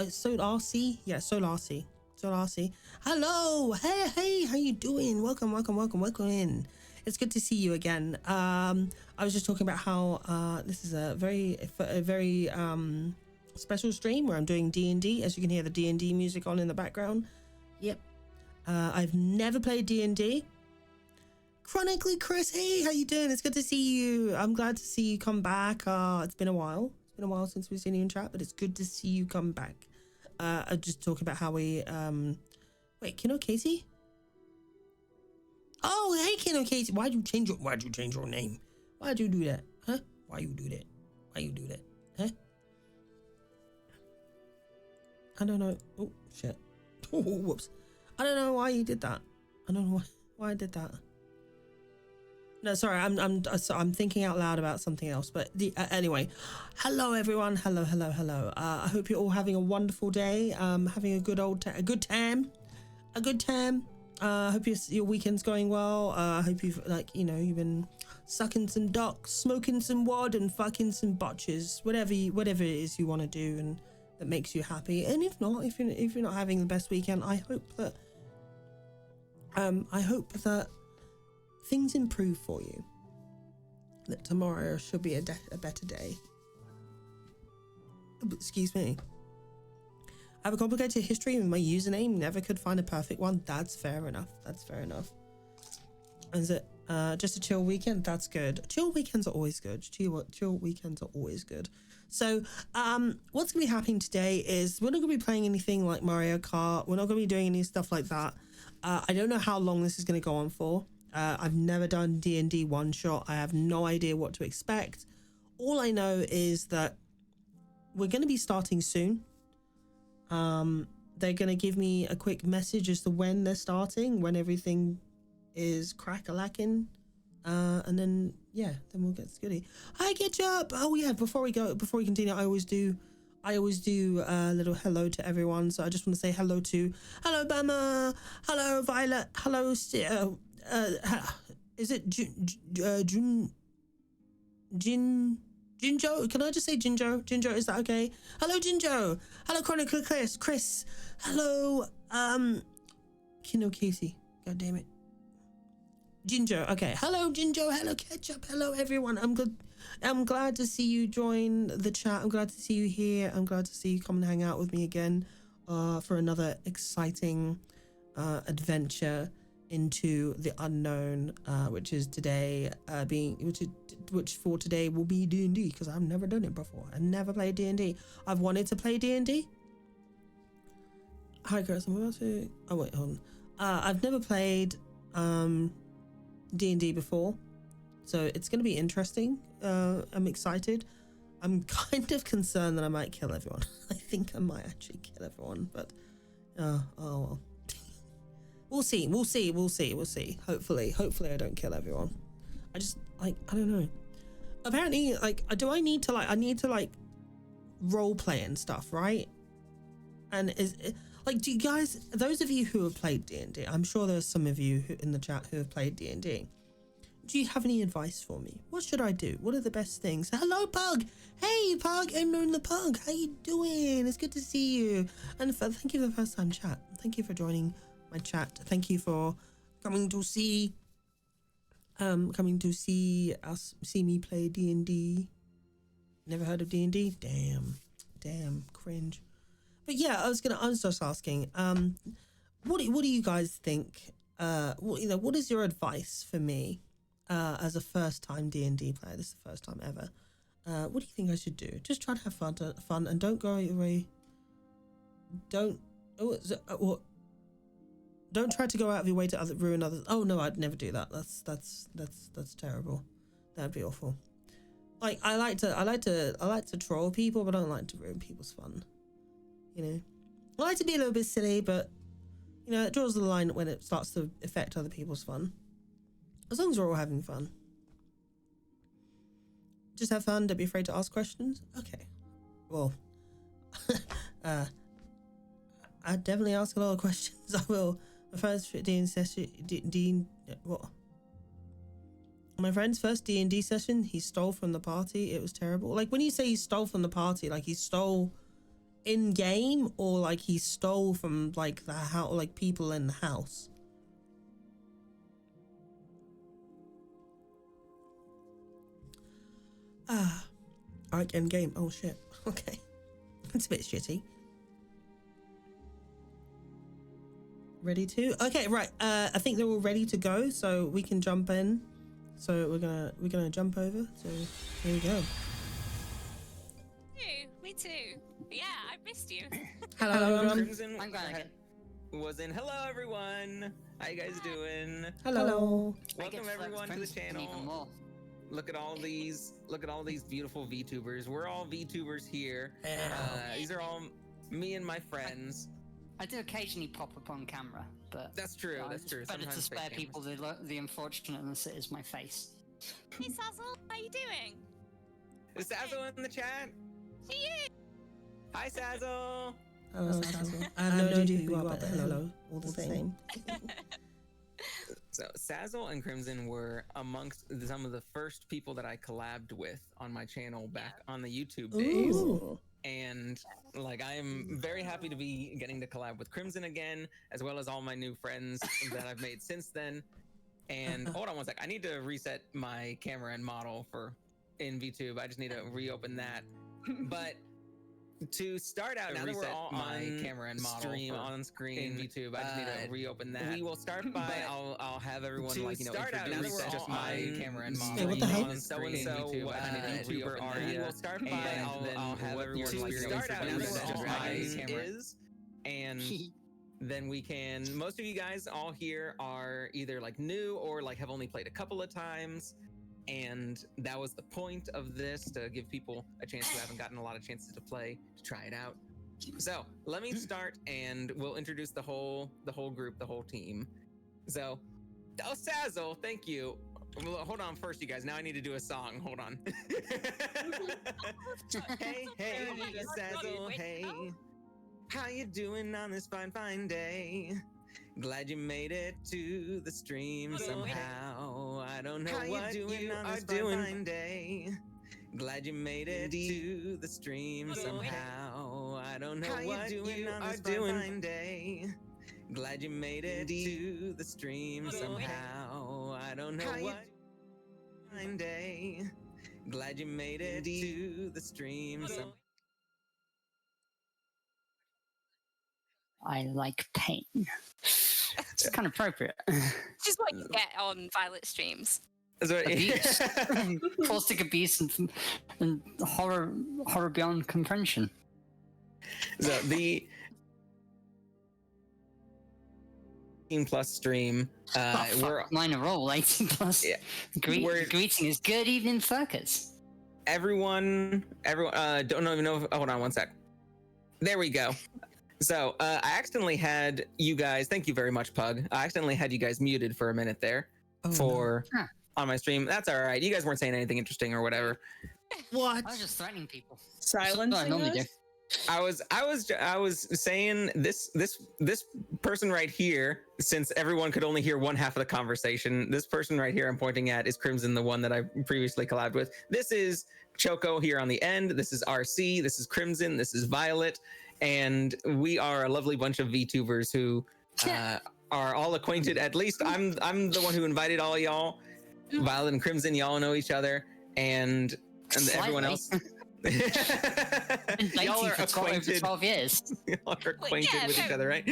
Solar C. Yeah, Solar C. Solar C. Hello. Hey. How you doing? Welcome in. It's good to see you again. I was just talking about how this is a very special stream where I'm doing D&D. As you can hear the D&D music on in the background. Yep. I've never played D&D. Chronically Chris, hey, how you doing? It's good to see you. I'm glad to see you come back. It's been a while. It's been a while since we've seen you in chat, but it's good to see you come back. I just talking about how we wait, Kino Casey? Oh, hey Kino Casey. Why'd you change your name? Why'd you do that? Huh? Why you do that? Huh? I don't know. Oh shit. Oh, whoops. I don't know why you did that. I don't know why I did that. No, sorry, I'm thinking out loud about something else. But anyway, hello everyone. Hello. I hope you're all having a wonderful day. Having a good time. I hope your weekend's going well. I hope you've you've been sucking some ducks, smoking some wad, and fucking some botches. Whatever it is you want to do and that makes you happy. And if not, if you're not having the best weekend, I hope that things improve for you, that tomorrow should be a better day. Excuse me. I have a complicated history with my username, never could find a perfect one. That's fair enough. Is it just a chill weekend? That's good. Chill weekends are always good. So what's gonna be happening today is we're not gonna be playing anything like Mario Kart. We're not gonna be doing any stuff like that. I don't know how long this is gonna go on for. I've never done D&D one shot. I have no idea what to expect. All I know is that we're going to be starting soon. They're going to give me a quick message as to when they're starting, when everything is crack-a-lacking. And then we'll get goody. Hi, Ketchup. Oh yeah, before we continue, I always do a little hello to everyone. So I just want to say hello Bama, hello Violet, hello is it Jinjo? Can I just say Jinjo? Jinjo, is that okay? Hello Jinjo. Hello Chronicle Chris. Hello Kino Casey. God damn it. Jinjo. Okay. Hello Jinjo. Hello Ketchup. Hello everyone. I'm glad to see you join the chat. I'm glad to see you here. I'm glad to see you come and hang out with me again for another exciting adventure into the unknown, which is today which for today will be D&D, because I've never done it before. I've never played D&D. I've wanted to play D&D. Hi Chris, I'm about to hold on. I've never played D&D before, so it's going to be interesting. I'm excited. I'm kind of concerned that I might kill everyone. I think I might actually kill everyone, but oh well. We'll see. Hopefully I don't kill everyone. I just I don't know. Apparently, I need to role play and stuff, right? And do you guys, those of you who have played D&D, I'm sure there's some of you in the chat who have played D&D. Do you have any advice for me? What should I do? What are the best things? Hello, Pug. Hey, Pug. I'm known the Pug. How you doing? It's good to see you. And thank you for the first time chat. Thank you for joining my chat. Thank you for coming to see me play D&D. Never heard of D&D? Damn, cringe. But yeah, I was just asking, what do you guys think? What is your advice for me as a first time D&D player? This is the first time ever. What do you think I should do? Just try to have fun and don't go away. Don't try to go out of your way to ruin others. Oh no, I'd never do that. That's terrible. That'd be awful. I like to troll people, but I don't like to ruin people's fun. I like to be a little bit silly, but it draws the line when it starts to affect other people's fun. As long as we're all having fun. Just have fun, don't be afraid to ask questions. Okay. Well, I definitely ask a lot of questions. I will. My first D&D session, what? My friend's first D&D session, he stole from the party. It was terrible. When you say he stole from the party, he stole in game or like he stole from like the house, like people in the house? Ah, like in game. Oh shit. Okay, it's a bit shitty. Ready to? Okay, right. I think they're all ready to go, so we can jump in. So we're gonna jump over. So here we go. Me too. Yeah, I missed you. Hello, everyone. Crimson I'm going again. was in. Hello, everyone. How you guys doing? Hello. Welcome everyone to the channel. Look at all these. Look at all these beautiful VTubers. We're all VTubers here. These are all me and my friends. I do occasionally pop up on camera, but That's true. That's true. It's better to spare people the unfortunateness that is my face. Hey Sazzle, how you doing? Is Sazzle in the chat? She is. Hi, Sazzle. Hello, Sazzle. I have no idea who you are, but hello, all the same. So Sazzle and Crimson were amongst some of the first people that I collabed with on my channel back on the YouTube days. Ooh. And like I am very happy to be getting to collab with Crimson again, as well as all my new friends that I've made since then. And hold on one sec, I need to reset my camera and model for in VTube. I just need to reopen that. But to start out, now that we're all my camera and model stream on screen in VTube, I just need to reopen that. We will start by I'll have everyone like start out now that we're just my camera and model. What the hell? On so and so YouTuber Aria. We'll start by I'll have everyone like start out now that we're just my camera is, and then we can. Most of you guys all here are either like new or like have only played a couple of times. And that was the point of this, to give people a chance who haven't gotten a lot of chances to play to try it out. So let me start, and we'll introduce the whole group, the whole team. So, oh, Sazzle, thank you. Well, hold on first, you guys. Now I need to do a song. Hold on. Hey, Sazzle, hey. How you doing on this fine day? Glad you made it to the stream somehow. I don't know what you doing on this fine day. Glad you made it to the stream somehow. I don't know what you doing on this fine day. Glad you made it to the stream somehow. I don't know what fine day. Glad you made it to the stream somehow. I like pain. It's kind of appropriate. This is what you get on Violet streams. Abuse. Caustic abuse and horror beyond comprehension. So the 18 plus stream, we're mine are all 18 plus. Yeah, greetings. Good evening, fuckers. Everyone, don't even know. Hold on one sec. There we go. So I accidentally had you guys. Thank you very much, Pug. I accidentally had you guys muted for a minute there on my stream. That's all right. You guys weren't saying anything interesting or whatever. What? I was just threatening people. Silencing I normally do. I was saying this person right here, since everyone could only hear one half of the conversation. This person right here I'm pointing at is Crimson, the one that I previously collabed with. This is Choco here on the end. This is RC. This is Crimson. This is Violet. And we are a lovely bunch of VTubers who are all acquainted. At least I'm the one who invited all y'all. Violet and Crimson, y'all know each other, and everyone else. Y'all are acquainted. 12 years. Y'all are acquainted with each other, right?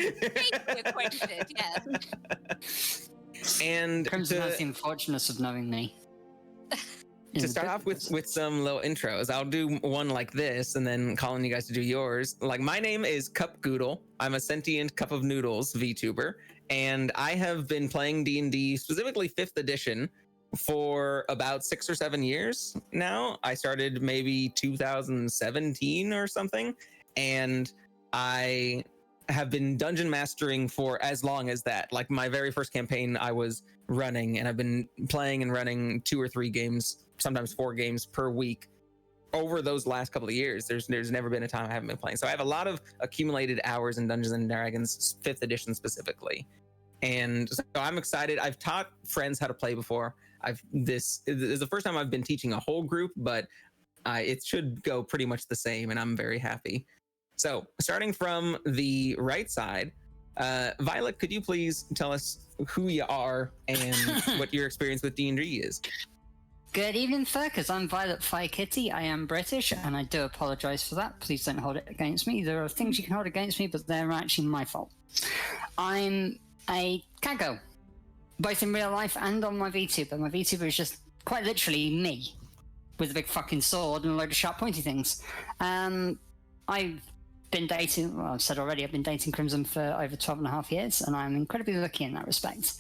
Acquainted, yeah. And Crimson has the unfortunateness of knowing me. To start off with some little intros, I'll do one like this and then calling you guys to do yours. Like, my name is Cup Goodle. I'm a sentient cup of noodles VTuber, and I have been playing D&D, specifically 5th edition, for about 6 or 7 years now. I started maybe 2017 or something, and I have been dungeon mastering for as long as that. Like, my very first campaign I was running, and I've been playing and running 2 or 3 games, sometimes 4 games per week over those last couple of years. There's never been a time I haven't been playing. So I have a lot of accumulated hours in Dungeons and Dragons 5th edition specifically. And so I'm excited. I've taught friends how to play before. This is the first time I've been teaching a whole group, but it should go pretty much the same, and I'm very happy. So starting from the right side, Violet, could you please tell us who you are and what your experience with D&D is? Good evening, Furkers. I'm Violet Fire Kitty. I am British, and I do apologise for that. Please don't hold it against me. There are things you can hold against me, but they're actually my fault. I'm a Kago, both in real life and on my VTuber. My VTuber is just quite literally me, with a big fucking sword and a load of sharp pointy things. I've been dating, well, I've said already, I've been dating Crimson for over 12 and a half years, and I'm incredibly lucky in that respect.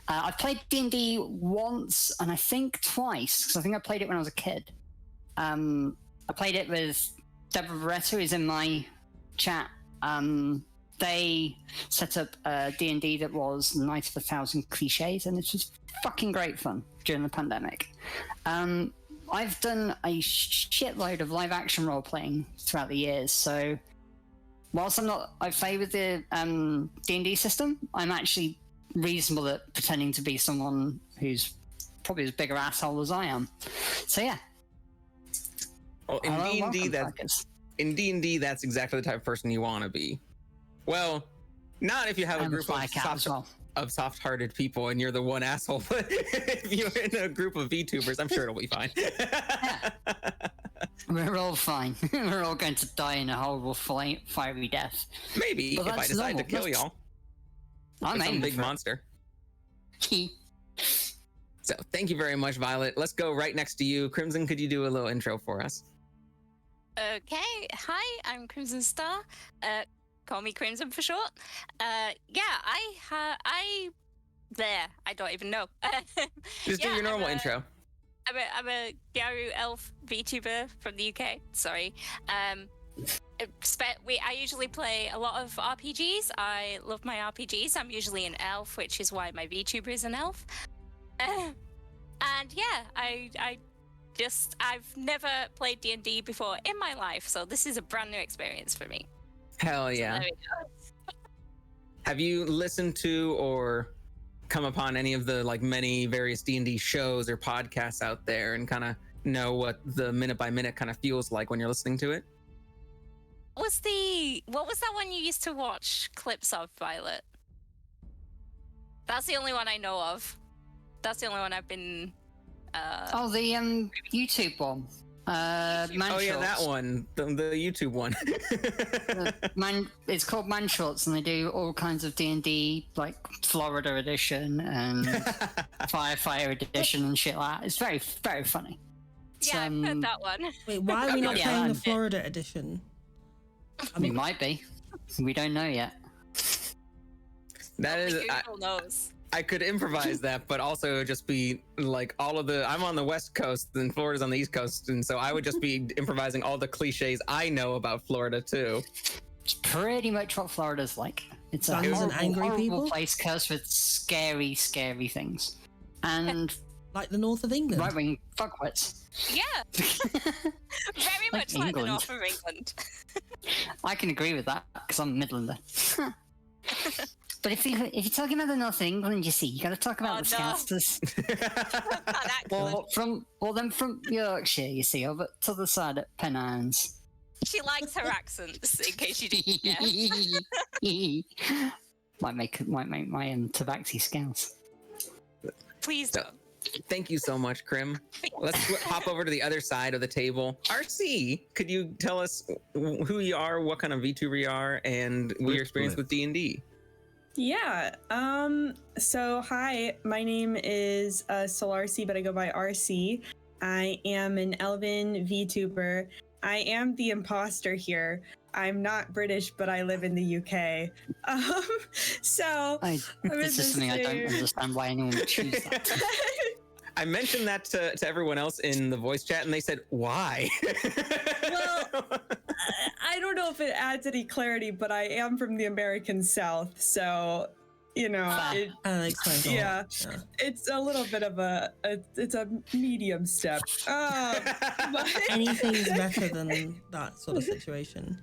I've played D&D once, and I think twice, because I think I played it when I was a kid. I played it with Deborah Barreto, who's in my chat. They set up a D&D that was Night of 1,000 Cliches, and it was fucking great fun during the pandemic. I've done a shitload of live action role playing throughout the years, so whilst I'm not au fait with the D&D system, I'm actually reasonable at pretending to be someone who's probably as big an asshole as I am. So yeah. Well, in D&D, that's exactly the type of person you want to be. Well, not if you have a group of soft-hearted people and you're the one asshole, but if you're in a group of VTubers, I'm sure it'll be fine. Yeah. We're all fine. We're all going to die in a horrible fiery death. Maybe but if I decide to kill y'all. I'm some big monster. So thank you very much, Violet. Let's go right next to you. Crimson, could you do a little intro for us? Okay. Hi, I'm Crimson Star. Call me Crimson for short. I don't even know. Just do your normal intro. I'm a Garu elf VTuber from the UK. Sorry. I usually play a lot of RPGs. I love my RPGs. I'm usually an elf, which is why my VTuber is an elf. And yeah, I've never played D&D before in my life, so this is a brand new experience for me. Hell yeah. So there we go. Have you listened to or come upon any of the many various D&D shows or podcasts out there and kind of know what the minute by minute kind of feels like when you're listening to it? What was that one you used to watch clips of, Violet? That's the only one I know of. That's the only one I've been the YouTube one. That one, the YouTube one. It's called Man Shorts, and they do all kinds of D&D, like Florida edition and Firefighter edition and shit like that. It's very, very funny. Yeah, I've heard that one. Wait, why are we not playing the Florida edition? We might be. We don't know yet. That is. Who knows? I could improvise that, but also just be like I'm on the West Coast and Florida's on the East Coast, and so I would just be improvising all the cliches I know about Florida too. It's pretty much what Florida's like. It's a horrible place cursed with scary, scary things. And like the north of England. Right-wing fuckwits. Yeah. Very much like the north of England. I can agree with that, because I'm a Midlander. But if you're talking about the north of England, you see, you got to talk about the Scousers. From Yorkshire, you see, over to the side at Pennines. She likes her accents, in case you didn't guess. might make my Tabaxi Scouse. Please don't. Thank you so much, Crim. Let's hop over to the other side of the table. RC, could you tell us who you are, what kind of VTuber you are, and what your experience with D&D? Yeah. So hi, my name is SolarC, but I go by RC. I am an Elven VTuber. I am the imposter here. I'm not British, but I live in the UK. This is something I don't understand why anyone would choose that. I mentioned that to everyone else in the voice chat, and they said, "Why?" Well, I don't know if it adds any clarity, but I am from the American South, so it's a little bit of it's a medium step. Anything's better than that sort of situation.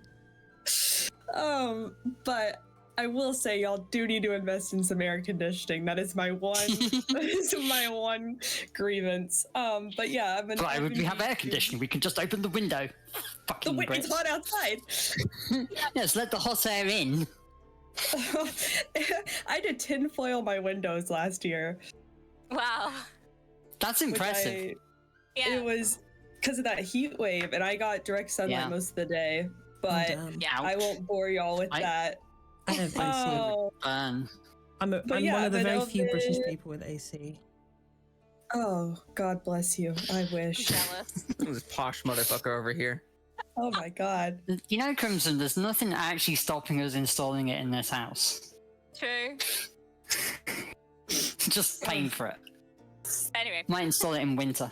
But I will say y'all do need to invest in some air conditioning. That is my one that is my one grievance. But yeah, Why would we have air conditioning? We can just open the window. Fucking It's hot outside. Yes, let the hot air in. I did tinfoil my windows last year. Wow. That's impressive. Yeah. It was because of that heat wave, and I got direct sunlight most of the day. But Yeah. I won't bore y'all with that. I have AC. Oh, Burn. I'm But one yeah, of the but very of few British the- people with AC. oh, God bless you. I wish. Jealous. This posh motherfucker over here. Oh my God. You know, Crimson, there's nothing actually stopping us installing it in this house. True. Just paying for it. Anyway. Might install it in winter.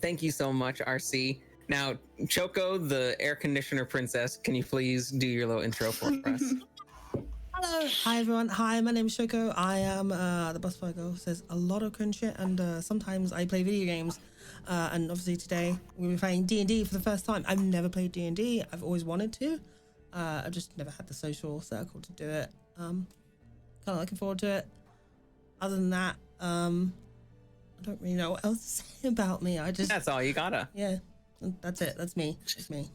Thank you so much, RC. Now, Choco, the air conditioner princess, can you please do your little intro for us? Hello. Hi, everyone. Hi, my name is Shoko. I am the bus girl who says a lot of cringe shit, and sometimes I play video games. And obviously today we'll be playing D&D for the first time. I've never played D&D. I've always wanted to. I've just never had the social circle to do it. Kind of looking forward to it. Other than that, I don't really know what else to say about me. That's all you gotta. Yeah, that's it. That's me. That's me.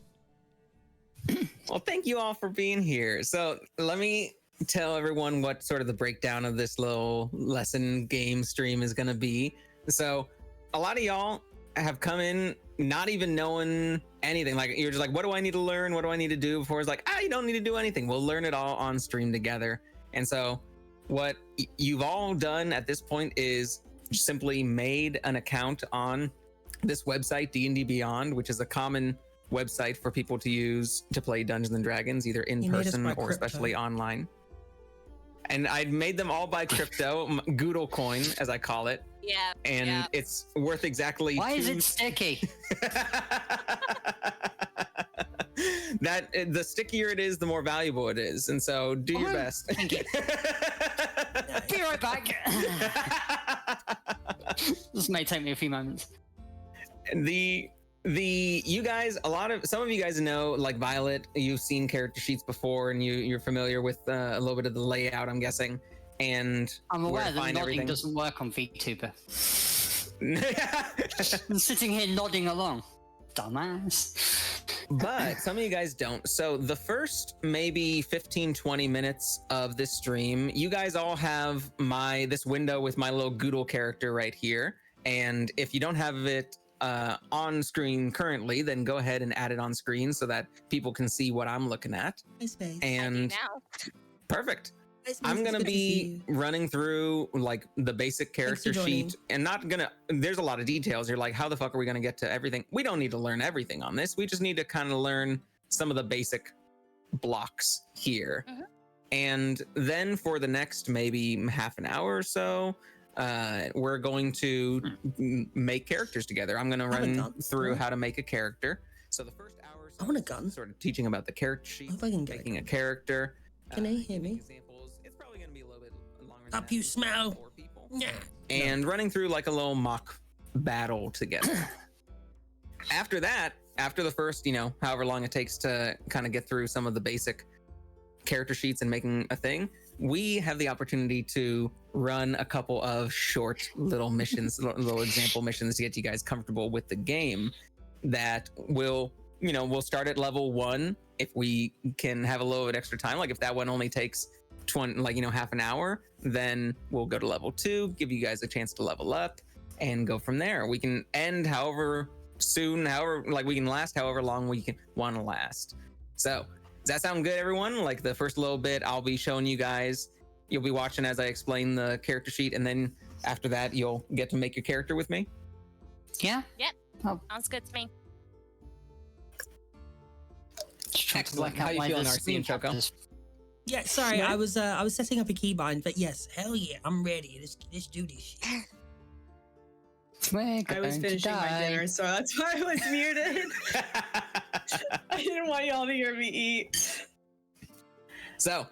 Well, thank you all for being here. So let me tell everyone what sort of the breakdown of this little lesson game stream is going to be. So a lot of y'all have come in not even knowing anything. Like, you're just like, what do I need to learn? What do I need to do? Before it's like, you don't need to do anything. We'll learn it all on stream together. And so what you've all done at this point is simply made an account on this website, D&D Beyond, which is a common website for people to use to play Dungeons and Dragons, either in person or especially online. And I made them all by crypto, Goodle coin, as I call it. Yeah. And it's worth exactly. Why is it sticky? That the stickier it is, the more valuable it is. And so do your best. Thank you. Be right back. This may take me a few moments. You guys, some of you guys know, like Violet, you've seen character sheets before, and you're familiar with a little bit of the layout, I'm guessing. And I'm aware that nodding doesn't work on VTuber. I'm sitting here nodding along. Dumbass. But some of you guys don't. So the first maybe 15-20 minutes of this stream, you guys all have this window with my little Goodle character right here. And if you don't have it on screen currently, then go ahead and add it on screen so that people can see what I'm looking at. MySpace. And perfect. I'm gonna be running through like the basic character sheet, and there's a lot of details. You're like, how the fuck are we gonna get to everything? We don't need to learn everything on this. We just need to kind of learn some of the basic blocks here. Mm-hmm. And then for the next maybe half an hour or so, we're going to make characters together. I'm gonna run through how to make a character. So the first hour, I want a gun. Sort of teaching about the character sheet, making a character. Can they hear me? It's probably going to be a little bit longer. Up you smell. Yeah. And running through like a little mock battle together. After that, after the first, however long it takes to kind of get through some of the basic character sheets and making a thing, we have the opportunity to run a couple of short little missions, little example missions to get you guys comfortable with the game that we'll start at level 1 if we can have a little bit extra time. Like if that one only takes half an hour, then we'll go to level 2, give you guys a chance to level up and go from there. We can end however soon, we can last however long we can want to last. So does that sound good, everyone? Like the first little bit, I'll be showing you guys. You'll be watching as I explain the character sheet, and then after that, you'll get to make your character with me. Yeah? Yep. Oh. Sounds good to me. Excellent. How you feeling, RC and Choco? Yeah, sorry, I was setting up a keybind, but yes, hell yeah, I'm ready. Let's do this shit. I was finishing my dinner, so that's why I was muted. I didn't want y'all to hear me eat. So,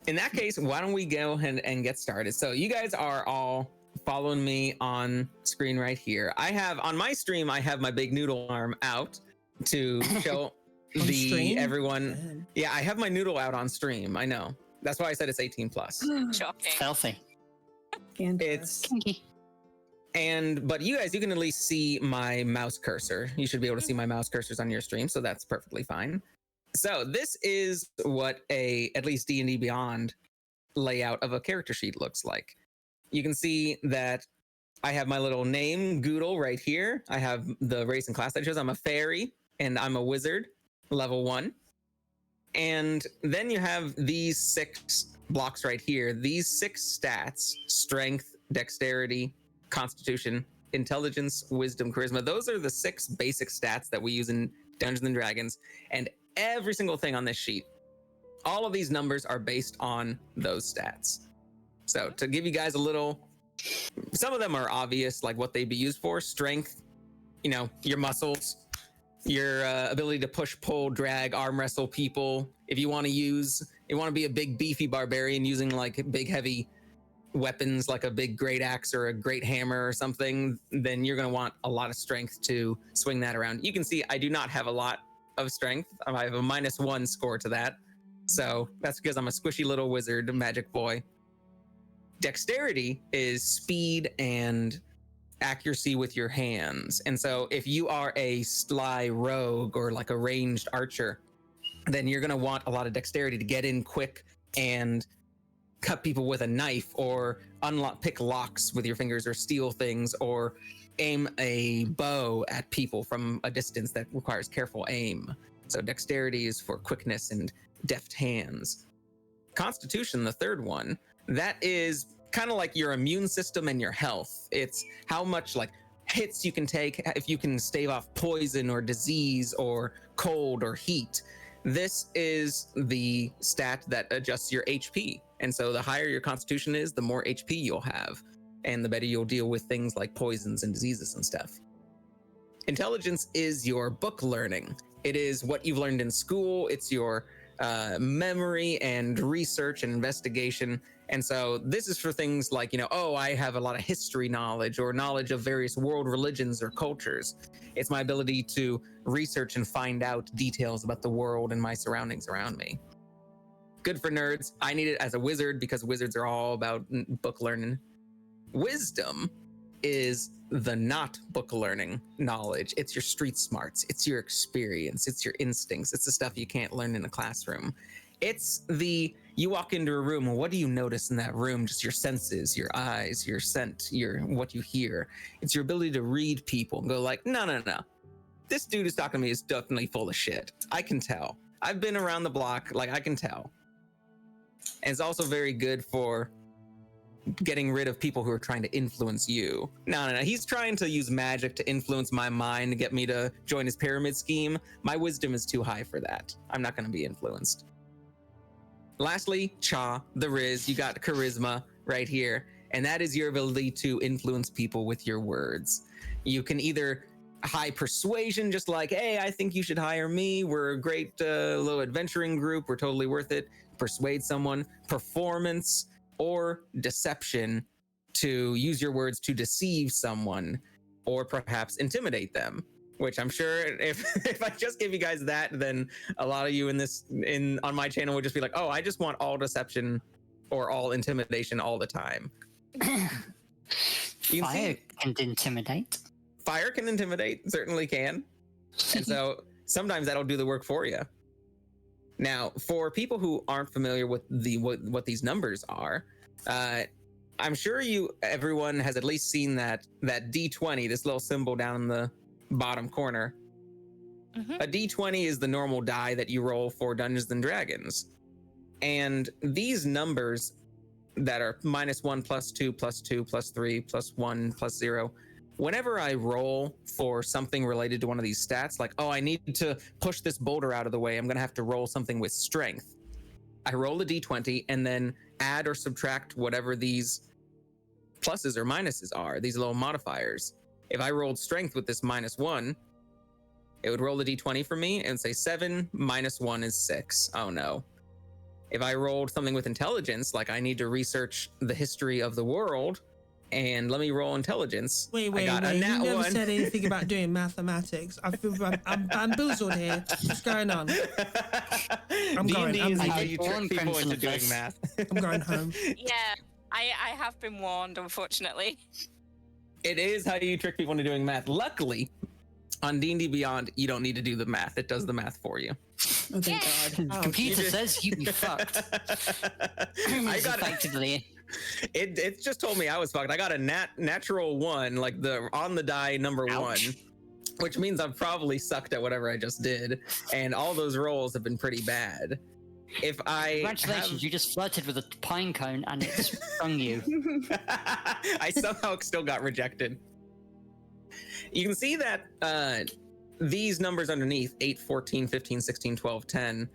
in that case, why don't we go ahead and get started? So, you guys are all following me on screen right here. On my stream, I have my big noodle arm out to show On stream? everyone. Damn. Yeah, I have my noodle out on stream. I know. That's why I said it's 18 plus. Shocking. Filthy. Scandalous. Kinky. But you guys, you can at least see my mouse cursor. You should be able to see my mouse cursors on your stream, so that's perfectly fine. So this is what at least D&D Beyond layout of a character sheet looks like. You can see that I have my little name, Goodle, right here. I have the race and class that I chose. I'm a fairy, and I'm a wizard, level 1. And then you have these 6 blocks right here. These 6 stats: strength, dexterity, constitution, intelligence, wisdom, charisma. Those are the 6 basic stats that we use in Dungeons and Dragons. And every single thing on this sheet, all of these numbers are based on those stats. So to give you guys a little, some of them are obvious, like what they'd be used for. Strength, your muscles, your ability to push, pull, drag, arm wrestle people. If you want to be a big beefy barbarian using like big heavy weapons like a big great axe or a great hammer or something, then you're going to want a lot of strength to swing that around. You can see I do not have a lot of strength. I have a -1 score to that. So that's because I'm a squishy little wizard, magic boy. Dexterity is speed and accuracy with your hands. And so if you are a sly rogue or like a ranged archer, then you're going to want a lot of dexterity to get in quick and cut people with a knife, or pick locks with your fingers, or steal things, or aim a bow at people from a distance that requires careful aim. So dexterity is for quickness and deft hands. Constitution, the third one, that is kind of like your immune system and your health. It's how much like hits you can take, if you can stave off poison or disease or cold or heat. This is the stat that adjusts your HP. And so the higher your constitution is, the more HP you'll have, and the better you'll deal with things like poisons and diseases and stuff. Intelligence is your book learning. It is what you've learned in school. It's your memory and research and investigation. And so this is for things like, I have a lot of history knowledge or knowledge of various world religions or cultures. It's my ability to research and find out details about the world and my surroundings around me. Good for nerds. I need it as a wizard because wizards are all about book learning. Wisdom is the not book learning knowledge. It's your street smarts. It's your experience. It's your instincts. It's the stuff you can't learn in a classroom. It's you walk into a room, and what do you notice in that room? Just your senses, your eyes, your scent, what you hear. It's your ability to read people and go like, no. This dude who's talking to me is definitely full of shit. I can tell. I've been around the block, like I can tell. And it's also very good for getting rid of people who are trying to influence you. No. He's trying to use magic to influence my mind to get me to join his pyramid scheme. My wisdom is too high for that. I'm not going to be influenced. Lastly, Cha, the Riz, you got charisma right here. And that is your ability to influence people with your words. You can either high persuasion, just like, hey, I think you should hire me. We're a great little adventuring group. We're totally worth it. Persuade someone. Performance or deception, to use your words to deceive someone or perhaps intimidate them, which I'm sure if I just give you guys that, then a lot of you on my channel would just be like, oh, I just want all deception or all intimidation all the time. Fire can intimidate. Fire can intimidate, certainly can. And so sometimes that'll do the work for you. Now, for people who aren't familiar with what these numbers are, I'm sure everyone has at least seen that D20, this little symbol down in the bottom corner. Mm-hmm. A D20 is the normal die that you roll for Dungeons and Dragons. And these numbers that are -1, +2, +2, +3, +1, +0, whenever I roll for something related to one of these stats, like, oh, I need to push this boulder out of the way, I'm going to have to roll something with strength. I roll a D20 and then add or subtract whatever these pluses or minuses are, these little modifiers. If I rolled strength with this -1, it would roll the D20 for me and say 7 -1 is 6. Oh no. If I rolled something with intelligence, like I need to research the history of the world, And let me roll intelligence. Wait. I got a You nat never 1. said anything about doing mathematics. I feel I'm bamboozled here. What's going on? I'm going. D&D I'm is how leaving. you trick people into doing math. I'm going home. Yeah, I have been warned, unfortunately. It is how you trick people into doing math. Luckily, on D&D Beyond, you don't need to do the math. It does the math for you. Oh, thank Yeah. God. The computer says you be fucked. I got Effectively. it just told me I was fucked. I got a natural 1, like the on the die number Ouch. 1, which means I've probably sucked at whatever I just did, and all those rolls have been pretty bad. If I Congratulations, you just flirted with a pine cone and it stung you. I somehow still got rejected. You can see that these numbers underneath 8, 14, 15, 16, 12, 10.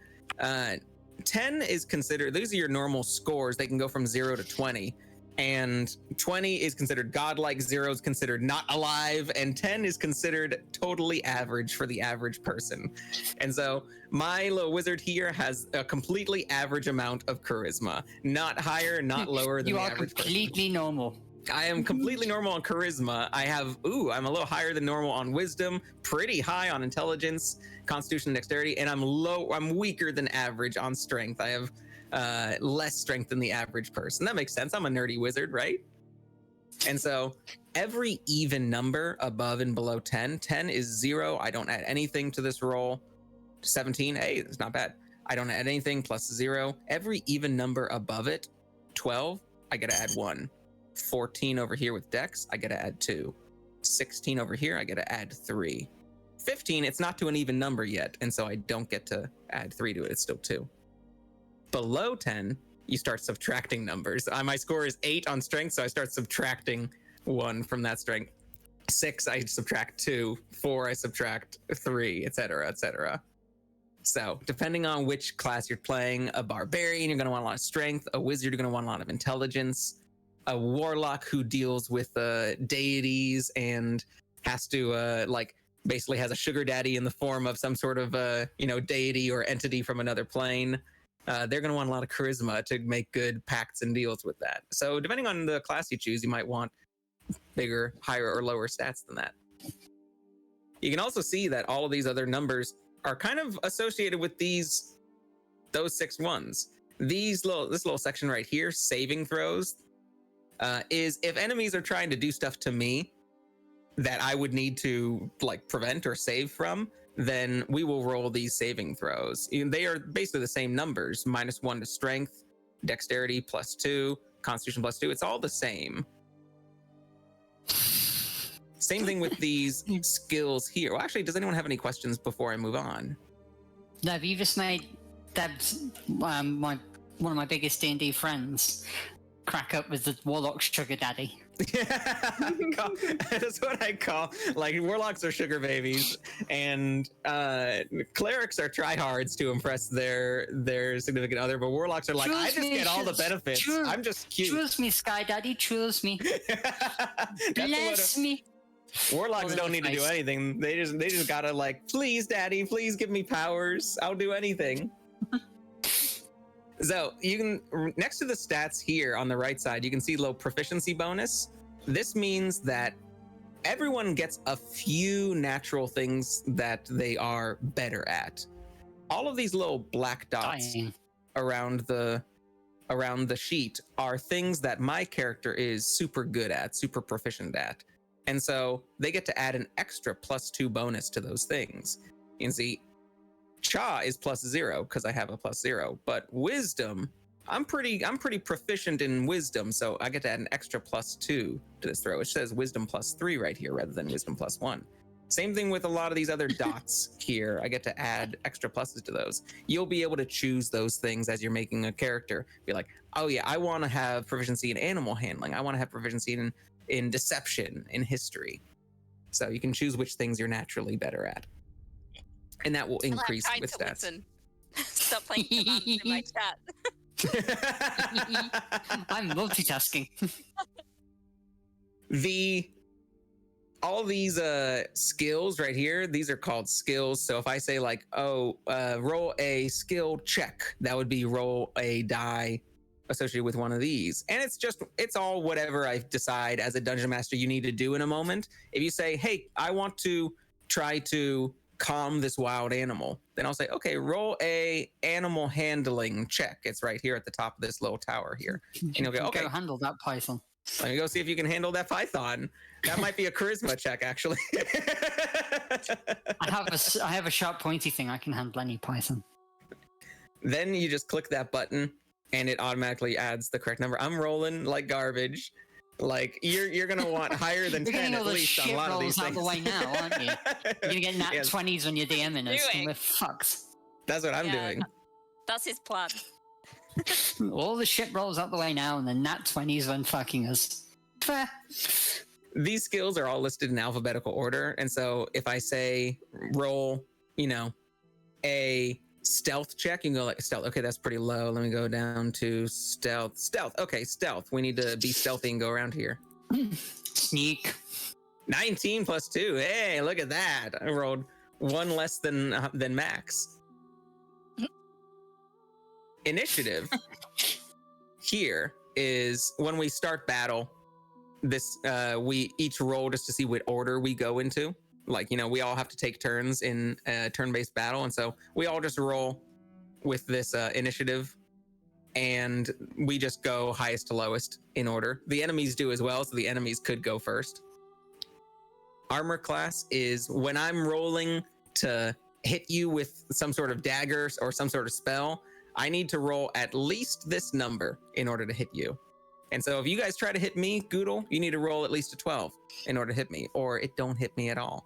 10 is considered, these are your normal scores. They can go from 0 to 20. And 20 is considered godlike, 0 is considered not alive, and 10 is considered totally average for the average person. And so my little wizard here has a completely average amount of charisma, not higher, not lower than You the are average person. completely normal. I am completely normal on charisma. I'm a little higher than normal on wisdom, pretty high on intelligence, constitution, and dexterity, and I'm weaker than average on strength. I have less strength than the average person. That makes sense. I'm a nerdy wizard, right? And so every even number above and below 10 is 0. I don't add anything to this roll. 17, hey, it's not bad. I don't add anything, plus 0. Every even number above it, 12, I gotta add 1. 14 over here with dex, I gotta add 2. 16 over here, I gotta add 3. 15, it's not to an even number yet, and so I don't get to add 3 to it. It's still 2. Below 10, you start subtracting numbers. My score is 8 on strength, so I start subtracting 1 from that strength. 6, I subtract 2. 4, I subtract 3, etc., etc. So, depending on which class you're playing, a barbarian, you're going to want a lot of strength. A wizard, you're going to want a lot of intelligence. A warlock who deals with deities and has to basically has a sugar daddy in the form of some sort of deity or entity from another plane. They're going to want a lot of charisma to make good pacts and deals with that. So depending on the class you choose, you might want bigger, higher, or lower stats than that. You can also see that all of these other numbers are kind of associated with those 6 ones. This little section right here, saving throws, is if enemies are trying to do stuff to me that I would need to prevent or save from, then we will roll these saving throws. They are basically the same numbers, -1 to strength, dexterity +2, constitution +2. It's all the same. Same thing with these skills here. Well, actually, does anyone have any questions before I move on? No, but you just made Deb's, one of my biggest D&D friends, crack up with the warlock sugar daddy. That's what I call, warlocks are sugar babies, and clerics are tryhards to impress their significant other, but warlocks are I just get all the benefits. I'm just cute. Choose me, Sky Daddy, choose me. Bless me. Warlocks don't need to do anything. They just gotta please, daddy, please give me powers. I'll do anything. So you can, next to the stats here on the right side, you can see low proficiency bonus. This means that everyone gets a few natural things that they are better at. All of these little black dots around the sheet are things that my character is super good at, super proficient at. And so they get to add an extra +2 bonus to those things. You can see Cha is +0 because I have a +0, but wisdom, I'm pretty proficient in wisdom, so I get to add an extra +2 to this throw. It says wisdom +3 right here rather than wisdom +1. Same thing with a lot of these other dots here. I get to add extra pluses to those. You'll be able to choose those things as you're making a character. Be like, oh yeah, I want to have proficiency in animal handling. I want to have proficiency in deception, in history. So you can choose which things you're naturally better at. And that will increase with stats. Stop playing commands in my chat. I'm multitasking. All these skills right here, these are called skills. So if I say roll a skill check, that would be roll a die, associated with one of these. And it's all whatever I decide as a dungeon master you need to do in a moment. If you say, hey, I want to try to calm this wild animal, then I'll say, okay, roll a animal handling check. It's right here at the top of this little tower here. And you'll go, okay, Go handle that python. let me go see if you can handle that python. That might be a charisma check, actually. I have a sharp pointy thing. I can handle any python. Then you just click that button and it automatically adds the correct number. I'm rolling like garbage. Like you're gonna want higher than You're 10 getting all at the least shit on a lot of rolls these out things. the way now, aren't you? You're gonna get nat Yes. 20s when you're DMing us, Doing. and we're fucked. That's what I'm Yeah. doing. That's his plan. All the shit rolls out the way now, and then nat 20s when fucking us. Fair. These skills are all listed in alphabetical order, and so if I say roll, a stealth check, you can go like stealth. Okay, that's pretty low. Let me go down to stealth. Okay, stealth. We need to be stealthy and go around here. Sneak. 19 plus 2. Hey, look at that. I rolled one less than max. Initiative here is when we start battle. This we each roll just to see what order we go into. Like, we all have to take turns in a turn-based battle, and so we all just roll with this initiative, and we just go highest to lowest in order. The enemies do as well, so the enemies could go first. Armor class is when I'm rolling to hit you with some sort of dagger or some sort of spell, I need to roll at least this number in order to hit you. And so if you guys try to hit me, Goodle, you need to roll at least a 12 in order to hit me, or it don't hit me at all.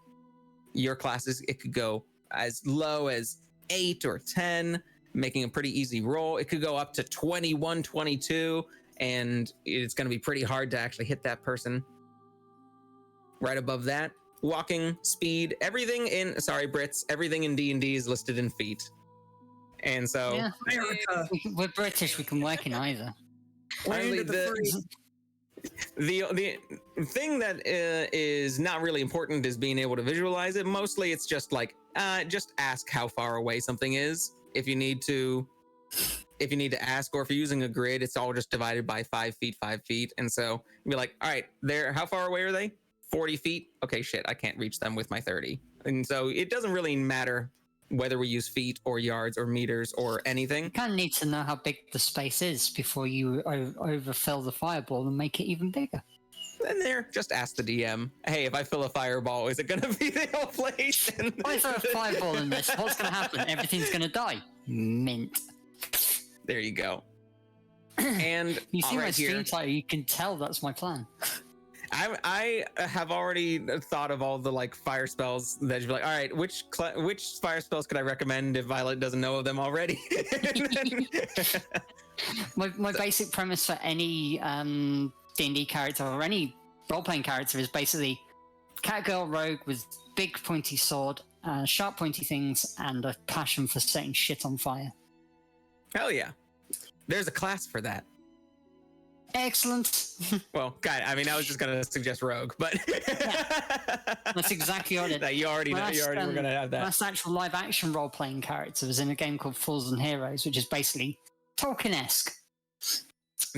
Your classes, it could go as low as 8 or 10, making a pretty easy roll. It could go up to 21, 22, and it's going to be pretty hard to actually hit that person. Right above that, walking, speed, everything in D&D is listed in feet. And so Yeah. America. We're British, we can work in either. Land of the free. the thing that is not really important is being able to visualize it. Mostly it's just like just ask how far away something is if you need to ask, or if you're using a grid, it's all just divided by 5 feet, and so you'd be like, all right, how far away are they? 40 feet. Okay, shit, I can't reach them with my 30. And so it doesn't really matter whether we use feet or yards or meters or anything. You kind of need to know how big the space is before you overfill the fireball and make it even bigger. And there, just ask the DM, hey, if I fill a fireball, is it going to be the whole place? And If I throw a fireball in this, what's going to happen? Everything's going to die. Mint. there you go. And You see my right stream here, title, you can tell that's my plan. I have already thought of all the like fire spells that you'd be like, all right, which fire spells could I recommend if Violet doesn't know of them already? My basic premise for any D&D character or any role-playing character is basically cat-girl rogue with big pointy sword, sharp pointy things, and a passion for setting shit on fire. Hell yeah. There's a class for that. Excellent. Well, God, I mean, I was just going to suggest rogue, but That's exactly what it is. you already know. You already were going to have that. Last actual live-action role-playing character was in a game called Fools and Heroes, which is basically Tolkien-esque.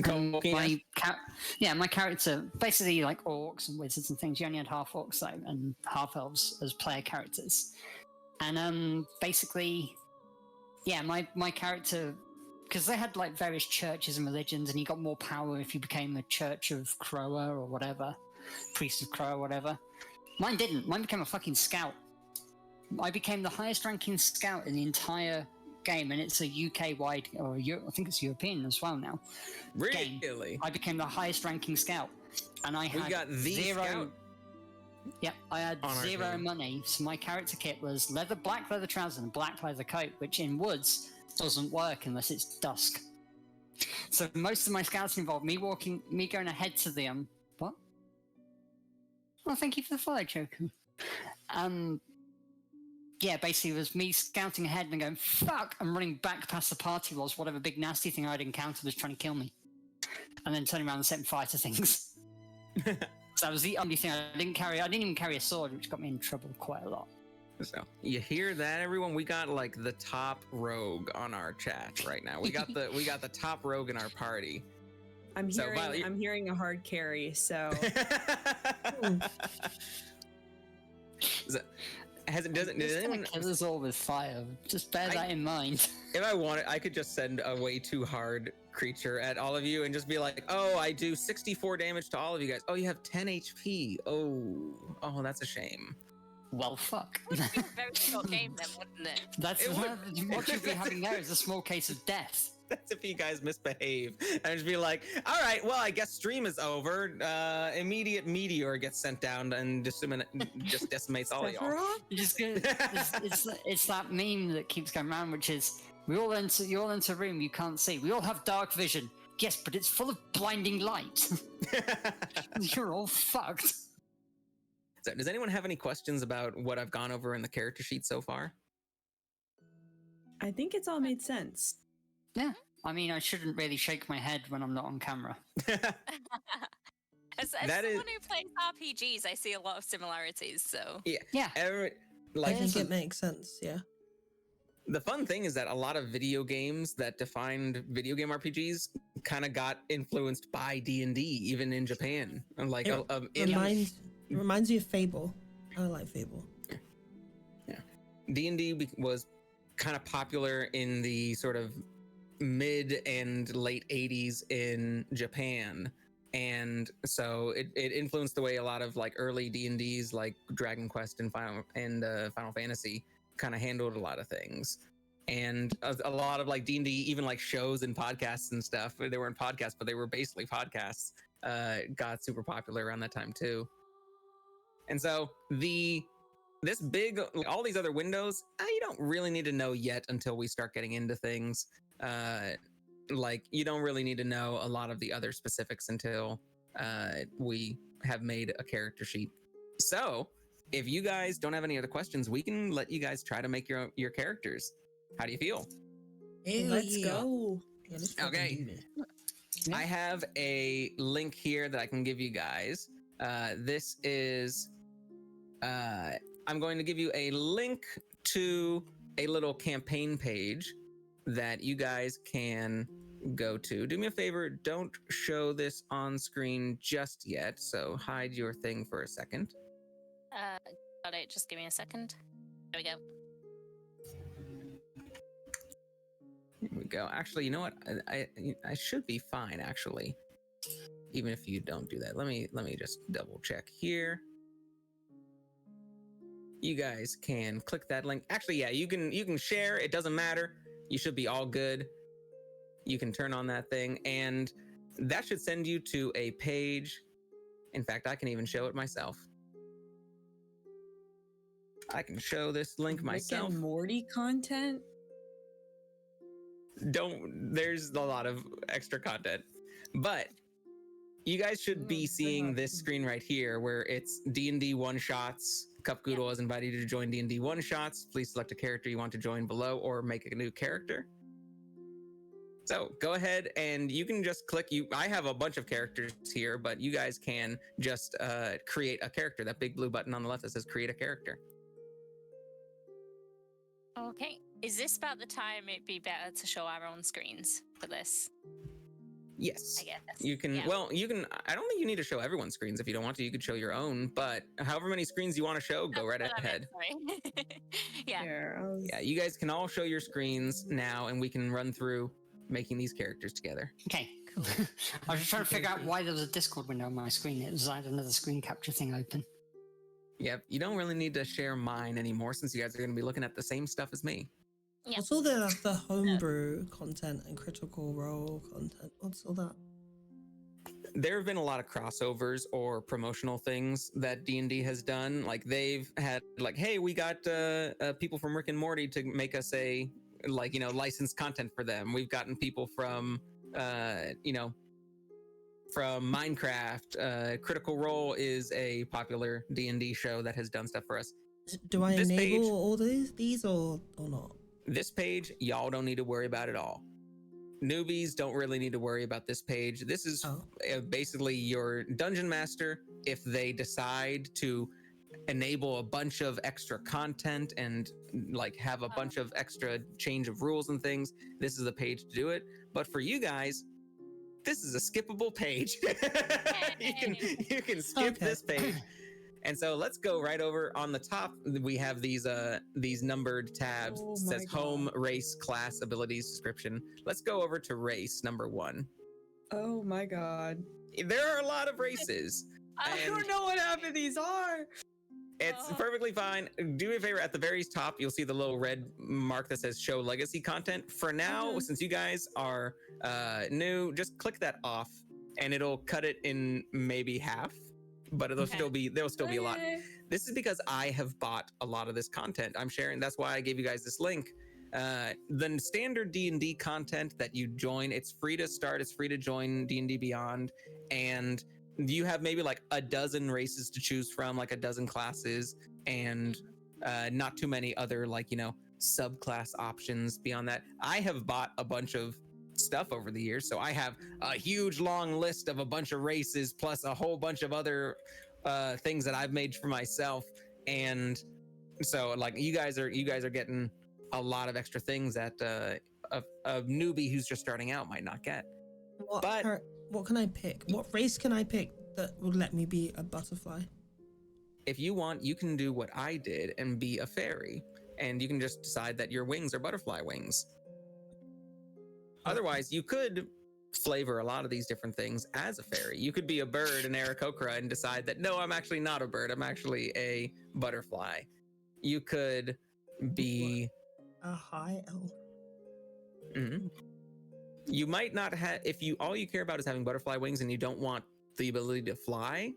My character, basically like orcs and wizards and things. You only had half orcs though, and half elves as player characters. And basically, yeah, my character, because they had like various churches and religions, and you got more power if you became a Church of Croa or whatever, Priest of Croa or whatever. Mine didn't. Mine became a fucking scout. I became the highest ranking scout in the entire game, and it's a UK-wide, or I think it's European as well now. Really? Game. I became the highest ranking scout, and I We had got the zero. scout Yeah, I had on our zero team. money, so my character kit was black leather trousers and black leather coat, which in woods doesn't work unless it's dusk. So most of my scouts involved me going ahead to the what? Oh, thank you for the follow, Choku. Yeah, basically it was me scouting ahead and going, fuck, and running back past the party was whatever big nasty thing I'd encountered was trying to kill me. And then turning around and setting fire to things. So that was the only thing I didn't carry. I didn't even carry a sword, which got me in trouble quite a lot. So you hear that, everyone? We got like the top rogue on our chat right now. We got the top rogue in our party. I'm So, hearing Violet, I'm hearing a hard carry, so does anyone kill us all with fire? Just bear that in mind. If I wanted, I could just send a way too hard creature at all of you and just be like, oh, I do 64 damage to all of you guys. Oh, you have 10 HP. Oh, that's a shame. Well, fuck. It would be a very short game then, wouldn't it? That's It what you'll be having there is a small case of death. That's if you guys misbehave. And just be like, all right, well, I guess stream is over. Immediate meteor gets sent down and just decimates all of y'all. You're just gonna, it's that meme that keeps going around, which is you all enter a room you can't see. We all have dark vision. Yes, but it's full of blinding light. You're all fucked. So, does anyone have any questions about what I've gone over in the character sheet so far? I think it's all made sense. Yeah. I mean, I shouldn't really shake my head when I'm not on camera. As someone who plays RPGs, I see a lot of similarities. So Yeah. I think it makes sense. Yeah. The fun thing is that a lot of video games that defined video game RPGs kind of got influenced by D&D, even in Japan. And like, It reminds you of Fable. I like Fable. Yeah. D&D was kind of popular in the sort of mid and late 80s in Japan, and so it influenced the way a lot of like early D&Ds like Dragon Quest and Final Fantasy kind of handled a lot of things. And a lot of like D&D, even like shows and podcasts and stuff, they weren't podcasts but they were basically podcasts, got super popular around that time too. And so this big, all these other windows, you don't really need to know yet until we start getting into things. Like you don't really need to know a lot of the other specifics until we have made a character sheet. So if you guys don't have any other questions, we can let you guys try to make your characters. How do you feel? Let's go. Yeah, let's Okay. do it. I have a link here that I can give you guys. This is I'm going to give you a link to a little campaign page that you guys can go to. Do me a favor, don't show this on screen just yet, so hide your thing for a second. Got it. Just give me a second. There we go. Here we go. Actually, you know what? I should be fine, actually. Even if you don't do that. Let me just double check here. You guys can click that link. Actually, yeah, you can share. It doesn't matter. You should be all good. You can turn on that thing, and that should send you to a page. In fact, I can even show it myself. I can show this link myself. Rick and Morty content? There's a lot of extra content, but you guys should be seeing this screen right here where it's D&D one-shots. Cupgoodle has invited you to join D&D one-shots. Please select a character you want to join below or make a new character. So go ahead and you can just click. I have a bunch of characters here, but you guys can just create a character. That big blue button on the left that says create a character. Okay. Is this about the time it'd be better to show our own screens for this? Yes. I guess. You can, yeah. well, you can, I don't think you need to show everyone's screens. If you don't want to, you could show your own, but however many screens you want to show, go right ahead. Yeah. Yeah, you guys can all show your screens now and we can run through making these characters together. Okay, cool. I was just trying to figure out why there was a Discord window on my screen. It was like another screen capture thing open. Yep, you don't really need to share mine anymore since you guys are going to be looking at the same stuff as me. Yeah. What's all the homebrew content and critical role content? What's all that? There have been a lot of crossovers or promotional things that D&D has done. Like they've had like, hey, we got people from Rick and Morty to make us a licensed content for them. We've gotten people from from Minecraft. Critical Role is a popular D&D show that has done stuff for us. Do I enable all these or not? This page, y'all don't need to worry about at all. Newbies don't really need to worry about this page. This is basically your dungeon master. If they decide to enable a bunch of extra content and like have a bunch of extra change of rules and things, this is a page to do it. But for you guys, this is a skippable page. you can skip this page. And so let's go right over on the top. We have these numbered tabs. Oh It says my God. home, race, class, abilities, description. Let's go over to race number 1. Oh my God. There are a lot of races. I And don't know what half of these are. it's perfectly fine. Do me a favor, at the very top, you'll see the little red mark that says show legacy content. For now, since you guys are new, just click that off and it'll cut it in maybe half, but there'll still be a lot. This is because I have bought a lot of this content I'm sharing. That's why I gave you guys this link. The standard D&D content that you join, it's free to start, it's free to join D&D Beyond, and you have maybe like a dozen races to choose from, like a dozen classes, and not too many other like, subclass options beyond that. I have bought a bunch of stuff over the years, so I have a huge long list of a bunch of races plus a whole bunch of other things that I've made for myself. And so like you guys are getting a lot of extra things that a newbie who's just starting out might not get. What can I pick? What race can I pick that would let me be a butterfly? If you want, you can do what I did and be a fairy, and you can just decide that your wings are butterfly wings. Otherwise, you could flavor a lot of these different things as a fairy. You could be a bird in Aarakocra and decide that, no, I'm actually not a bird. I'm actually a butterfly. You could be a high elf. Mm-hmm. You might not have, if all you care about is having butterfly wings and you don't want the ability to fly,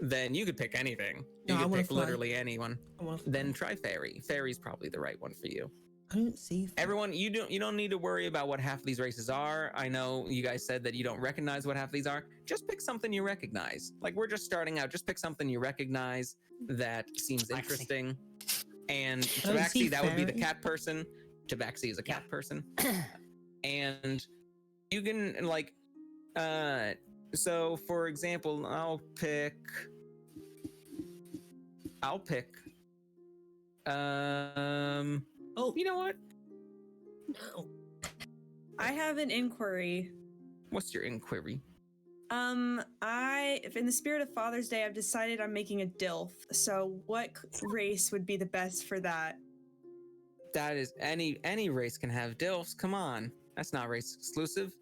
then you could pick anything. You could pick literally anyone. Then try fairy. Fairy's probably the right one for you. I don't see fairy. Everyone, you don't need to worry about what half of these races are. I know you guys said that you don't recognize what half of these are. Just pick something you recognize. Like, we're just starting out. Just pick something you recognize that seems interesting. And Tabaxi, that would be the cat person. Tabaxi is a cat person. And you can like so for example, I'll pick you know what? No. I have an inquiry. What's your inquiry? If in the spirit of Father's Day, I've decided I'm making a DILF. So what race would be the best for that? That is any race can have DILFs. Come on. That's not race exclusive.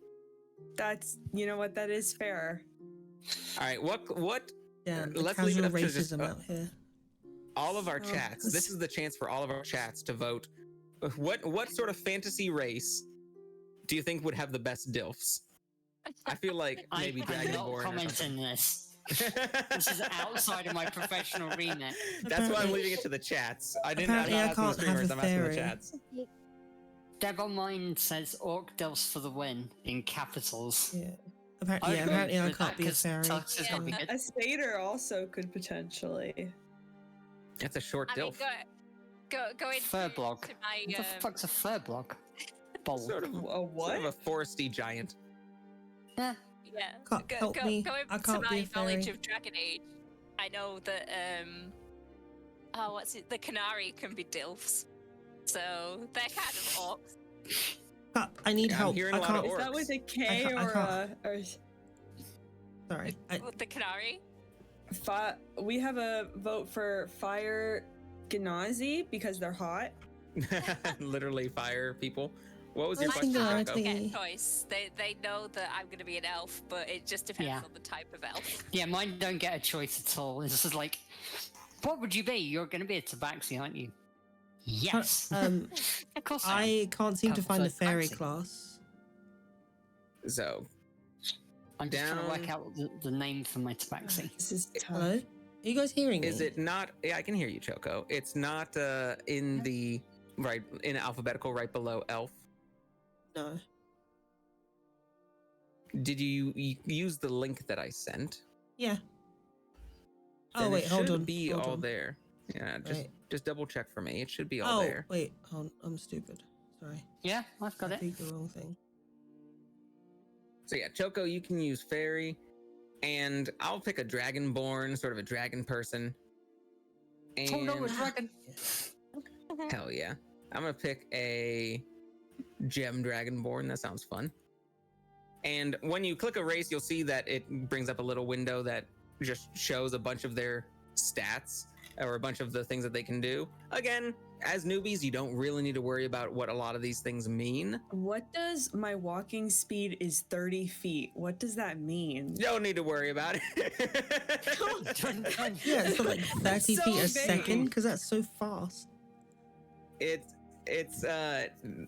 That's, you know what, that is fair. All right, what Yeah, let's leave it up to racism just out here. all of our chats. This is the chance for all of our chats to vote. What sort of fantasy race do you think would have the best DILFs? I feel like maybe I'm not Dragonborn. commenting this. This is outside of my professional remit. That's why I'm leaving it to the chats. I'm Apparently not I asking the can't have streamers, a I'm asking the fairy. chats. Devil Mind says Orc Delphs for the win in capitals. Yeah. Apparently I can't be a fairy. Tux has got to be good. A satyr also could potentially. That's a short I mean, DILF. go into Furblog. to my What the fuck's a furblog? Bold. Sort of A what? Sort of a foresty giant. Yeah. yeah. Can't help me. Going I to can't be my a fairy. knowledge of Dragon Age, I know that what's it? The Canary can be DILFs, so they're kind of orcs. I need Yeah, I'm help. hearing I a lot can't. of Is that with a K I or can't. a? Or Sorry. With the Canary. we have a vote for Fire Gnazi because they're hot. Literally fire people. What was your Let's question, think about Draco? it. Get a choice. They know that I'm going to be an elf, but it just depends Yeah. on the type of elf. Yeah, mine don't get a choice at all. It's just like, what would you be? You're going to be a tabaxi, aren't you? Yes. Um, of course I am. I can't seem to Can't find the prefer fairy fancy. class. So I'm just trying to work down- out the name for my tabaxi. This is tough. Hello? Are you guys hearing me? is it not? Yeah, I can hear you, Choco. It's not in the in alphabetical right below elf. No. Did you use the link that I sent? Yeah. Then Oh wait, it hold should on. be hold all on. there. Yeah, Right. just double check for me. It should be all Oh there. wait, hold on. I'm stupid. Sorry. Yeah, I've got I it. picked the wrong thing. So yeah, Choco, you can use fairy, and I'll pick a dragonborn, sort of a dragon person. And Oh no, a dragon! hell yeah. I'm gonna pick a gem dragonborn. That sounds fun. And when you click a race, you'll see that it brings up a little window that just shows a bunch of their stats or a bunch of the things that they can do. Again, as newbies, you don't really need to worry about what a lot of these things mean. What does my walking speed is 30 feet? What does that mean? You don't need to worry about it. Yeah, it's not like 30 so feet a vague. second because that's so fast. It's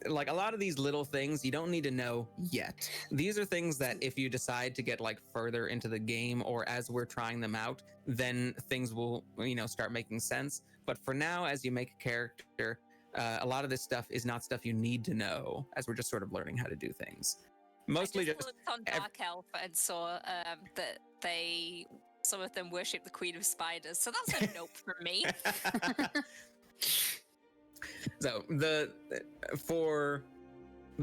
like a lot of these little things you don't need to know yet. These are things that if you decide to get like further into the game or as we're trying them out, then things will, start making sense. But for now, as you make a character, a lot of this stuff is not stuff you need to know as we're just sort of learning how to do things. Mostly I just just looked on Dark Elf and saw that some of them worship the Queen of Spiders, so that's a nope from me. So for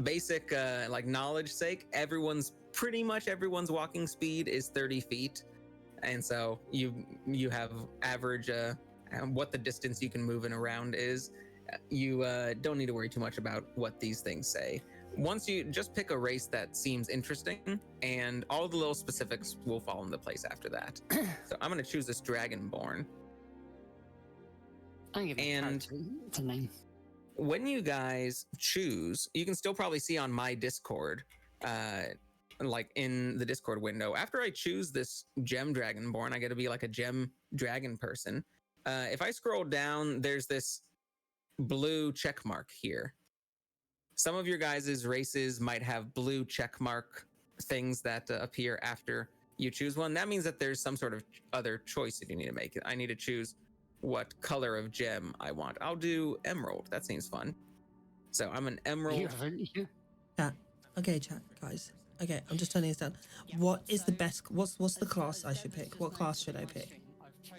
basic like knowledge sake, pretty much everyone's walking speed is 30 feet, and so you have average what the distance you can move in around is. You don't need to worry too much about what these things say. Once you just pick a race that seems interesting, and all the little specifics will fall into place after that. So I'm going to choose this Dragonborn. I'm giving And- it's a name. When you guys choose, you can still probably see on my Discord, like in the Discord window, after I choose this gem dragonborn, I get to be like a gem dragon person. If I scroll down, there's this blue check mark here. Some of your guys' races might have blue check mark things that appear after you choose one. That means that there's some sort of other choice that you need to make. I need to choose what color of gem I want. I'll do emerald. That seems fun. So I'm an emerald. Okay, chat, guys. Okay, I'm just turning this down. What is the best? What's the class I should pick? What class should I pick?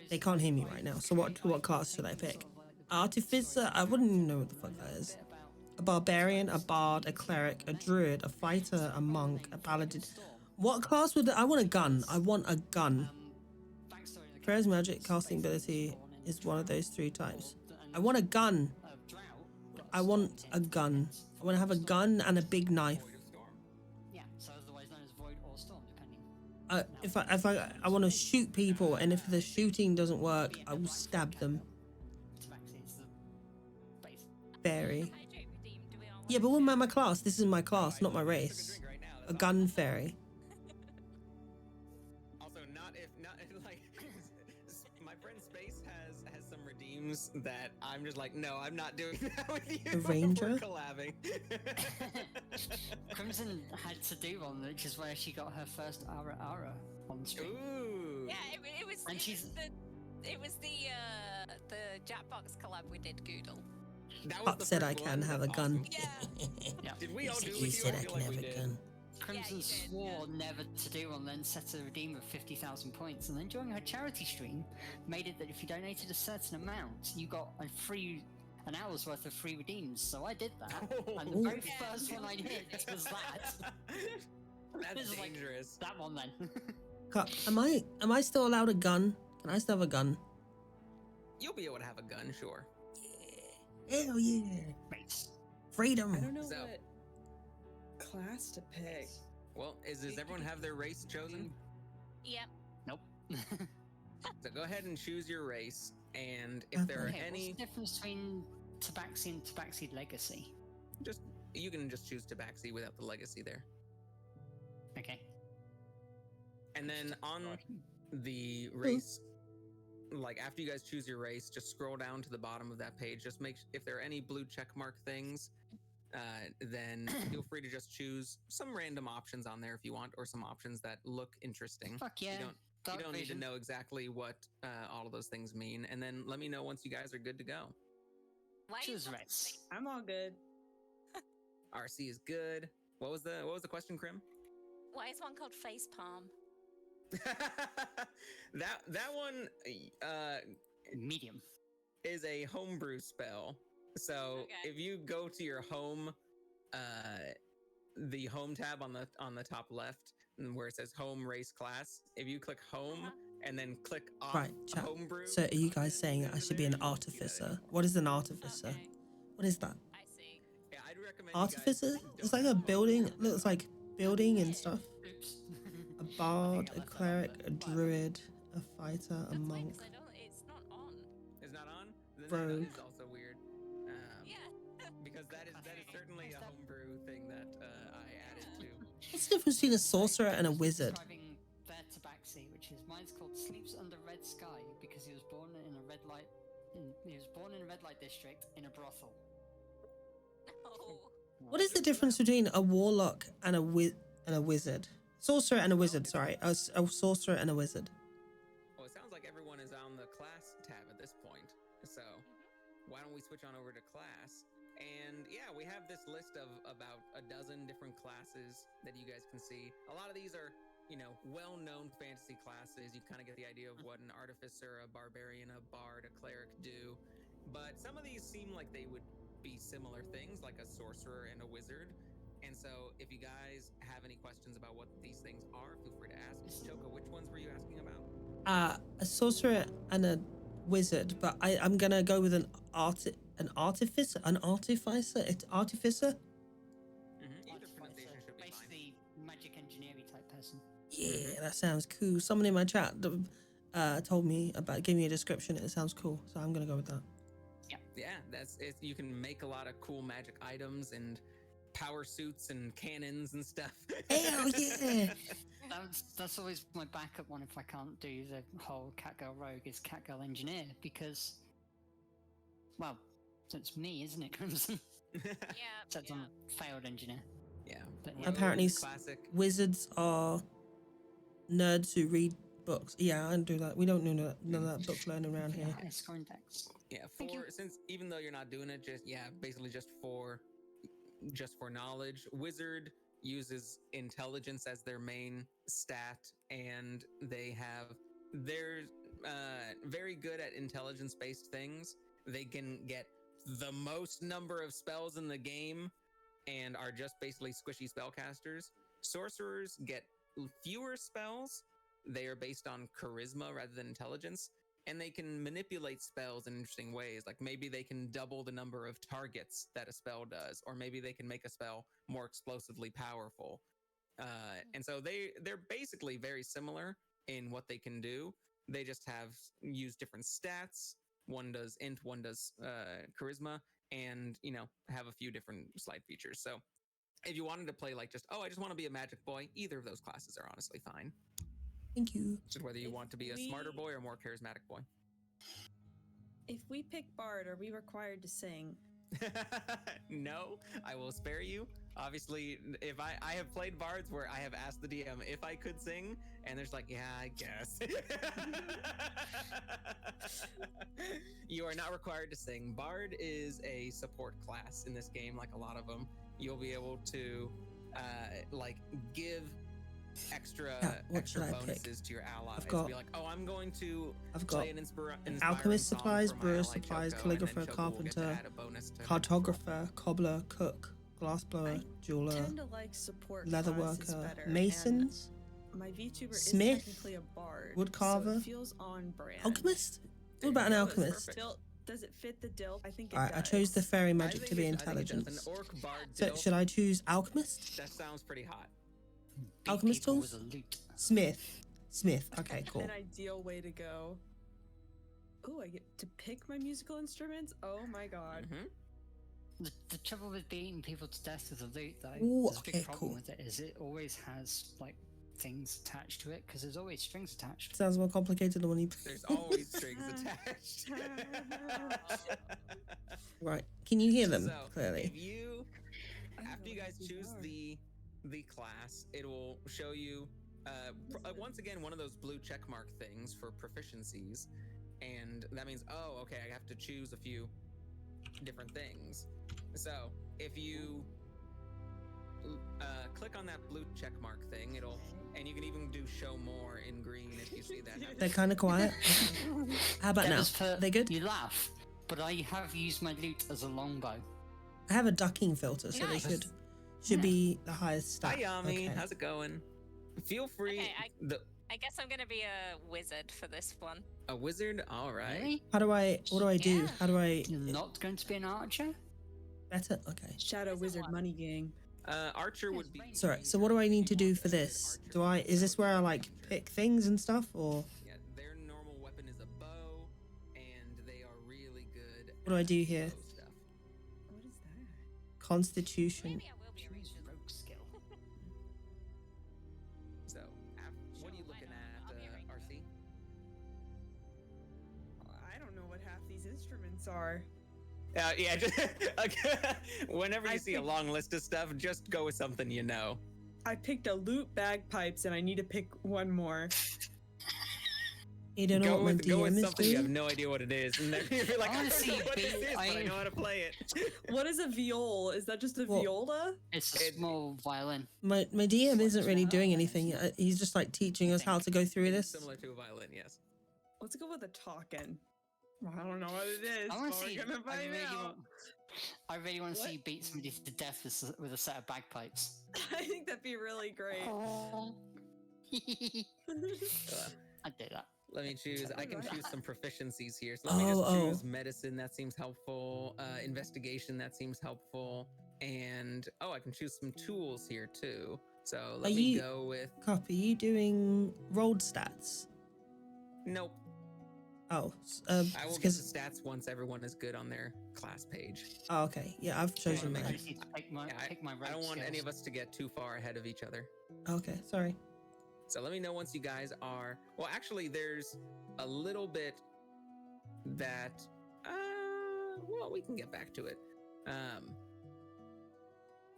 They can't hear me right now. So what class should I pick? Artificer? I wouldn't even know what the fuck that is. A barbarian, a bard, a cleric, a druid, a fighter, a monk, a paladin. What class would I want? A gun. I want a gun. Prayer's magic casting ability is one of those 3 types. I want a gun. I want a gun. I want to have a gun and a big knife. Yeah, so otherwise known as void or storm, depending. If I want to shoot people, and if the shooting doesn't work, I will stab them. Fairy. Yeah, but what about my class? This is my class, not my race. A gun fairy. Also, not like my friend Space has some redeems that I'm just like, no, I'm not doing that with you. A ranger? We're collabing. Crimson had to do one, which is where she got her first Ara on stream. Ooh. Yeah, it was. And It was the Jackbox collab we did, Goodle. That was Pop the said first I can one. have a That's gun. awesome. Yeah. Did we all do it? You said I feel can like have we a did. gun. Crimson you did, swore never to do one, then set a redeem of 50,000 points, and then during her charity stream, made it that if you donated a certain amount, you got an hour's worth of free redeems. So I did that, and the very first one I hit was that. That's It's like- dangerous. That one then. Am I still allowed a gun? Can I still have a gun? You'll be able to have a gun, sure. Hell yeah. Right. Freedom. I don't know So- what class to pick. Well, does everyone have their race chosen? Yep. Nope. So go ahead and choose your race, and if there are Okay, what's any, the difference between Tabaxi and Tabaxi Legacy? you can just choose Tabaxi without the legacy there. Okay. And then on the race, like after you guys choose your race, just scroll down to the bottom of that page. Just if there are any blue check mark things, then feel free to just choose some random options on there if you want, or some options that look interesting. Fuck yeah. You Dark don't need to vision. know exactly what all of those things mean, and then let me know once you guys are good to go. Why Choose is one- race. I'm all good. RC is good. What was the question, Krim? Why is one called Facepalm? that one Medium. is a homebrew spell. So Okay. if you go to your home, the home tab on the top left, where it says home race class, if you click home and then click off Right, chat. homebrew. So are you guys saying I should be an artificer? What is an artificer? Okay, What is that? I see. Yeah, I'd recommend you guys Artificer? don't It's like a have building. homebrew. Looks like building and stuff. Oops. A bard, I a left that on cleric, there. a druid, a fighter, a That's weird monk. 'cause I don't. It's not on. It's not on. Then Rogue. that is also weird. Yeah. Because that is certainly a homebrew thing that I added to. What's the difference between a sorcerer and a wizard? Describing their tabaxi, which is mine's called sleeps under red sky because he was born in a red light. He was born in a red light district in a brothel. Oh. What is the difference between a warlock and a wizard? Sorcerer and a wizard. Sorry, a sorcerer and a wizard. Well, it sounds like everyone is on the class tab at this point. So why don't we switch on over to class? And yeah, we have this list of about a dozen different classes that you guys can see. A lot of these are, you know, well-known fantasy classes. You kind of get the idea of what an artificer, a barbarian, a bard, a cleric do. But some of these seem like they would be similar things, like a sorcerer and a wizard. And so if you guys have any questions about what these things are, feel free to ask. Choka, which ones were you asking about? A sorcerer and a wizard, but I'm gonna go with an artificer. Artificer. Either pronunciation should be fine. Basically, magic engineering type person. Yeah, that sounds cool. Someone in my chat told me gave me a description. It sounds cool, so I'm gonna go with that. Yeah, that's it. You can make a lot of cool magic items and power suits and cannons and stuff. Hell yeah! That's always my backup one if I can't do the whole Catgirl Rogue is Catgirl Engineer because, well, it's me, isn't it, Crimson? Yeah. So it's yeah. a failed engineer. Yeah. But yeah. Apparently classic. Wizards are nerds who read books. Yeah, I don't do that. We don't do none of that book learning around here. Yeah, scoring decks. Yeah, Thank you. since even though you're not doing it, basically just for knowledge. Wizard uses intelligence as their main stat, and they're very good at intelligence-based things. They can get the most number of spells in the game and are just basically squishy spellcasters. Sorcerers get fewer spells. They are based on charisma rather than intelligence, and they can manipulate spells in interesting ways. Like maybe they can double the number of targets that a spell does, or maybe they can make a spell more explosively powerful. And so they're basically very similar in what they can do. They just use different stats. One does int, one does charisma, and have a few different slight features. So if you wanted to play like I just want to be a magic boy, either of those classes are honestly fine. Thank you. Just whether you want to be a smarter boy or more charismatic boy. If we pick Bard, are we required to sing? No, I will spare you. Obviously, if I have played bards where I have asked the DM if I could sing, and there's like, yeah, I guess. You are not required to sing. Bard is a support class in this game, like a lot of them. You'll be able to give extra bonuses to your allies. Be like, oh, I'm going to play an alchemist supplies, for my brewer ally supplies, Choco, and then calligrapher, Choco will get to carpenter, add a bonus to her. cartographer, cobbler, cook, glassblower, I jeweler, tend to like support leather classes worker, better, masons, and my VTuber Smith, is technically a bard, woodcarver, so it feels on brand. alchemist. What about an alchemist? Still, does it fit the dill? I think it Alright, does. I chose the fairy I magic think to be I think it does. intelligence. An orc bard So dill, should I choose alchemist? that sounds pretty hot. Beat Alchemist people tools? with a loot. Smith. Okay, cool. An ideal way to go. Oh, I get to pick my musical instruments? Oh my god. Mm-hmm. The trouble with beating people to death with a loot, though, Ooh, there's a okay, big problem cool. with it, is it always has, like, things attached to it, because there's always strings attached. Sounds more complicated than when you. There's always strings attached. Right. Can you hear them So, clearly? if you, after you guys choose the class, it will show you once again one of those blue check mark things for proficiencies, and that means, oh, okay, I have to choose a few different things. So if you click on that blue check mark thing, and you can even do show more in green if you see that. They're kind of quiet. How about now? They good? You laugh, but I have used my loot as a longbow. I have a ducking filter, so Nice. they should be the highest stat. Hi Yami, Okay. how's it going? Feel free. Okay, I guess I'm gonna be a wizard for this one. A wizard? All right. Really? What do I do? Yeah. How do I You're not going to be an archer? better? Okay. Shadow Wizard Money Gang. Archer would be. Sorry. So what do I need to do for this? Is this where I like pick things and stuff, or Yeah, their normal weapon is a bow, and they are really good. what do I do here? bow stuff. What is that? Constitution. Maybe I will be a Choose ranger. rogue skill. So, what are you looking at, I'll be a ranger. RC? I don't know what half these instruments are. Yeah, just, whenever you I see a think- long list of stuff, just go with something you know. I picked a lute bagpipes, and I need to pick one more. You don't know Go what my with, go DM with is something you have doing? no idea what it is, and then you're like, I I wanna don't see know you what this beat- is, but I I- know how to play it. What is a viol? Is that just a Well- viola? It's a It- small violin. My DM isn't really doing anything. He's just like teaching us how to go through It's this. similar to a violin, yes. Let's go with a talking. I don't know what it is. I want but to see. we're gonna find out. I really want to What? see you beat somebody to death with a set of bagpipes. I think that'd be really great. I'd do that. Let me choose. I can Alright. choose some proficiencies here. So let me just Oh, choose medicine. That seems helpful. Investigation. That seems helpful. And I can choose some tools here too. So let Are me you- go with Copy. You doing rolled stats? nope. Oh, I will get the because stats once everyone is good on their class page. oh, okay. Yeah, I've chosen make I mine. just need to pick my, Yeah, pick my I don't rogue want any of skills. us to get too far ahead of each other. Okay, sorry. So let me know once you guys are. Well, actually, there's a little bit that. Well, we can get back to it.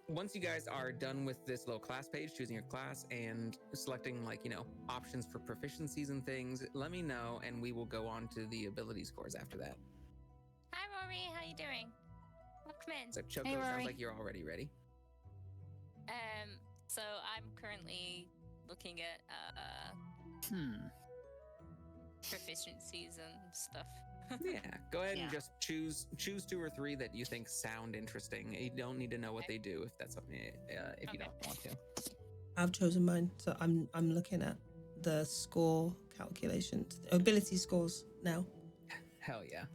Once you guys are done with this little class page, choosing your class and selecting options for proficiencies and things, let me know, and we will go on to the ability scores after that. Hi, Rory. How you doing? Welcome in. So Choco, Hey, sounds Rory. like you're already ready. So I'm currently looking at proficiencies and stuff. Yeah, go ahead and Yeah. just choose 2 or 3 that you think sound interesting. You don't need to know what they do if that's something if you Okay. don't want to. I've chosen mine, so I'm looking at the score calculations, ability scores now. Hell yeah.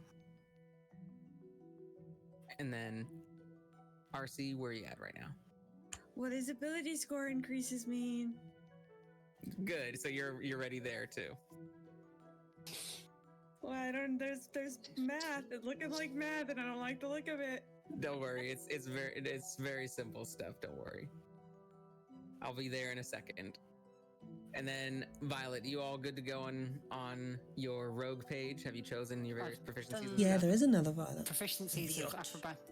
And then RC, where are you at right now? What does ability score increases mean? Good. So you're ready there too. Well, I don't. There's math. It's looking like math, and I don't like the look of it. Don't worry. It's very simple stuff. Don't worry. I'll be there in a second. And then Violet, you all good to go on your rogue page? Have you chosen your various I've proficiencies? done- and Yeah, stuff? there is another Violet. Proficiencies of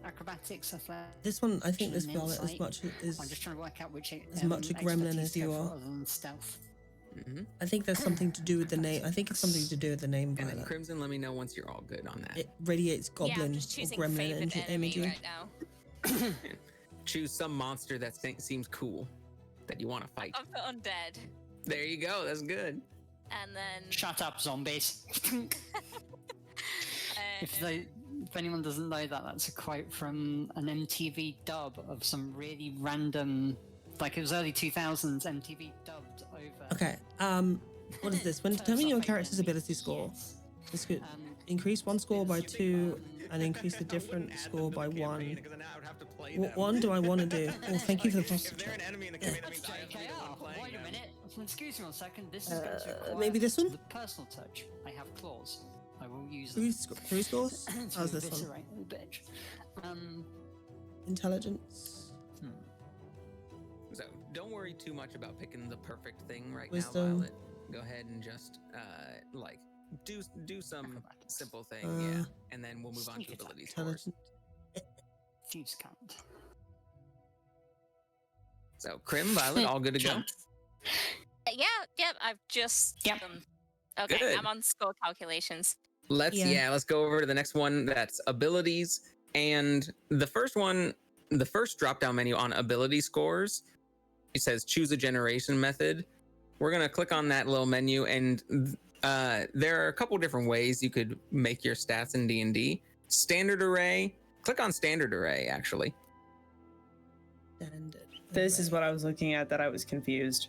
acrobatics, athletics. This one, I think this and Violet as insight. much I'm just is. trying to work out which as much a gremlin expertise as you to go for are. other than stealth. Mhm. I think there's something to do with the name. I think it's something to do with the name And then Violet. Crimson, let me know once you're all good on that. It radiates Yeah, I'm goblin just or choosing gremlin favorite enemy imagery. right now. Choose some monster that seems cool that you want to fight. I've put undead, There you go. That's good. and then Shut up, zombies. If anyone doesn't know that, that's a quote from an MTV dub of some really random, like it was early 2000s MTV dubbed over. Okay. What is this? When Turns determining your up character's again. ability score, Yes. this could Um, increase one score by 2 and increase the I wouldn't different add score them to by the campaign 1. because then I would have to play What them. one do I want to do? Oh, thank you for the If positive they're an check. enemy in the campaign, that That's means I have to be the one JKR. playing Wait a them. minute. Excuse me one second. This is going to require maybe this one? the personal touch. I have claws. I will use Three, them. three scores? to How's this one? eviscerate the bitch. Intelligence. So don't worry too much about picking the perfect thing right Wisdom. now, Violet. Go ahead and just do some Acrobatics. simple thing, Uh, yeah, and then we'll move on to sneak attack. ability scores. Intelligence. Thieves count. So Crim, Violet, all good to go. yeah, I've just Yep. Okay, Good. I'm on score calculations. Let's Yeah. let's go over to the next one. That's abilities, and the first one, the first drop down menu on ability scores, it says choose a generation method. We're gonna click on that little menu, and there are a couple different ways you could make your stats in D&D. Standard array. Click on standard array. Actually, Standard. This is what I was looking at that I was confused.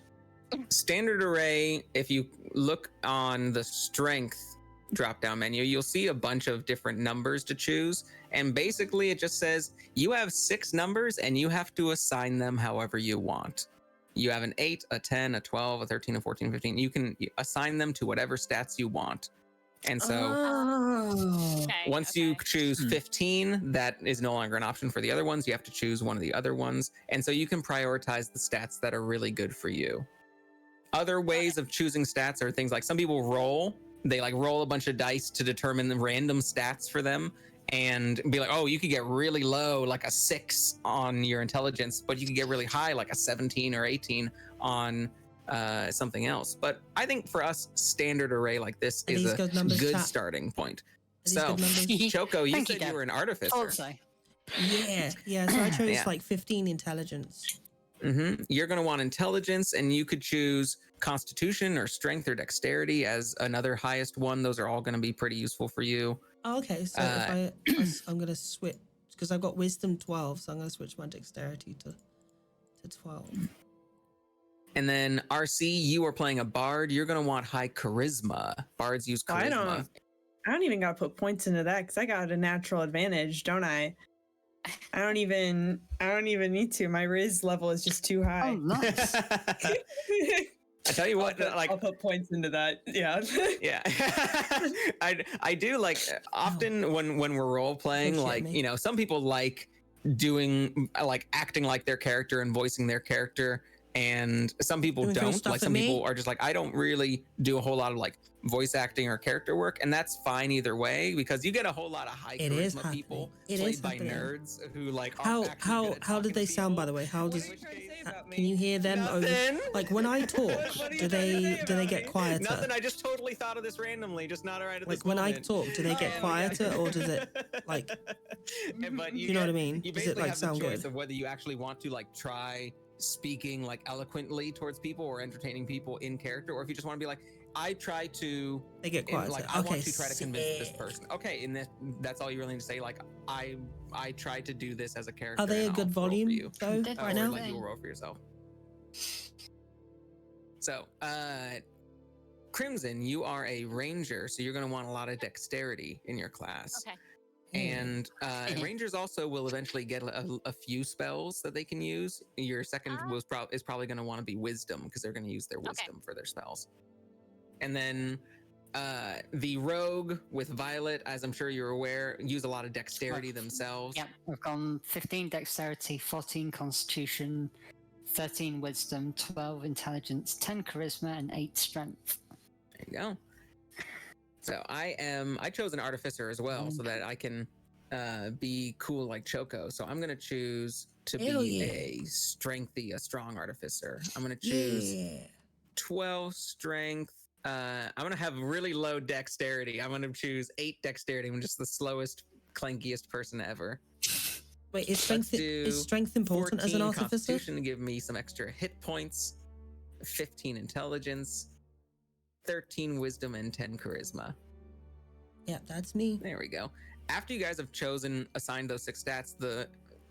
standard array, if you look on the strength drop-down menu, you'll see a bunch of different numbers to choose. And basically it just says you have 6 numbers and you have to assign them however you want. You have an 8, a 10, a 12, a 13, a 14, 15. You can assign them to whatever stats you want. And so once you choose 15, that is no longer an option for the other ones. You have to choose one of the other ones. And so you can prioritize the stats that are really good for you. Other ways of choosing stats are things like some people roll. They like roll a bunch of dice to determine the random stats for them and be like, oh, you could get really low, like a 6 on your intelligence, but you could get really high, like a 17 or 18 on something else. But I think for us, standard array like this is a good starting point. So, Choco, you said you were an artificer. Yeah. So I chose like 15 intelligence. You're going to want intelligence, and you could choose constitution or strength or dexterity as another highest one. Those are all going to be pretty useful for you. Oh, okay, so I'm going to switch, because I've got wisdom 12, so I'm going to switch my dexterity to 12. And then RC, you are playing a bard. You're going to want high charisma. Bards use charisma. I don't even got to put points into that because I got a natural advantage, don't I? I don't even need to. My Riz level is just too high. Oh, nice. I tell you what, I'll put points into that. Yeah. Yeah. I do like often when we're role playing, like, you know, some people like doing like acting like their character and voicing their character, and some people don't. Like some people are just like, I don't really do a whole lot of like voice acting or character work, and that's fine either way, because you get a whole lot of high charisma people played by nerds who like how did they sound, by the way? How does can you hear them over, like when I talk? do they get quieter? Nothing. I just totally thought of this randomly, just not right at this when moment. I talk, do they get quieter, or does it like? But you know what I mean? You does basically it like have sound the choice good? of whether you actually want to like try speaking like eloquently towards people or entertaining people in character, or if you just want to be like, I try to. They get quiet. Like, I want to try to convince this person. Okay, and that's all you really need to say. Like, I try to do this as a character. Are they a good volume though right now? Like, you'll roll for yourself. So, Crimson, you are a ranger, so you're going to want a lot of dexterity in your class. Okay. And rangers also will eventually get a few spells that they can use. Your second is probably going to want to be wisdom, because they're going to use their wisdom for their spells. And then the rogue with Violet, as I'm sure you're aware, use a lot of dexterity themselves. Yep, we've gone 15 dexterity, 14 constitution, 13 wisdom, 12 intelligence, 10 charisma, and 8 strength. There you go. So I chose an artificer as well, so that I can be cool like Choco. So I'm gonna choose to be a strong artificer. I'm gonna choose 12 strength. I'm gonna have really low dexterity. I'm gonna choose 8 dexterity. I'm just the slowest, clankiest person ever. Wait, is strength important as an artificer? Constitution to give me some extra hit points. 15 intelligence. 13 wisdom and 10 charisma. Yeah, that's me. There we go. After you guys have assigned those 6 stats, the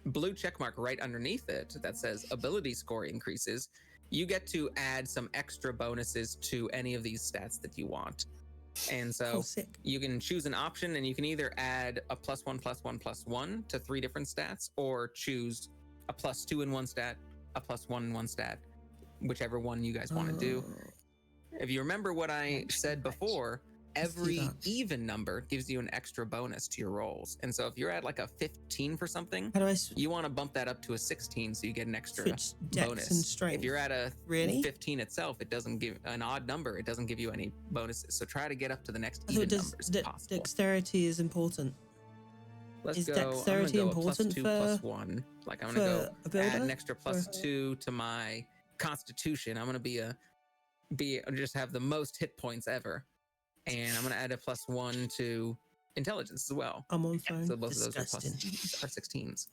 blue check mark right underneath it that says ability score increases, you get to add some extra bonuses to any of these stats that you want. And so you can choose an option, and you can either add a +1, +1, +1 to 3 different stats, or choose a +2 in one stat, a +1 in one stat, whichever one you guys want to do. If you remember what I said before, every even number gives you an extra bonus to your rolls. And so if you're at like a 15 for something, you want to bump that up to a 16 so you get an extra bonus. If you're at a 15 itself, it doesn't give an odd number. It doesn't give you any bonuses. So try to get up to the next even numbers if possible. Dexterity is important. Is dexterity important for +1? Like I'm going to go add an extra +2 to my constitution. I'm going to just have the most hit points ever, and I'm going to add a +1 to intelligence as well. I'm on phone. So both of those are 16s.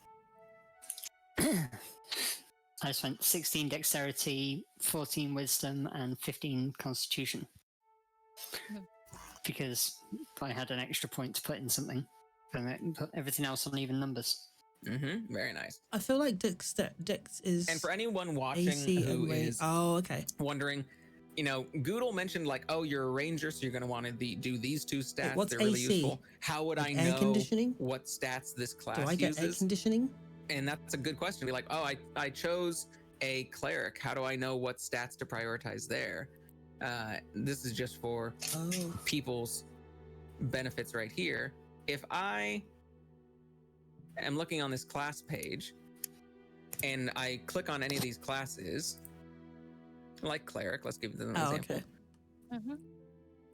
I spent 16 dexterity, 14 wisdom, and 15 constitution, because I had an extra point to put in something, and put everything else on even numbers. Very nice. I feel like Dex is. And for anyone watching AC who and is okay. wondering, Goodle mentioned like, oh, you're a ranger, so you're going to want to do these two stats. What's They're really AC? useful. How would I Air know conditioning? what stats this class Do I get air uses? conditioning? And that's a good question. Be like, oh, I chose a cleric. How do I know what stats to prioritize there? This is just for people's benefits right here. If I am looking on this class page and I click on any of these classes, like cleric, let's give them an example. Okay.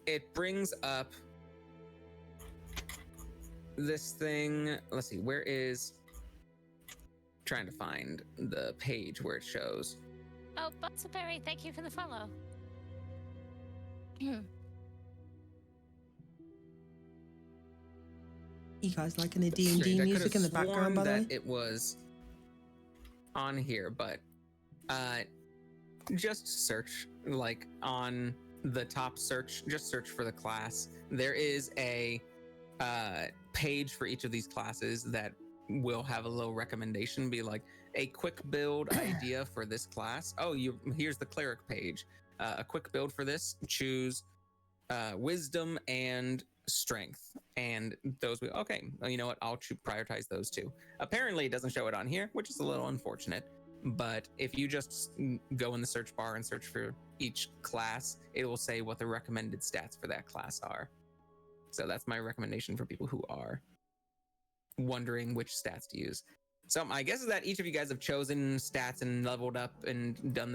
It brings up this thing. Let's see, where is, trying to find the page where it shows. Oh, Butterberry, thank you for the follow. You guys liking the D&D Strange, I music in the could've background, by sworn the way? that it was on here, but just search like on the top search, just search for the class. There is a page for each of these classes that will have a little recommendation, be like a quick build idea for this class. Oh, here's the cleric page. A quick build for this, choose wisdom and strength, and those okay, well, you know what, I'll prioritize those two. Apparently it doesn't show it on here, which is a little unfortunate, but if you just go in the search bar and search for each class, it will say what the recommended stats for that class are. So that's my recommendation for people who are wondering which stats to use. So my guess is that each of you guys have chosen stats and leveled up and done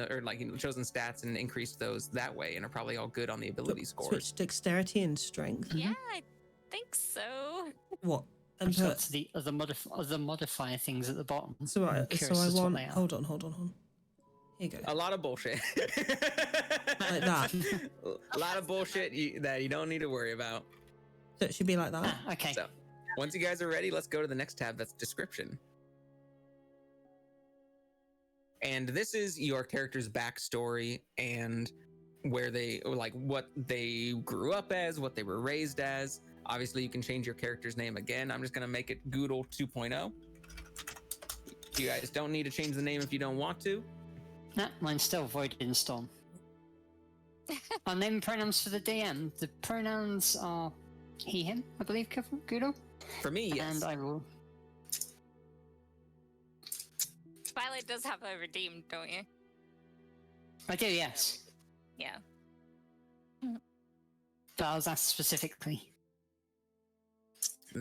chosen stats and increased those that way, and are probably all good on the ability scores. Switch dexterity and strength. Yeah, I think so. What? And So that's the other modifier things at the bottom. So I Curious as to what want. they are. Hold on. Here you go. A lot of bullshit. Like that. A lot of bullshit that you don't need to worry about. So it should be like that. Okay. So once you guys are ready, let's go to the next tab. That's description. And this is your character's backstory and where they, like, what they grew up as, what they were raised as. Obviously, you can change your character's name again. I'm just going to make it Goodle 2.0. You guys don't need to change the name if you don't want to. Nah, mine's still Voided in Storm. Our name and pronouns for the DM. The pronouns are he, him, I believe, Goodle. For me, yes. And I will... Twilight does have a redeemed, don't you? I do, yes. Yeah. But I was asked specifically.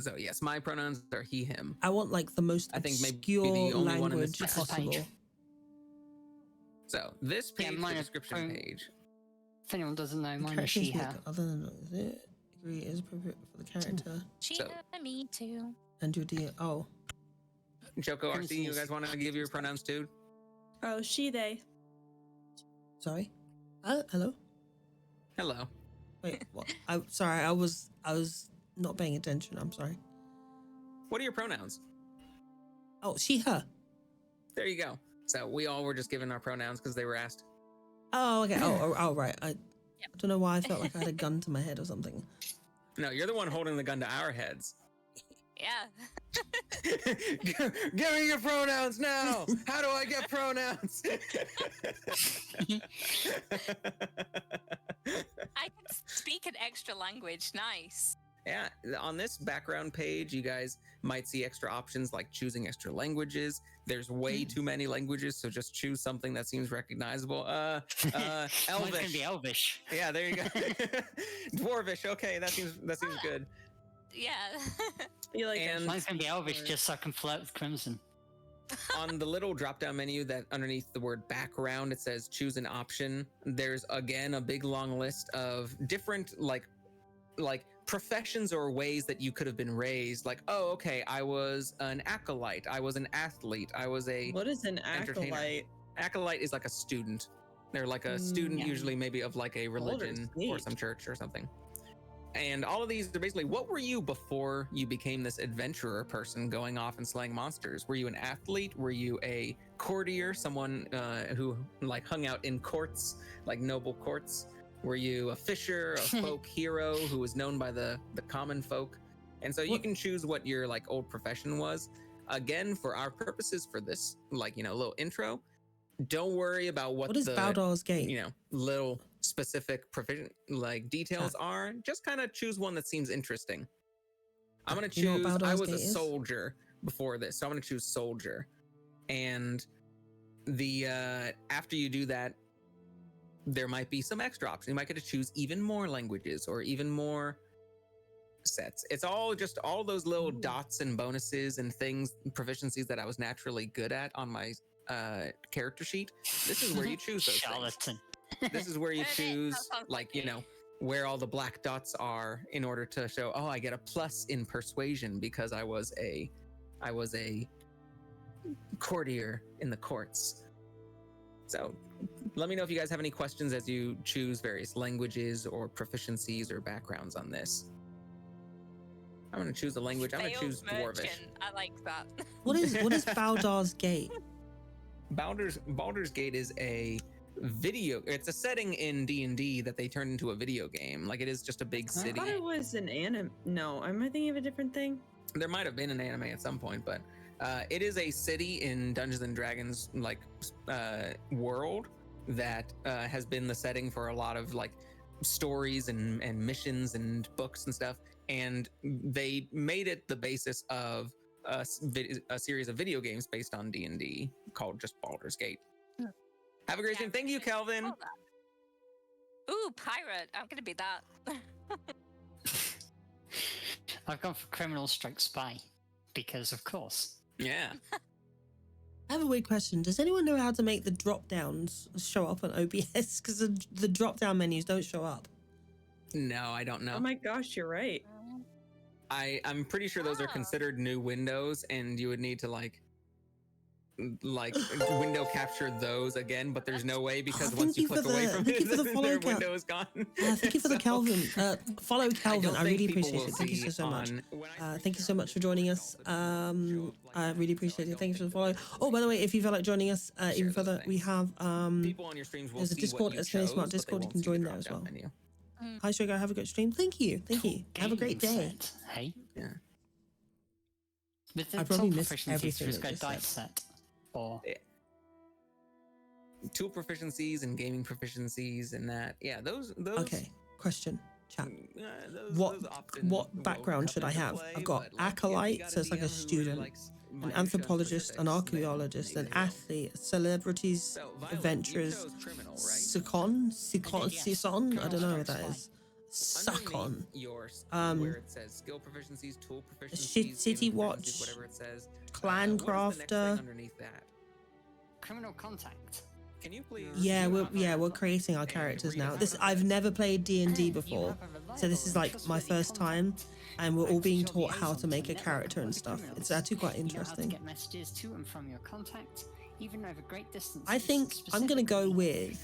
So yes, my pronouns are he, him. I want like the most I think maybe obscure the only one in this language chat. possible. Page. So this page, mine the are description page. If anyone doesn't know, mine is Characters she, make her. other than is it agree is appropriate for the character She So- me too. and your D. Oh, Choco, RC, you Princess. guys want to give your pronouns too? Oh, she, they. sorry. Hello. Hello. Wait, what? I'm sorry. I was not paying attention. I'm sorry. What are your pronouns? Oh, she, her. There you go. So we all were just given our pronouns because they were asked. Oh, okay. Oh, right. I don't know why I felt like I had a gun to my head or something. No, you're the one holding the gun to our heads. Yeah. Give me your pronouns now. How do I get pronouns? I can speak an extra language. Nice. Yeah, on this background page, you guys might see extra options like choosing extra languages. There's way too many languages, so just choose something that seems recognizable. Mine's gonna Elvish. be Elvish. Yeah, there you go. Dwarvish. Okay, that seems good. Yeah. You like And- Mine's gonna be Elvish just so I can flirt with Crimson. On the little drop-down menu that underneath the word background, it says choose an option. There's again a big long list of different like professions or ways that you could have been raised. Like, oh, okay, I was an acolyte, I was an athlete, I was a What is an entertainer. acolyte? Acolyte is like a student. They're like a student, yeah. usually maybe of like a religion or sweet. some church or something. And all of these are basically, what were you before you became this adventurer person going off and slaying monsters? Were you an athlete? Were you a courtier, someone who like hung out in courts, like noble courts? Were you a fisher, a folk hero who was known by the common folk? And so you can choose what your like old profession was. again, for our purposes for this, like, little intro, don't worry about what is the Baldur's Gate? Little specific provision like details are. Just kind of choose one that seems interesting. I'm gonna choose. I was a soldier before this, so I'm gonna choose soldier. And the after you do that, there might be some extra options. You might get to choose even more languages or even more sets. It's all just all those little dots and bonuses and things, proficiencies that I was naturally good at on my character sheet. This is where you choose those Charlatan. This is where you choose, like, where all the black dots are in order to show, oh, I get a plus in persuasion because I was a courtier in the courts. So let me know if you guys have any questions as you choose various languages or proficiencies or backgrounds on this. I'm going to choose a language. I'm going to choose Dwarvish. I like that. What is Baldur's Gate? Baldur's Gate is a video. It's a setting in D&D that they turned into a video game. Like, it is just a big city. I thought it was an anime. No, am I thinking of a different thing? There might have been an anime at some point, but it is a city in Dungeons and Dragons world that has been the setting for a lot of like stories and missions and books and stuff. And they made it the basis of a series of video games based on D&D called just Baldur's Gate. Have a great stream. Thank you, Kelvin. Ooh, pirate. I'm gonna be that. I've gone for criminal stroke spy because, of course. Yeah. I have a weird question. Does anyone know how to make the drop downs show up on OBS? Because the drop down menus don't show up. No, I don't know. Oh my gosh, you're right. I'm pretty sure those are considered new windows, and you would need to like window capture those again, but there's no way because once you click away from it, their window is gone. Thank you for the Kelvin. Follow Kelvin. I really appreciate it. Thank you so much. Thank you so much for joining us. I really appreciate it. Thank you for the follow. Oh, by the way, if you feel like joining us even further, we have people on your streams will there's a Discord, a Smart Discord. You can join there as well. Hi, Sugar. Have a good stream. Thank you. Thank you. Have a great day. Hey. Yeah. With the I probably top missed proficiencies, everything just that go you dice said. set. Or tool proficiencies and gaming proficiencies and that. Yeah, those. Okay. Question. Chat. Those What background should I have? I've got acolyte, so it's like a student, an anthropologist, an archaeologist, an athlete, celebrities, adventurers, Sikon, I don't know what that is. Succon. Where it says skill proficiencies, tool proficiencies, City Watch, whatever it says. Clan What is the next Crafter. thing underneath that? criminal contact. Can you please? Yeah, we're creating our characters now. I've never played D&D before, so this is like my first time, and we're all being taught how to make a character and stuff. It's actually quite interesting. Get messages to and from your contact, even over great distances. I think I'm gonna go with.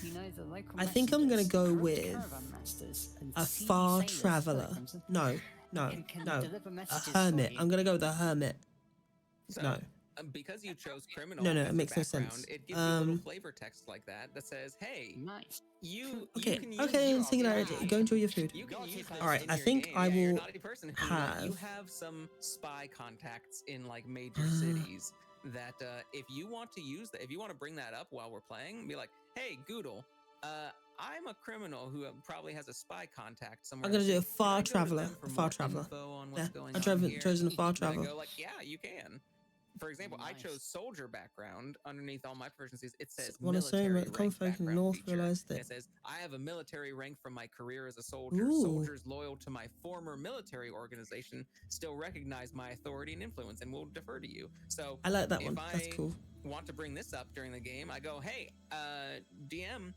A far traveler. No, a hermit. I'm gonna go with a hermit. No. Because you chose criminal. No, as it a makes no background, sense. It gives you a little flavor text like that says, "Hey, Nice. you Okay, can use okay, your singularity. ability. Go enjoy your food. You can use this All right, in I your think game. I Yeah, you're will not a person who, have- you have some spy contacts in like major cities that if you want to use that, if you want to bring that up while we're playing, be like, "Hey, Goodle, I'm a criminal who probably has a spy contact somewhere." I'm gonna do a Can I far go to traveler. them for A far more traveler. info on Yeah, what's going I've on here? chosen a far And I traveler. go like, "Yeah, you can." For example, I Nice. chose soldier background underneath all my proficiencies. It says Wanna say military that common rank folk in the background North feature. realised that- It says I have a military rank from my career as a soldier. Ooh. Soldiers loyal to my former military organization still recognize my authority and influence and will defer to you. So I like that if one. That's I cool. want to bring this up during the game, I go, "Hey, DM,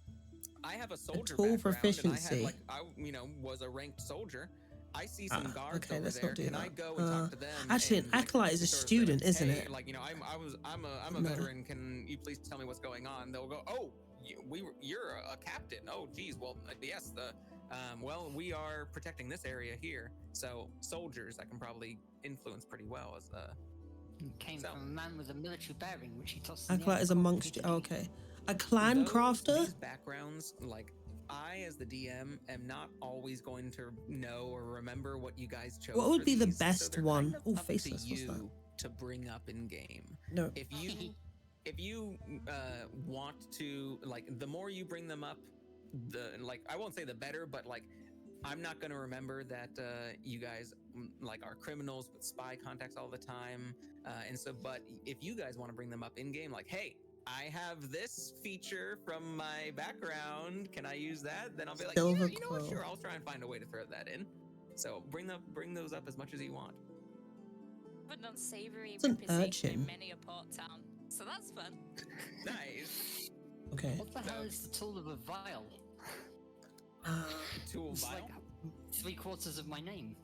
I have a soldier tool background, proficiency. and I was a ranked soldier. I see some guards okay, over let's there. not do Can that. I go and talk to them?" Actually, an and, like, acolyte is a sort of student, say, isn't "Hey, it? Like, I'm a No. veteran. Can you please tell me what's going on?" They'll go, "Oh, you're a captain. Oh, geez. Well, yes. Well, we are protecting this area here. So soldiers, I can probably influence pretty well as Came So- from a man with a military bearing, which he tossed. in the Acolyte air is before amongst. hitting Okay, a clan crafter. These backgrounds, like I, as the DM, am not always going to know or remember what you guys chose. What would for be the these, so best they're one? kind of Oh, up to faceless. What's that? you to bring up in game. No. If you want to, like, the more you bring them up, I won't say the better, but like, I'm not going to remember that you guys like are criminals with spy contacts all the time. And so, but if you guys want to bring them up in game, like, hey, I have this feature from my background, can I use that? Then I'll be like, yeah, you know what, sure, I'll try and find a way to throw that in. So bring those up as much as you want. But unsavory It's an representation in urchin. many a port town. So that's fun. Nice. Okay. What the hell is the tool of a vial? Tool It's vial? like 3/4 of my name.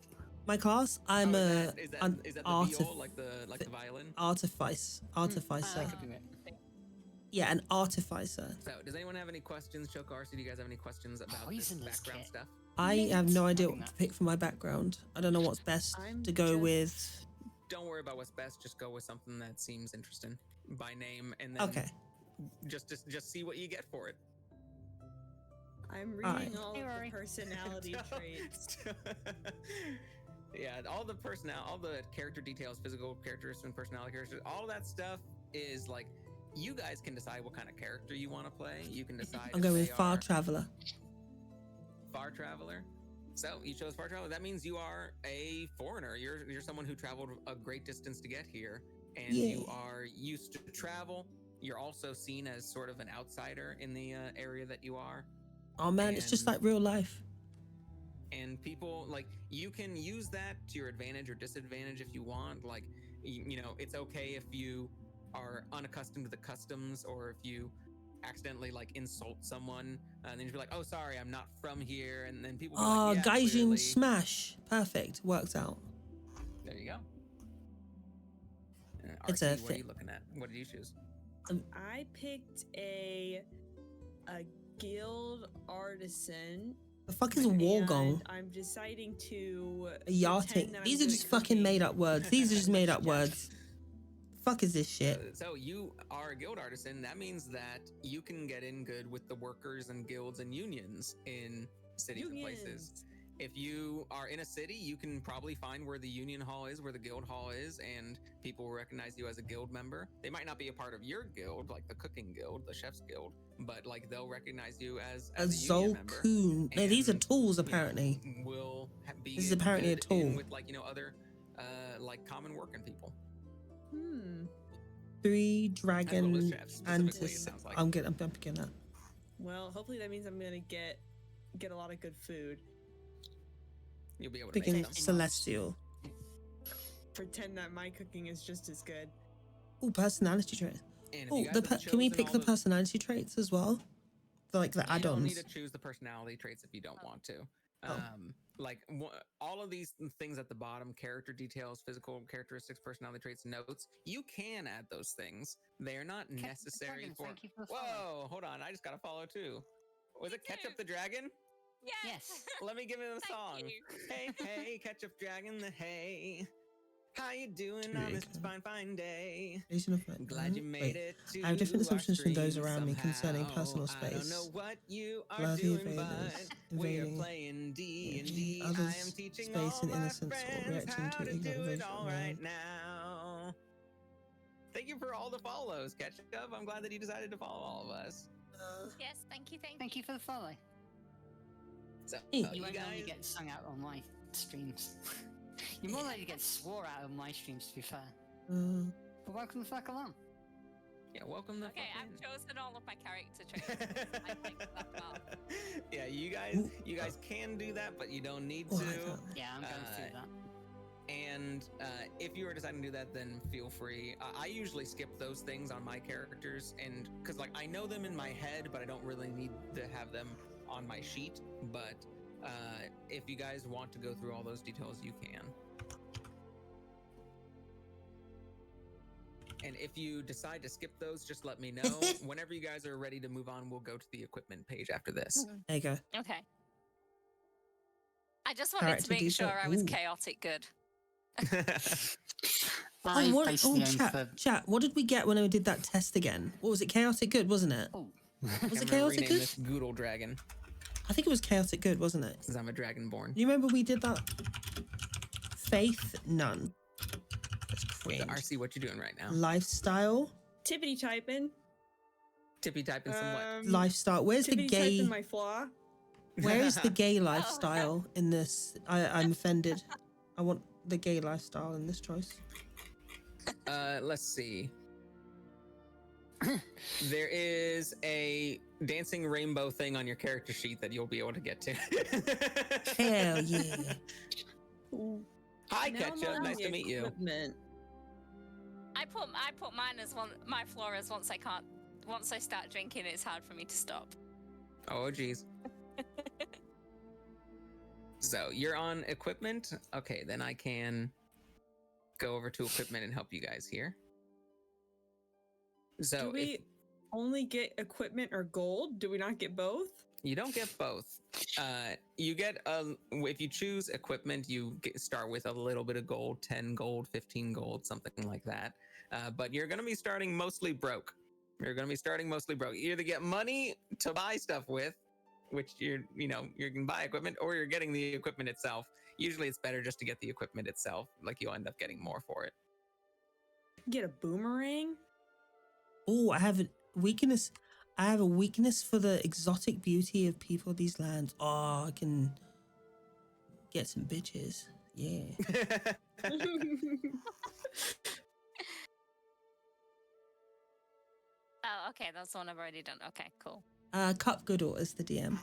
My class, I'm is that the artif- viol, like the violin? artificer. That could be it. Yeah, an artificer. So, does anyone have any questions? Choco, RC, do you guys have any questions about this Poisonous background kit. stuff? I have no idea Having what to that. pick for my background. I don't know what's best I'm to go just- with. Don't worry about what's best. Just go with something that seems interesting by name, and then Okay. just see what you get for it. I'm Alright. reading all Hey, of the Rory. personality traits. Yeah, all the character details, physical characteristics, and personality characteristics, all that stuff is like, you guys can decide what kind of character you want to play. You can decide. I'm if going they with Far are Traveler. Far traveler. So you chose far traveler. That means you are a foreigner. You're someone who traveled a great distance to get here, and Yeah. you are used to travel. You're also seen as sort of an outsider in the area that you are. Oh man, it's just And- like real life. And people, like, you can use that to your advantage or disadvantage if you want. Like, you know, it's okay if you are unaccustomed to the customs, or if you accidentally like insult someone, and then you'd be like, oh, sorry, I'm not from here. And then people be Oh, like, yeah, Gaijin clearly. Smash. Perfect. Worked out. There you go. It's RC, a what are thing. you looking at? What did you choose? I picked a guild artisan. The fuck is a war and gong? I'm deciding to A yachting. pretend that These I'm are good just at fucking cooking. made up words. These are just made up words. Fuck is this shit? So you are a guild artisan. That means that you can get in good with the workers and guilds and unions in cities and places. Unions. If you are in a city, you can probably find where the union hall is, where the guild hall is, and people will recognize you as a guild member. They might not be a part of your guild, like the cooking guild, the chef's guild, but like they'll recognize you as A a union member. Zolcoon. No, these are And, tools you know, apparently. will be This is apparently a good in tool. with, like, you know, other like common working people. 3 As dragon well as chefs, specifically, it antis. sounds like. I'm picking that. Well, hopefully that means I'm gonna get a lot of good food. You'll be able to Picking make them. celestial. Pretend that my cooking is just as good. Oh, personality traits. And if Oh, you guys have can we chosen pick all the personality traits as well? Like the You don't need add-ons. to choose the personality traits if you don't want to. Oh. Like all of these things at the bottom, character details, physical characteristics, personality traits, notes, you can add those things. They are not necessary Dragon, for. thank you for the follow. Whoa, hold on. I just got to follow too. Was it Ketchup the Dragon? Yes. Let me give him a Thank song. you. Hey, hey, Ketchup Dragon, the hey. How you doing on this Dragon. fine day? Creation of light. Glad you made Wait. it to I have different our assumptions from those stream around me concerning somehow. personal I don't space. know what you are Bloody doing, invaders, but we're invading playing D&D. I others' am teaching space all and my innocence or friends reacting how to to ignorant do it invasion. all right now. Thank you for all the follows, Ketchup. I'm glad that you decided to follow all of us. Yes, thank you. Thank you for the follow. So, Hey. You you won't only guys, get sung out on my streams. You're more likely to get swore out on my streams, to be fair. But welcome the fuck along. yeah, welcome to Okay, I've chosen all of my character traits. I like that part. yeah, you guys can do that, but you don't need Oh, I to. can't. Yeah, I'm going through that. And if you are deciding to do that, then feel free. I usually skip those things on my characters, and because like I know them in my head, but I don't really need to have them on my sheet. But if you guys want to go through all those details, you can. And if you decide to skip those, just let me know. Whenever you guys are ready to move on, we'll go to the equipment page after this. There you go. Okay. I just wanted Character to make detail. sure I was Ooh. chaotic good. I what, basically aim for. chat, what did we get when I did that test again? What was it? Chaotic good, wasn't it? Oh, Was I'm it gonna chaotic rename good? this Goodle Dragon I think it was chaotic good, wasn't it? because I'm a dragonborn. You remember we did that? Faith none. Let's friend. RC, what you doing right now? Lifestyle. Tippity typing. Tippy typing somewhat. Lifestyle. Where's the Tippity gay? typing my flaw. Where is the gay lifestyle in this? I'm offended. I want the gay lifestyle in this choice. Let's see. There is a dancing rainbow thing on your character sheet that you'll be able to get to. Hell yeah. Hi, Now Ketchup. I'm on Nice the to meet you. equipment. I put mine as my flaw is once I start drinking, it's hard for me to stop. Oh, geez. So you're on equipment. Okay, then I can go over to equipment and help you guys here. So Do we only get equipment or gold? Do we not get both? you don't get both. You get if you choose equipment, you start with a little bit of gold, 10 gold, 15 gold, something like that. But you're going to be starting mostly broke. You either get money to buy stuff with, which you can buy equipment, or you're getting the equipment itself. Usually it's better just to get the equipment itself. Like you'll end up getting more for it. Get a boomerang? Oh, I have a weakness. I have a weakness for the exotic beauty of people of these lands. Oh, I can get some bitches. Yeah. Oh, okay, that's the one I've already done. Okay, cool. Cup Goodall is the DM.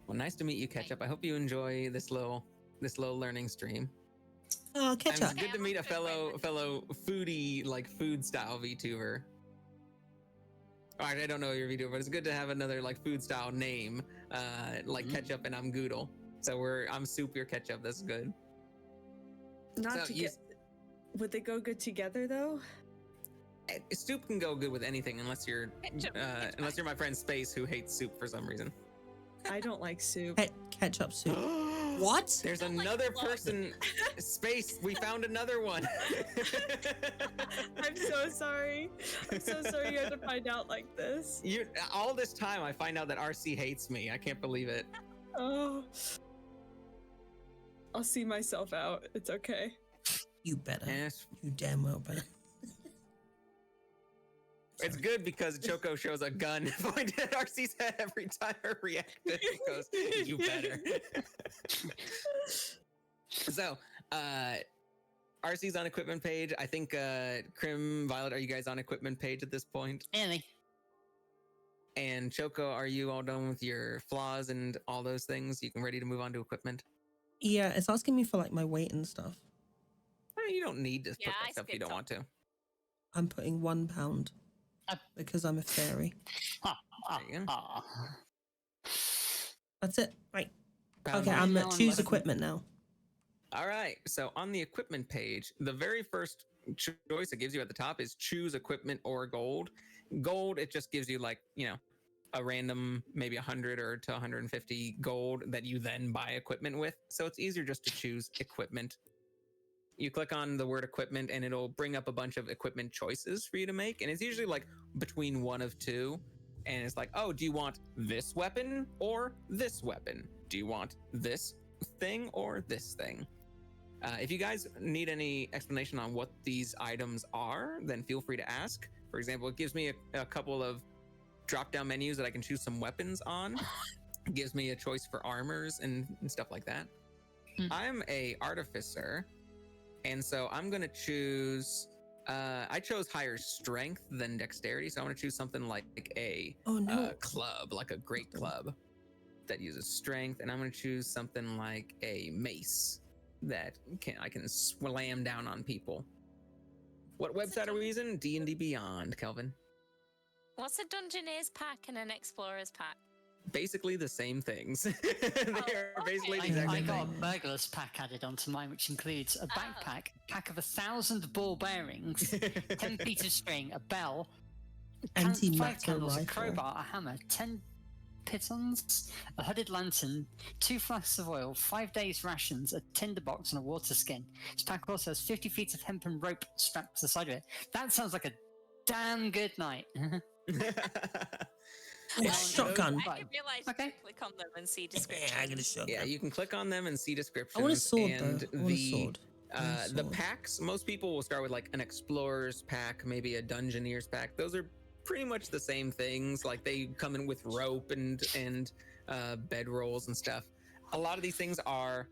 Well, nice to meet you, Ketchup. I hope you enjoy this little learning stream. Oh, And Ketchup. it's good to meet a fellow foodie, like food style VTuber. All right, I don't know your VTuber, but it's good to have another like food style name, like Ketchup and I'm Goodle. So I'm Soup, you're Ketchup. That's good. Would they go good together though? Soup can go good with anything unless you're my friend Space, who hates soup for some reason. I don't like soup. Ketchup soup. What? There's another person. Space. We found another one. I'm so sorry. I'm so sorry you had to find out like this. All this time, I find out that RC hates me. I can't believe it. Oh. I'll see myself out. It's okay. You better. Yes. You damn well better. It's good because Choco shows a gun pointed at RC's head every time her reaction. He goes, "You better." So, RC's on equipment page. I think Crim, Violet, are you guys on equipment page at this point? Nearly. And Choco, are you all done with your flaws and all those things? You can ready to move on to equipment? Yeah, it's asking me for like my weight and stuff. You don't need to put Yeah, that stuff if you don't want to. I'm putting 1 pound because I'm a fairy. There you go. That's it. Right. Pound Okay, weight. I'm No at one choose left. equipment now. All right. So on the equipment page, the very first choice it gives you at the top is choose equipment or gold. Gold, it just gives you like, a random maybe 100 or to 150 gold that you then buy equipment with. So it's easier just to choose equipment. You click on the word equipment and it'll bring up a bunch of equipment choices for you to make. And it's usually like between one of two. And it's like, oh, do you want this weapon or this weapon? Do you want this thing or this thing? If you guys need any explanation on what these items are, then feel free to ask. For example, it gives me a couple of drop-down menus that I can choose some weapons on. It gives me a choice for armors and stuff like that. I'm a artificer, and so I'm going to choose... I chose higher strength than dexterity, so I'm going to choose something like a club, like a great club that uses strength, and I'm going to choose something like a mace that I can slam down on people. What website are we using? D&D Beyond, Kelvin. What's a Dungeoneer's pack and an Explorer's pack? Basically the same things. They are basically the exact I same got a thing. burglar's pack added onto mine, which includes a backpack, a pack of 1,000 ball bearings, 10 feet of string, a bell, 5 Anti-matter candles, a rifle. crowbar, a hammer, 10 pitons, a hooded lantern, 2 flasks of oil, 5 days rations, a tinderbox, and a water skin. This pack also has 50 feet of hempen rope strapped to the side of it. That sounds like a damn good night. Shotgun. I didn't realize you could click on them and see descriptions. Yeah, I get a shotgun. Yeah, you can click on them and see descriptions. I want a sword and though. I want a sword. The packs, most people will start with like an explorer's pack, maybe a dungeoneer's pack. Those are pretty much the same things. Like they come in with rope and bed rolls and stuff. A lot of these things are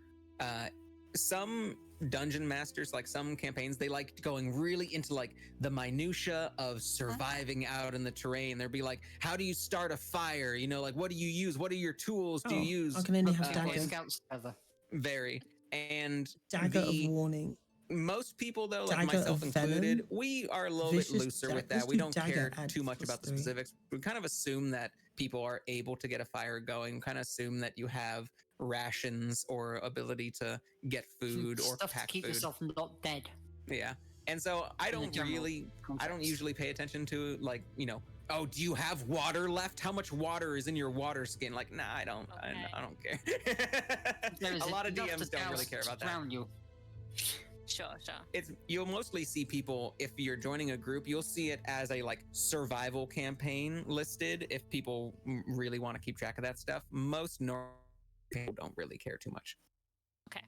some dungeon masters, like some campaigns, they like going really into like the minutia of surviving out in the terrain. They'll be like, how do you start a fire? You know, like what do you use? What are your tools do you use? I can only have dagger. Scouts together. Very. And Dagger of warning. most people though, like Dagger myself of included, venom. we are a little Vicious bit looser with let's that. We do don't dagger, care add too much about the +3. specifics. We kind of assume that people are able to get a fire going, kind of assume that you have rations or ability to get food or Stuff pack to keep food. yourself not dead. Yeah. And so I In the don't general really, I don't context. usually pay attention to like, you know, oh, do you have water left? How much water is in your water skin? Like, nah, I don't, Okay. I don't care. There is A lot of enough to DMs don't really douse care to about that. drown you. Sure. It's, you'll mostly see people, if you're joining a group, you'll see it as a like survival campaign listed. If people really want to keep track of that stuff, most normal people don't really care too much. Okay.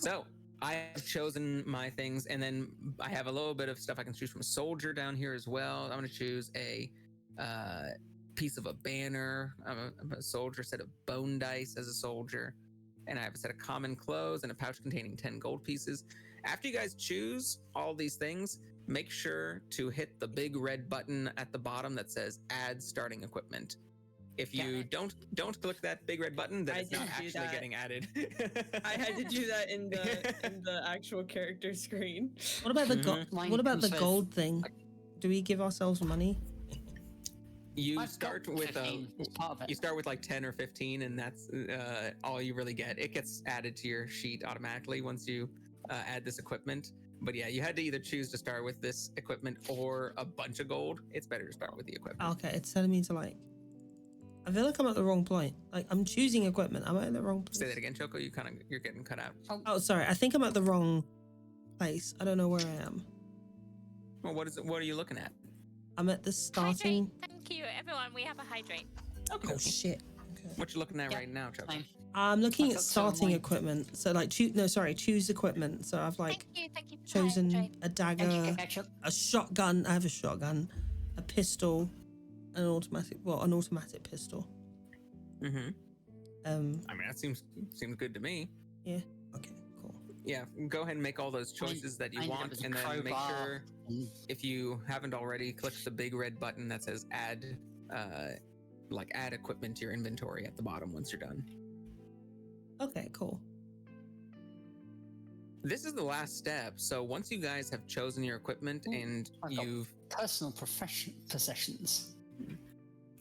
So I have chosen my things, and then I have a little bit of stuff I can choose from. Soldier down here as well. I'm going to choose a piece of a banner. I'm a soldier, set of bone dice as a soldier, and I have a set of common clothes and a pouch containing 10 gold pieces. After you guys choose all these things, make sure to hit the big red button at the bottom that says Add Starting Equipment. If you don't click that big red button, then I it's not didn't do actually that. getting added. I had to do that in the actual character screen. What about the Mine what about the comes with- gold thing? Do we give ourselves money? You I've start got with 15 as part of it. you start with like 10 or 15, and that's all you really get. It gets added to your sheet automatically once you add this equipment. But yeah, you had to either choose to start with this equipment or a bunch of gold. It's better to start with the equipment. Okay, it's telling me to like. I feel like I'm at the wrong point. Like I'm choosing equipment. Am I at the wrong place? Say that again, Choco. You're getting cut out. Oh, sorry. I think I'm at the wrong place. I don't know where I am. Well, what is it? What are you looking at? I'm at the starting. Hydrate. Thank you, everyone. We have a hydrate. Okay. Oh shit. Okay. What you looking at Yeah, right now, Choco? Fine. I'm looking I've at got some starting wine. equipment. So like choose equipment. So I've like Thank you. For the chosen hydrate. a dagger, Ketchup. a shotgun. I have a shotgun, a pistol, an automatic pistol. Mm-hmm. I mean, that seems good to me. Yeah. Okay. Cool. Yeah, go ahead and make all those choices that you I ended up want, with a and then make crowbar. sure, if you haven't already, click the big red button that says add equipment to your inventory at the bottom once you're done. Okay. Cool. This is the last step. So once you guys have chosen your equipment and I've got- you've Personal possessions.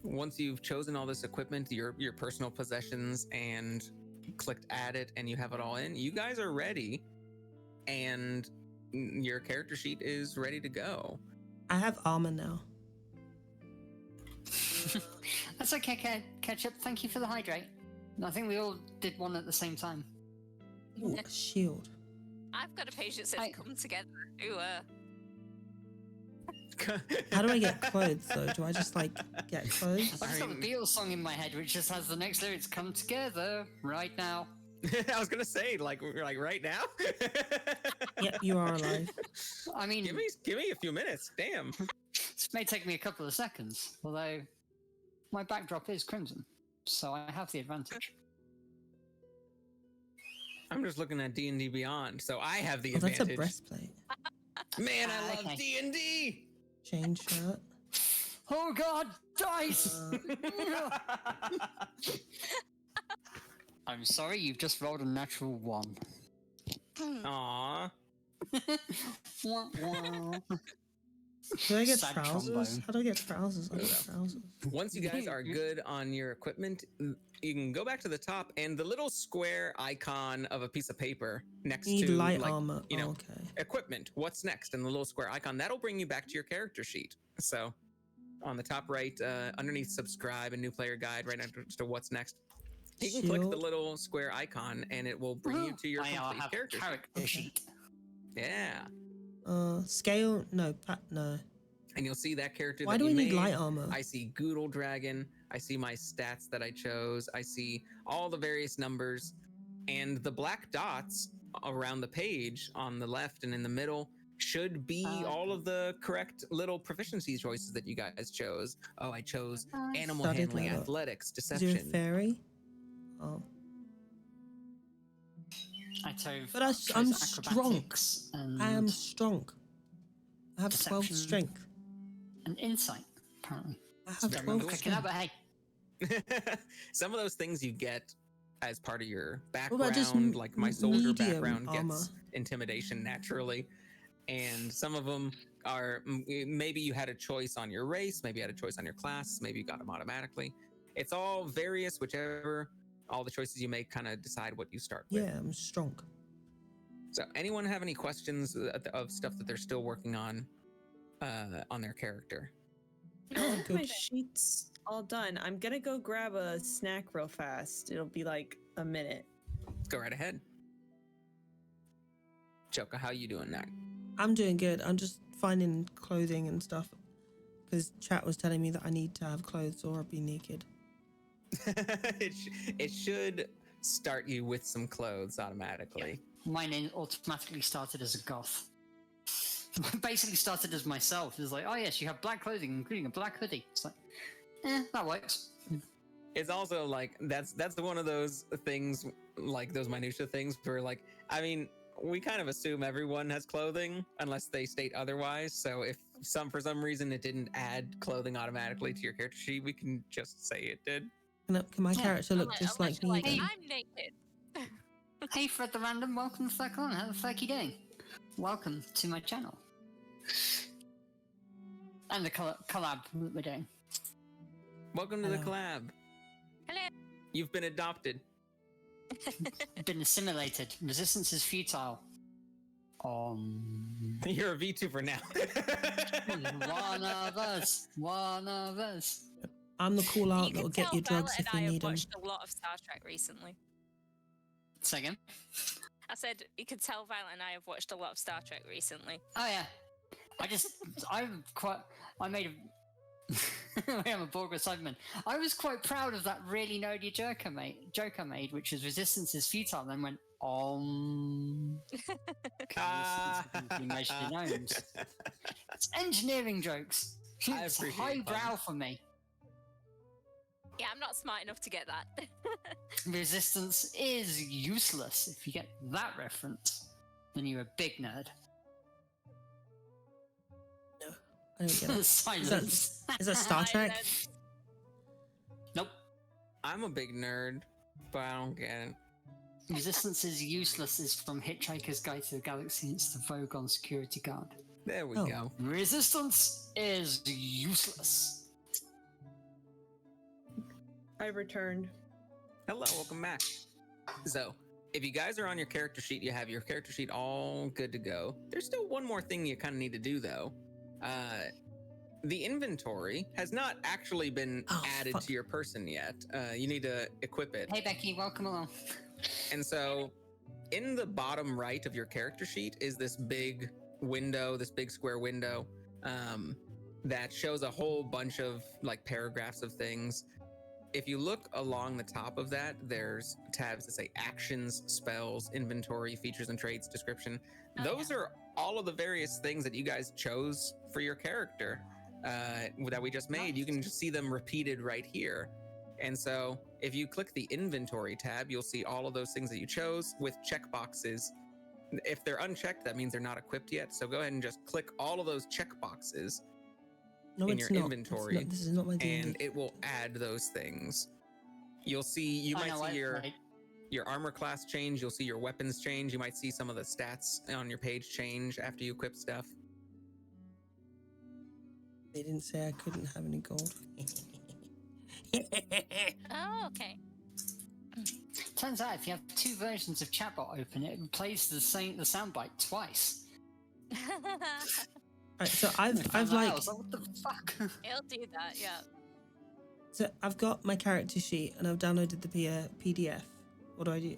once you've chosen all this equipment, your personal possessions, and clicked add it, and you have it all in, you guys are ready, and your character sheet is ready to go. I have armor now. That's okay, Ketchup. Thank you for the hydrate. I think we all did one at the same time. Ooh, a shield. I've got a page that says I- "Come together." Ooh, How do I get clothes though? Do I just like get clothes? I just got mean- the Beatles song in my head, which just has the next lyrics: "Come together right now." I was gonna say, like right now. Yep, you are alive. I mean, Give me a few minutes. Damn. this may take me a couple of seconds, although my backdrop is crimson, so I have the advantage. I'm just looking at D&D Beyond, so I have the Oh, that's a advantage. breastplate. Man, I love Okay. D&D. Chain shirt. Oh God, dice! I'm sorry, you've just rolled a natural 1. Aw. Wah, wah. Do I get Sad trousers? trombone. How do I get trousers? I get trousers. Once you guys are good on your equipment, you can go back to the top, and the little square icon of a piece of paper next Need to light like, armor. you know, Okay. equipment. What's next? And the little square icon that'll bring you back to your character sheet. So, on the top right, underneath subscribe and new player guide, right next to what's next, you can click the Shield. little square icon, and it will bring you to your I now complete have character sheet. character sheet. Yeah, Scale. No. No. and you'll see that character. Why that do you we need made. light armor? I see Goodle Dragon. I see my stats that I chose. I see all the various numbers, and the black dots around the page on the left and in the middle should be all of the correct little proficiency choices that you guys chose. Oh, I chose animal Studied handling, level. athletics, Is there a deception. fairy? Oh. But I'm strong. I am strong. I have 12 Deception. strength. And insight, apparently. I have Very 12 cool. Cooking up, strength. but hey, Some of those things you get as part of your What about just background, like my soldier medium background armor? gets intimidation naturally. And some of them are maybe you had a choice on your race, maybe you had a choice on your class, maybe you got them automatically. It's all various, whichever, all the choices you make kind of decide what you start with. Yeah, I'm strong. So anyone have any questions of stuff that they're still working on their character? My Good. sheet's all done. I'm gonna go grab a snack real fast. It'll be like a minute. Let's go right ahead. Joka, how you doing that? I'm doing good. I'm just finding clothing and stuff because chat was telling me that I need to have clothes or I'll be naked. It should start you with some clothes automatically. mine automatically started as a goth. Basically started as myself. It's like, oh yes, you have black clothing, including a black hoodie. It's like, that works. It's also like that's one of those things, like those minutia things where, like, I mean, we kind of assume everyone has clothing unless they state otherwise. So if for some reason it didn't add clothing automatically to your character sheet, we can just say it did. Can my character look just like me? Like, then? I'm naked. Hey Fred the Random, welcome to Circle On. How the fuck you doing? Welcome to my channel. And the collab that we're doing. Welcome to the Hello. collab. Hello. You've been adopted. Been assimilated. Resistance is futile. You're a VTuber now. One of us. One of us. I'm the call out You that'll can get tell your drugs Violet if and I you have need them. watched a lot of Star Trek recently. Second. I said you could tell Violet and I have watched a lot of Star Trek recently. Oh yeah. I made a I am a Borg Cyberman. I was quite proud of that really nerdy joke I made, which is resistance is futile, and then went resistance be measured in ohms. It's engineering jokes. I It's appreciate highbrow for me. Yeah, I'm not smart enough to get that. Resistance is useless. If you get that reference, then you're a big nerd. I don't get it. Silence. Is that Star Trek? Nope. I'm a big nerd, but I don't get it. Resistance is useless is from Hitchhiker's Guide to the Galaxy. It's the Vogon security guard. There we Oh. go. Resistance is useless. I returned. Hello, welcome back. So, if you guys are on your character sheet, you have your character sheet all good to go. There's still one more thing you kind of need to do, though. The inventory has not actually been added to your person yet. You need to equip it. Hey Becky, welcome along. And so, in the bottom right of your character sheet is this big window, this big square window that shows a whole bunch of like paragraphs of things. If you look along the top of that, there's tabs that say actions, spells, inventory, features and traits, description. Those are all of the various things that you guys chose for your character that we just made. You can just see them repeated right here. And so if you click the inventory tab, you'll see all of those things that you chose with checkboxes. If they're unchecked, that means they're not equipped yet. So go ahead and just click all of those checkboxes No, in it's your not. inventory, This is not my D&D. and it will add those things. You'll see, you might see your armor class change. You'll see your weapons change. You might see some of the stats on your page change after you equip stuff. They didn't say I couldn't have any gold. Oh, okay. Turns out if you have two versions of chatbot open, it plays the soundbite twice. Right, so I've I was like, what the fuck? It'll do that, yeah. So I've got my character sheet and I've downloaded the PDF. What do I do?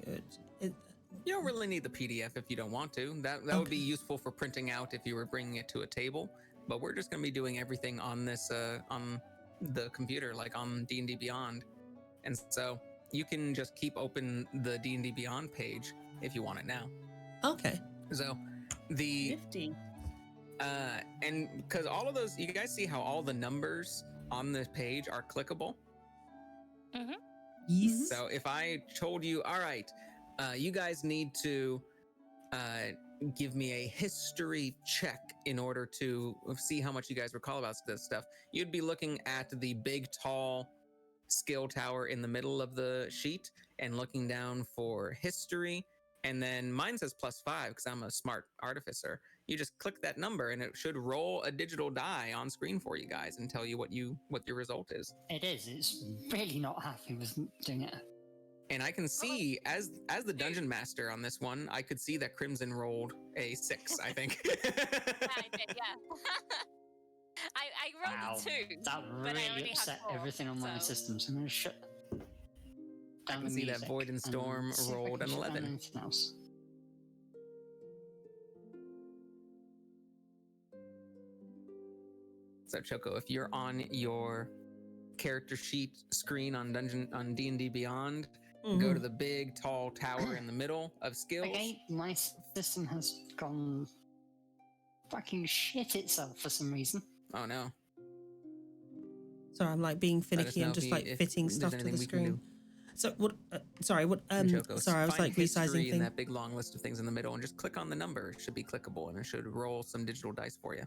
You don't really need the PDF if you don't want to. That would be useful for printing out if you were bringing it to a table. But we're just going to be doing everything on this on the computer, like on D&D Beyond. And so you can just keep open the D&D Beyond page if you want it now. Okay. So the 50. and because all of those, you guys see how all the numbers on this page are clickable. Yes. So if I told you, all right, you guys need to give me a history check in order to see how much you guys recall about this stuff, you'd be looking at the big, tall skill tower in the middle of the sheet and looking down for history. And then mine says +5 because I'm a smart artificer. You just click that number and it should roll a digital die on screen for you guys and tell you what your result is. It is. It's really not happy with doing it. And I can see, as the dungeon master on this one, I could see that Crimson rolled a 6, I think. I did, yeah. I rolled a 2. That but I really already had upset 4, everything on my so- systems. I'm going to shut I down can the see that music Void and Storm see if I rolled can an shut down 11. anything else. So Choco, if you're on your character sheet screen on D&D Beyond, go to the big tall tower in the middle of skills. Okay, my system has gone fucking shit itself for some reason. Oh no. Sorry, I'm like being finicky and just like fitting stuff to the screen. So what? Sorry, what? Choco, Sorry, I was find like resizing history in thing. that big long list of things in the middle and just click on the number. It should be clickable and it should roll some digital dice for you.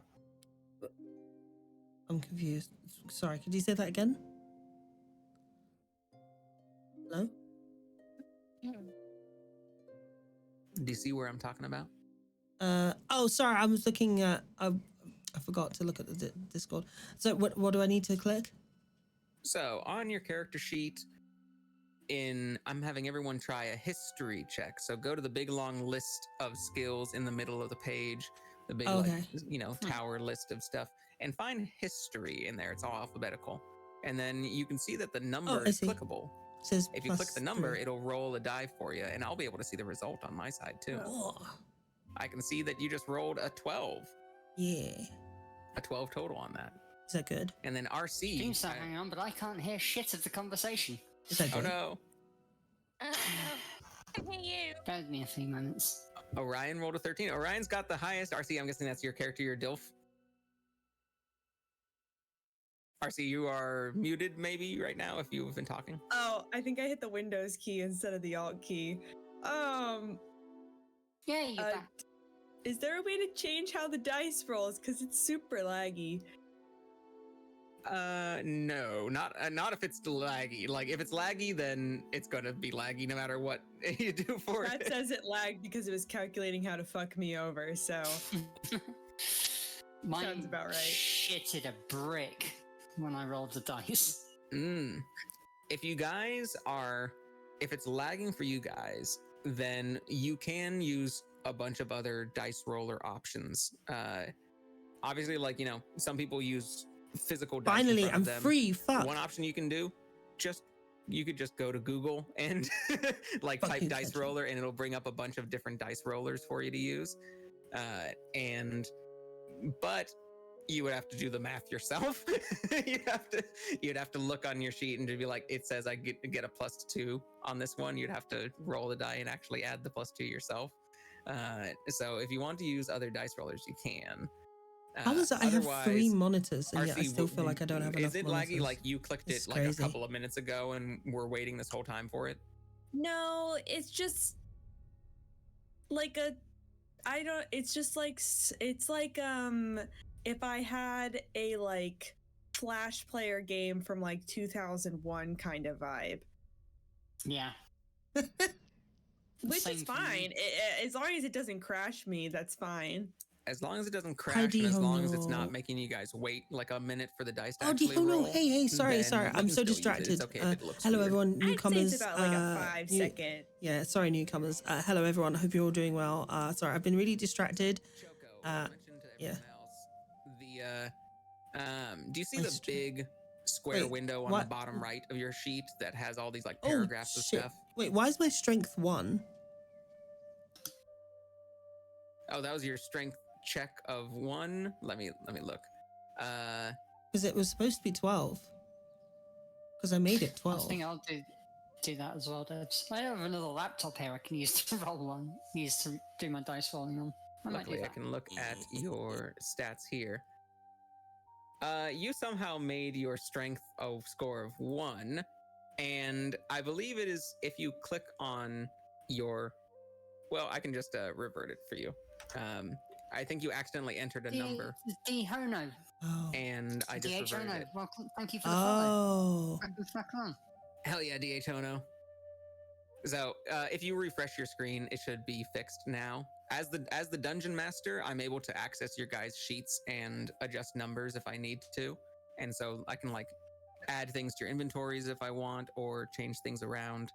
I'm confused. Sorry, could you say that again? Hello? Do you see where I'm talking about? Oh, sorry, I was looking at. I forgot to look at the Discord. So what do I need to click? So on your character sheet, I'm having everyone try a history check. So go to the big long list of skills in the middle of the page, the big tower list of stuff, and find history in there. It's all alphabetical, and then you can see that the number is clickable. It says if you click the number, 3. it'll roll a die for you, and I'll be able to see the result on my side too. Oh. I can see that you just rolled a 12. Yeah. A 12 total on that. Is that good? And then RC. Seems to hang on, but I can't hear shit of the conversation. Is that good? Oh no. I hear you. Bear with me a few minutes. Orion rolled a 13. Orion's got the highest. RC, I'm guessing that's your character, your DILF. RC, you are muted maybe right now if you've been talking. Oh, I think I hit the Windows key instead of the Alt key. Yeah, you're back. Is there a way to change how the dice rolls? Because it's super laggy. No, not if it's laggy. Like if it's laggy, then it's gonna be laggy no matter what you do for it. That says it lagged because it was calculating how to fuck me over. So Mine sounds about right. Shitted a brick when I rolled the dice. If it's lagging for you guys, then you can use a bunch of other dice roller options. Obviously, like, some people use physical dice. Finally, I'm free. Fuck. One option you can do, you could just go to Google and like type dice roller, and it'll bring up a bunch of different dice rollers for you to use. But you would have to do the math yourself. you'd have to look on your sheet and to be like, it says I get a +2 on this one. You'd have to roll the die and actually add the +2 yourself. So if you want to use other dice rollers, you can. How is it? I have 3 monitors and yet I still feel like I don't have enough. Is it monitors. laggy? Like you clicked it like a couple of minutes ago and we're waiting this whole time for it? No, it's just like if I had a like Flash player game from like 2001 kind of vibe. Yeah. Which is fine. As long as it doesn't crash me, that's fine. As long as it doesn't crash, and as long as it's not making you guys wait like a minute for the dice to actually roll. Hey, sorry, I'm so distracted. Okay hello, everyone, newcomers. I'd say it's about like a 5-second. Yeah, sorry, newcomers. Hello, everyone. I hope you're all doing well. Sorry, I've been really distracted. Choco, I mentioned to everyone else, do you see the big square window on the bottom right of your sheet that has all these like paragraphs of stuff? Wait, why is my strength 1? Oh, that was your strength check of 1. Let me look. Because it was supposed to be 12. Because I made it 12. I think I'll do do that as well, Debs. I have another laptop here I can use to roll on, use to do my dice rolling on. Luckily, I can look at your stats here. You somehow made your strength score of 1, and I believe it is if you click on your. Well, I can just revert it for you. I think you accidentally entered a number. Hono. Oh. And I just reverted it. Welcome, thank you for the follow. Back on. Hell yeah, Hono. So if you refresh your screen, it should be fixed now. As the dungeon master, I'm able to access your guys' sheets and adjust numbers if I need to. And so I can like add things to your inventories if I want, or change things around.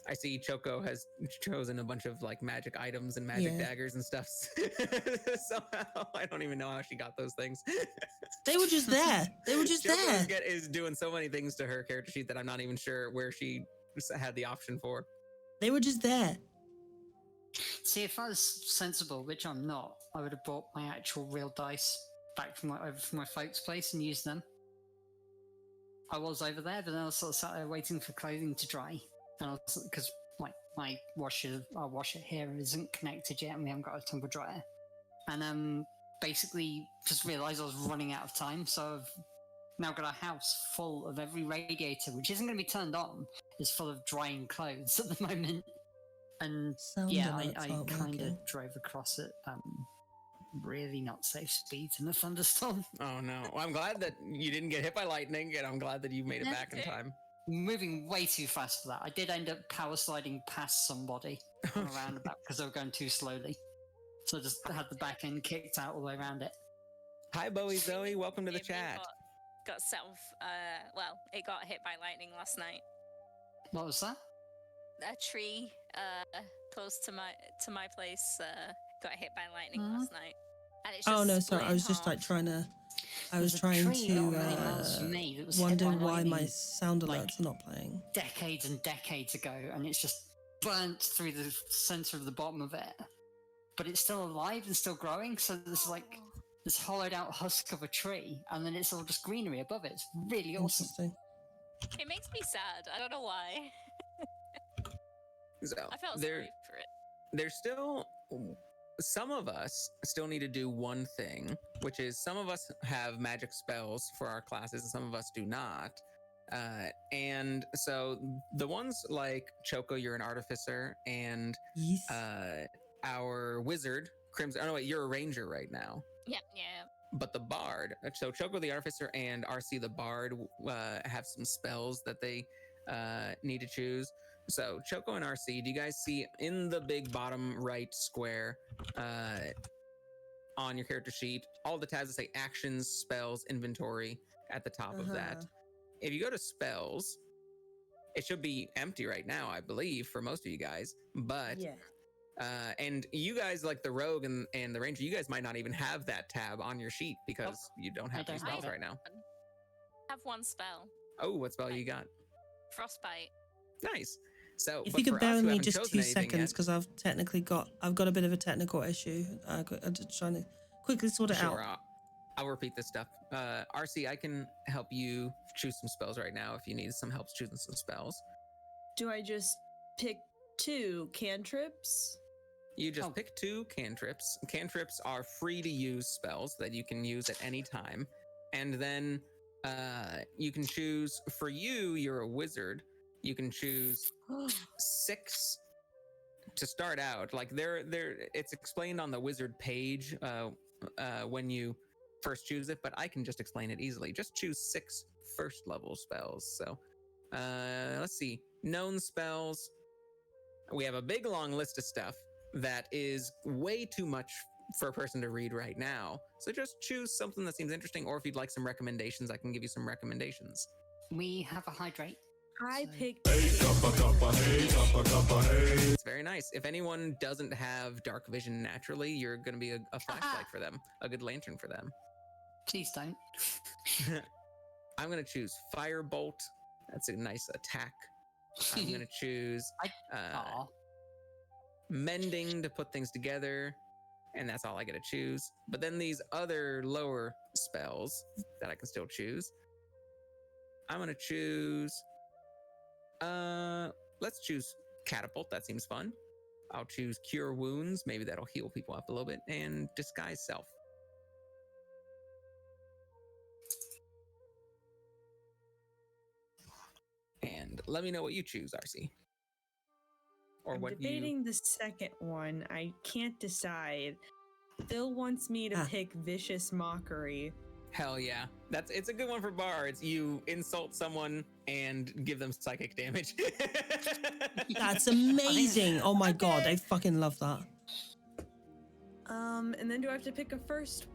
I see Choco has chosen a bunch of like magic items and magic daggers and stuff. Somehow, I don't even know how she got those things. They were just there. They were just there. Choco is doing so many things to her character sheet that I'm not even sure where she had the option for. They were just there. See, if I was sensible, which I'm not, I would have brought my actual real dice back from my folks' place and used them. I was over there, but then I was sort of sat there waiting for clothing to dry. Because like my our washer here isn't connected yet, and we haven't got a tumble dryer. And basically just realised I was running out of time, so I've now got a house full of every radiator, which isn't going to be turned on, is full of drying clothes at the moment. And I kind of drove across it. Really not safe speeds in a thunderstorm. Oh no! Well, I'm glad that you didn't get hit by lightning, and I'm glad that you made it back in time. Moving way too fast for that. I did end up power sliding past somebody on a roundabout because they were going too slowly. So I just had the back end kicked out all the way around it. Hi, Bowie Zoe. Welcome to the chat. Got it got hit by lightning last night. What was that? A tree close to my place got hit by lightning last night. And it's just oh no, sorry. I was just like trying to. I was trying to wonder why my sound alerts are not playing. Decades and decades ago, and it's just burnt through the center of the bottom of it. But it's still alive and still growing, so there's like this hollowed out husk of a tree, and then it's all just greenery above it. It's really awesome. It makes me sad. I don't know why. So I felt sorry for it. There's still... Some of us still need to do one thing, which is some of us have magic spells for our classes and some of us do not. And so the ones like Choco, you're an artificer, and our wizard, Crimson... Oh, no, wait, you're a ranger right now. Yeah. But the bard... So Choco, the artificer, and RC, the bard, have some spells that they need to choose. So, Choco and RC, do you guys see in the big bottom right square on your character sheet, all the tabs that say actions, spells, inventory at the top of that? If you go to spells, it should be empty right now, I believe, for most of you guys. But, and you guys, like the rogue and the ranger, you guys might not even have that tab on your sheet because you don't have any spells right now. I have one spell. Oh, what spell you got? Frostbite. Nice. So, if you could bear with me just 2 seconds, because I've got a bit of a technical issue. I'm just trying to quickly sort it out. I'll repeat this stuff. RC, I can help you choose some spells right now if you need some help choosing some spells. Do I just pick 2 cantrips? You just pick 2 cantrips. Cantrips are free to use spells that you can use at any time. And then you can choose, for you're a wizard. You can choose 6 to start out. Like it's explained on the wizard page when you first choose it, but I can just explain it easily. Just choose 6 first level spells. So let's see. Known spells. We have a big long list of stuff that is way too much for a person to read right now. So just choose something that seems interesting, or if you'd like some recommendations, I can give you some recommendations. We have a hydrate. I picked. It's very nice. If anyone doesn't have dark vision naturally, you're going to be a flashlight for them, a good lantern for them. Please don't. I'm going to choose Firebolt. That's a nice attack. I'm going to choose Mending to put things together. and that's all I get to choose. But then these other lower spells that I can still choose, I'm gonna choose. Let's choose Catapult. That seems fun. I'll choose Cure Wounds. Maybe that'll heal people up a little bit, and Disguise Self. And let me know what you choose, RC. Or I'm what debating the second one. I can't decide. Phil wants me to pick Vicious Mockery. Hell yeah. It's a good one for bards. You insult someone and give them psychic damage. That's amazing. Oh my god, I fucking love that. And then do I have to pick a first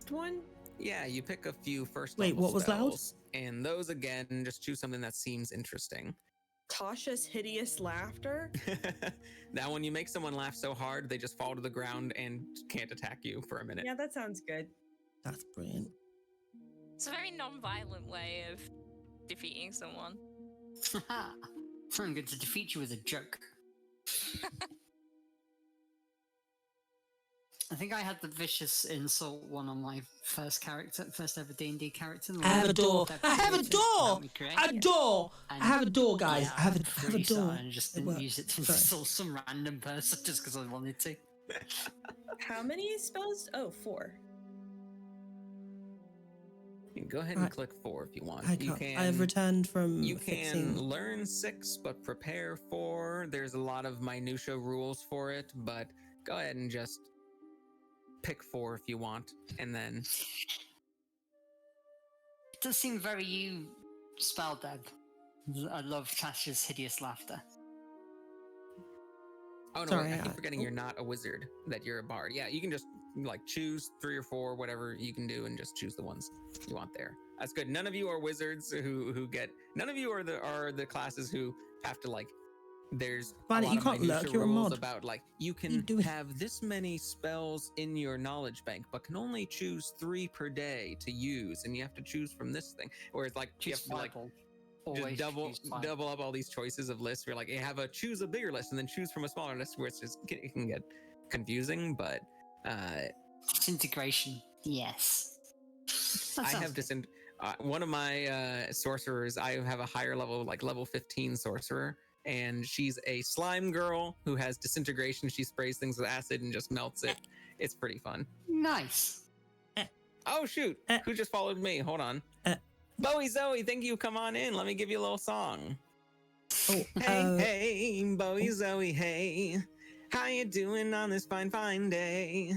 one? Yeah, you pick a few first Wait, level what was loud? spells, and those again, just choose something that seems interesting. Tasha's Hideous Laughter. That one, you make someone laugh so hard they just fall to the ground and can't attack you for a minute. Yeah, that sounds good. That's brilliant. It's a very non-violent way of defeating someone. I'm going to defeat you with a joke. I think I had the vicious insult one on my first ever D&D character. I have a door. I have a door. A door. I have a door, guys. Yeah, I have a door. And I just didn't use it to insult some random person just because I wanted to. How many spells? Oh, 4. You can go ahead and click 4 if you want. I have returned from You can fixing. learn 6, but prepare 4. There's a lot of minutia rules for it, but go ahead and just pick 4 if you want, and then It does seem very you spell dead. I love Tasha's Hideous Laughter. oh no, Sorry, I keep forgetting you're not a wizard, that you're a bard. Yeah, you can just like choose 3 or 4, whatever you can do, and just choose the ones you want there. That's good. None of you are wizards who get. None of you are the classes who have to like. There's Violet, a lot you of can't minutia lurk, you're a rules mod. about like you What are can you doing? have this many spells in your knowledge bank, but can only choose 3 per day to use, and you have to choose from this thing. Where it's like you have to like just double up all these choices of lists. Where like you have choose a bigger list and then choose from a smaller list, where it can get confusing. But Disintegration. Yes. I have one of my sorcerers. I have a higher level, like level 15 sorcerer, and she's a slime girl who has disintegration. She sprays things with acid and just melts it. It's pretty fun. Nice. Oh shoot! Who just followed me? Hold on. Bowie Zoe, thank you. Come on in. Let me give you a little song. Oh, Hey, Bowie Zoe, hey. How you doing on this fine day?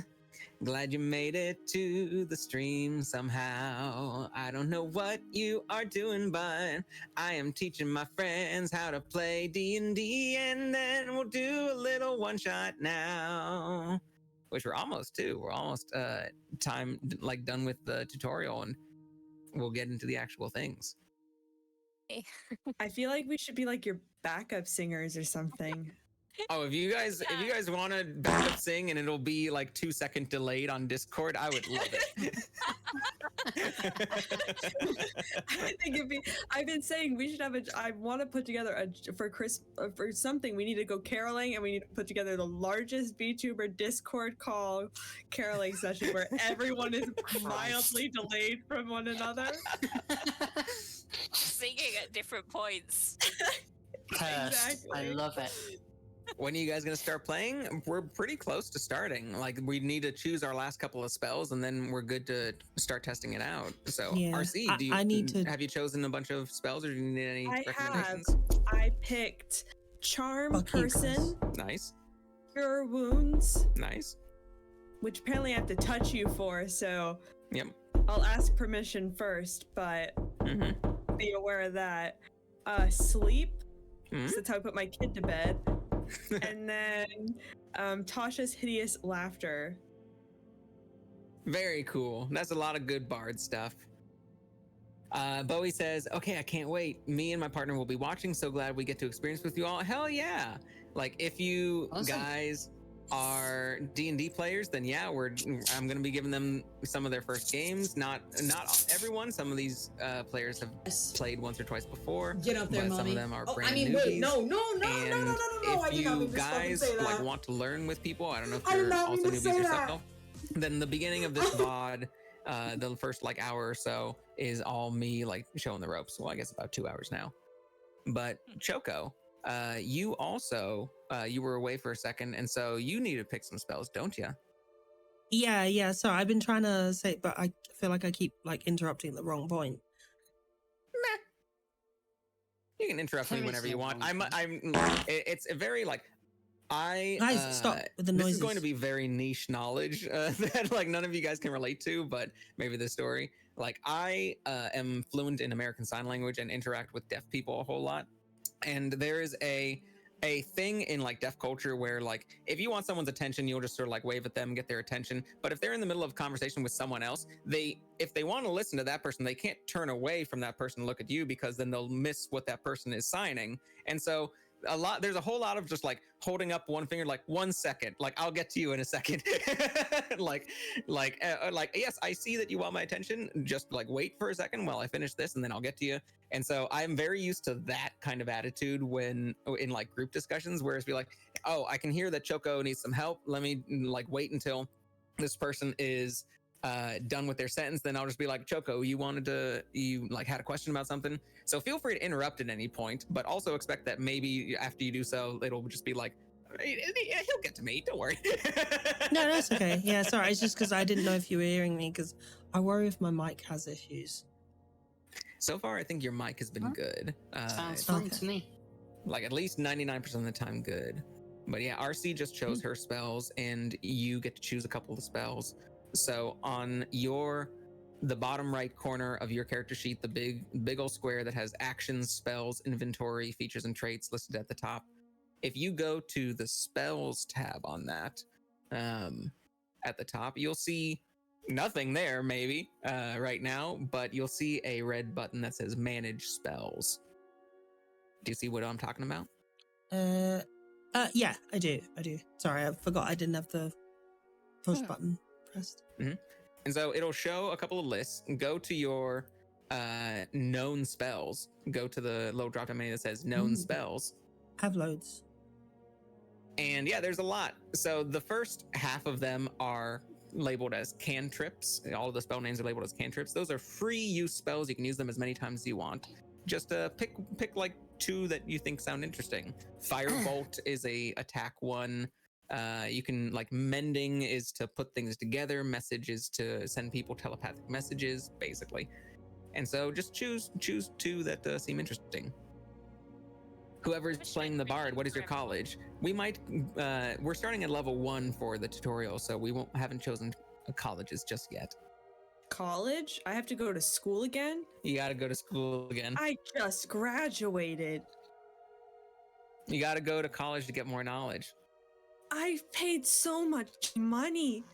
Glad you made it to the stream somehow. I don't know what you are doing, but I am teaching my friends how to play D&D, and then we'll do a little one-shot now. Which we're almost to. We're almost done with the tutorial, and we'll get into the actual things. I feel like we should be like your backup singers or something. Oh, if you guys want to backup sing and it'll be like 2-second delayed on Discord, I would love it. I think it'd be. I've been saying we should have I want to put together for something. We need to go caroling, and we need to put together the largest VTuber Discord call caroling session where everyone is mildly delayed from one another. Singing at different points. Exactly. I love it. When are you guys going to start playing? We're pretty close to starting. Like, we need to choose our last couple of spells, and then we're good to start testing it out. So, Yeah, RC, have you chosen a bunch of spells, or do you need any recommendations? I picked Charm Person. Nice. Cure Wounds. Nice. Which apparently I have to touch you for, so Yep. I'll ask permission first, but be aware of that. Sleep. So that's how I put my kid to bed. And then Tasha's Hideous Laughter. Very cool. That's a lot of good bard stuff. Bowie says, okay, I can't wait. Me and my partner will be watching. So glad we get to experience with you all. Hell yeah. Like, if you guys are D&D players, then yeah, I'm going to be giving them some of their first games. Not everyone. Some of these players have played once or twice before. Get up there, but mommy. some of them are brand I mean, newbies. wait, no. And I if did not you mean to fucking guys say that. like want to learn with people, I don't know if I did you're not also mean to newbies say yourself, then the beginning of this VOD, the first like hour or so is all me like showing the ropes. Well, I guess about 2 hours now. But Choco, you also you were away for a second, and so you need to pick some spells, don't you? Yeah. So I've been trying to say, but I feel like I keep like interrupting the wrong point. You can interrupt me whenever you want. It's a very like Guys, stop with the this noises. is going to be very niche knowledge that like none of you guys can relate to, but maybe this story. Like I am fluent in American Sign Language and interact with deaf people a whole lot, and there is a thing in like deaf culture where like if you want someone's attention, you'll just sort of like wave at them, get their attention. But if they're in the middle of a conversation with someone else, if they want to listen to that person, they can't turn away from that person and look at you, because then they'll miss what that person is signing. And so there's a whole lot of just like holding up one finger, like 1 second, like I'll get to you in a second. like yes, I see that you want my attention, just like wait for a second while I finish this and then I'll get to you. And so I'm very used to that kind of attitude when in like group discussions, whereas be like, oh, I can hear that Choco needs some help, let me like wait until this person is done with their sentence, then I'll just be like, Choco, you like had a question about something, so feel free to interrupt at any point, but also expect that maybe after you do so, it'll just be like, he'll get to me, don't worry. No, that's okay. Yeah, sorry, it's just because I didn't know if you were hearing me, because I worry if my mic has issues. So far I think your mic has been good. Sounds fun to me. Like at least 99% of the time good. But yeah, RC just chose her spells, and you get to choose a couple of the spells. So on the bottom right corner of your character sheet, the big old square that has actions, spells, inventory, features, and traits listed at the top. If you go to the spells tab on that, at the top, you'll see nothing there maybe right now, but you'll see a red button that says manage spells. Do you see what I'm talking about? Yeah, I do. Sorry, I forgot I didn't have the push button pressed. Mm-hmm. And so it'll show a couple of lists. Go to your known spells. Go to the little drop down menu that says known spells. Have loads. And yeah, there's a lot. So the first half of them are labeled as cantrips. All of the spell names are labeled as cantrips. Those are free use spells. You can use them as many times as you want. Just pick like 2 that you think sound interesting. Firebolt is a attack one. You can like mending is to put things together. Message is to send people telepathic messages, basically. And so just choose 2 that seem interesting. Whoever's playing the bard, what is your college? We're starting at level 1 for the tutorial, so haven't chosen colleges just yet. College? I have to go to school again? You gotta go to school again. I just graduated. You gotta go to college to get more knowledge. I've paid so much money.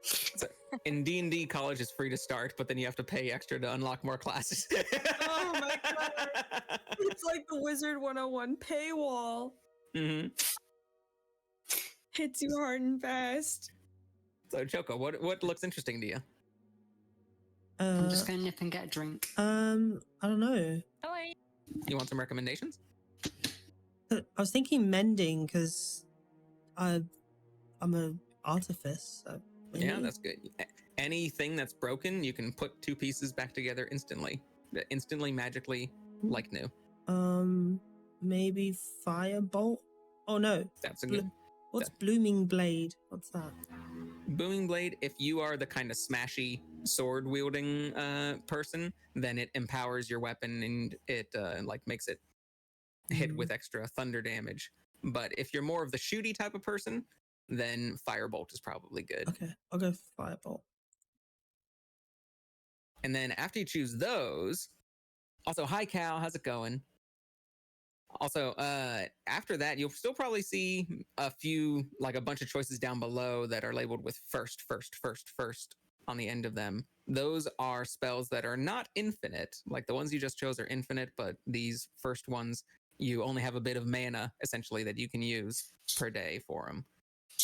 So in D&D, college is free to start, but then you have to pay extra to unlock more classes. Oh my god. It's like the Wizard 101 paywall. Mm-hmm. Hits you hard and fast. So Choco, what looks interesting to you? I'm just gonna nip and get a drink. I don't know. Hello. You want some recommendations? I was thinking mending, because I'm an artifice. So maybe. Yeah, that's good. Anything that's broken, you can put 2 pieces back together instantly, magically, like new. Maybe firebolt. Oh no, That's a good. What's blooming blade? What's that? Booming blade. If you are the kind of smashy sword wielding person, then it empowers your weapon and it like makes it hit with extra thunder damage. But if you're more of the shooty type of person, then firebolt is probably good. Okay, I'll go firebolt. And then after you choose those, also, hi Cal, how's it going? Also, after that, you'll still probably see a bunch of choices down below that are labeled with first on the end of them. Those are spells that are not infinite. Like the ones you just chose are infinite, but these first ones, you only have a bit of mana, essentially, that you can use per day for them.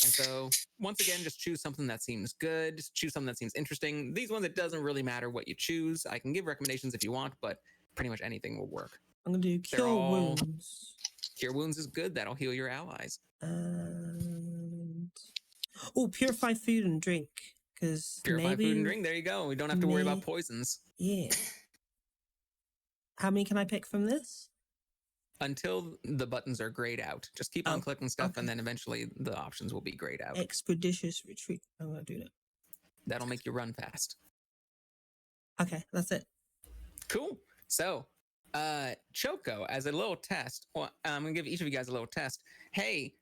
And so, once again, just choose something that seems good. Just choose something that seems interesting. These ones, it doesn't really matter what you choose. I can give recommendations if you want, but pretty much anything will work. I'm gonna do cure wounds. Cure wounds is good. That'll heal your allies. And purify food and drink. Because purify food and drink. There you go. We don't have to worry about poisons. Yeah. How many can I pick from this? Until the buttons are grayed out. Just keep on clicking stuff, and then eventually the options will be grayed out. Expeditious retreat. I'm gonna do that. That'll make you run fast. Okay, that's it. Cool. So, Choco, as a little test, well, I'm gonna give each of you guys a little test. Hey,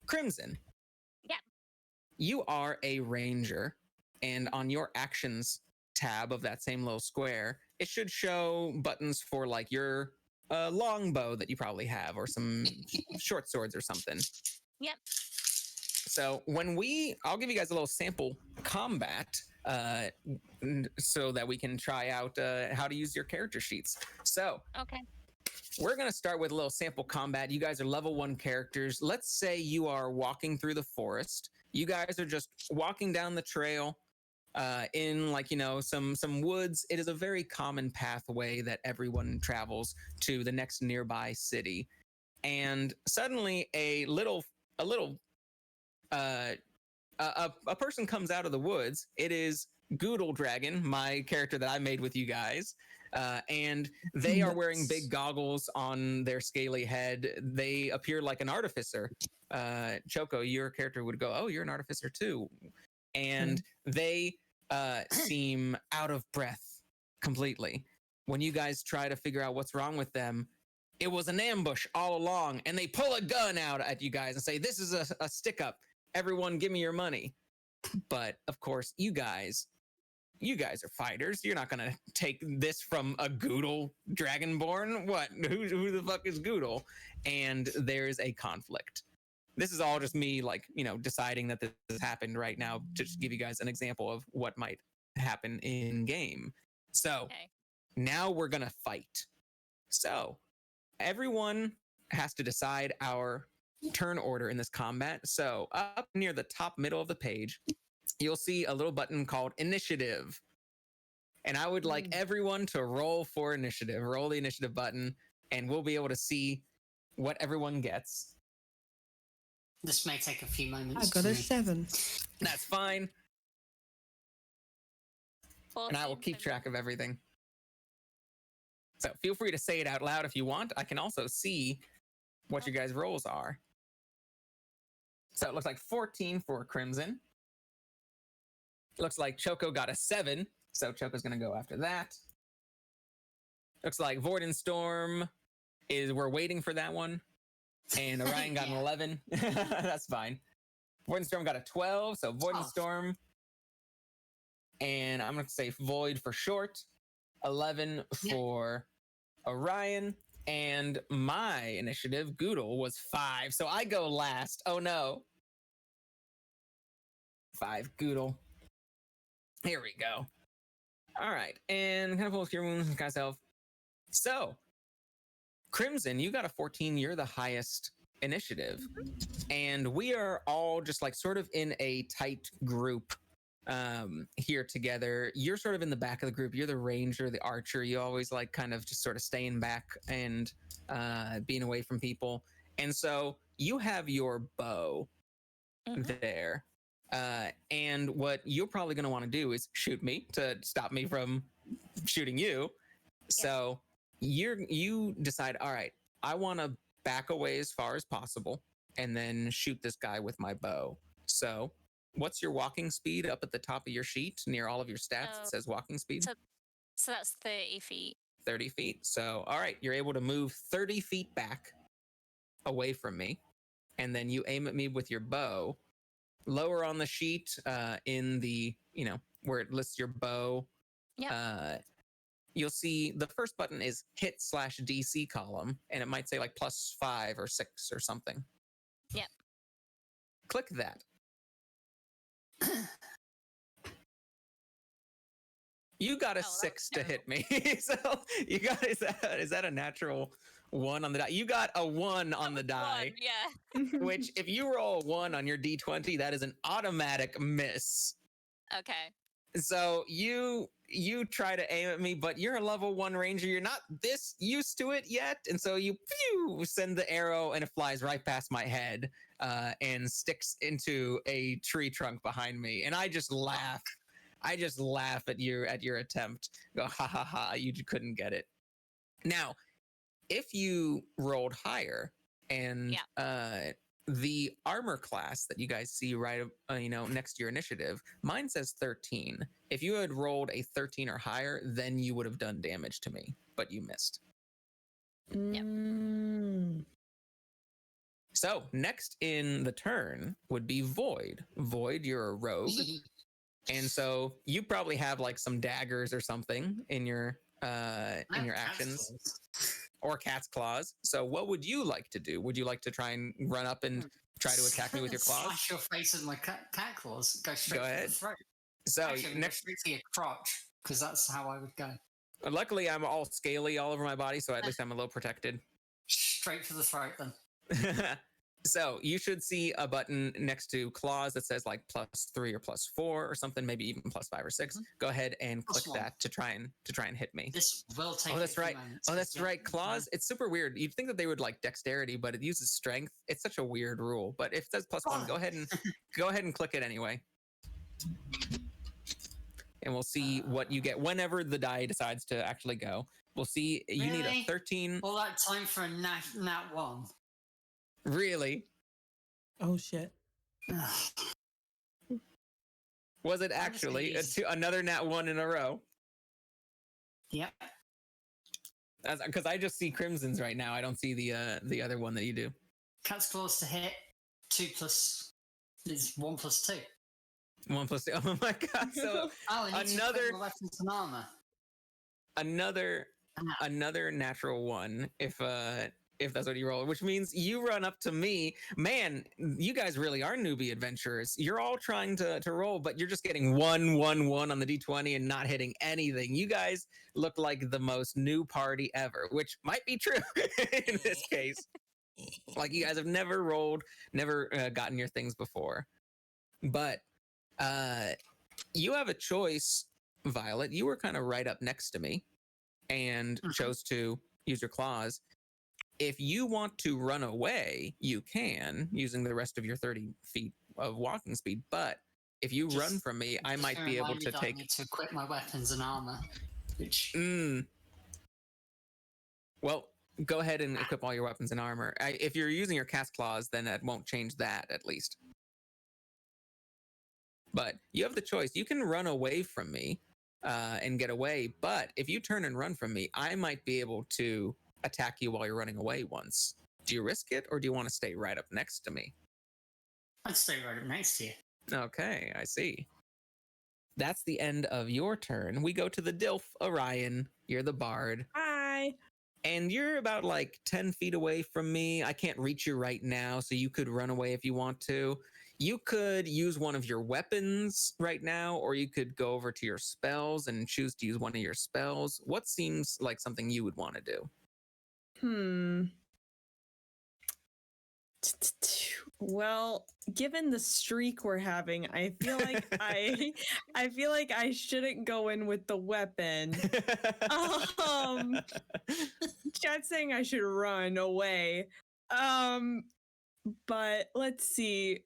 Crimson. Yeah. You are a ranger, and on your actions tab of that same little square, it should show buttons for like your longbow that you probably have, or some short swords or something. Yep. So I'll give you guys a little sample combat so that we can try out how to use your character sheets. So okay, we're going to start with a little sample combat. You guys are level 1 characters. Let's say you are walking through the forest. You guys are just walking down the trail in some woods. It is a very common pathway that everyone travels to the next nearby city. And suddenly a person comes out of the woods. It is Goodle Dragon, my character that I made with you guys. And they are wearing big goggles on their scaly head. They appear like an artificer. Choco, your character would go, oh, you're an artificer too. And they seem out of breath completely. When you guys try to figure out what's wrong with them, it was an ambush all along. And they pull a gun out at you guys and say, this is a stick up. Everyone give me your money. But of course, you guys are fighters. You're not going to take this from a Goodle Dragonborn. What? Who the fuck is Goodle? And there's a conflict. This is all just me, deciding that this has happened right now to just give you guys an example of what might happen in game. So now we're going to fight. So everyone has to decide our turn order in this combat. So up near the top middle of the page, you'll see a little button called Initiative. And I would like everyone to roll for initiative. Roll the initiative button, and we'll be able to see what everyone gets. This may take a few moments. I got a 7. That's fine. 14, and I will keep track of everything. So feel free to say it out loud if you want. I can also see what your guys' rolls are. So it looks like 14 for Crimson. It looks like Choco got a 7. So Choco's going to go after that. Looks like Void and Storm we're waiting for that one. And Orion got an 11. That's fine. Void and Storm got a 12. So Void and Storm. And I'm going to say Void for short. 11 for Orion. And my initiative, Goodle, was 5. So I go last. Oh no. 5, Goodle. Here we go. All right. And kind of pull your wounds, guys' health. So, Crimson, you got a 14. You're the highest initiative. And we are all just sort of in a tight group here together. You're sort of in the back of the group. You're the ranger, the archer. You always kind of just sort of staying back and being away from people. And so you have your bow there. And what you're probably going to want to do is shoot me to stop me from shooting you. So you decide, all right, I want to back away as far as possible and then shoot this guy with my bow. So what's your walking speed up at the top of your sheet near all of your stats? It says walking speed. So that's 30 feet. 30 feet. So, all right, you're able to move 30 feet back away from me. And then you aim at me with your bow. Lower on the sheet in the, where it lists your bow. You'll see the first button is hit/DC column, and it might say +5 or 6 or something. Yep. Click that. You got a 6 to hit me. So you got is that a natural 1 on the die. You got a 1 on the die, One, yeah. which if you roll a 1 on your D20, that is an automatic miss. Okay. So you try to aim at me, but you're a level 1 ranger. You're not this used to it yet, and so you send the arrow, and it flies right past my head and sticks into a tree trunk behind me. And I just laugh. I just laugh at your attempt. Go, ha ha ha! You couldn't get it. Now, if you rolled higher, and the armor class that you guys see right, next to your initiative, mine says 13. If you had rolled a 13 or higher, then you would have done damage to me, but you missed. Mm. So next in the turn would be Void. Void, you're a rogue, and so you probably have like some daggers or something in your actions. Or cat's claws. So what would you like to do? Would you like to try and run up and try to attack me with your claws? Slash your face with my cat claws. Go straight Go for ahead. the throat. So Actually, next straight to your crotch, because that's how I would go. Luckily, I'm all scaly all over my body, so at least I'm a little protected. Straight for the throat, then. So you should see a button next to claws that says like +3 or +4 or something, maybe even +5 or 6. Go ahead and click that to try and hit me. This will take. Oh, that's right. Moments. Oh, that's right. Claws. It's super weird. You'd think that they would like dexterity, but it uses strength. It's such a weird rule. But if it says +1, go ahead and click it anyway. And we'll see what you get whenever the die decides to actually go. We'll see. You need a 13. All that time for a nat 1. Really? Oh shit. Was it actually another nat 1 in a row? Yep. Because I just see crimsons right now. I don't see the other one that you do. Cat's claws to hit. 2 plus is 1 plus 2. 1 plus 2. Oh my god! So another weapons and armor. Another natural 1. If that's what you roll, which means you run up to me. Man, you guys really are newbie adventurers. You're all trying to roll, but you're just getting 1, 1, 1 on the D20 and not hitting anything. You guys look like the most new party ever, which might be true in this case. Like you guys have never rolled, never gotten your things before. But you have a choice, Violet. You were kind of right up next to me and chose to use your claws. If you want to run away, you can, using the rest of your 30 feet of walking speed. But if you run from me, I might be able to take... I need to equip my weapons and armor, which... Well, go ahead and equip all your weapons and armor. If you're using your cast claws, then that won't change that, at least. But you have the choice. You can run away from me and get away. But if you turn and run from me, I might be able to attack you while you're running away once. Do you risk it, or do you want to stay right up next to me? I'd stay right up next to you. Okay, I see. That's the end of your turn. We go to the Dilf, Orion. You're the bard. Hi. And you're about like 10 feet away from me. I can't reach you right now, so you could run away if you want to. You could use one of your weapons right now, or you could go over to your spells and choose to use one of your spells. What seems like something you would want to do? Well, given the streak we're having, I feel like I feel like I shouldn't go in with the weapon. Chat's saying I should run away. But let's see.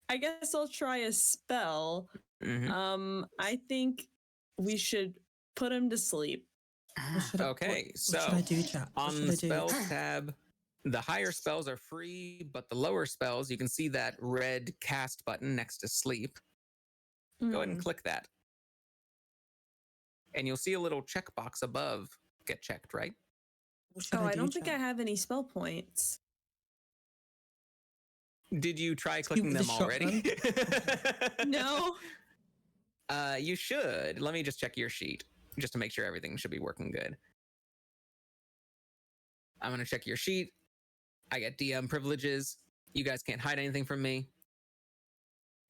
I guess I'll try a spell. I think we should put him to sleep. Okay, so what should I do, chat? On the spells tab, the higher spells are free, but the lower spells, you can see that red cast button next to sleep. Go ahead and click that. And you'll see a little checkbox above. Get checked, right? I don't think I have any spell points. Did you try clicking them already? No. You should. Let me just check your sheet, just to make sure everything should be working good. I'm going to check your sheet. I get DM privileges. You guys can't hide anything from me.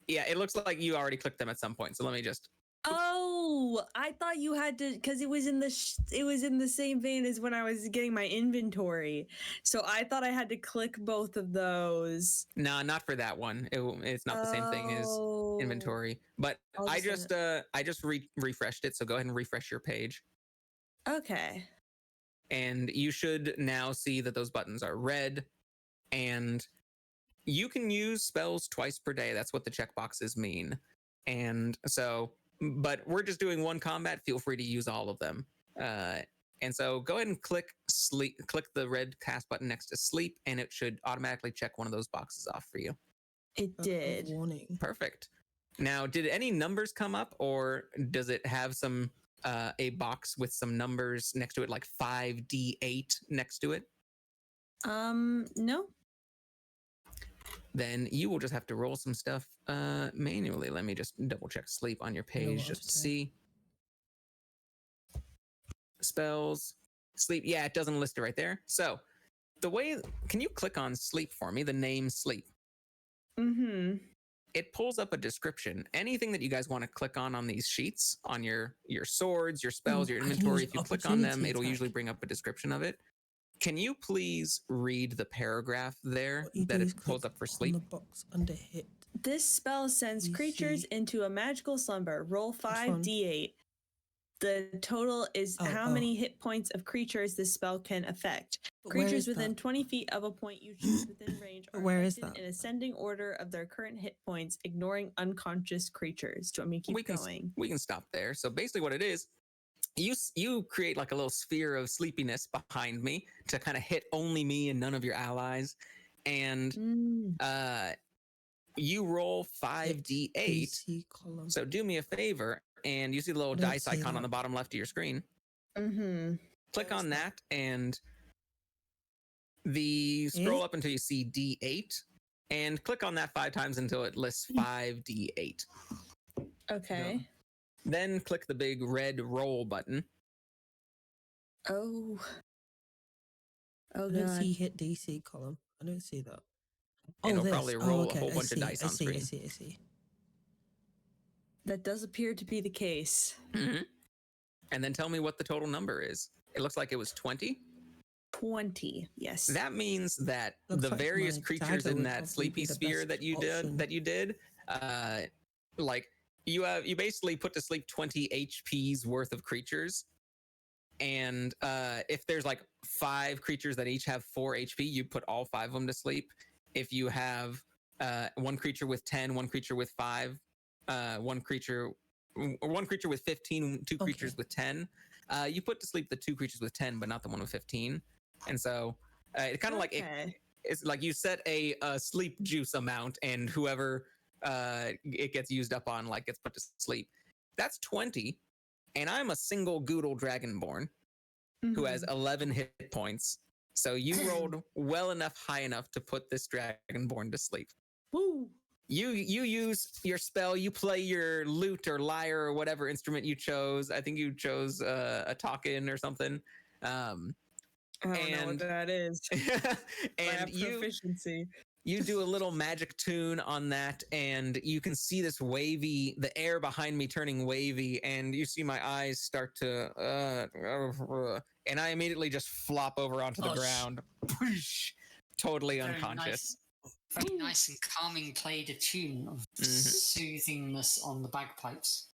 Yeah, it looks like you already clicked them at some point, so let me just... Oh, I thought you had to, because it was in the same vein as when I was getting my inventory. So I thought I had to click both of those. Nah, not for that one. It's not the same thing as Oh. inventory. But I'll I just just refreshed it. So go ahead and refresh your page, Okay. and you should now see that those buttons are red, and you can use spells twice per day. That's what the checkboxes mean. And so, but we're just doing one combat. Feel free to use all of them. And so go ahead and click sleep. Click the red cast button next to sleep, and it should automatically check one of those boxes off for you. It did. Warning. Perfect. Now, did any numbers come up, or does it have some a box with some numbers next to it, like 5d8 next to it? No. Then you will just have to roll some stuff manually. Let me just double check sleep on your page just to see. Spells, sleep. Yeah, it doesn't list it right there. So the way, can you click on sleep for me? The name sleep. Mm-hmm. It pulls up a description. Anything that you guys want to click on these sheets, on your swords, your spells, your inventory, if you click on them, it'll usually bring up a description of it. Can you please read the paragraph there that it pulls up for sleep? On the box under hit. This spell sends creatures into a magical slumber. Roll 5d8. The total is how many hit points of creatures this spell can affect. Creatures within 20 feet of a point you choose within range are affected in ascending order of their current hit points, ignoring unconscious creatures. Do you want me to keep going? We can stop there. So basically what it is, you create like a little sphere of sleepiness behind me to kind of hit only me and none of your allies. And you roll 5d8. So do me a favor, and you see the little dice icon on the bottom left of your screen. Mm-hmm. Click on that, and scroll up until you see D8, and click on that 5 times until it lists 5d8. Okay. Then click the big red roll button. Oh. I don't see hit DC column. I don't see that. And it'll probably roll a whole bunch of dice on screen. I see. That does appear to be the case. Mm-hmm. And then tell me what the total number is. It looks like it was 20. 20, yes. That means that the various creatures in that sleepy sphere that you did, like you basically put to sleep 20 HP's worth of creatures. And if there's like 5 creatures that each have 4 HP, you put all 5 of them to sleep. If you have 1 creature with 10, 1 creature with 5, 1 creature with 15, 2 creatures with 10, you put to sleep the 2 creatures with 10, but not the one with 15. And so it kind of like it's like you set a sleep juice amount, and whoever it gets used up on like gets put to sleep. That's 20, and I'm a single Goodle Dragonborn who has 11 hit points. So you rolled well enough, high enough to put this Dragonborn to sleep. Woo! You use your spell. You play your lute or lyre or whatever instrument you chose. I think you chose a talkin or something. I don't know what that is. And proficiency. You do a little magic tune on that, and you can see this wavy, the air behind me turning wavy, and you see my eyes start to, and I immediately just flop over onto the ground, totally unconscious. Very nice and calming played a tune of soothingness on the bagpipes.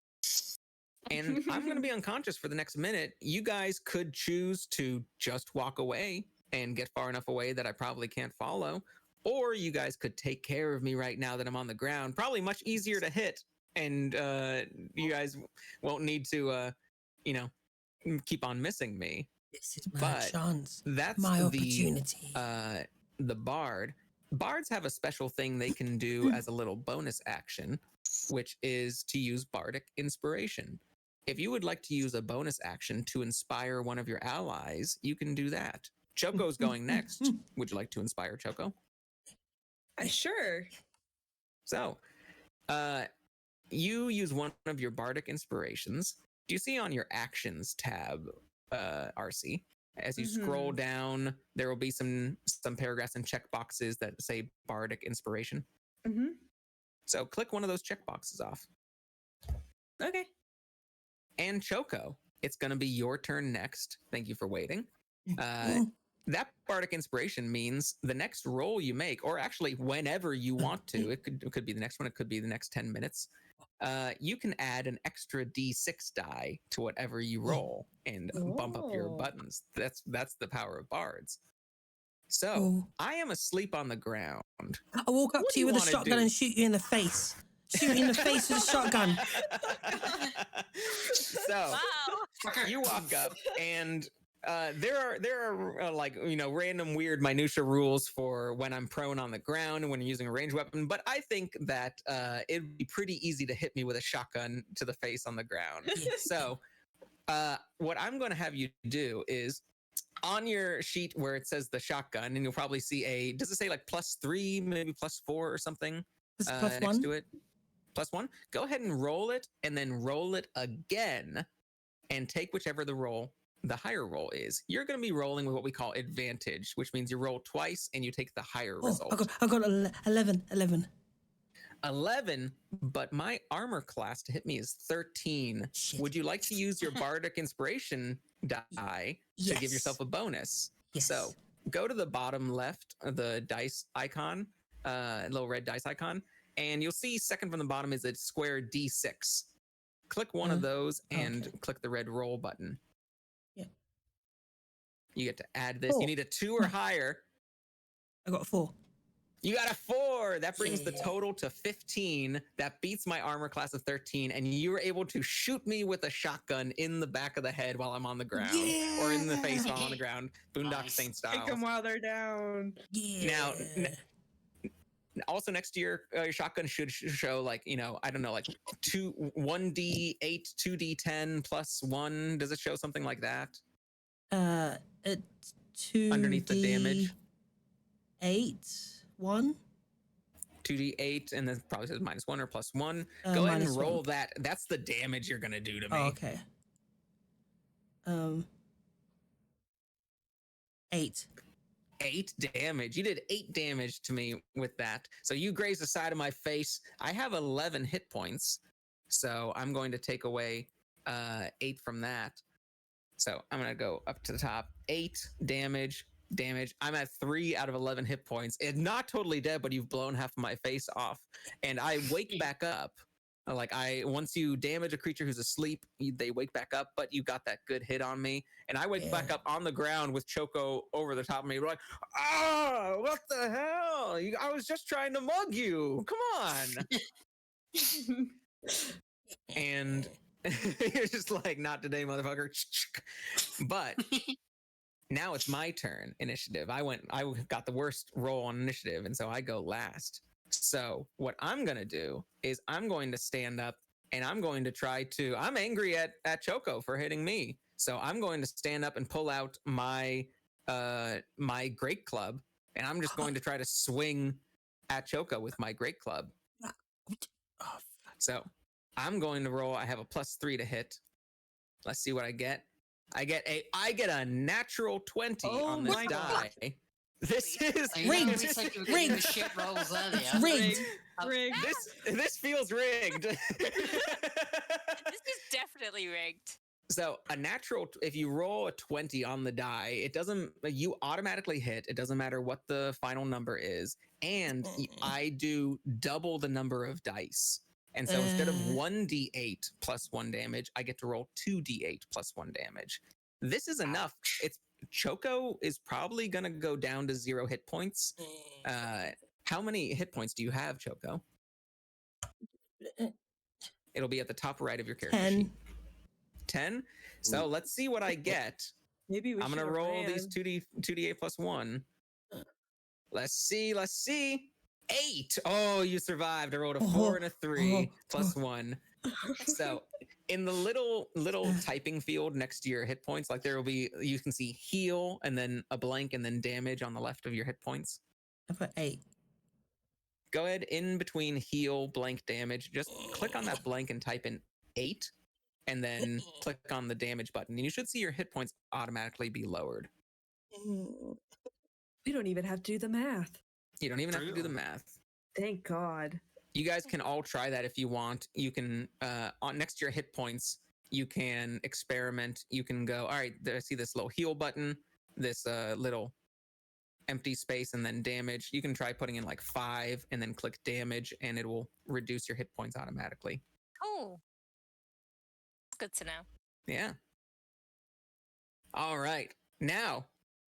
And I'm going to be unconscious for the next minute. You guys could choose to just walk away and get far enough away that I probably can't follow. Or you guys could take care of me right now that I'm on the ground. Probably much easier to hit. And you guys won't need to, keep on missing me. This is my chance. That's my opportunity. The bard. Bards have a special thing they can do as a little bonus action, which is to use bardic inspiration. If you would like to use a bonus action to inspire one of your allies, you can do that. Choco's going next. Would you like to inspire Choco? Sure. So, you use one of your bardic inspirations. Do you see on your actions tab, RC? As you scroll down, there will be some paragraphs and checkboxes that say bardic inspiration. Mm-hmm. So click one of those checkboxes off. Okay. And Choco, it's going to be your turn next. Thank you for waiting. That bardic inspiration means the next roll you make, or actually whenever you want to, it could be the next one, it could be the next 10 minutes. You can add an extra D6 die to whatever you roll and bump up your buttons. That's the power of bards. So I am asleep on the ground. I walk up to you with a shotgun and shoot you in the face. Shoot you in the face with a shotgun. So you walk up and there are like, you know, random weird minutia rules for when I'm prone on the ground and when you're using a ranged weapon, but I think that it'd be pretty easy to hit me with a shotgun to the face on the ground. So what I'm going to have you do is on your sheet where it says the shotgun, and you'll probably see does it say like +3, maybe +4 or something next to it? +1? Go ahead and roll it, and then roll it again, and take whichever the higher roll is. You're going to be rolling with what we call advantage, which means you roll twice and you take the higher result. I got 11. 11, but my armor class to hit me is 13. Shit. Would you like to use your bardic inspiration die to give yourself a bonus? Yes. So go to the bottom left of the dice icon, little red dice icon, and you'll see second from the bottom is a square D6. Click one of those and click the red roll button. Yeah. You get to add this. You need a 2 or higher. I got a 4. You got a 4. That brings the total to 15. That beats my armor class of 13. And you were able to shoot me with a shotgun in the back of the head while I'm on the ground. Or in the face while I'm on the ground. Boondock Saint style. Take them while they're down. Now, also next to your shotgun should show like, you know, I don't know, like 1d8, 2d10 +1. Does it show something like that? It's 2 underneath the damage. 8 1. 2d8, and then probably says -1 or +1. Go ahead and roll that. That's the damage you're gonna do to me. Oh, okay. 8. 8 damage. You did 8 damage to me with that. So you grazed the side of my face. I have 11 hit points, so I'm going to take away 8 from that. So I'm gonna go up to the top. 8 damage. I'm at 3 out of 11 hit points. It's not totally dead, but you've blown half of my face off, and I wake back up. Like once you damage a creature who's asleep, they wake back up, but you got that good hit on me, and I wake back up on the ground with Choco over the top of me. We're like, what the hell? I was just trying to mug you. Come on. And you're just like, not today, motherfucker. But now it's my turn. Initiative. I got the worst roll on initiative, and so I go last. So what I'm going to do is I'm going to stand up and I'm going to try to, I'm angry at Choco for hitting me. So I'm going to stand up and pull out my great club, and I'm just going to try to swing at Choco with my great club. So I'm going to roll. I have a +3 to hit. Let's see what I get. I get a natural 20 on this die. This is rigged. Shit rolls earlier. Rigged. This feels rigged. This is definitely rigged. So a natural, if you roll a 20 on the die, you automatically hit. It doesn't matter what the final number is. And I do double the number of dice. And so instead of 1d8 +1 damage, I get to roll 2d8 +1 damage. This is enough. Choco is probably going to go down to 0 hit points. How many hit points do you have, Choco? It'll be at the top right of your character 10. sheet. 10? So let's see what I get. Maybe I'm going to roll these 2d8 +1. Let's see. 8. Oh, you survived. I rolled a 4 and a 3 +1. So in the little typing field next to your hit points, like you can see heal and then a blank and then damage on the left of your hit points. I put 8. Go ahead in between heal, blank, damage. Just click on that blank and type in 8 and then click on the damage button. And you should see your hit points automatically be lowered. We don't even have to do the math. You don't even have to do the math. Thank God. You guys can all try that if you want. You can, next to your hit points, you can experiment. You can go, all right, I see this little heal button, this little empty space, and then damage. You can try putting in like 5 and then click damage, and it will reduce your hit points automatically. Cool. Good to know. Yeah. All right. Now,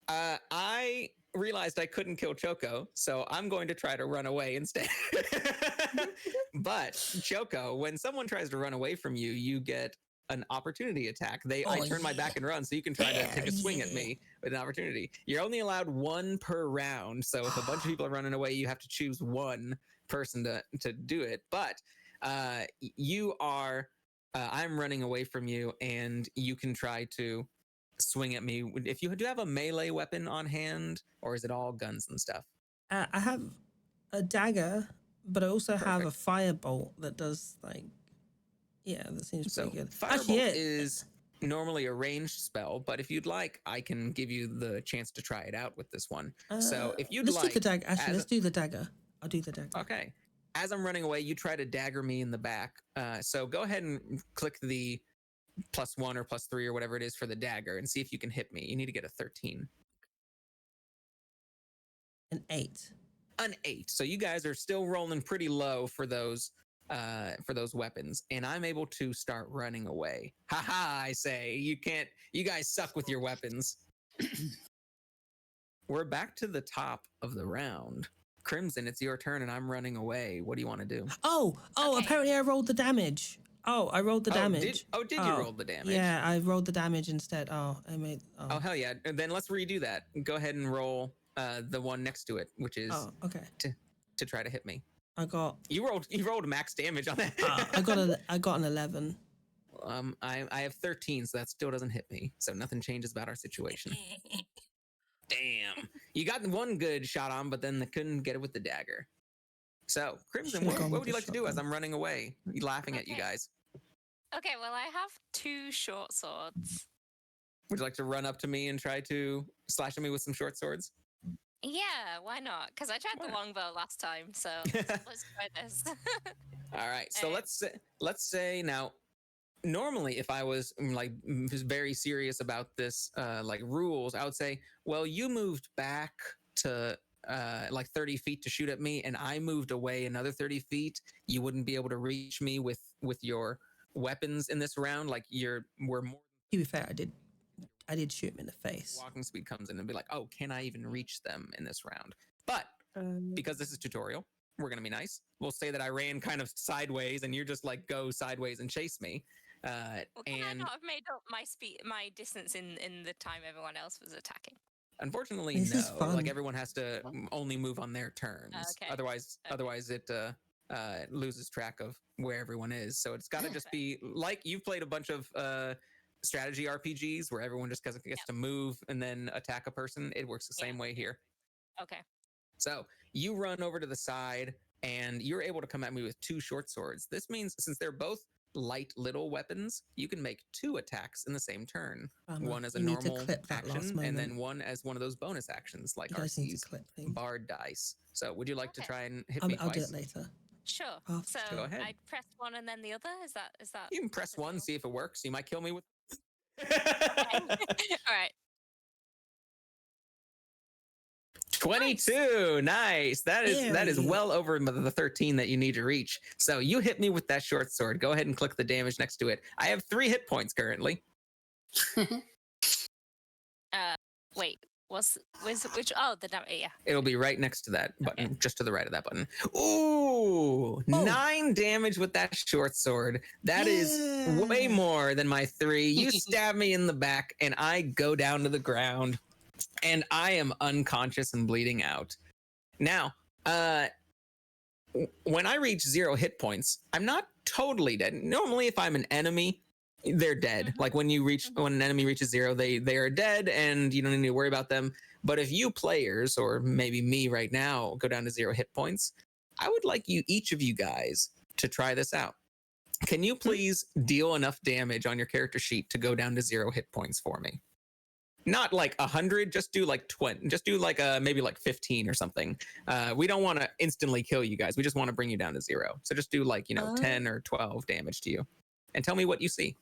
I realized I couldn't kill Choco, so I'm going to try to run away instead. But Choco, when someone tries to run away from you, you get an opportunity attack. I turn my back and run, so you can try to take a swing at me with an opportunity. You're only allowed 1 per round, so if a bunch of people are running away, you have to choose 1 person to do it. But you are, I'm running away from you, and you can try to swing at me. If you do have a melee weapon on hand, or is it all guns and stuff? I have a dagger, but I also have a firebolt that does like, that seems pretty good. Firebolt is normally a ranged spell, but if you'd like, I can give you the chance to try it out with this one. So if you'd let's like, do the dagger. Actually, let's do the dagger. I'll do the dagger. Okay. As I'm running away, you try to dagger me in the back. So go ahead and click the +1 or +3 or whatever it is for the dagger and see if you can hit me. You need to get a 13. An 8. An 8. So you guys are still rolling pretty low for those weapons, and I'm able to start running away. Haha, I say. You guys suck with your weapons. We're back to the top of the round. Crimson, it's your turn, and I'm running away. What do you want to do? Oh, Okay. apparently I rolled the damage. Oh, I rolled the damage. Did you roll the damage? Yeah, I rolled the damage instead. Oh, Hell yeah. Then let's redo that. Go ahead and roll the one next to it, which is okay. to try to hit me. You rolled max damage on that. I got an 11. I have 13, so that still doesn't hit me. So nothing changes about our situation. Damn. You got one good shot on, but then they couldn't get it with the dagger. So, Crimson, what would you like to do as I'm running away, laughing at you guys? Okay, well, I have 2 short swords. Would you like to run up to me and try to slash at me with some short swords? Yeah, why not? Because I tried the longbow last time, so let's try this. All right, so let's say now, normally if I was like very serious about this like rules, I would say, well, you moved back to like 30 feet to shoot at me, and I moved away another 30 feet. You wouldn't be able to reach me with your weapons in this round. Like we're more. To be fair, I did shoot him in the face. Walking speed comes in and be like, oh, can I even reach them in this round? But because this is tutorial, we're gonna be nice. We'll say that I ran kind of sideways, and you're just like go sideways and chase me. Well, can I not have made up my distance in the time everyone else was attacking? Unfortunately, This is no. fun. Like everyone has to only move on their turns. Okay. Otherwise, it loses track of where everyone is. So it's got to just be like you've played a bunch of strategy RPGs where everyone just gets to move and then attack a person. It works the same way here. Okay. So you run over to the side, and you're able to come at me with 2 short swords. This means since they're both light little weapons, you can make 2 attacks in the same turn. One as a normal action, and then one as one of those bonus actions like RC's Bard dice. So would you like to try and hit me twice? I'll do it later. Sure. So go ahead. I press one and then the other. Is that? You can press 1, see if it works. You might kill me with. All right. 22. Nice. That is well over the 13 that you need to reach. So you hit me with that short sword. Go ahead and click the damage next to it. I have 3 hit points currently. Wait. Which? Oh, the damage. Yeah. It'll be right next to that button, just to the right of that button. Ooh, 9 damage with that short sword. That is way more than my 3. You stab me in the back, and I go down to the ground, and I am unconscious and bleeding out. Now, when I reach 0 hit points, I'm not totally dead. Normally, if I'm an enemy, they're dead. Like when an enemy reaches 0, they are dead, and you don't need to worry about them. But if you players, or maybe me right now, go down to 0 hit points, I would like each of you guys to try this out. Can you please deal enough damage on your character sheet to go down to 0 hit points for me? Not like 100, just do like 20, just do like maybe like 15 or something. We don't want to instantly kill you guys. We just want to bring you down to 0. So just do like, 10 or 12 damage to you, and tell me what you see.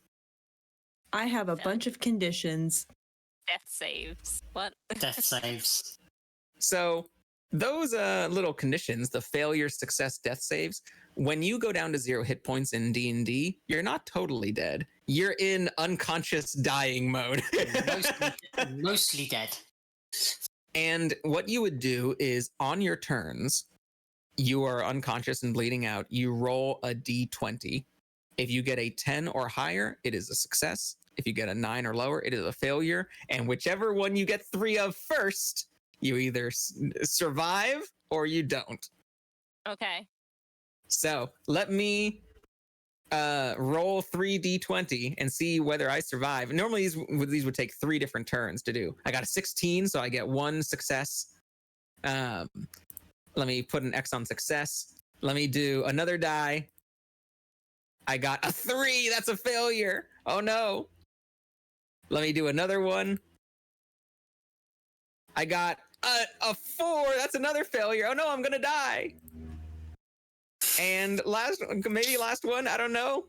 I have a bunch of conditions. Death saves. What? Death saves. So those little conditions, the failure, success, death saves, when you go down to 0 hit points in D&D, you're not totally dead. You're in unconscious dying mode. Mostly dead. And what you would do is on your turns, you are unconscious and bleeding out. You roll a D20. If you get a 10 or higher, it is a success. If you get a 9 or lower, it is a failure. And whichever one you get 3 of first, you either survive or you don't. Okay. So let me roll 3d20 and see whether I survive. Normally these would take 3 different turns to do. I got a 16, so I get 1 success. Let me put an X on success. Let me do another die. I got a 3. That's a failure. Oh no. Let me do another one. I got a 4. That's another failure. Oh no, I'm gonna die. And last one, I don't know.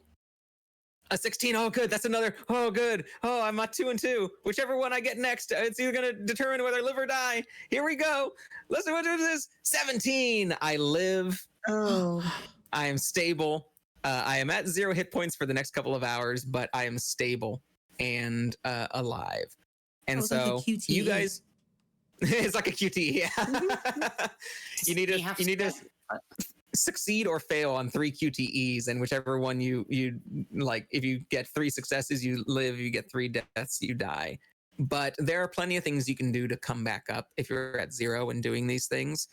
A 16. Oh, good. That's another. Oh, good. Oh, I'm at 2 and 2. Whichever one I get next, it's either going to determine whether I live or die. Here we go. Let's see what it is. 17. I live. Oh. I am stable. I am at 0 hit points for the next couple of hours, but I am stable and alive. And so like you guys, it's like a QT. Yeah. you need to succeed or fail on 3 QTEs, and whichever one you like, if you get 3 successes, you live. If you get 3 deaths, you die. But there are plenty of things you can do to come back up if you're at 0 and doing these things.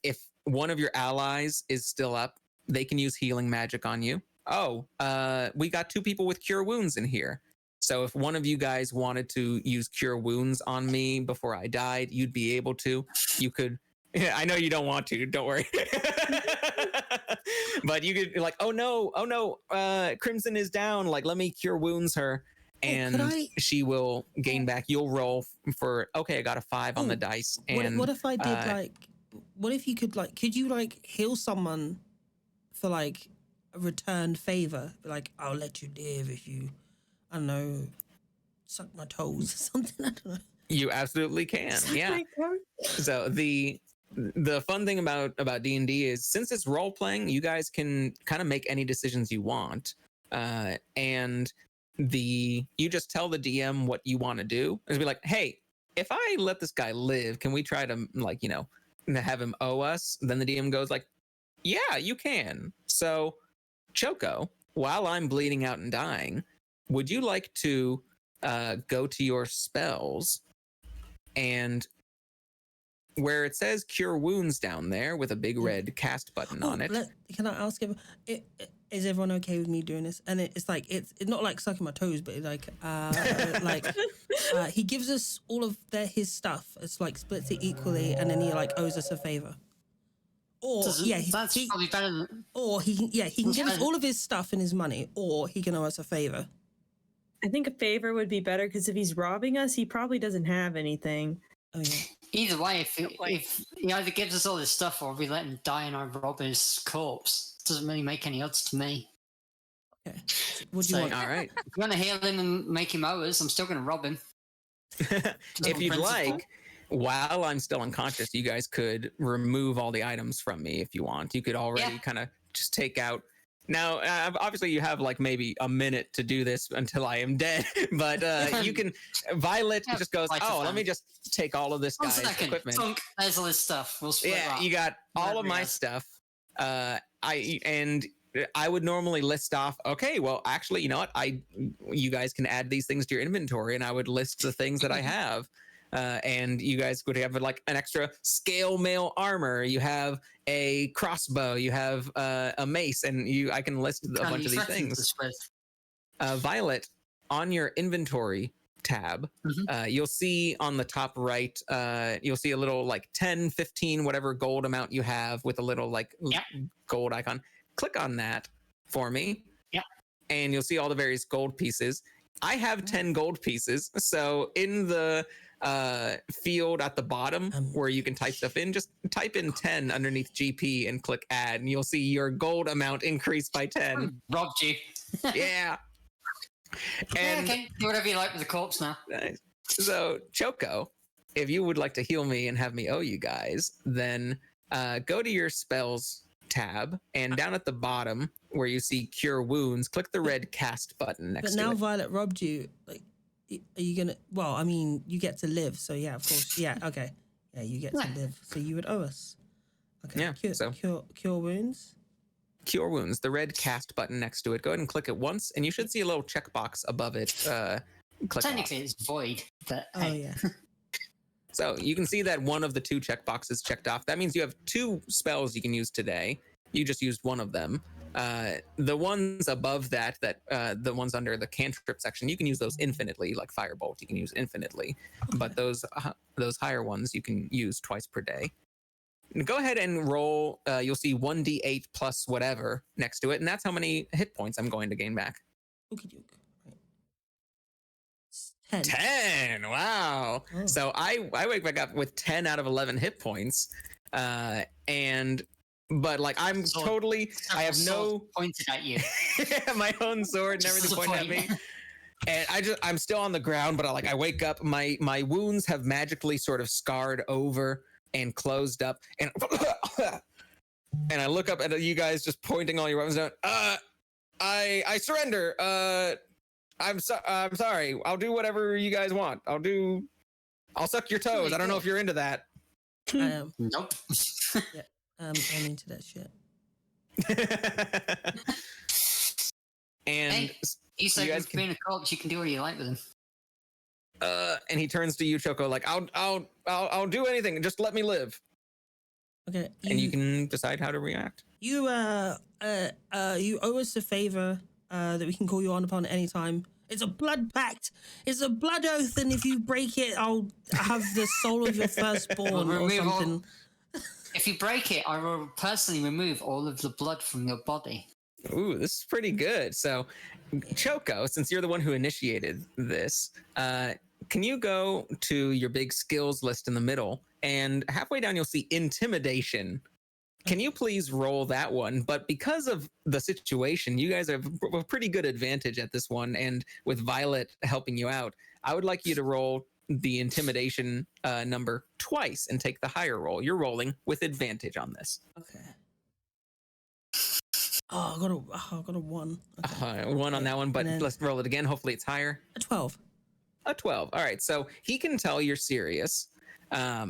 If one of your allies is still up, they can use healing magic on you. Oh, we got 2 people with cure wounds in here. So if one of you guys wanted to use cure wounds on me before I died, you'd be able to. You could. Yeah, I know you don't want to. Don't worry. But you could like, oh no, Crimson is down. Like, let me cure wounds her, and she will gain back. You'll roll for. Okay, I got a 5 on the dice. And what if I did what if you could you like heal someone for like a returned favor? Like, I'll let you live if you, I don't know, suck my toes or something. I don't know. You absolutely can. Yeah. So the fun thing about D&D is, since it's role playing, you guys can kind of make any decisions you want, and you just tell the DM what you want to do. And be like, hey, if I let this guy live, can we try to have him owe us? Then the DM goes like, yeah, you can. So Choco, while I'm bleeding out and dying, would you like to go to your spells, and where it says cure wounds down there with a big red cast button on it. Can I ask him, is everyone okay with me doing this? And it's like, it's not like sucking my toes, but it's like, he gives us all of his stuff. It's like splits it equally, and then he like owes us a favor. Or that's probably better than. Or he can give us all of his stuff and his money, or he can owe us a favor. I think a favor would be better, because if he's robbing us, he probably doesn't have anything. Oh yeah. Either way, if he either gives us all his stuff or we let him die and I rob his corpse, it doesn't really make any odds to me. Okay. What do you want? All right. If you want to heal him and make him owe us, I'm still going to rob him. If you'd like, while I'm still unconscious, you guys could remove all the items from me if you want. You could already kind of just take out. Now, obviously, you have like maybe a minute to do this until I am dead, but you can. Violet just goes, let me just take all of this guy's equipment. There's all this stuff. We'll split it. You got all of my stuff. I would normally list off. Okay, well, actually, you know what? You guys can add these things to your inventory, and I would list the things that I have. And you guys would have like an extra scale mail armor. You have a crossbow. You have a mace, and I can list a bunch of these things. Violet, on your inventory tab, you'll see on the top right, you'll see a little like 10, 15, whatever gold amount you have with a little like gold icon. Click on that for me. Yeah. And you'll see all the various gold pieces. I have 10 gold pieces. So in the field at the bottom where you can type stuff in, just type in 10 underneath GP and click add, and you'll see your gold amount increase by 10. Robbed you. Yeah. And okay, do whatever you like with the corpse now. nice. So Choco, if you would like to heal me and have me owe you guys, then go to your spells tab, and down at the bottom where you see Cure Wounds, click the red cast button next But to now it. Violet robbed you. Like, are you gonna? Well, I mean, you get to live, so yeah, of course, yeah, okay, yeah, you get to live, so you would owe us. Okay, Yeah, cure wounds. Cure Wounds, the red cast button next to it. Go ahead and click it once, and you should see a little checkbox above it. Click Technically, off. it's void, but Oh hey. yeah. So you can see that one of the 2 checkboxes checked off. That means you have 2 spells you can use today. You just used one of them. The ones above that, the ones under the cantrip section, you can use those infinitely, like Firebolt. You can use infinitely, but those higher ones you can use twice per day. Go ahead and roll. You'll see 1d8 plus whatever next to it, and that's how many hit points I'm going to gain back. Okie doke. Right. 10. 10. Wow. Oh. So I wake back up with 10 out of 11 hit points, but like I'm Sword. totally. I have no pointed at you. my own sword and everything pointing at me. And I'm still on the ground, but I wake up. My wounds have magically sort of scarred over and closed up, and and I look up at you guys just pointing all your weapons down. I surrender. I'm sorry. I'll do whatever you guys want. I'll suck your toes. I don't know if you're into that. Nope. I'm into that shit. And Hey, you said guys with being a corpse, you can do what you like with him. and he turns to you, Choco, like I'll do anything. Just let me live. Okay. And you can decide how to react. You you owe us a favor that we can call you on upon at any time. It's a blood pact. It's a blood oath, and if you break it, I'll have the soul of your firstborn or something. If you break it, I will personally remove all of the blood from your body. Ooh, this is pretty good. So, Choco, since you're the one who initiated this, can you go to your big skills list in the middle, and halfway down you'll see intimidation. Can you please roll that one? But because of the situation, you guys have a pretty good advantage at this one, and with Violet helping you out, I would like you to roll the intimidation number twice and take the higher roll. You're rolling with advantage on this. Okay. Oh, I got a 1. Okay. 1 on that one, but then- let's roll it again. Hopefully it's higher. A 12. A 12. All right. So he can tell you're serious. But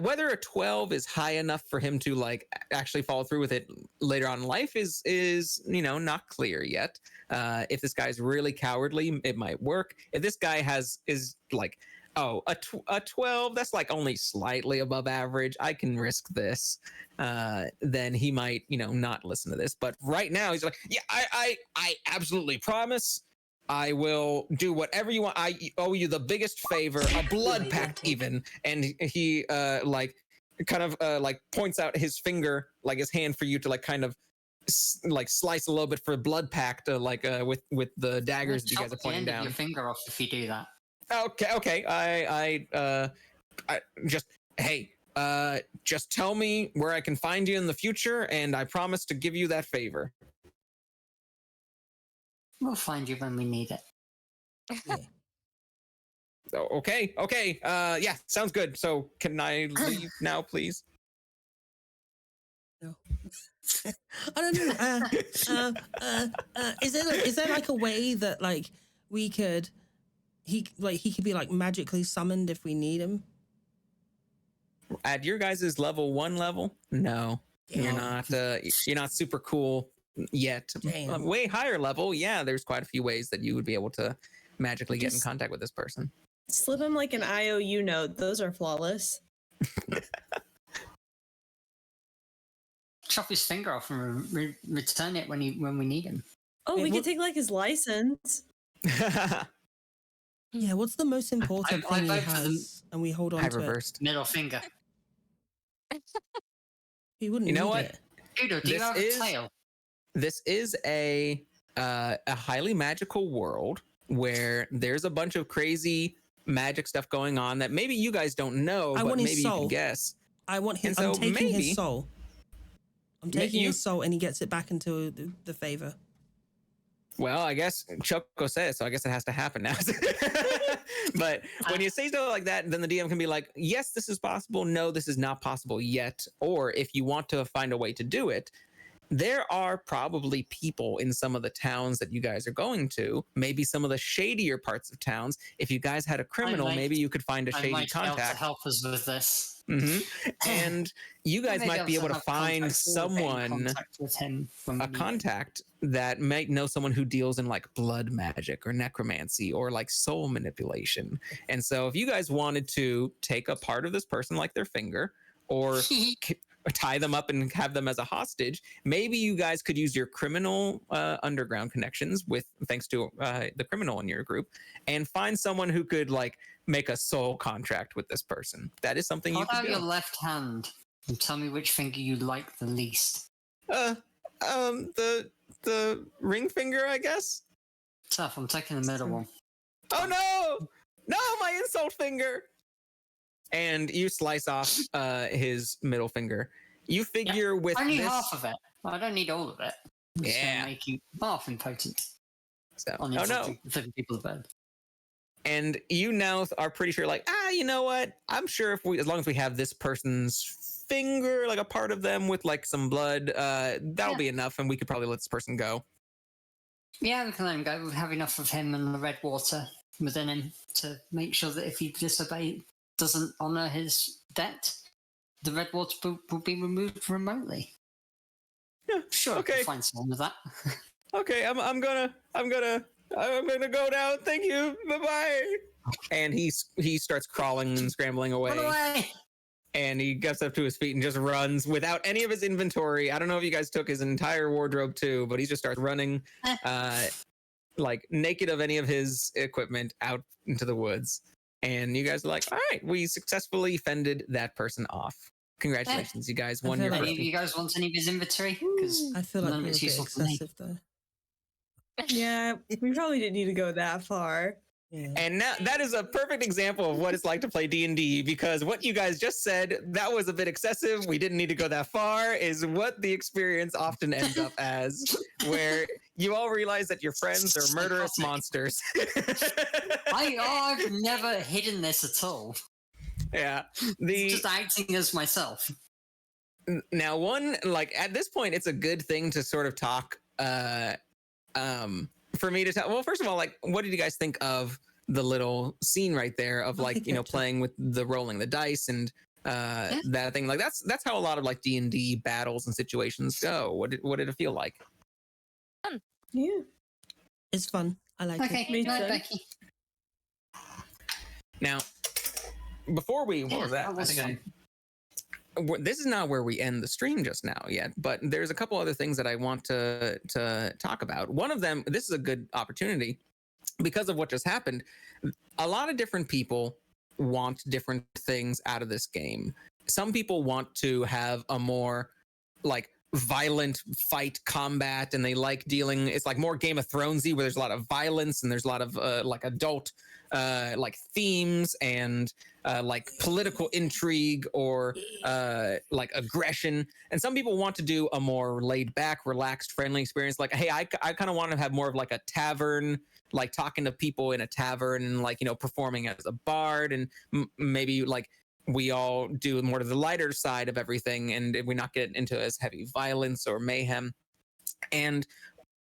whether a 12 is high enough for him to like actually follow through with it later on in life is not clear yet. If this guy's really cowardly, it might work. If this guy is like, oh, a 12, that's like only slightly above average, I can risk this. Then he might, not listen to this. But right now he's like, yeah, I absolutely promise. I will do whatever you want. I owe you the biggest favor, a blood pact even. And he points out his finger, like his hand, for you to like kind of slice a little bit for a blood pact, with the daggers that you guys are pointing down. Your finger off if you do that. Okay. I just tell me where I can find you in the future, and I promise to give you that favor. We'll find you when we need it. Yeah. Okay. Yeah, sounds good. So can I leave now, please? No. I don't know. Is there like a way that like he could be like magically summoned if we need him? At your guys' level 1 level? No. Damn. You're not super cool yet. Damn. Way higher level, yeah, there's quite a few ways that you would be able to magically get in contact with this person. Slip him like an IOU note. Those are flawless. Chop his finger off and return it when we need him. Oh, Wait, we what- could take like his license. Yeah, what's the most important I thing he vote for has, and we hold on I to it? reversed. Middle finger. He wouldn't You know need what? it. Doodle, do you This have is- a tail? This is a highly magical world where there's a bunch of crazy magic stuff going on that maybe you guys don't know, I but want his maybe you soul. can guess. I want him. And so I'm taking maybe- his soul. I'm taking you- his soul, and he gets it back into the favor. Well, I guess Choco says, so I guess it has to happen now. But when you say stuff like that, then the DM can be like, yes, this is possible. No, this is not possible yet. Or if you want to find a way to do it, there are probably people in some of the towns that you guys are going to, maybe some of the shadier parts of towns. If you guys had a criminal, maybe you could find a shady contact. Be able to help us with this. And you guys might be able to find someone, a contact that might know someone who deals in like blood magic or necromancy or like soul manipulation. And so if you guys wanted to take a part of this person, like their finger, or tie them up and have them as a hostage, maybe you guys could use your criminal underground connections with thanks to the criminal in your group, and find someone who could like make a soul contract with this person. That is something you could do. Hold out your left hand and tell me which finger you like the least. The ring finger, I guess. Tough. I'm taking the middle one. Oh no, my insult finger. And you slice off his middle finger. You figure with only this... half of it. I don't need all of it. I'm just gonna make you half impotent. So, on the people of bed. And you now are pretty sure, like, you know what? I'm sure if we, as long as we have this person's finger, like a part of them with like some blood, that'll be enough, and we could probably let this person go. Yeah, we can let him go. We have enough of him and the red water within him to make sure that if he doesn't honor his debt, the red water will be removed remotely. Yeah, sure. Okay. I can find someone with that. Okay, I'm gonna go down. Thank you. Bye-bye. And he starts crawling and scrambling away. Run away. And he gets up to his feet and just runs without any of his inventory. I don't know if you guys took his entire wardrobe too, but he just starts running, like naked of any of his equipment out into the woods. And you guys are like, all right, we successfully fended that person off. Congratulations, you guys won your first. You guys want any of his inventory? Because I feel like we're a bit excessive though. Yeah, we probably didn't need to go that far. Yeah. And now that is a perfect example of what it's like to play D&D, because what you guys just said, that was a bit excessive. We didn't need to go that far, is what the experience often ends up as, where you all realize that your friends are murderous monsters. I've never hidden this at all. Yeah. Just acting as myself. Now, like at this point, it's a good thing to sort of talk, for me to tell. Well, first of all, like, what did you guys think of the little scene right there of like, playing with the rolling the dice and that thing? Like that's how a lot of like D&D battles and situations go. What did it feel like? Fun. Yeah, it's fun. I like it. Okay, Becky. Now, before we, what was that? This is not where we end the stream just now yet, but there's a couple other things that I want to talk about. One of them, this is a good opportunity because of what just happened. A lot of different people want different things out of this game. Some people want to have a more like violent fight combat, and they like dealing, it's like more Game of Thronesy, where there's a lot of violence and there's a lot of like adult like themes and like political intrigue or like aggression. And some people want to do a more laid back, relaxed, friendly experience. Like, hey, I kind of want to have more of like a tavern, like talking to people in a tavern and like, performing as a bard, and maybe like we all do more to the lighter side of everything, and we not get into as heavy violence or mayhem. And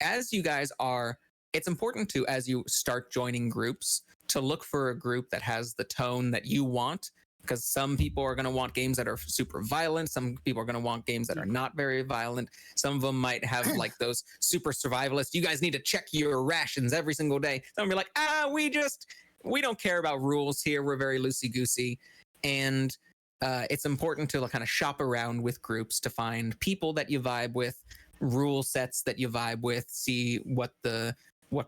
as you guys are, it's important to, as you start joining groups, to look for a group that has the tone that you want, because some people are going to want games that are super violent. Some people are going to want games that are not very violent. Some of them might have like those super survivalist, you guys need to check your rations every single day. Some will be like, we don't care about rules here. We're very loosey-goosey. And it's important to kind of shop around with groups to find people that you vibe with, rule sets that you vibe with, see what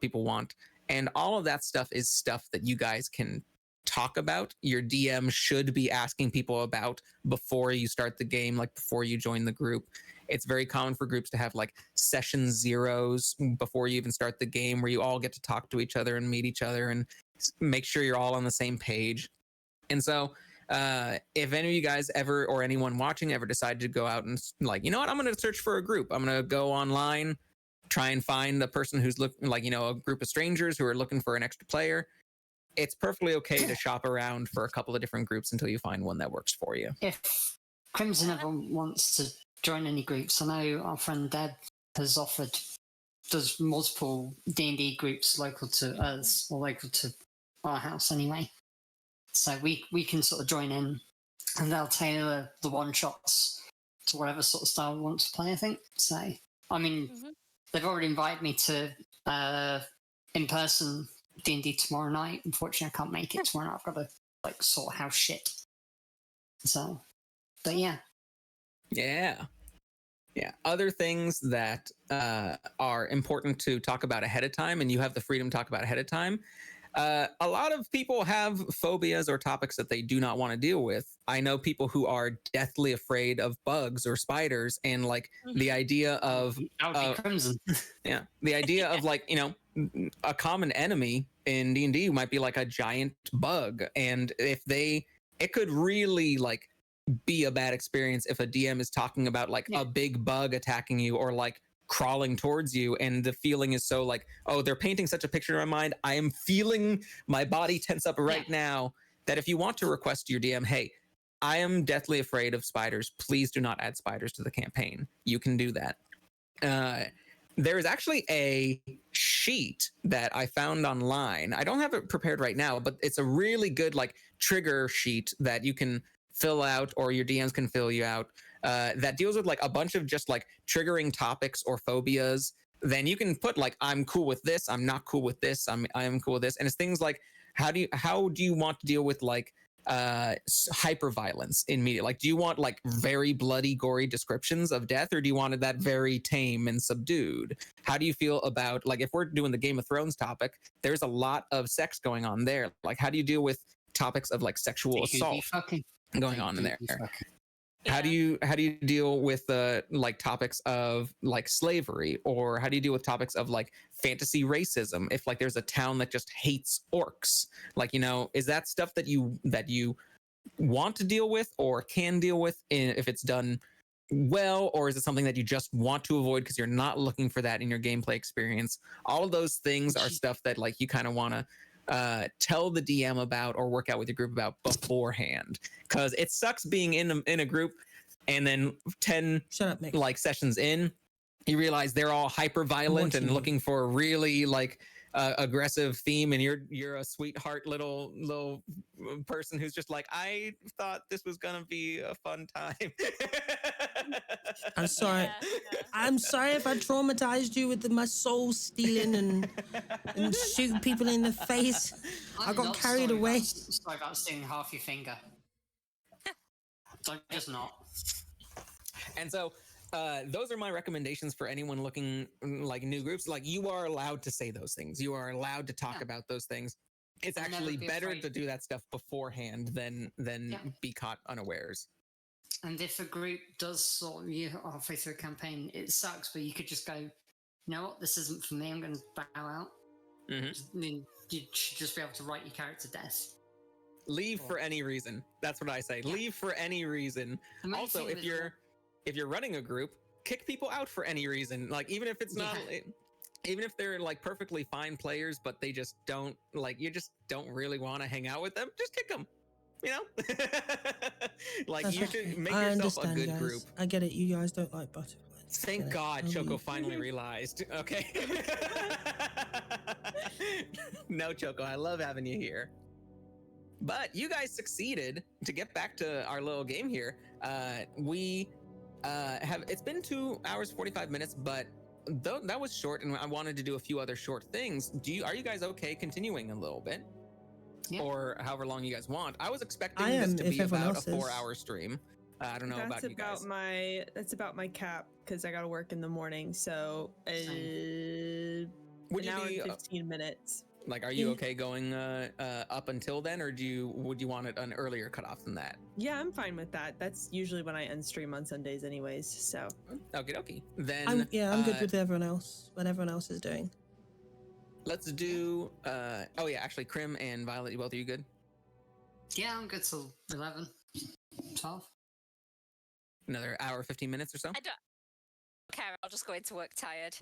people want. And all of that stuff is stuff that you guys can talk about. Your DM should be asking people about before you start the game, like before you join the group. It's very common for groups to have like session zeros before you even start the game, where you all get to talk to each other and meet each other and make sure you're all on the same page. And so if any of you guys ever, or anyone watching ever, decide to go out and like, you know what, I'm going to search for a group. I'm going to go online try and find the person who's looking, like, a group of strangers who are looking for an extra player. It's perfectly okay to shop around for a couple of different groups until you find one that works for you. If Crimson ever wants to join any groups, I know our friend Deb has offered, does multiple D&D groups local to us, or local to our house anyway. So we can sort of join in, and they'll tailor the one-shots to whatever sort of style we want to play, I think. So, I mean, they've already invited me to in-person D&D tomorrow night. Unfortunately, I can't make it tomorrow night. I've got to, sort house shit. So, but yeah. Yeah. Other things that are important to talk about ahead of time, and you have the freedom to talk about ahead of time. A lot of people have phobias or topics that they do not want to deal with. I know people who are deathly afraid of bugs or spiders, and the idea of Crimson. Yeah, the idea of a common enemy in D&D might be like a giant bug, and it could really be a bad experience if a DM is talking about a big bug attacking you or crawling towards you, and the feeling is so oh, they're painting such a picture in my mind, I am feeling my body tense up right now, that if you want to request to your DM, hey, I am deathly afraid of spiders, please do not add spiders to the campaign, you can do that. There is actually a sheet that I found online. I don't have it prepared right now, but it's a really good trigger sheet that you can fill out, or your DMs can fill you out, that deals with a bunch of just triggering topics or phobias. Then you can put I'm cool with this, I'm not cool with this, I'm cool with this, and it's things like how do you want to deal with hyperviolence in media? Do you want very bloody, gory descriptions of death, or do you want that very tame and subdued? How do you feel about if we're doing the Game of Thrones topic, there's a lot of sex going on there. How do you deal with topics of sexual assault going on in there? How do you deal with topics of slavery, or how do you deal with topics of fantasy racism? If there's a town that just hates orcs, is that stuff that you want to deal with or can deal with if it's done well, or is it something that you just want to avoid because you're not looking for that in your gameplay experience? All of those things are stuff that you kind of want to tell the DM about or work out with your group about beforehand, because it sucks being in a group and then 10 sessions in, you realize they're all hyper violent and looking for a really aggressive theme, and you're a sweetheart little person who's just I thought this was gonna be a fun time. I'm sorry. I'm sorry if I traumatized you with my soul stealing and shooting people in the face. I got carried away. Sorry about stealing half your finger. Just not. And so those are my recommendations for anyone looking new groups. You are allowed to say those things. You are allowed to talk about those things. It's actually better to do that stuff beforehand than be caught unawares. And if a group does sort of you halfway through a campaign, it sucks, but you could just go, you know what, this isn't for me, I'm going to bow out. Mm-hmm. You should just be able to write your character death. Leave for any reason. That's what I say. Yeah. Leave for any reason. Also, if you're running a group, kick people out for any reason. Even if it's not, even if they're perfectly fine players, but they just don't you just don't really want to hang out with them, just kick them. You should make yourself a good group. I get it. You guys don't like butterflies. Thank God Choco finally realized. Okay. No, Choco, I love having you here. But you guys succeeded. To get back to our little game here, we it's been 2 hours 45 minutes, but that was short, and I wanted to do a few other short things. Are you guys okay continuing a little bit? Yeah. Or however long you guys want. I was expecting this to be about a 4-hour stream. I don't know about you guys. That's about my cap, because I got to work in the morning. So an hour and 15 minutes. Are you okay going up until then, or would you want it an earlier cutoff than that? Yeah, I'm fine with that. That's usually when I end stream on Sundays anyways, so. Okie dokie. Then I'm good with everyone else, what everyone else is doing. Let's do actually, Crim and Violet, both are you good? Yeah, I'm good till 11, 12. Another hour, 15 minutes or so? care. I'll just go into work tired.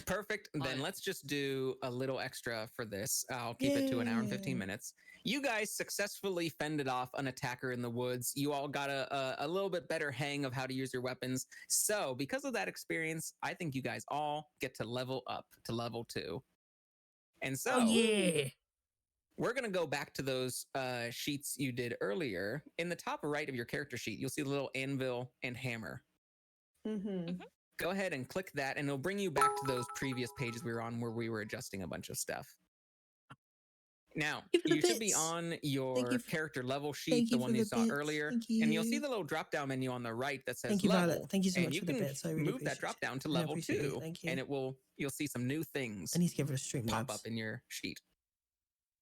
Perfect. Then Alright. let's just do a little extra for this. I'll keep it to an hour and 15 minutes. You guys successfully fended off an attacker in the woods. You all got a little bit better hang of how to use your weapons. So because of that experience, I think you guys all get to level up to level 2. And so Oh yeah. we're going to go back to those sheets you did earlier. In the top right of your character sheet, you'll see the little anvil and hammer. Mm-hmm. Go ahead and click that, and it'll bring you back to those previous pages we were on where we were adjusting a bunch of stuff. Now, Thank you for the you should be bits. on your you for- character level sheet, thank the you one for you the saw bits. earlier, Thank and you'll see you. the little drop-down menu on the right that says Thank you, level. Violet. Thank you so and much you for the can bits. I really move appreciate that drop-down to I level appreciate it. 2, Thank you. and you'll see some new things I need to give it a stream pop labs. up in your sheet.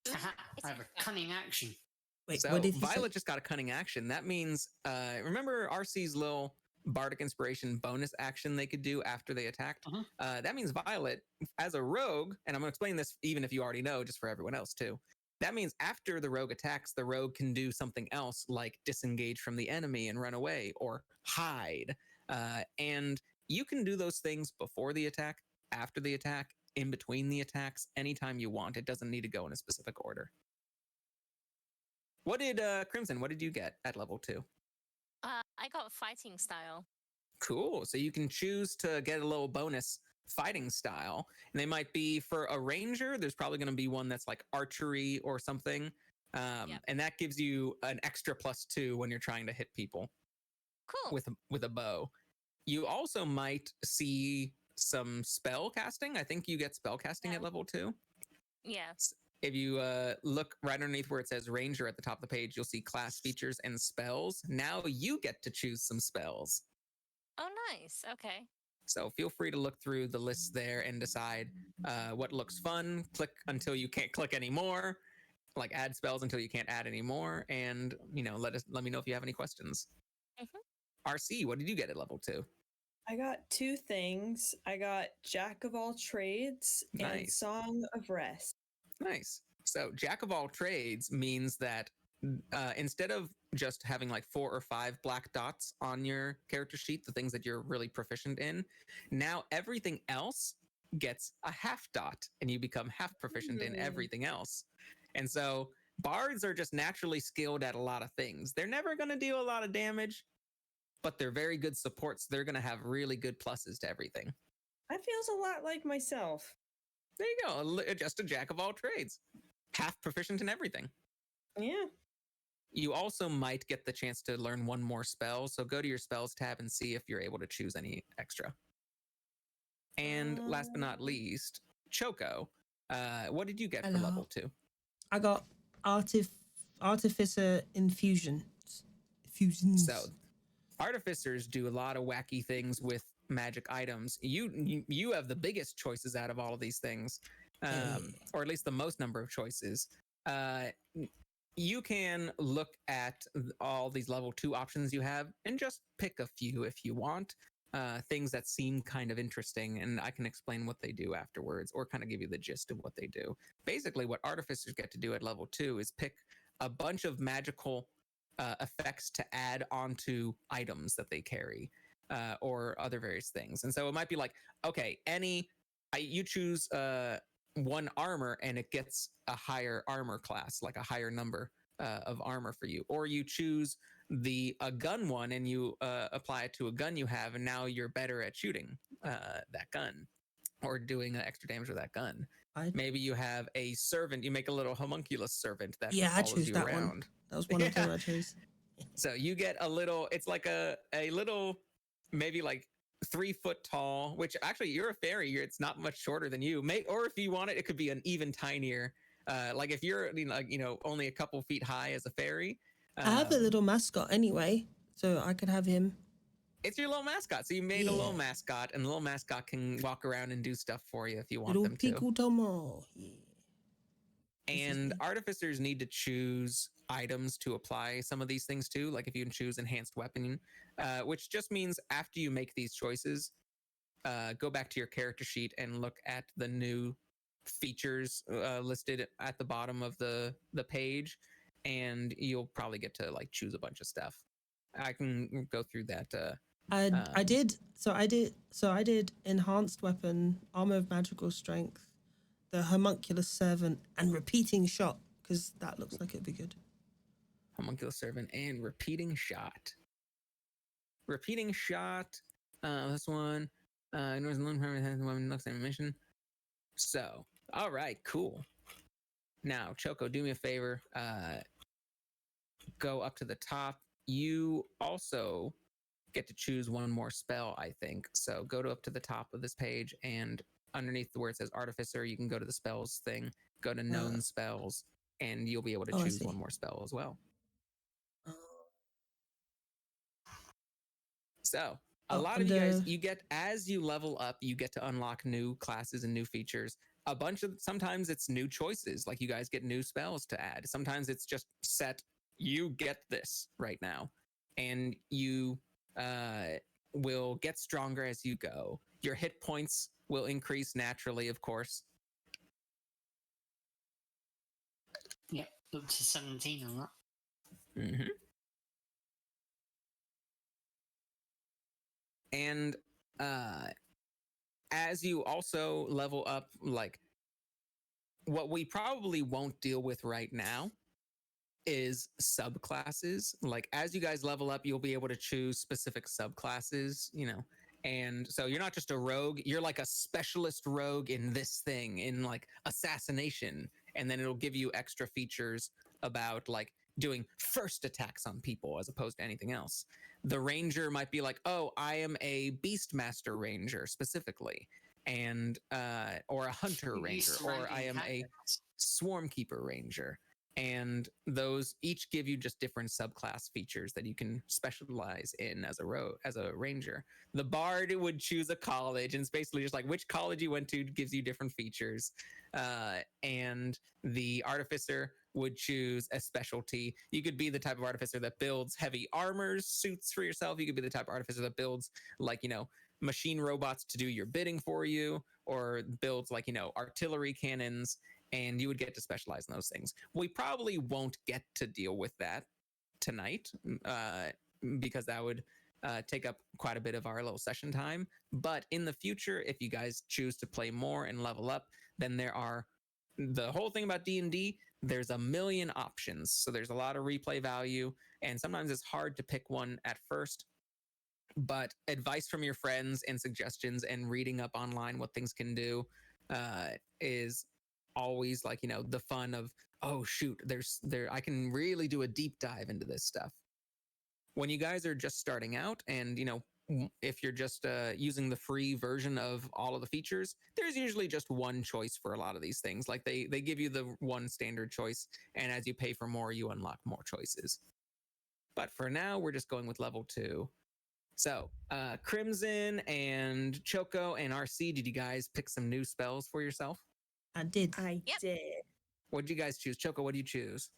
I have a cunning action. Wait, So what did he say? Violet just got a cunning action. That means, remember RC's little bardic inspiration bonus action they could do after they attacked? That means Violet, as a rogue, and I'm going to explain this even if you already know, just for everyone else too. That means after the rogue attacks, the rogue can do something else like disengage from the enemy and run away or hide. And you can do those things before the attack, after the attack, in between the attacks, anytime you want. It doesn't need to go in a specific order. What did Crimson, what did you get at level 2? I got fighting style. Cool. So you can choose to get a little bonus fighting style. And they might be for a ranger. There's probably going to be one that's like archery or something. And that gives you an extra +2 when you're trying to hit people Cool. with a bow. You also might see some spell casting. I think you get spell casting at level 2. Yeah. If you look right underneath where it says Ranger at the top of the page, you'll see class features and spells. Now you get to choose some spells. Oh, nice. Okay. So feel free to look through the lists there and decide what looks fun. Click until you can't click anymore. Like add spells until you can't add anymore. And let me know if you have any questions. RC, what did you get at level 2? I got 2 things. I got Jack of all trades and Nice. Song of Rest. Nice. So Jack of all trades means that instead of just having like 4 or 5 black dots on your character sheet, the things that you're really proficient in, now everything else gets a half dot and you become half proficient in everything else. And so bards are just naturally skilled at a lot of things. They're never going to do a lot of damage, but they're very good supports. They're going to have really good pluses to everything. That feels a lot like myself. There you go. Just a jack of all trades. Half proficient in everything. Yeah. You also might get the chance to learn one more spell. So go to your spells tab and see if you're able to choose any extra. And last but not least, Choco. What did you get for level 2? I got Artificer Infusions. So artificers do a lot of wacky things with magic items. You have the biggest choices out of all of these things, or at least the most number of choices. You can look at all these level 2 options you have and just pick a few if you want. Things that seem kind of interesting, and I can explain what they do afterwards or kind of give you the gist of what they do. Basically, what artificers get to do at level 2 is pick a bunch of magical effects to add onto items that they carry, or other various things. And so it might be like, okay, you choose one armor and it gets a higher armor class, like a higher number of armor for you. Or you choose a gun one and you apply it to a gun you have, and now you're better at shooting that gun or doing extra damage with that gun. Maybe you have a servant, you make a little homunculus servant that follows you around. One. That was one of them I chose. So you get a little, it's like a little, maybe like 3 foot tall, which actually you're a fairy, it's not much shorter than you. Or if you want it, it could be an even tinier, like if you're only a couple feet high as a fairy. I have a little mascot anyway, so I could have him. It's your little mascot. So you made a little mascot, and the little mascot can walk around and do stuff for you if you want them to. Little Tomo. Yeah. And artificers need to choose items to apply some of these things to. Like if you can choose enhanced weapon, which just means after you make these choices, go back to your character sheet and look at the new features listed at the bottom of the page, and you'll probably get to like choose a bunch of stuff. I can go through that I did. So I did enhanced weapon, armor of magical strength, the homunculus servant, and repeating shot because that looks like it'd be good. Homunculus servant and repeating shot. Repeating shot. This one. Looks at mission. So, all right, cool. Now, Choco, do me a favor. Go up to the top. You also get to choose one more spell, I think. So go up to the top of this page, and underneath where it says Artificer, you can go to the spells thing, go to known spells, and you'll be able to choose one more spell as well. So a lot of you guys, you get, as you level up, you get to unlock new classes and new features. Sometimes it's new choices, like you guys get new spells to add. Sometimes it's just set, you get this right now. And you will get stronger as you go. Your hit points will increase naturally, of course. Yep, up to 17 on that. Mm-hmm. And as you also level up, like, what we probably won't deal with right now is subclasses. Like, as you guys level up, you'll be able to choose specific subclasses, and so you're not just a rogue, you're like a specialist rogue in this thing, in like assassination, and then it'll give you extra features about like doing first attacks on people as opposed to anything else. The ranger might be like, oh, I am a beastmaster ranger specifically, and or a hunter ranger, or I am a swarmkeeper ranger. And those each give you just different subclass features that you can specialize in as a ranger. The bard would choose a college, and it's basically just like which college you went to gives you different features. And the artificer would choose a specialty. You could be the type of artificer that builds heavy armor suits for yourself. You could be the type of artificer that builds like, machine robots to do your bidding for you, or builds like, artillery cannons. And you would get to specialize in those things. We probably won't get to deal with that tonight because that would take up quite a bit of our little session time. But in the future, if you guys choose to play more and level up, then there are the whole thing about D&D, there's a million options. So there's a lot of replay value, and sometimes it's hard to pick one at first. But advice from your friends and suggestions and reading up online what things can do is always like, the fun of, oh shoot, I can really do a deep dive into this stuff. When you guys are just starting out, and if you're just using the free version of all of the features, there's usually just one choice for a lot of these things. Like they give you the one standard choice, and as you pay for more, you unlock more choices. But for now, we're just going with level 2. So Crimson and Choco and RC, did you guys pick some new spells for yourself? I did. I did. What did you guys choose? Choco, what do you choose?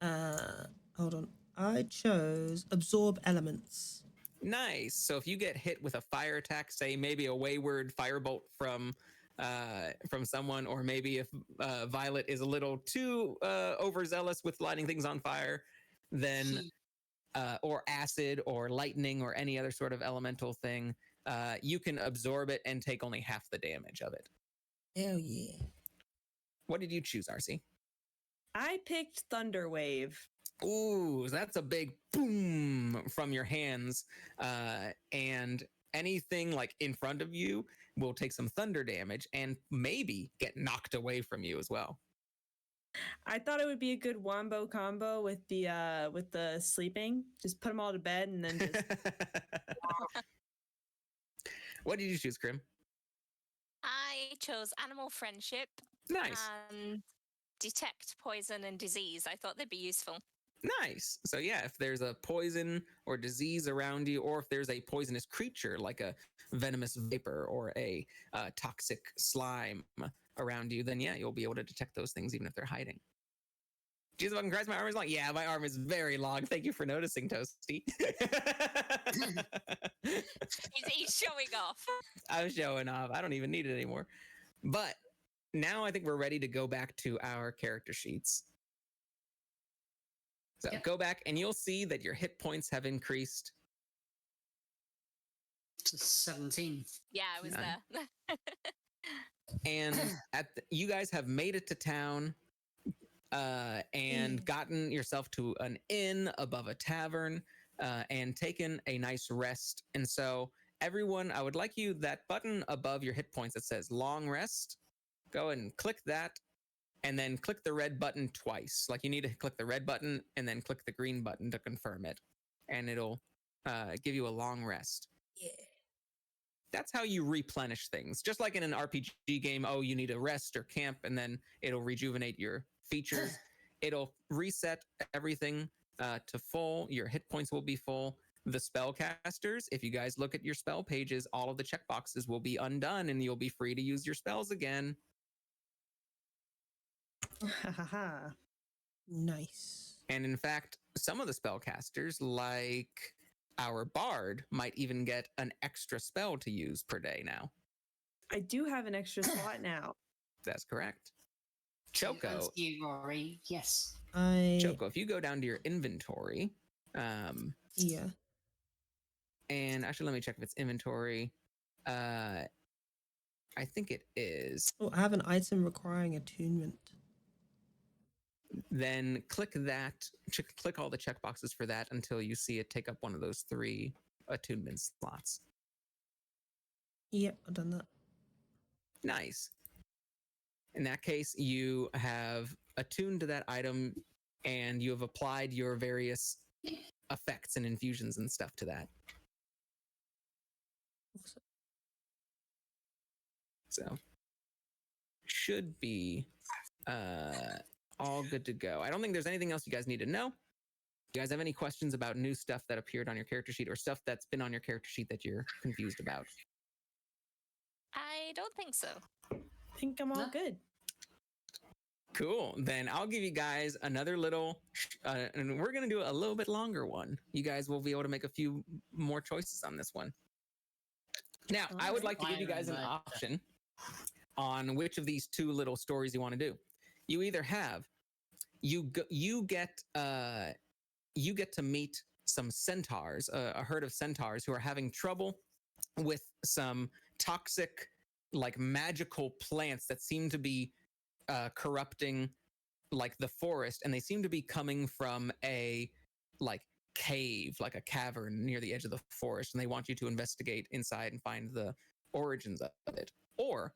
Hold on. I chose absorb elements. Nice. So if you get hit with a fire attack, say maybe a wayward firebolt from someone, or maybe if Violet is a little too overzealous with lighting things on fire, then or acid or lightning or any other sort of elemental thing, you can absorb it and take only half the damage of it. Hell yeah. What did you choose, RC? I picked Thunder Wave. Ooh, that's a big boom from your hands. And anything like in front of you will take some thunder damage and maybe get knocked away from you as well. I thought it would be a good wombo combo with the sleeping. Just put them all to bed and then just. What did you choose, Krim? I chose Animal Friendship. Nice. And Detect Poison and Disease. I thought they'd be useful. Nice. So yeah, if there's a poison or disease around you, or if there's a poisonous creature like a venomous vapor or a toxic slime around you, then yeah, you'll be able to detect those things even if they're hiding. Jesus fucking Christ, my arm is long. Yeah, my arm is very long. Thank you for noticing, Toasty. He's showing off. I'm showing off. I don't even need it anymore. But now I think we're ready to go back to our character sheets. So Go back and you'll see that your hit points have increased. 17. Yeah, I was Nine. there. And you guys have made it to town and gotten yourself to an inn above a tavern and taken a nice rest. And so everyone, I would like you, that button above your hit points that says long rest, go and click that, and then click the red button twice. Like you need to click the red button and then click the green button to confirm it, and it'll give you a long rest. Yeah. That's how you replenish things. Just like in an RPG game, you need to rest or camp, and then it'll rejuvenate your features. It'll reset everything to full. Your hit points will be full. The spellcasters, if you guys look at your spell pages, all of the checkboxes will be undone, and you'll be free to use your spells again. Nice. And in fact, some of the spellcasters, like our bard, might even get an extra spell to use per day now. I do have an extra slot now. That's correct. Choco. You, Rory. Yes. Choco, if you go down to your inventory, Yeah. and actually let me check if it's inventory. I think it is. Oh, I have an item requiring attunement. Then click that. Click all the checkboxes for that until you see it take up one of those 3 attunement slots. Yep, I've done that. Nice. In that case, you have attuned to that item, and you have applied your various effects and infusions and stuff to that. Awesome. So should be all good to go. I don't think there's anything else you guys need to know. You guys have any questions about new stuff that appeared on your character sheet or stuff that's been on your character sheet that you're confused about? I don't think so. I think I'm all good. Cool. Then I'll give you guys another little, and we're going to do a little bit longer one. You guys will be able to make a few more choices on this one. Now, I would like to give you guys an option on which of these 2 little stories you want to do. You either have, you get to meet some centaurs, a herd of centaurs who are having trouble with some toxic, like magical plants that seem to be corrupting like the forest, and they seem to be coming from a like cave, like a cavern near the edge of the forest, and they want you to investigate inside and find the origins of it. Or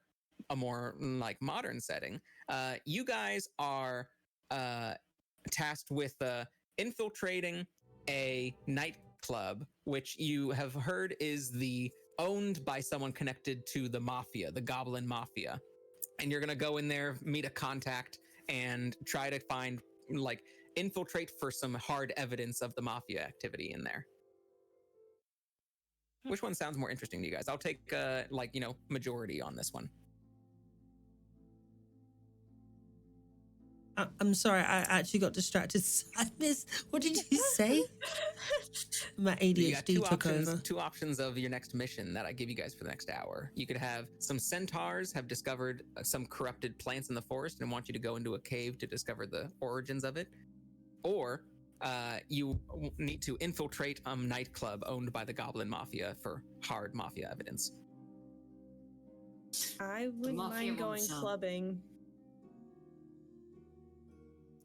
a more like modern setting, you guys are tasked with infiltrating a nightclub, which you have heard is owned by someone connected to the mafia, the Goblin Mafia. And you're gonna go in there, meet a contact, and try to find, like, infiltrate for some hard evidence of the mafia activity in there. Which one sounds more interesting to you guys? I'll take, majority on this one. I'm sorry, I actually got distracted. I missed. What did you say? My ADHD took over. 2 options of your next mission that I give you guys for the next hour. You could have some centaurs have discovered some corrupted plants in the forest and want you to go into a cave to discover the origins of it. Or you need to infiltrate a nightclub owned by the Goblin Mafia for hard mafia evidence. I wouldn't mind going clubbing.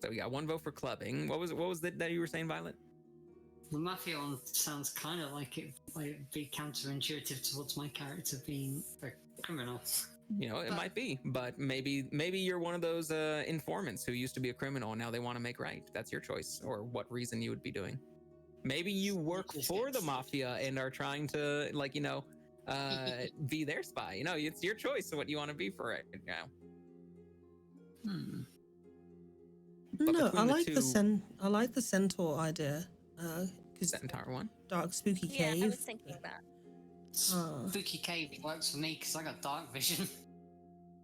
So we got 1 vote for clubbing. What was that you were saying, Violet? The mafia one sounds kind of like it might be counterintuitive towards my character being a criminal. You know, it might be, but maybe you're one of those informants who used to be a criminal and now they want to make right. That's your choice, or what reason you would be doing. Maybe you work for the mafia and are trying to, be their spy. You know, it's your choice of what you want to be for it now. No, I like I like the centaur idea. Centaur one. Dark spooky cave. Yeah, I was thinking that. Spooky cave works for me because I got dark vision.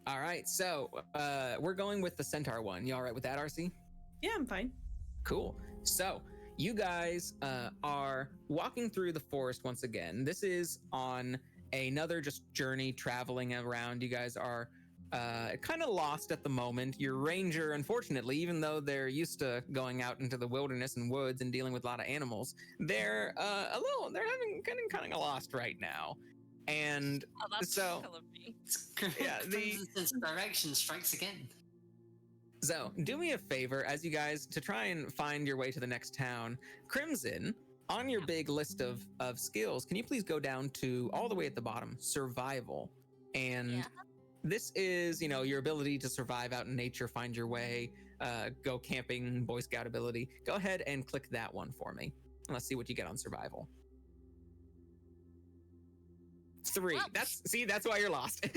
All right, so we're going with the centaur one. You all right with that, RC? Yeah, I'm fine. Cool. So you guys are walking through the forest once again. This is on another just journey traveling around. You guys are kind of lost at the moment. Your ranger, unfortunately, even though they're used to going out into the wilderness and woods and dealing with a lot of animals, they're getting kind of lost right now. And Oh, that's so, killing me. yeah, Crimson's direction strikes again. So do me a favor, as you guys, to try and find your way to the next town. Crimson, on your big list of skills, can you please go down to all the way at the bottom, survival? And this is, your ability to survive out in nature, find your way, go camping, Boy Scout ability. Go ahead and click that one for me. And let's see what you get on survival. 3. Well. That's why you're lost.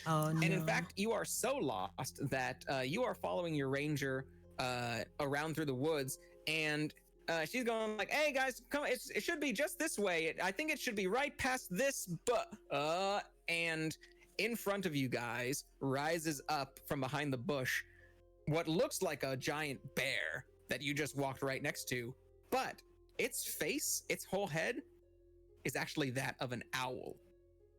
Oh, no. And in fact, you are so lost that you are following your ranger around through the woods, and she's going like, "Hey guys, come! It should be just this way. I think it should be right past this." And in front of you guys rises up from behind the bush what looks like a giant bear that you just walked right next to, but its face, its whole head, is actually that of an owl.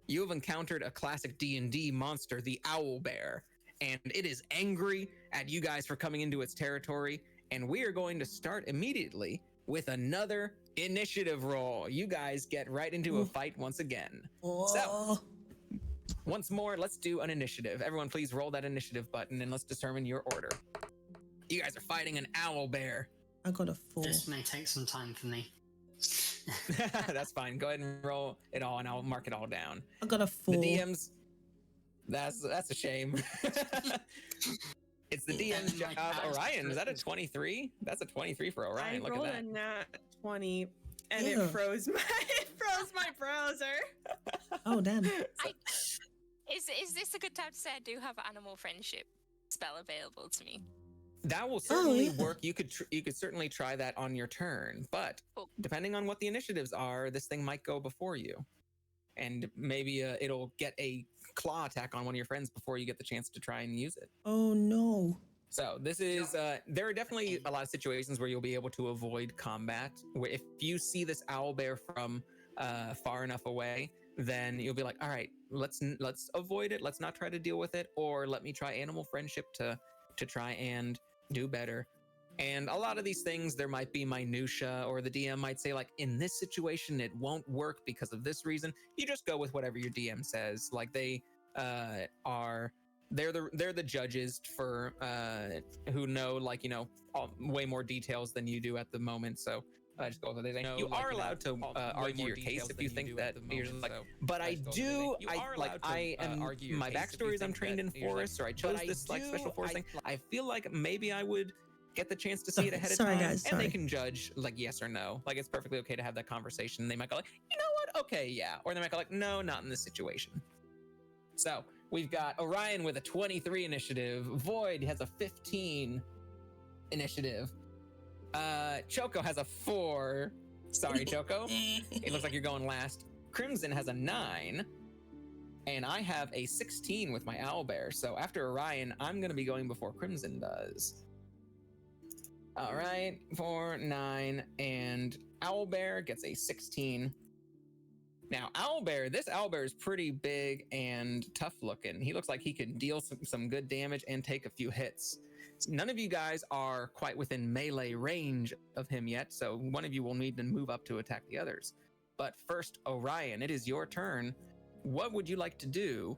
You have encountered a classic D&D monster, the owl bear, and it is angry at you guys for coming into its territory, and we are going to start immediately with another initiative roll. You guys get right into a fight once again. So, once more, let's do an initiative. Everyone, please roll that initiative button, and let's determine your order. You guys are fighting an owl bear. I got a 4. This may take some time for me. That's fine. Go ahead and roll it all, and I'll mark it all down. I got a 4. The DM's. That's a shame. It's the DM's job. Orion, is that a 23? That's a 23 for Orion. I Look rolled at that. a nat 20, and Ew. it froze my browser. Oh, damn. Is this a good time to say I do have animal friendship spell available to me? That will certainly yeah. work. You could certainly try that on your turn, but Cool. depending on what the initiatives are, this thing might go before you, and maybe it'll get a claw attack on one of your friends before you get the chance to try and use it. Oh, no. So this is there are definitely a lot of situations where you'll be able to avoid combat. Where if you see this owl bear from far enough away, then you'll be like, all right, let's avoid it. Let's not try to deal with it, or let me try animal friendship to try and do better. And a lot of these things, there might be minutia, or the DM might say like, in this situation, it won't work because of this reason. You just go with whatever your DM says. Like they're the judges for who know, like, way more details than you do at the moment. So just go with what they say. You are allowed to argue your case if you think that you're just like, but I do, my backstory is I'm trained in forests, or I chose this like special forest thing. I feel like maybe I would get the chance to see it ahead of time, Guys, and they can judge like yes or no. Like it's perfectly okay to have that conversation. They might go like, you know what? Okay, yeah. Or they might go like, no, not in this situation. So we've got Orion with a 23 initiative. Void has a 15 initiative. Choco has a 4. Sorry, Choco. It looks like you're going last. Crimson has a 9. And I have a 16 with my owlbear. So after Orion, I'm going to be going before Crimson does. All right, 4, 9, and owlbear gets a 16. Now, this owlbear is pretty big and tough looking. He looks like he can deal some good damage and take a few hits. None of you guys are quite within melee range of him yet, so one of you will need to move up to attack the others. But first, Orion, it is your turn. What would you like to do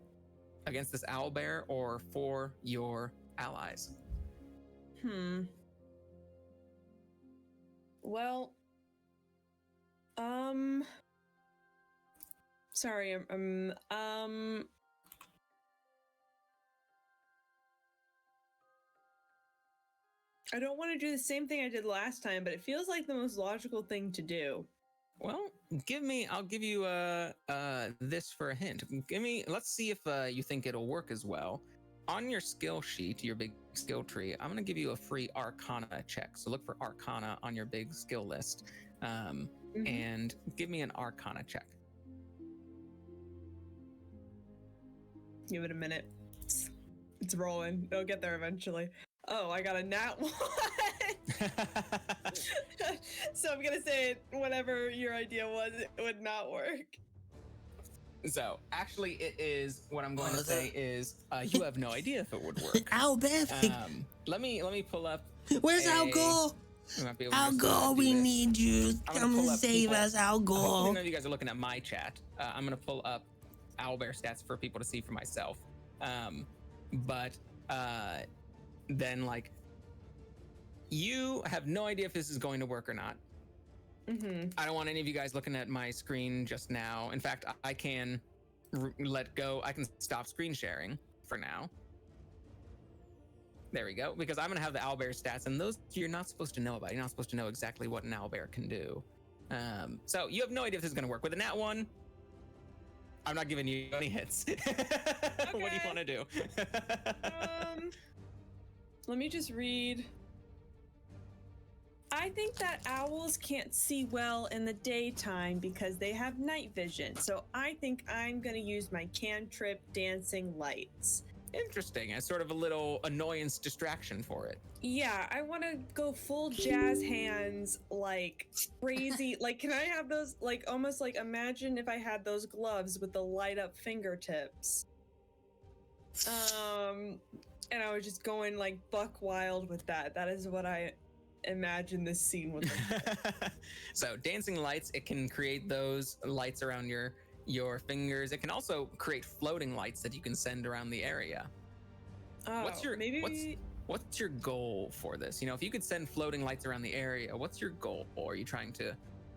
against this owlbear or for your allies? Well, sorry, I don't want to do the same thing I did last time, but it feels like the most logical thing to do. Well, I'll give you this for a hint. Let's see if you think it'll work as well. On your skill sheet, your big skill tree, I'm going to give you a free Arcana check. So look for Arcana on your big skill list, and give me an Arcana check. Give it a minute. It's rolling. It'll get there eventually. Oh, I got a nat 1. So I'm going to say whatever your idea was, it would not work. So actually, it is what I'm going to say is you have no idea if it would work. Owlbear thing. Let me pull up. Where's Al Gore? Al Gore, we need you. Come and save us, Al Gore. Hopefully none of you guys are looking at my chat. I'm gonna pull up owlbear stats for people to see for myself. But then like you have no idea if this is going to work or not. I don't want any of you guys looking at my screen just now. In fact, I can let go. I can stop screen sharing for now. There we go. Because I'm going to have the owlbear stats, and those you're not supposed to know about. You're not supposed to know exactly what an owlbear can do. So you have no idea if this is going to work. With a nat 1, I'm not giving you any hits. What do you want to do? Let me just read. I think that owls can't see well in the daytime because they have night vision. So I think I'm going to use my cantrip dancing lights. Interesting. As sort of a little annoyance distraction for it. Yeah, I want to go full jazz hands, like crazy. Like, can I have those, like, almost like imagine if I had those gloves with the light up fingertips. And I was just going like buck wild with that. That is what I imagine this scene would look like. So dancing lights, it can create those lights around your fingers. It can also create floating lights that you can send around the area. Oh, what's your goal for this? You know, if you could send floating lights around the area, what's your goal? Are you trying to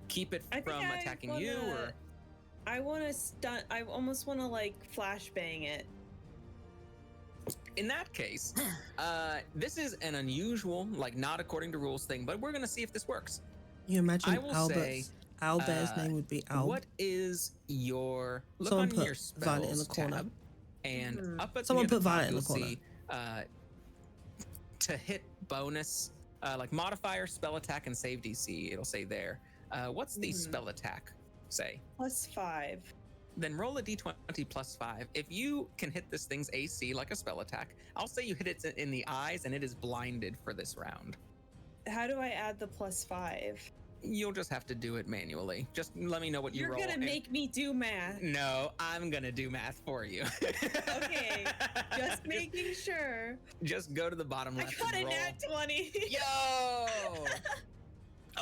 keep it from attacking you, or? I want to stunt. I almost want to like flashbang it. In that case, this is an unusual, like not according to rules thing, but we're gonna see if this works. You imagine I will say, Owlbear's name would be Owl. What is your look Someone on put your spells Violet in the corner. tab, and up at Someone near put the top, Violet in the you'll corner. see, to hit bonus, like modifier, spell attack, and save DC. It'll say there. What's the spell attack say? +5. Then roll a d20 +5. If you can hit this thing's AC like a spell attack, I'll say you hit it in the eyes and it is blinded for this round. How do I add the +5? You'll just have to do it manually. Just let me know what you roll. You're gonna make me do math. No, I'm gonna do math for you. Okay, just making sure. Just go to the bottom left I got and a roll. nat 20. Yo!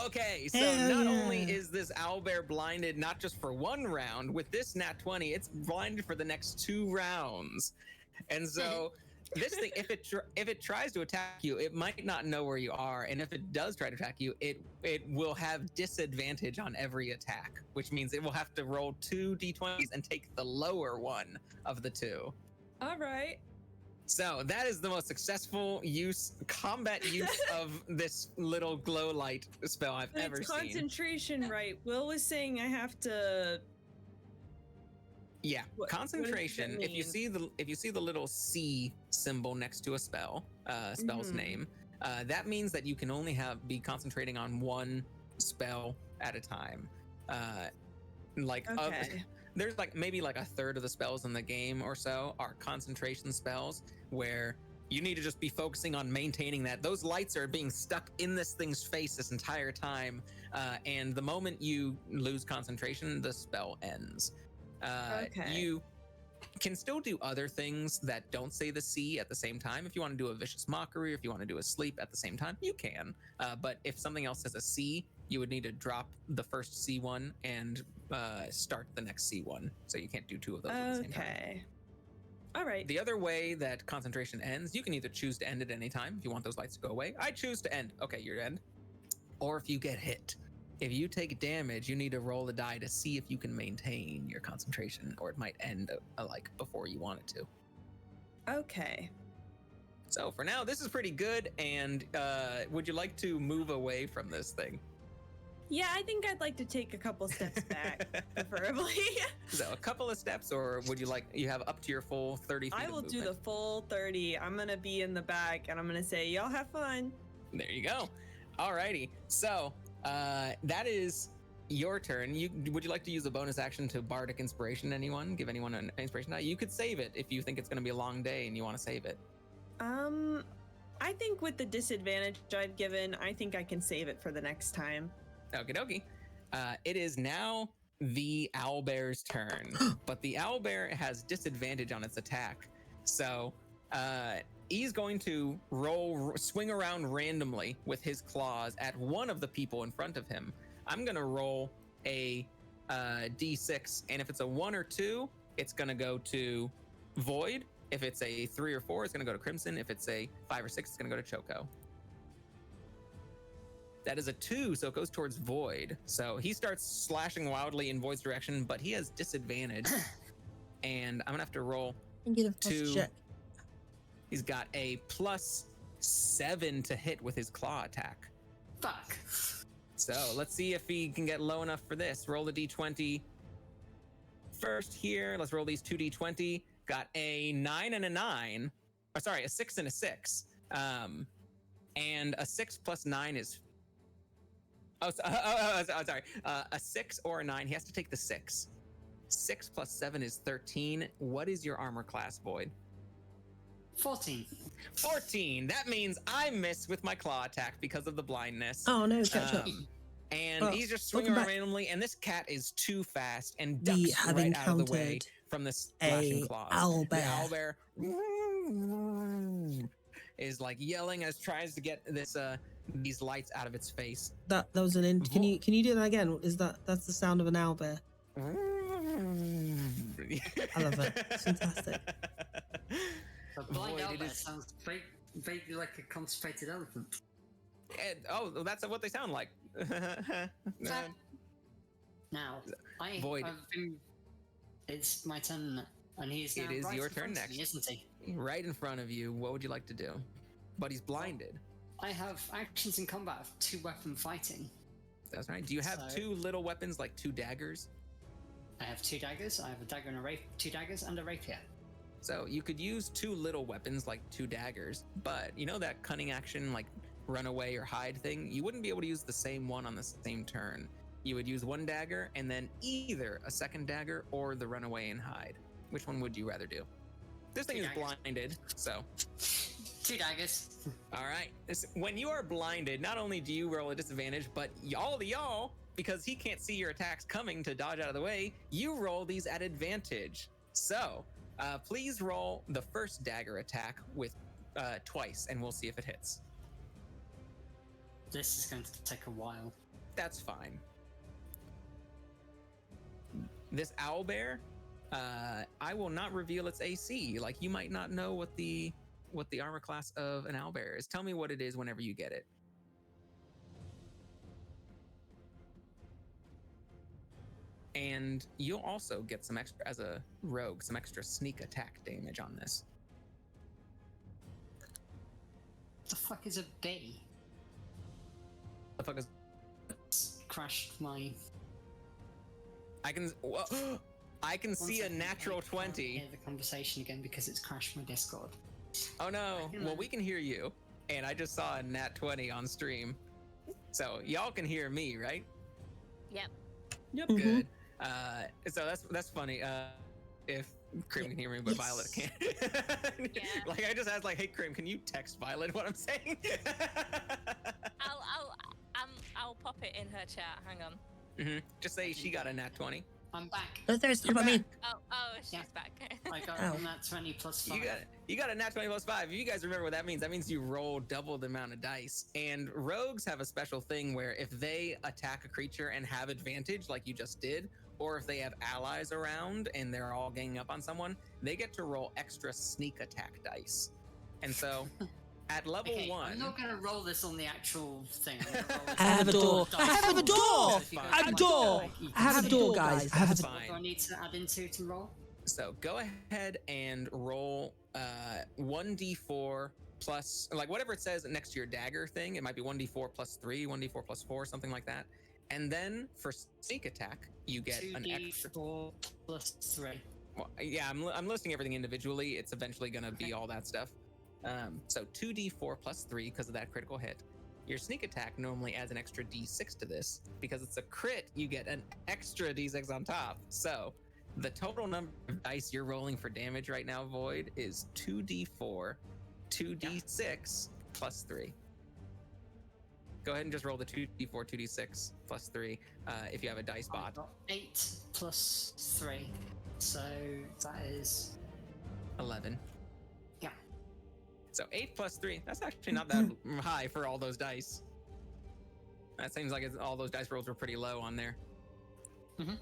Okay, so Hell not yeah. only is this owlbear blinded not just for one round, with this nat 20, it's blinded for the next 2 rounds. And so this thing, if it tries to attack you, it might not know where you are, and if it does try to attack you, it will have disadvantage on every attack, which means it will have to roll 2 d20s and take the lower one of the 2. All right. So that is the most successful combat use of this little glow light spell I've But ever it's seen. concentration, right? Will was saying I have to. Yeah, What concentration. does that If you see the little C symbol next to a spell's name, that means that you can only be concentrating on one spell at a time. Okay. There's like maybe like a third of the spells in the game or so are concentration spells where you need to just be focusing on maintaining that. Those lights are being stuck in this thing's face this entire time, and the moment you lose concentration, the spell ends. Okay. You can still do other things that don't say the C at the same time. If you want to do a vicious mockery, if you want to do a sleep at the same time, you can. But if something else says a C, you would need to drop the first C one and start the next C one. So you can't do 2 of those at the same time. Okay. All right. The other way that concentration ends, you can either choose to end at any time if you want those lights to go away. I choose to end. Okay, you're end. Or if you get hit. If you take damage, you need to roll the die to see if you can maintain your concentration, or it might end like before you want it to. Okay. So for now, this is pretty good. And would you like to move away from this thing? Yeah, I think I'd like to take a couple steps back, preferably. So a couple of steps, or would you have up to your full 30 feet I of will do the movement? full 30. I'm gonna be in the back, and I'm gonna say, "Y'all have fun." There you go. Alrighty. So that is your turn. Would you like to use a bonus action to bardic inspiration anyone? Give anyone an inspiration die? You could save it if you think it's going to be a long day and you want to save it. I think with the disadvantage I've given, I think I can save it for the next time. Okie dokie. It is now the owlbear's turn, but the owlbear has disadvantage on its attack. So he's going to swing around randomly with his claws at one of the people in front of him. I'm going to roll a D6, and if it's a 1 or 2, it's going to go to Void. If it's a 3 or 4, it's going to go to Crimson. If it's a 5 or 6, it's going to go to Choco. That is a 2, so it goes towards Void. So he starts slashing wildly in Void's direction, but he has disadvantage. And I'm going to have to roll And get a plus 2. check. He's got a +7 to hit with his claw attack. Fuck. So let's see if he can get low enough for this. Roll the D20 first here. Let's roll these 2 D20. Got a 9 and a 9. Or sorry, a 6 and a 6. And a 6 plus 9 is... sorry. A 6 or a 9. He has to take the 6. 6 plus 7 is 13. What is your armor class, Void? 14. 14. That means I miss with my claw attack because of the blindness. Oh no, catch up. And Well, he's just swinging welcome around back. randomly, and this cat is too fast and We ducks have right out of the way encountered from the slashing a claws. owlbear. The owlbear is like yelling as it tries to get these lights out of its face. That was an can you do that again? That's the sound of an owlbear? I love it. It's fantastic. A blind Void, it owlbear is- sounds vaguely like a constipated elephant. That's what they sound like. Now, Void. It's my turn, and he's now It is right your in turn front of me, next. isn't he? Right in front of you. What would you like to do? But he's blinded. I have actions in combat of 2-weapon fighting. That's right. Do you have So- 2 little weapons like 2 daggers? I have 2 daggers. I have a dagger and a 2 daggers and a rapier. So you could use 2 little weapons like 2 daggers, but you know that cunning action like run away or hide thing? You wouldn't be able to use the same one on the same turn. You would use 1 dagger and then either a second dagger or the run away and hide. Which one would you rather do? This thing 2 is daggers. blinded, so 2 daggers. all right. When you are blinded, not only do you roll a disadvantage, but y'all, because he can't see your attacks coming to dodge out of the way, you roll these at advantage. So please roll the first dagger attack with twice, and we'll see if it hits. This is going to take a while. That's fine. This owlbear, I will not reveal its AC. Like, you might not know what the armor class of an owlbear is. Tell me what it is whenever you get it. And you'll also get some extra, as a rogue, some extra sneak attack damage on this. The fuck is a bee? The fuck is... It's crashed my. I can see a One second, natural I can't 20. hear the conversation again because it's crashed my Discord. Oh no. Well, we can hear you. And I just saw a nat 20 on stream. So y'all can hear me, right? Yep. Yep. Mhm. Good. So that's funny. If Krim can hear me, but Violet can't. Yeah. Like, I just asked, like, hey Krim, can you text Violet what I'm saying? I'll pop it in her chat. Hang on. Just say she got a nat 20. I'm back. No, there's You're what I mean. Oh, she's Yeah. back. I got Ow. on that 20 plus 5. You got a nat 20 plus 5. If you guys remember what that means you roll double the amount of dice. And rogues have a special thing where if they attack a creature and have advantage, like you just did, or if they have allies around and they're all ganging up on someone, they get to roll extra sneak attack dice. And so at level Okay, 1, I'm not going to roll this on the actual thing. I'm gonna roll this I have on a the door. dice. I have a door. If you I guys have a like door. it, you I can have a see door, it. guys. I have a That's door. What do I fine. need to add into to roll? So go ahead and roll 1d4 plus, like, whatever it says next to your dagger thing. It might be 1d4 plus 3, 1d4 plus 4, something like that. And then for sneak attack, you get an extra. 2d4 plus 3. Well, yeah, I'm listing everything individually. It's eventually going to be Okay. all that stuff. So 2d4 plus 3 because of that critical hit. Your sneak attack normally adds an extra d6 to this. Because it's a crit, you get an extra d6 on top. So the total number of dice you're rolling for damage right now, Void, is 2d4, 2d6 plus 3. Go ahead and just roll the 2d4, 2d6 plus 3 if you have a dice I bot. got 8 plus 3. So that is 11. yeah. So 8 plus 3, that's actually not that high for all those dice. That seems like all those dice rolls were pretty low on there. Mm-hmm.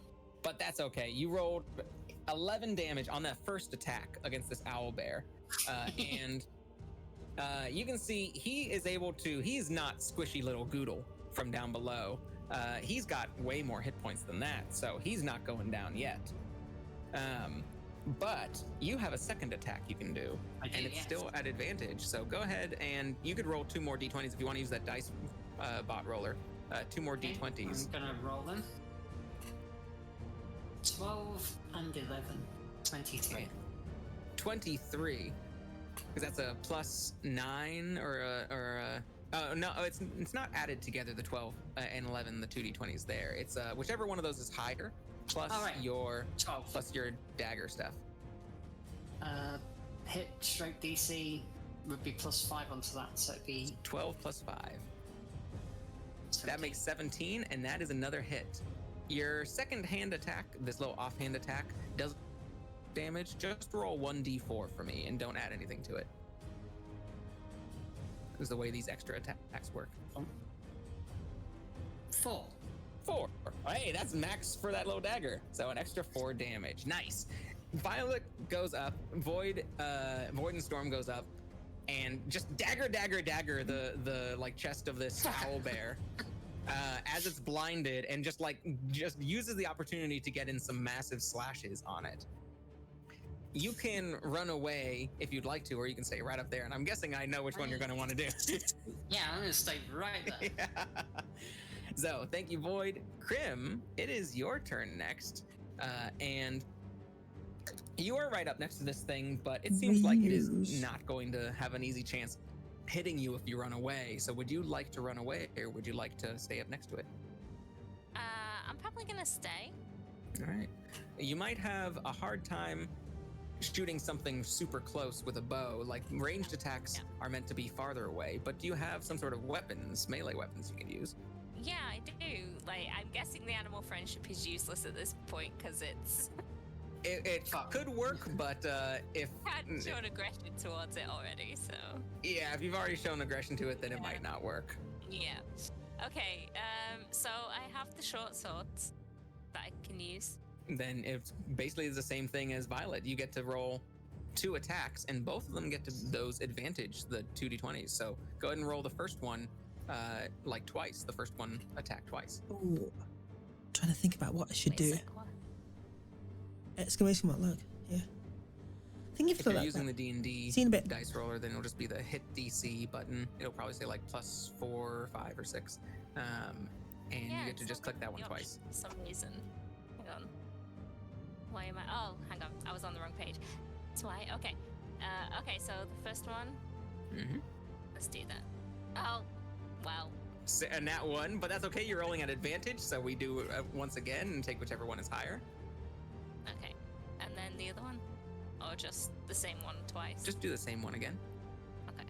But that's okay. You rolled 11 damage on that first attack against this owl bear. And you can see he's not squishy little Goodle from down below. He's got way more hit points than that, so he's not going down yet. But you have a second attack you can do, and it's still at advantage. So go ahead and you could roll 2 more d20s if you want to use that dice bot roller. 2 more d20s. I'm gonna roll them. 12 and 11. 23. 23. Because that's a plus 9 no, it's not added together, the 12 and 11, the 2d20s there. It's whichever one of those is higher, plus your 12. plus your dagger stuff. Hit stroke DC would be plus 5 onto that, so it'd be 12 plus 5. 17. That makes 17, and that is another hit. Your second hand attack, this little offhand attack, does damage. Just roll 1d4 for me and don't add anything to it. This is the way these extra attacks work. 4. 4. Hey, that's max for that low dagger. So an extra 4 damage. Nice. Violet goes up. Void and Storm goes up, and just dagger the like chest of this owl bear. As it's blinded, and just uses the opportunity to get in some massive slashes on it. You can run away if you'd like to, or you can stay right up there. And I'm guessing I know which one you're going to want to do. Yeah, I'm going to stay right there. Yeah. So thank you, Void. Krim, it is your turn next. And you are right up next to this thing, but it seems like it is not going to have an easy chance hitting you if you run away. So would you like to run away, or would you like to stay up next to it? I'm probably gonna stay. All right. You might have a hard time shooting something super close with a bow. Like, ranged attacks are meant to be farther away, but do you have some sort of weapons, melee weapons you can use? Yeah, I do. Like, I'm guessing the animal friendship is useless at this point because it's It could work, but if had shown aggression towards it already, so yeah, if you've already shown aggression to it, then it might not work. yeah. Okay, so I have the short swords that I can use. Then it's basically the same thing as Violet. You get to roll 2 attacks, and both of them get to those advantage, the 2d20s. So go ahead and roll the first one like twice. The first one attack twice. Ooh. I'm trying to think about what I should Wait do. a sec, what? Exclamation mark, look. Yeah. I think If you're using the D&D Seen a bit. dice roller, then it'll just be the hit DC button. It'll probably say like plus 4 or 5 or 6. And you get to just click that one twice. For some reason. Hang on. Why am I? Oh, hang on. I was on the wrong page. That's why. Okay. Okay, so the first one. Mm-hmm. Let's do that. Oh, wow. And that one, but that's okay. You're rolling at advantage, so we do once again and take whichever one is higher. Okay. And then the other one? Or just the same one twice? Just do the same one again. Okay.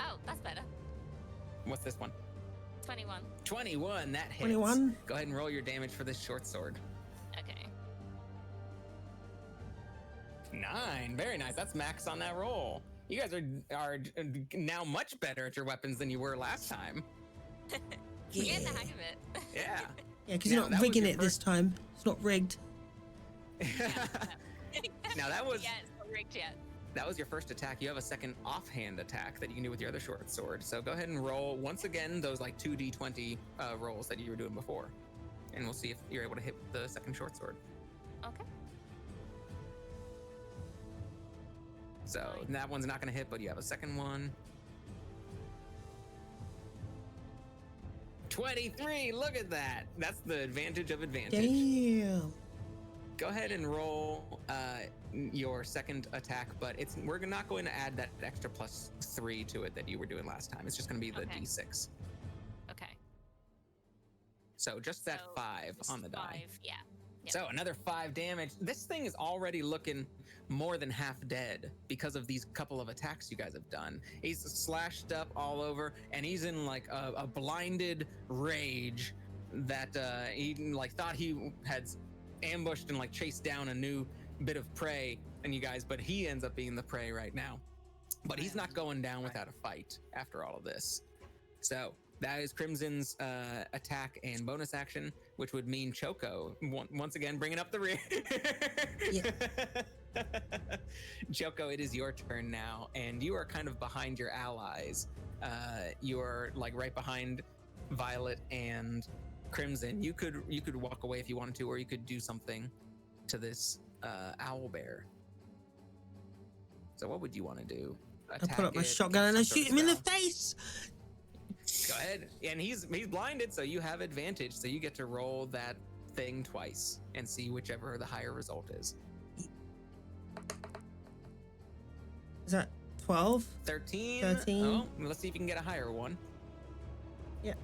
Oh, that's better. What's this one? 21. 21, that hits. 21. Go ahead and roll your damage for this short sword. Okay. 9, very nice. That's max on that roll. You guys are now much better at your weapons than you were last time. You're getting the hang of it. Yeah. Yeah, because you're not rigging it this time. It's not rigged. Now that was Yeah, it's not rigged yet. that was your first attack. You have a second offhand attack that you can do with your other short sword. So go ahead and roll once again those like 2d20 rolls that you were doing before, and we'll see if you're able to hit the second short sword. Okay. So that one's not going to hit, but you have a second one. 23. Look at that. That's the advantage of advantage. Damn. Go ahead and roll your second attack, but we're not going to add that extra plus 3 to it that you were doing last time. It's just going to be the d6. Okay. So just that So 5 just on the die. 5, yeah. Yep. So another 5 damage. This thing is already looking more than half dead because of these couple of attacks you guys have done. He's slashed up all over, and he's in like a blinded rage that he like thought he had ambushed and like chased down a new bit of prey and you guys, but he ends up being the prey right now. But he's not going down without a fight after all of this. So that is Crimson's attack and bonus action, which would mean Choco once again bringing up the rear. Choco, it is your turn now, and you are kind of behind your allies. You're like right behind Violet and Crimson. You could walk away if you wanted to, or you could do something to this owlbear. So what would you want to do? I put up my shotgun and I shoot him in the face. Go ahead. And he's blinded, so you have advantage. So you get to roll that thing twice and see whichever the higher result is. Is that 12? 13? 13. Oh, let's see if you can get a higher one. Yeah.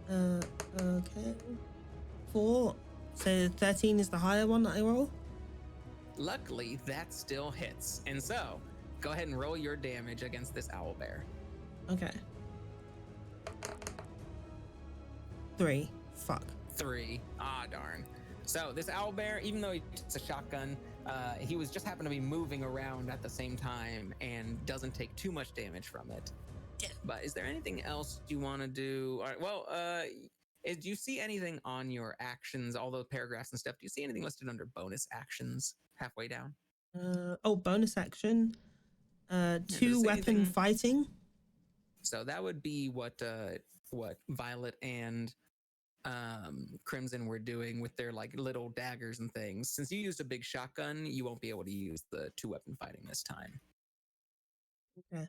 Okay. 4. So 13 is the higher one that I roll? Luckily, that still hits. And so, go ahead and roll your damage against this owlbear. Okay. 3. Fuck. 3. Ah, darn. So this owlbear, even though it's a shotgun, he was just happened to be moving around at the same time and doesn't take too much damage from it. Yeah. But is there anything else you want to do? All right, well, do you see anything on your actions, all those paragraphs and stuff? Do you see anything listed under bonus actions halfway down? Bonus action. 2 weapon fighting. So that would be what Violet and Crimson were doing with their like little daggers and things. Since you used a big shotgun, you won't be able to use the 2 weapon fighting this time. Okay.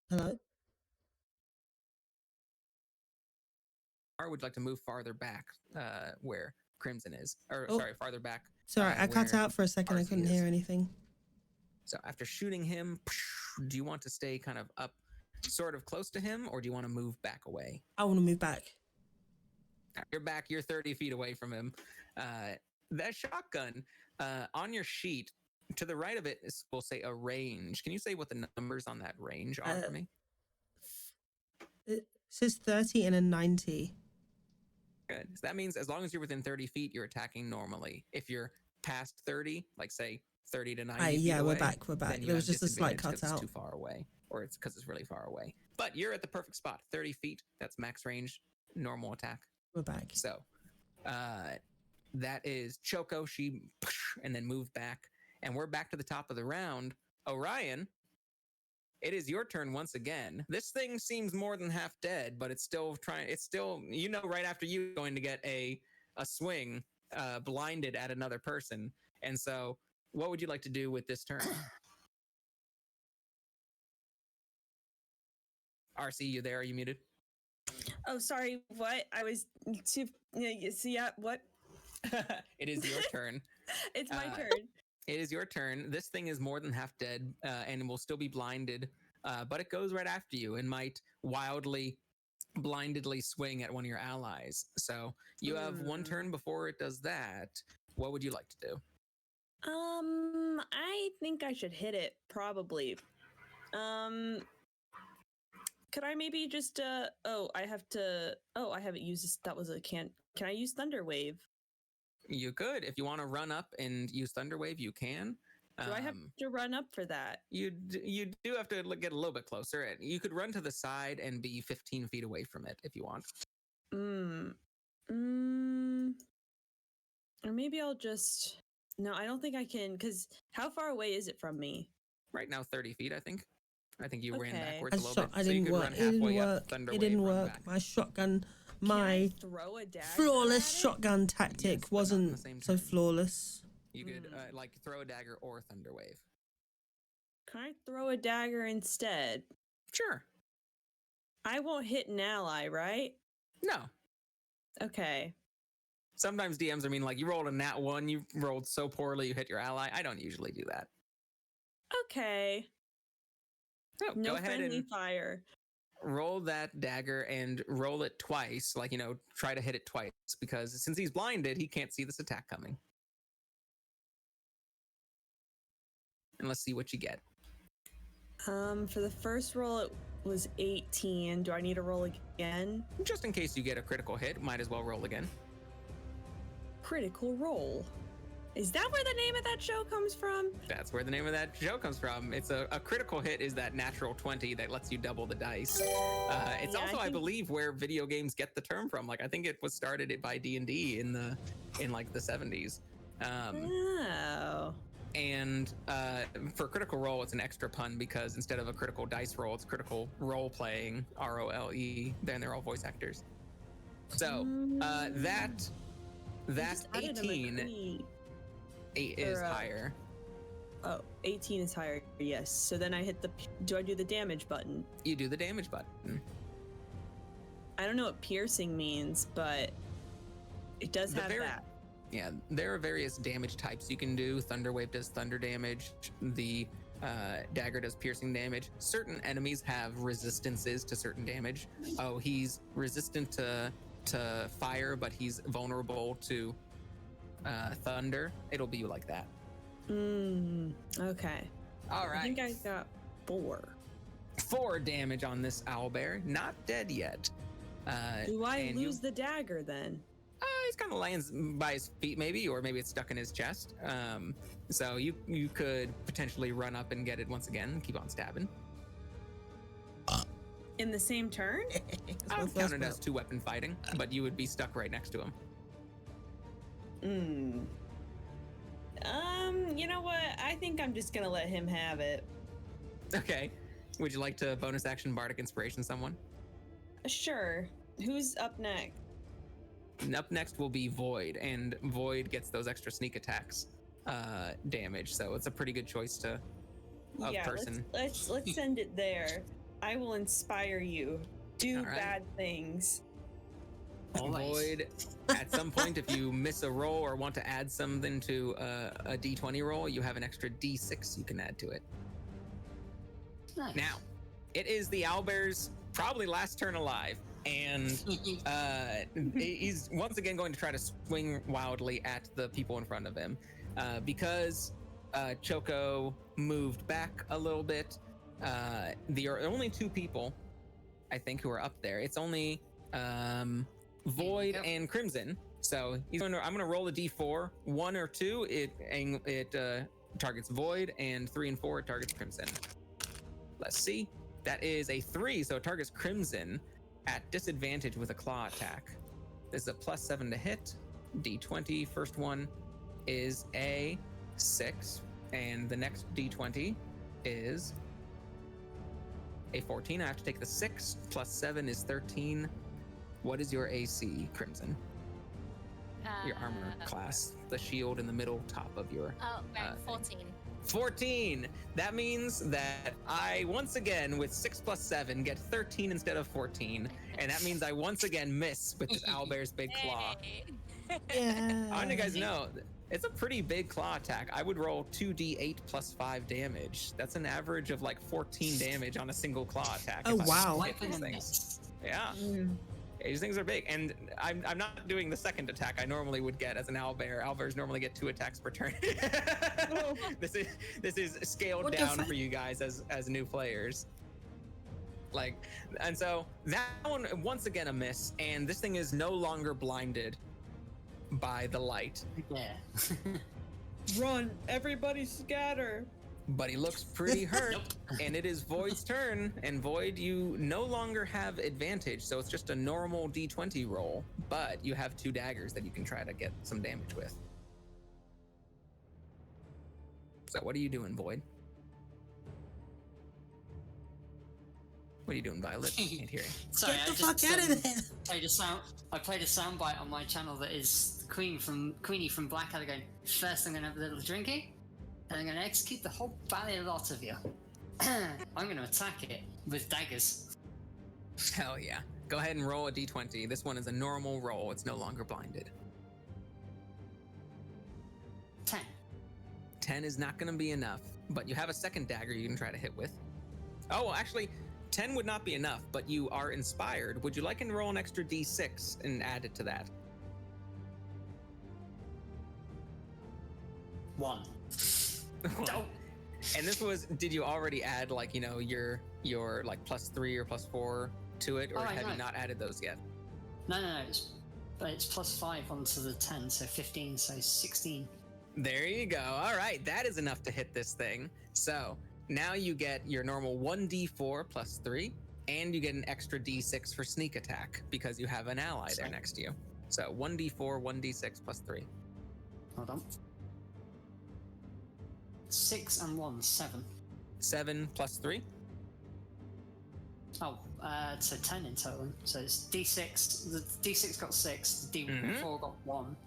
Hello? Or would you like to move farther back where Crimson is? Or Oh. sorry, farther back. Sorry, I cut where out for a second. I RC couldn't is. hear anything. So after shooting him, do you want to stay kind of up, sort of close to him, or do you want to move back away? I want to move back. You're back. You're 30 feet away from him. That shotgun on your sheet to the right of it will say a range. Can you say what the numbers on that range are for me? It says 30 and a 90. Good. So that means as long as you're within 30 feet, you're attacking normally. If you're past 30, like say 30 to 90 feet Yeah, away, we're back. then you There was have just a slight disadvantage 'cause cut out. It's too far away, or it's because it's really far away. But you're at the perfect spot. 30 feet. That's max range, normal attack. We're back. So that is Choco. She and then moved back, and we're back to the top of the round. Orion, it is your turn once again. This thing seems more than half dead, but it's still trying. It's still, right after you going to get a swing, blinded at another person. And so, what would you like to do with this turn? RC, you there? Are you muted? Oh, sorry. What? I was too. Yeah. What? It is your turn. It's my turn. It is your turn. This thing is more than half dead and will still be blinded, but it goes right after you and might wildly, blindedly swing at one of your allies. So you have one turn before it does that. What would you like to do? I think I should hit it, probably. Could I maybe just, I haven't used this. That was can I use Thunder Wave? You could. If you want to run up and use Thunder Wave, you can. Do I have to run up for that? You do have to get a little bit closer. You could run to the side and be 15 feet away from it if you want. Or maybe I'll just... No, I don't think I can, because how far away is it from me? Right now, 30 feet, I think. I think you ran Okay. backwards a little bit. I so you didn't could work. run It didn't halfway up, work. Thunder It Wave, didn't run work. back. My shotgun, Can I throw a dagger flawless at it? shotgun tactic Yes, but not in the wasn't same so turn. flawless. You could throw a dagger or Thunder Wave. Can I throw a dagger instead? Sure. I won't hit an ally, right? No. Okay. Sometimes DMs are mean, like, you rolled a nat 1, you rolled so poorly, you hit your ally. I don't usually do that. Okay. No, No go ahead friendly and fire. roll that dagger and roll it twice. Like, try to hit it twice, because since he's blinded, he can't see this attack coming. And let's see what you get. For the first roll, it was 18. Do I need to roll again? Just in case you get a critical hit, might as well roll again. Critical roll. Is that where the name of that show comes from? That's where the name of that show comes from. It's a critical hit is that natural 20 that lets you double the dice. It's Yeah, also, I believe, where video games get the term from. Like, I think it was started by D&D in like the 70s. Oh. And for critical role, it's an extra pun because instead of a critical dice roll, it's critical role playing, ROLE. Then they're all voice actors. So that 18 is higher. Oh, 18 is higher. Yes. So then I hit do I do the damage button? You do the damage button. I don't know what piercing means, but it does have that. Yeah, there are various damage types you can do. Thunderwave does thunder damage. The dagger does piercing damage. Certain enemies have resistances to certain damage. Oh, he's resistant to fire, but he's vulnerable to thunder. It'll be like that. Okay. All right. I think I got 4. 4 damage on this owlbear. Not dead yet. Do I lose the dagger then? He's kind of laying by his feet, maybe, or maybe it's stuck in his chest. So you could potentially run up and get it once again and keep on stabbing. In the same turn? I would count it as 2-weapon fighting, but you would be stuck right next to him. You know what? I think I'm just gonna let him have it. Okay. Would you like to bonus action Bardic Inspiration someone? Sure. Who's up next? And up next will be Void, and Void gets those extra sneak attacks damage, so it's a pretty good choice to person. Let's send it there. I will inspire you. Do bad things. Void, at some point, if you miss a roll or want to add something to a d20 roll, you have an extra d6 you can add to it. Nice. Now, it is the owlbear's probably last turn alive, and he's once again going to try to swing wildly at the people in front of him. Because Choco moved back a little bit, there are only 2 people, I think, who are up there. It's only Void and Crimson. So I'm going to roll a d4. 1 or 2, it targets Void, and 3 and 4, it targets Crimson. Let's see. That is a 3, so it targets Crimson at disadvantage with a claw attack. This is a +7 to hit. D20, first one is a 6, and the next D20 is a 14. I have to take the 6 plus 7 is 13. What is your AC, Crimson? Your armor class, the shield in the middle top of your. 14. 14. That means that I once again, with 6 plus 7, get 13 instead of 14, and that means I once again miss with this owlbear's big claw. Yeah. I want you guys to know, it's a pretty big claw attack. I would roll 2d8 plus 5 damage. That's an average of like 14 damage on a single claw attack. Oh, wow. Hit these things. Yeah. These things are big, and I'm not doing the second attack I normally would get as an owlbear. Owlbears normally get 2 attacks per turn. This is scaled down for you guys as new players. And so that one once again a miss, and this thing is no longer blinded by the light. Yeah. Run, everybody scatter. But he looks pretty hurt. And it is Void's turn, and Void, you no longer have advantage, so it's just a normal d20 roll, but you have 2 daggers that you can try to get some damage with. So what are you doing, Void? What are you doing, Violet? I can't hear you. Sorry, Get the fuck out of there! I played a soundbite on my channel that is Queenie from Blackadder going, first I'm going to have a little drinky, and I'm going to execute the whole valley lot of you. I'm going to attack it with daggers. Hell yeah. Go ahead and roll a d20. This one is a normal roll. It's no longer blinded. 10. 10 is not going to be enough, but you have a second dagger you can try to hit with. Oh, actually, 10 would not be enough, but you are inspired. Would you like to roll an extra d6 and add it to that? 1. Oh. And this was, did you already add like, you know, your like +3 or +4 to it, or have you not added those yet? No, it's +5 onto the 10, so 15, so 16. There you go. All right, that is enough to hit this thing. So now you get your normal 1d4 +3, and you get an extra d6 for sneak attack because you have an ally there next to you. So 1d4, 1d6 +3. Hold on. 6 and 1, 7. 7 +3. Oh, so 10 in total. So it's D6. The D6 got 6. The D4 got 1.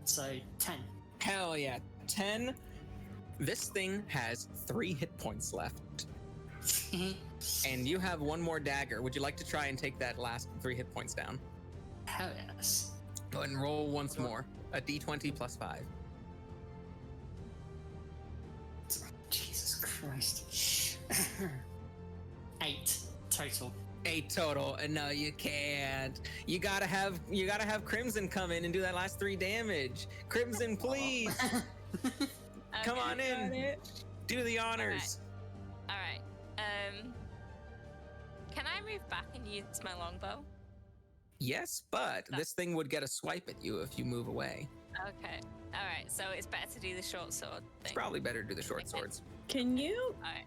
So 10. Hell yeah, 10. This thing has 3 hit points left. And you have 1 more dagger. Would you like to try and take that last 3 hit points down? Hell yes. Go ahead and roll once more. A d20 +5. Jesus Christ. 8 total. 8 total, and no, you can't. You gotta have Crimson come in and do that last 3 damage. Crimson, please. Come on in. Do the honors. All right. Can I move back and use my longbow? Yes, but this thing would get a swipe at you if you move away. Okay. All right. So it's better to do the short sword thing. It's probably better to do the short swords. Can you All right.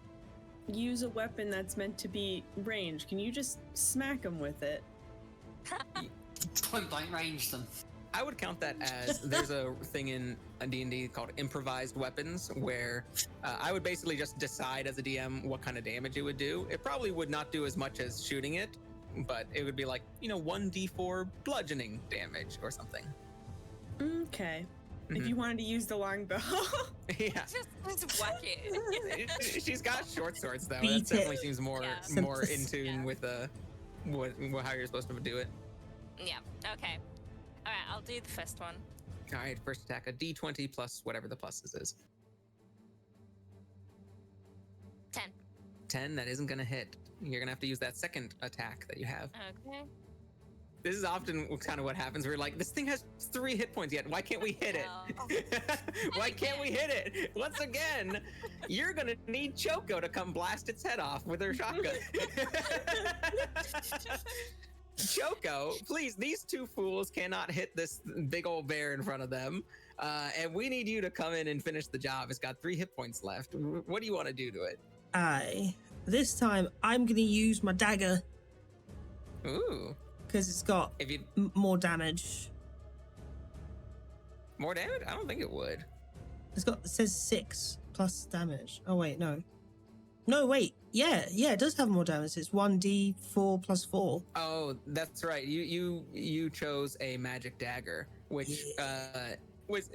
use a weapon that's meant to be ranged? Can you just smack them with it? Point blank range them. I would count that as there's a thing in D&D called improvised weapons where I would basically just decide as a DM what kind of damage it would do. It probably would not do as much as shooting it, but it would be like, 1d4 bludgeoning damage or something. Okay. If you wanted to use the longbow. Yeah. Just whack it. She's got short swords though. Beat That definitely it. seems more Yeah. in tune with how you're supposed to do it. Yeah. Okay. All right. I'll do the first one. All right, first attack, a d20 plus whatever the pluses is. 10. 10, that isn't gonna hit. You're gonna have to use that second attack that you have. Okay. This is often kind of what happens. We're like, this thing has 3 hit points yet. Why can't we hit it? Why can't we hit it? Once again, you're gonna need Choco to come blast its head off with her shotgun. Choco, please, these 2 fools cannot hit this big old bear in front of them. And we need you to come in and finish the job. It's got 3 hit points left. What do you want to do to it? This time I'm gonna use my dagger Ooh. because it's got If you more damage. more damage? I don't think it would. It says 6 plus damage. Oh wait, no. No, wait. Yeah, it does have more damage. It's 1d4 plus 4. Oh, that's right. You chose a magic dagger, which was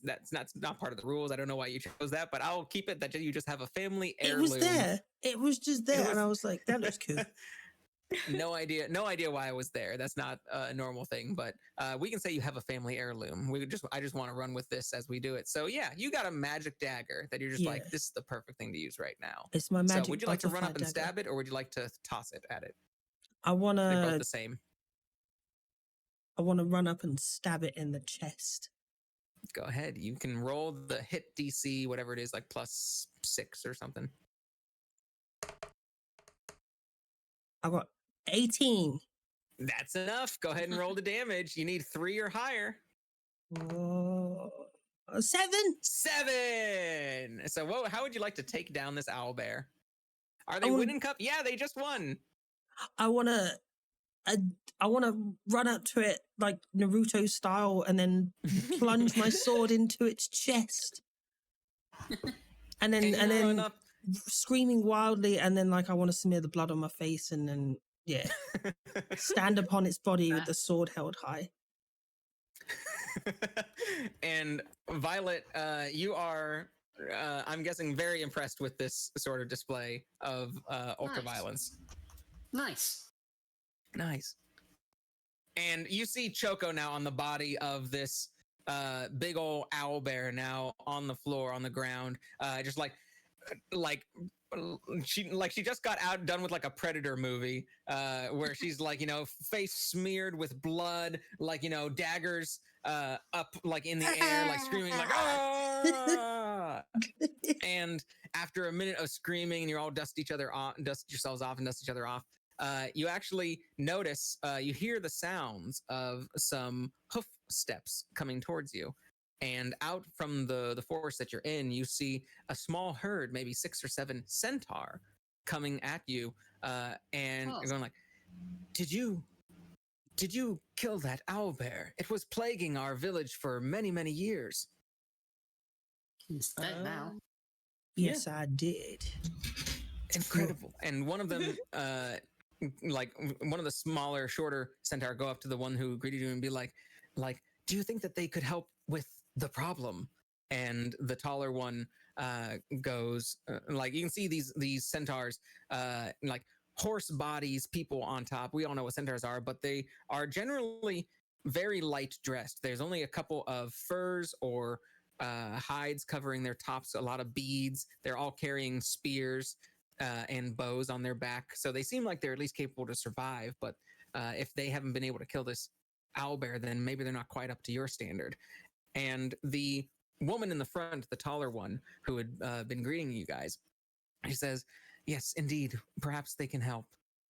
that's not part of the rules. I don't know why you chose that, but I'll keep it that you just have a family heirloom. It was there. It was just there, and I was like, that looks cool. No idea why I was there. That's not a normal thing, but we can say you have a family heirloom. I just want to run with this as we do it. So yeah, you got a magic dagger that you're just like, this is the perfect thing to use right now. It's my magic. So would you like to run up and dagger. stab it, or would you like to toss it at it? I They're both wanna the same. run up and stab it in the chest. Go ahead. You can roll the hit DC, whatever it is, like +6 or something. I got 18. That's enough. Go ahead and roll the damage. You need 3 or higher. Oh, 7. 7. So how would you like to take down this owlbear? Are they wanna- winning cup? Yeah, they just won. I wanna run up to it like Naruto style, and then plunge my sword into its chest, and Can you run then up? screaming wildly, and then like I want to smear the blood on my face, and then stand upon its body with the sword held high. And Violet, you are, I'm guessing, very impressed with this sort of display of ultraviolence. Nice. Nice. And you see Choco now on the body of this big old owl bear now on the floor, on the ground, just like like she just got out done with like a Predator movie where she's like, face smeared with blood, like, daggers up like in the air, like screaming like ah! And after a minute of screaming and you're all dust yourselves off and dust each other off, you actually notice, you hear the sounds of some hoof steps coming towards you. And out from the forest that you're in, you see a small herd, maybe 6 or 7 centaur, coming at you, and you're going like, "Did you kill that owl bear? It was plaguing our village for many, many years." It's dead now. Yes, I did. Incredible. And one of them, like one of the smaller, shorter centaur, go up to the one who greeted you and be like, "Do you think that they could help with the problem?" And the taller one goes, like, you can see these centaurs, like horse bodies, people on top. We all know what centaurs are, but they are generally very light dressed. There's only a couple of furs or hides covering their tops, a lot of beads. They're all carrying spears and bows on their back. So they seem like they're at least capable to survive. But if they haven't been able to kill this owlbear, then maybe they're not quite up to your standard. And the woman in the front, the taller one, who had been greeting you guys, she says, "Yes, indeed, perhaps they can help."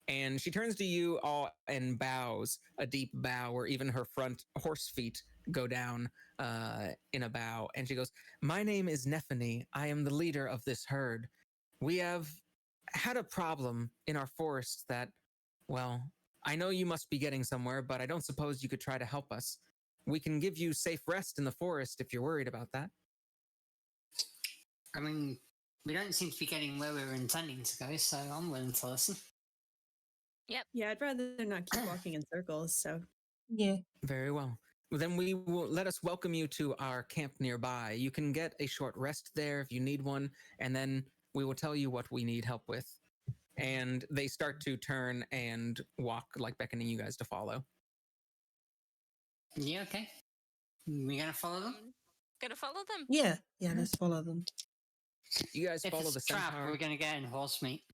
And she turns to you all and bows, a deep bow where even her front horse feet go down in a bow. And she goes, "My name is Nephany. I am the leader of this herd. We have had a problem in our forest that, well, I know you must be getting somewhere, but I don't suppose you could try to help us. We can give you safe rest in the forest if you're worried about that." I mean, we don't seem to be getting where we were intending to go, so I'm willing to listen. Yeah, I'd rather not keep walking in circles. So Yeah. Very well. Then let us welcome you to our camp nearby. You can get a short rest there if you need one, and then we will tell you what we need help with. And they start to turn and walk, like beckoning you guys to follow. Yeah, okay. We gonna follow them? Gonna follow them. Yeah, let's follow them. You guys If follow it's the a trap, centaur. we're gonna get in horse meat.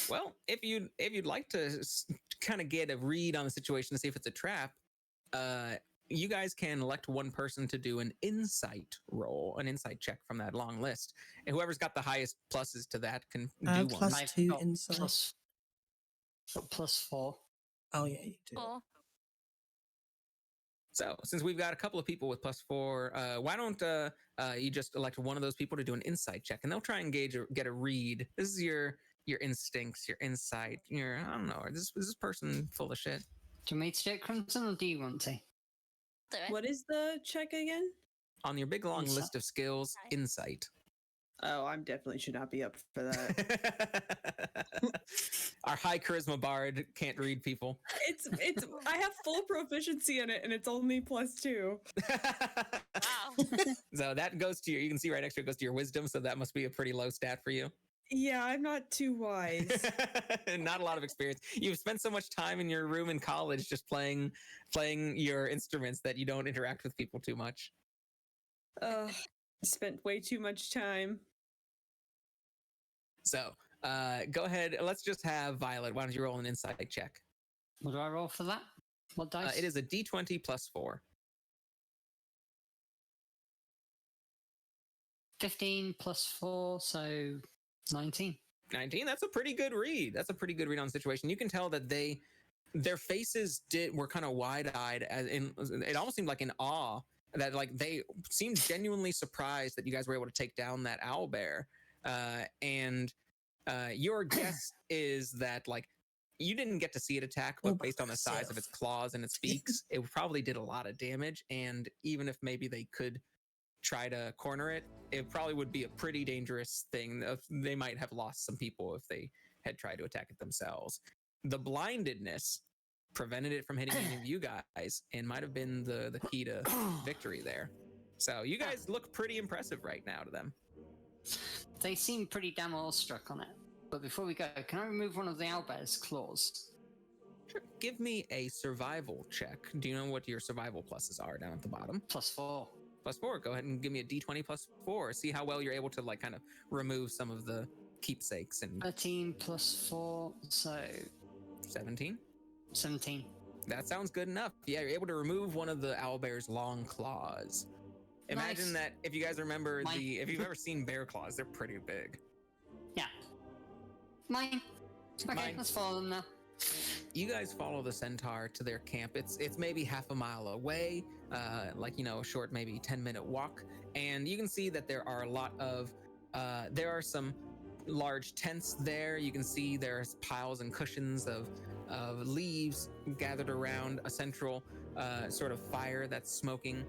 Well, if you'd like to kind of get a read on the situation to see if it's a trap, you guys can elect one person to do an insight roll, an insight check from that long list. And whoever's got the highest pluses to that can do one. Plus I've 2 got insight. +4. Oh yeah, you do. Or So since we've got a couple of people with +4, why don't you just elect one of those people to do an insight check, and they'll try and get a read. This is your instincts, your insight. I don't know, is this person full of shit? Do you want me to do it, Crimson, or do you want to? do it. what is the check again? On your big long Insight. list of skills, Right. insight. Oh, I definitely should not be up for that. Our high charisma bard can't read people. it's I have full proficiency in it, and it's only +2. Wow. So that goes to you can see right next to it goes to your wisdom, so that must be a pretty low stat for you. Yeah, I'm not too wise. Not a lot of experience. You've spent so much time in your room in college just playing your instruments that you don't interact with people too much. Spent way too much time. So go ahead. Let's just have Violet. Why don't you roll an insight check? What do I roll for that? What dice? It is a D20 +4. 15 +4, so 19. 19. That's a pretty good read. That's a pretty good read on the situation. You can tell that their faces were kind of wide-eyed, as in it almost seemed like in awe, that like they seemed genuinely surprised that you guys were able to take down that owl bear. And your guess is that like you didn't get to see it attack, but based on the size of its claws and its beaks, it probably did a lot of damage. And even if maybe they could try to corner it, it probably would be a pretty dangerous thing. They might have lost some people if they had tried to attack it themselves. The blindedness prevented it from hitting any of you guys and might have been the key to victory there. So you guys look pretty impressive right now to them. They seem pretty damn awestruck on it. But before we go, can I remove one of the owlbear's claws? Sure. Give me a survival check. Do you know what your survival pluses are down at the bottom? +4. plus 4. Go ahead and give me a d20 plus 4. See how well you're able to like kind of remove some of the keepsakes. And 13 plus 4, so 17. 17. That sounds good enough. Yeah, you're able to remove one of the owlbear's long claws. Imagine Nice. that if you guys remember Mine. if you've ever seen bear claws, they're pretty big. Yeah. Mine. Okay, Mine. let's follow them now. You guys follow the centaur to their camp. It's maybe half a mile away, like, you know, a short maybe 10-minute walk. And you can see that there are a lot of, there are some large tents there. You can see there's piles and cushions of leaves gathered around a central sort of fire that's smoking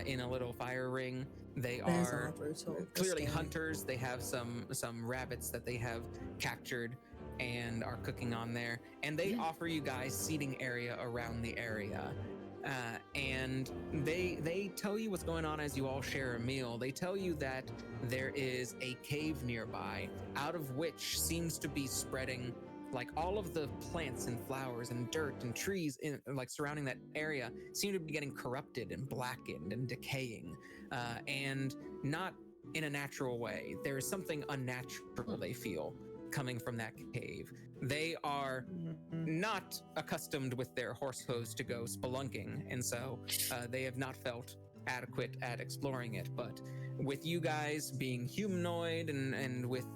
in a little fire ring. They Bears are brutal. They're clearly scary. hunters. They have some rabbits that they have captured and are cooking on there, and they offer you guys seating area around the area, and they tell you what's going on as you all share a meal. They tell you that there is a cave nearby, out of which seems to be spreading like all of the plants and flowers and dirt and trees in like surrounding that area seem to be getting corrupted and blackened and decaying, and not in a natural way. There is something unnatural they feel coming from that cave. They are not accustomed with their horse hose to go spelunking, and so they have not felt adequate at exploring it. But with you guys being humanoid and with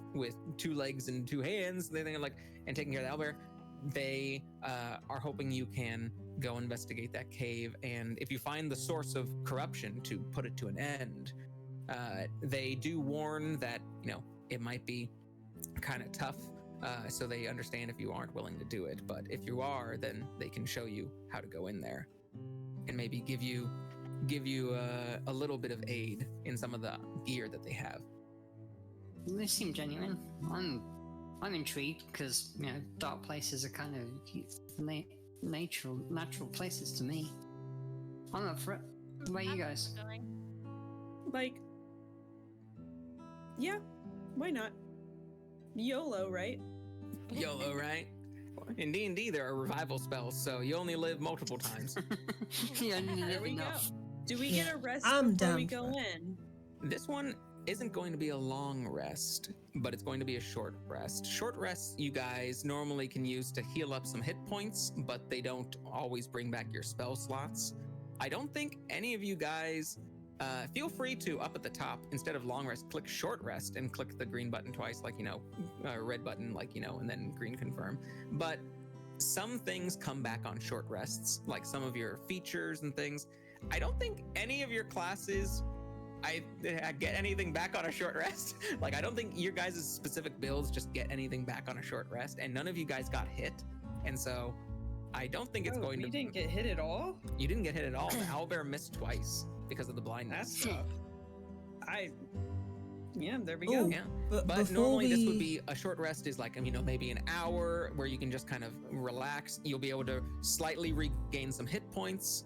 2 legs and 2 hands, they think like, and taking care of the owlbear, they are hoping you can go investigate that cave. And if you find the source of corruption, to put it to an end. They do warn that, you know, it might be kind of tough, so they understand if you aren't willing to do it. But if you are, then they can show you how to go in there and maybe give you a little bit of aid in some of the gear that they have. They seem genuine. I'm intrigued because, you know, dark places are kind of natural places to me. I'm up for it. What about you guys? Like, yeah, why not? YOLO, right? YOLO, right? In D&D, there are revival spells, so you only live multiple times. Yeah, There we go. enough. Do we get a rest I'm before down we for go it. in? This one isn't going to be a long rest, but it's going to be a short rest. Short rests you guys normally can use to heal up some hit points, but they don't always bring back your spell slots. I don't think any of you guys, feel free to, up at the top, instead of long rest, click short rest and click the green button twice, like, you know, red button, like, you know, and then green confirm. But some things come back on short rests, like some of your features and things. I don't think any of your classes I get anything back on a short rest. Like, I don't think your guys' specific builds just get anything back on a short rest, and none of you guys got hit. And so I don't think it's going to... You didn't get hit at all? You didn't get hit at all. The owlbear missed twice because of the blindness. That's tough. Yeah, there we Ooh. go. Yeah, But but before normally this we- would be a short rest is like, you know, maybe an hour where you can just kind of relax. You'll be able to slightly regain some hit points.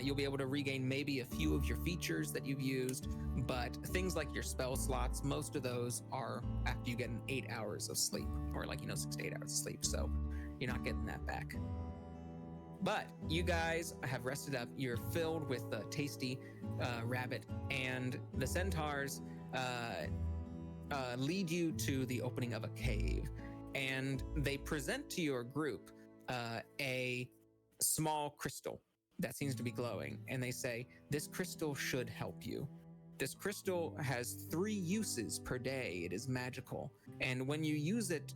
You'll be able to regain maybe a few of your features that you've used, but things like your spell slots, most of those are after you get 8 hours of sleep, or like, you know, 6 to 8 hours of sleep. So you're not getting that back. But you guys have rested up. You're filled with the tasty rabbit, and the centaurs lead you to the opening of a cave, and they present to your group a small crystal that seems to be glowing, and they say, this crystal should help you. This crystal has 3 uses per day. It is magical, and when you use it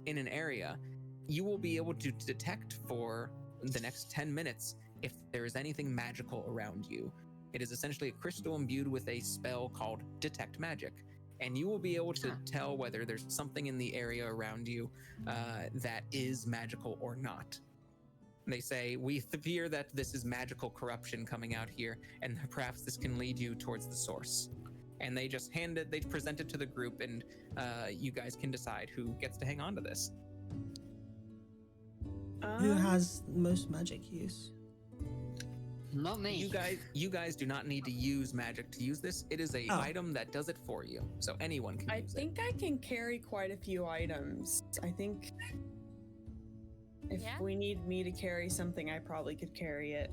in an area, you will be able to detect for the next 10 minutes if there is anything magical around you. It is essentially a crystal imbued with a spell called Detect Magic, and you will be able to tell whether there's something in the area around you that is magical or not. They say, we fear that this is magical corruption coming out here, and perhaps this can lead you towards the source. And they just they present it to the group, and you guys can decide who gets to hang on to this. Who has most magic use? Not me. You guys do not need to use magic to use this. It is a item that does it for you, so anyone can use it. I think I can carry quite a few items. I think if we need me to carry something, I probably could carry it.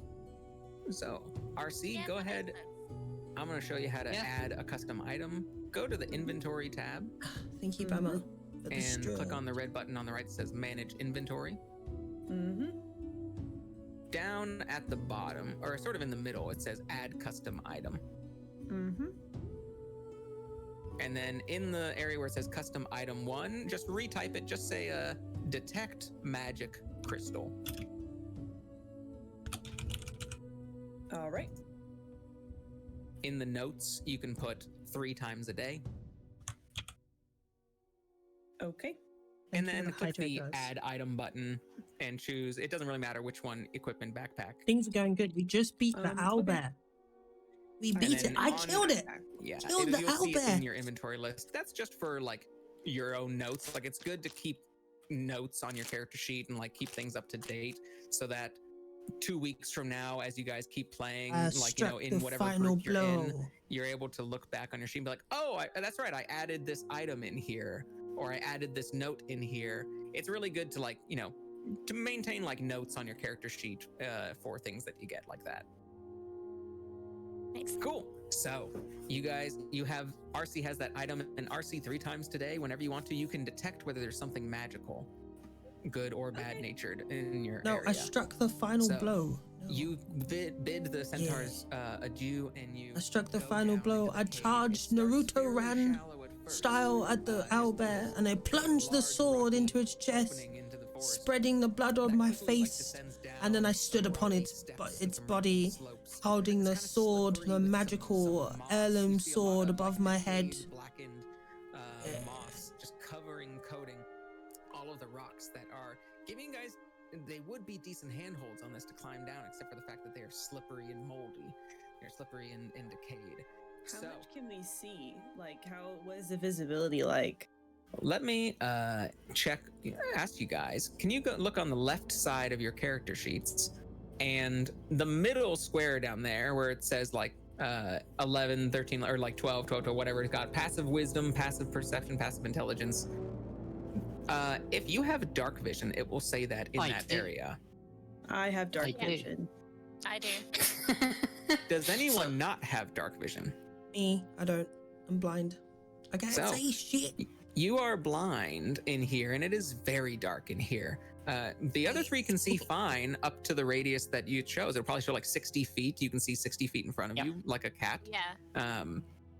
So, RC, go ahead. I'm going to show you how to Yeah. add a custom item. Go to the inventory tab Thank you, Bama. and click on the red button on the right that says manage inventory. Down at the bottom, or sort of in the middle, it says add custom item. And then in the area where it says custom item 1, just retype it. Just say detect magic crystal. All right. In the notes, you can put 3 times a day. Okay. And Thank you, then click the guys. add item button and choose, it doesn't really matter which one, equipment backpack. Things are going good. We just beat the owlbear. We beat it. I killed it. Yeah, Killed the you'll see it owlbear. in your inventory list. That's just for like your own notes. Like it's good to keep notes on your character sheet and like keep things up to date so that 2 weeks from now, as you guys keep playing, like, you know, in whatever final group you're blow. in, you're able to look back on your sheet and be like, oh, that's right, I added this item in here, or I added this note in here. It's really good to, like, you know, to maintain like notes on your character sheet for things that you get like that. Thanks. Cool. So you guys, you have, RC has that item, and RC 3 times today, whenever you want to, you can detect whether there's something magical, good or bad natured in your No, area. I struck the final So, blow. No. You bid the centaurs adieu, and you I struck the go final down blow. into the I cave. It charged starts Naruto very ran shallow at first. style at the owlbear, and I plunged the large sword rocky into its chest, opening into the forest. spreading the blood on That my quickly, like, face, descends down and then I some stood upon rocky its steps bo- and its some body, rocky slopes. holding It's the kinda sword, slippery the with magical some moss. heirloom You see a lot sword of, above like, my head. decayed, blackened moss just covering, coating all of the rocks that are giving you guys, they would be decent handholds on this to climb down, except for the fact that they are slippery and moldy. They're slippery and decayed. How So much can we see? Like, what is the visibility like? let me ask you guys, can you go look on the left side of your character sheets, and the middle square down there where it says like 11, 13, or like 12, whatever it's got, passive wisdom, passive perception, passive intelligence. If you have dark vision, it will say that in that area. I have dark I do. vision. I do. Does anyone not have dark vision? Me, I don't. I'm blind. I can't So- say shit. You are blind in here, and it is very dark in here. The other 3 can see fine up to the radius that you chose. It'll probably show like 60 feet. You can see 60 feet in front of Yeah. you, like a cat. Yeah.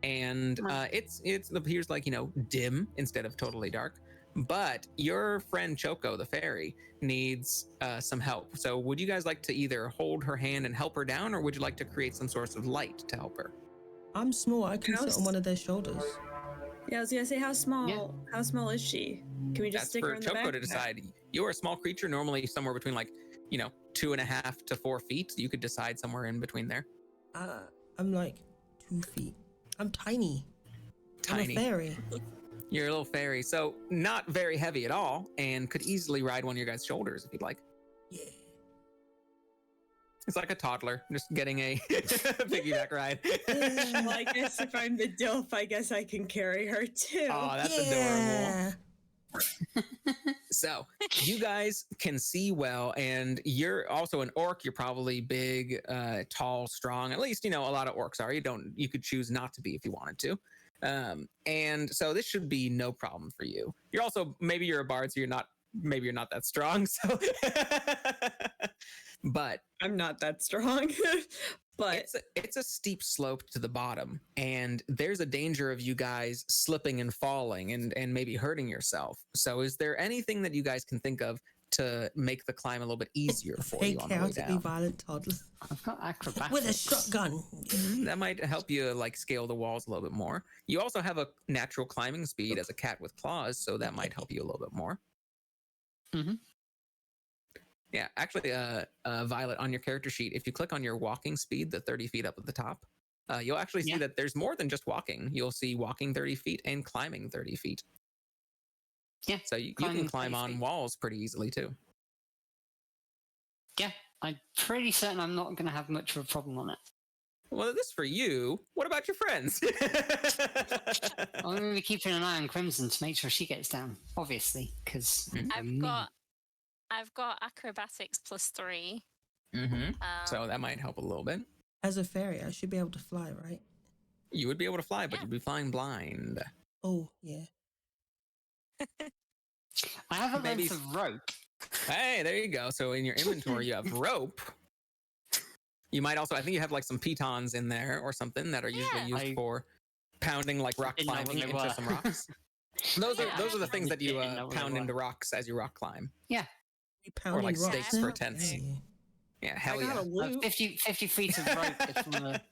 And it appears like, you know, dim instead of totally dark. But your friend Choco, the fairy, needs some help. So would you guys like to either hold her hand and help her down, or would you like to create some source of light to help her? I'm small. I can sit on one of their shoulders. Yeah, I was gonna say, how small? Yeah. How small is she? Can we just That's stick her for in the Choco back? to decide. You're a small creature, normally somewhere between like, you know, 2.5 to 4 feet. You could decide somewhere in between there. I'm like 2 feet. I'm tiny. Tiny. I'm a fairy. You're a little fairy, so not very heavy at all, and could easily ride one of your guys' shoulders if you'd like. Yeah. It's like a toddler just getting a piggyback ride. Well, I guess if I'm the DILF, I guess I can carry her too. Oh, that's adorable. yeah. So you guys can see well, and you're also an orc. You're probably big, tall, strong. At least, you know, a lot of orcs are. You could choose not to be if you wanted to. And so this should be no problem for you. You're also, maybe you're a bard, so maybe you're not that strong. So, but I'm not that strong. But it's a steep slope to the bottom, and there's a danger of you guys slipping and falling and maybe hurting yourself. So is there anything that you guys can think of to make the climb a little bit easier for you on the way chaotically down? violent toddler I've got acrobatics. with a shotgun. That might help you like scale the walls a little bit more. You also have a natural climbing speed as a cat with claws, so that might help you a little bit more. Mhm. Yeah, actually, Violet, on your character sheet, if you click on your walking speed, the 30 feet up at the top, you'll actually see Yeah. that there's more than just walking. You'll see walking 30 feet and climbing 30 feet. Yeah, So you climbing can climb 30 on feet. walls pretty easily too. Yeah, I'm pretty certain I'm not going to have much of a problem on it. Well, this is for you. What about your friends? I'm going to be keeping an eye on Crimson to make sure she gets down, obviously, because I've got acrobatics +3. So that might help a little bit. As a fairy, I should be able to fly, right? You would be able to fly, but Yeah. you'd be flying blind. Oh, yeah. I have a Maybe- length of rope. Hey, there you go. So in your inventory, you have rope. You might also, I think you have like some pitons in there or something that are usually Yeah. used for pounding like rock Didn't know what climbing they into were. some rocks. Those Yeah. are the things that you Didn't know what they pound were. into rocks as you rock climb. You pounding like rocks stakes now? for tents. Hey. Yeah, hell I got yeah. a loot. 50 feet of rope. If you wanna-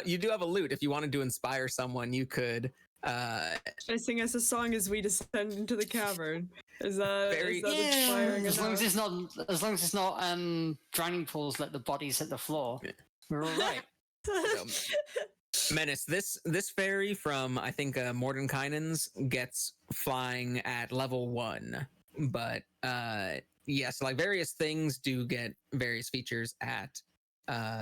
You do have a loot. If you wanted to inspire someone, you could. I sing us a song as we descend into the cavern. Is that, Very- is that Yeah. inspiring as long as enough? it's not drowning pools, let the bodies hit the floor. We're all right. Menace, this fairy from I think Mordenkainen's gets flying at level 1, but yes, like various things do get various features at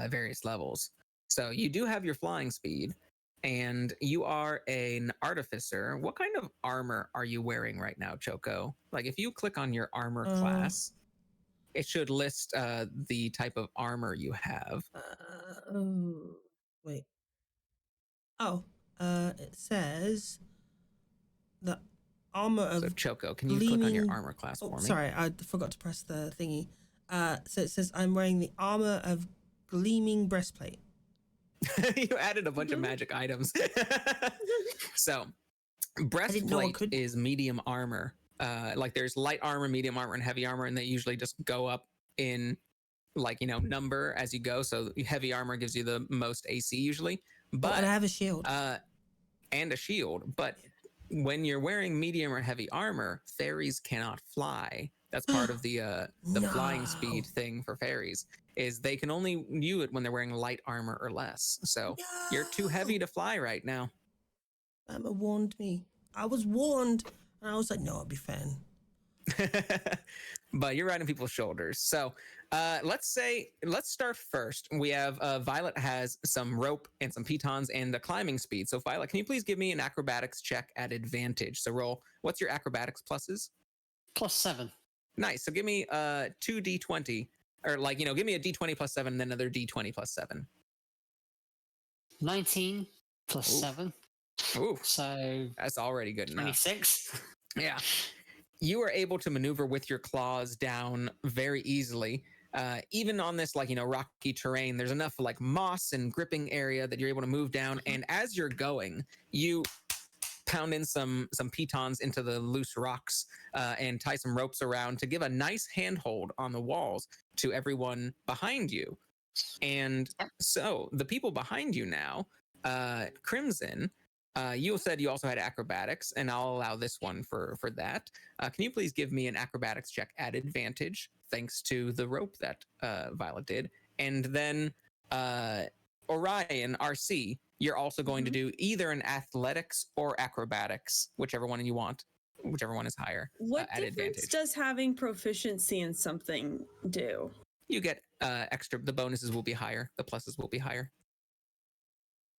various levels. So you do have your flying speed, and you are an artificer. What kind of armor are you wearing right now, Choco? Like if you click on your armor class, it should list the type of armor you have. Oh, wait. Oh, it says the armor of. So Choco, can you click on your gleaming- armor class for me? Sorry, I forgot to press the thingy. So it says I'm wearing the armor of gleaming breastplate. You added a bunch of magic items. So, know I breastplate could. is medium armor. Like there's light armor, medium armor, and heavy armor, and they usually just go up in like number as you go. So heavy armor gives you the most AC usually, but And I have a shield. and a shield. But when you're wearing medium or heavy armor, fairies cannot fly. That's part of the flying speed No. thing for fairies. Is they can only view it when they're wearing light armor or less. So you're too heavy to fly right now. Emma warned me. I was warned, and I was like, no, I'll be fine. But you're riding people's shoulders. So let's start first. We have Violet has some rope and some pitons and a climbing speed. So Violet, can you please give me an acrobatics check at advantage? So roll. What's your acrobatics pluses? +7. Nice. So give me 2d20, or give me a d20 plus 7 and then another d20 plus 7. 19 plus Ooh. 7. Ooh, So that's already good enough. 26. Yeah. You are able to maneuver with your claws down very easily. Even on this rocky terrain, there's enough moss and gripping area that you're able to move down. And as you're going, you pound in some pitons into the loose rocks and tie some ropes around to give a nice handhold on the walls to everyone behind you. And so the people behind you now, Crimson, you said you also had acrobatics, and I'll allow this one for that. Can you please give me an acrobatics check at advantage, thanks to the rope that Violet did? And then Orion, RC, you're also going to do either an athletics or acrobatics, whichever one you want, whichever one is higher. What at difference advantage. does having proficiency in something do? You get extra, the bonuses will be higher, the pluses will be higher.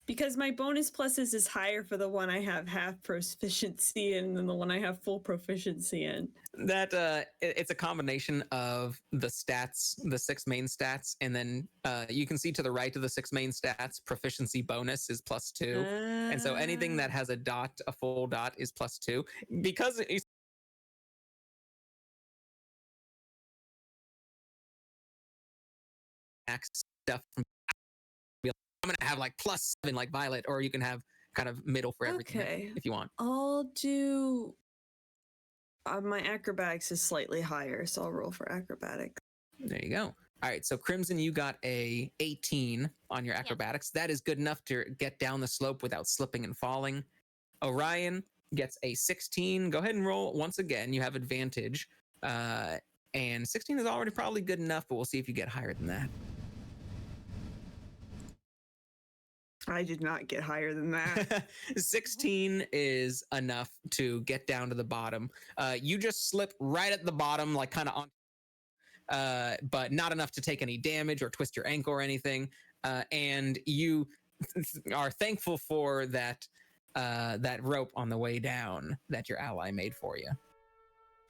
Because my bonus pluses is higher for the one I have half proficiency in than the one I have full proficiency in. That it's a combination of the stats, the 6 main stats, and then you can see to the right of the 6 main stats, proficiency bonus is +2. And so anything that has a dot, a full dot, is +2. Because it's stuff from, I'm gonna have +7 like Violet, or you can have kind of middle for everything Okay. if you want. I'll do. My acrobatics is slightly higher, so I'll roll for acrobatics. There you go. All right, so Crimson, you got a 18 on your acrobatics. That is good enough to get down the slope without slipping and falling. Orion gets a 16. Go ahead and roll once again. You have advantage. And 16 is already probably good enough, but we'll see if you get higher than that. I did not get higher than that. 16 is enough to get down to the bottom. You just slip right at the bottom, kind of on, but not enough to take any damage or twist your ankle or anything. And you are thankful for that rope on the way down that your ally made for you.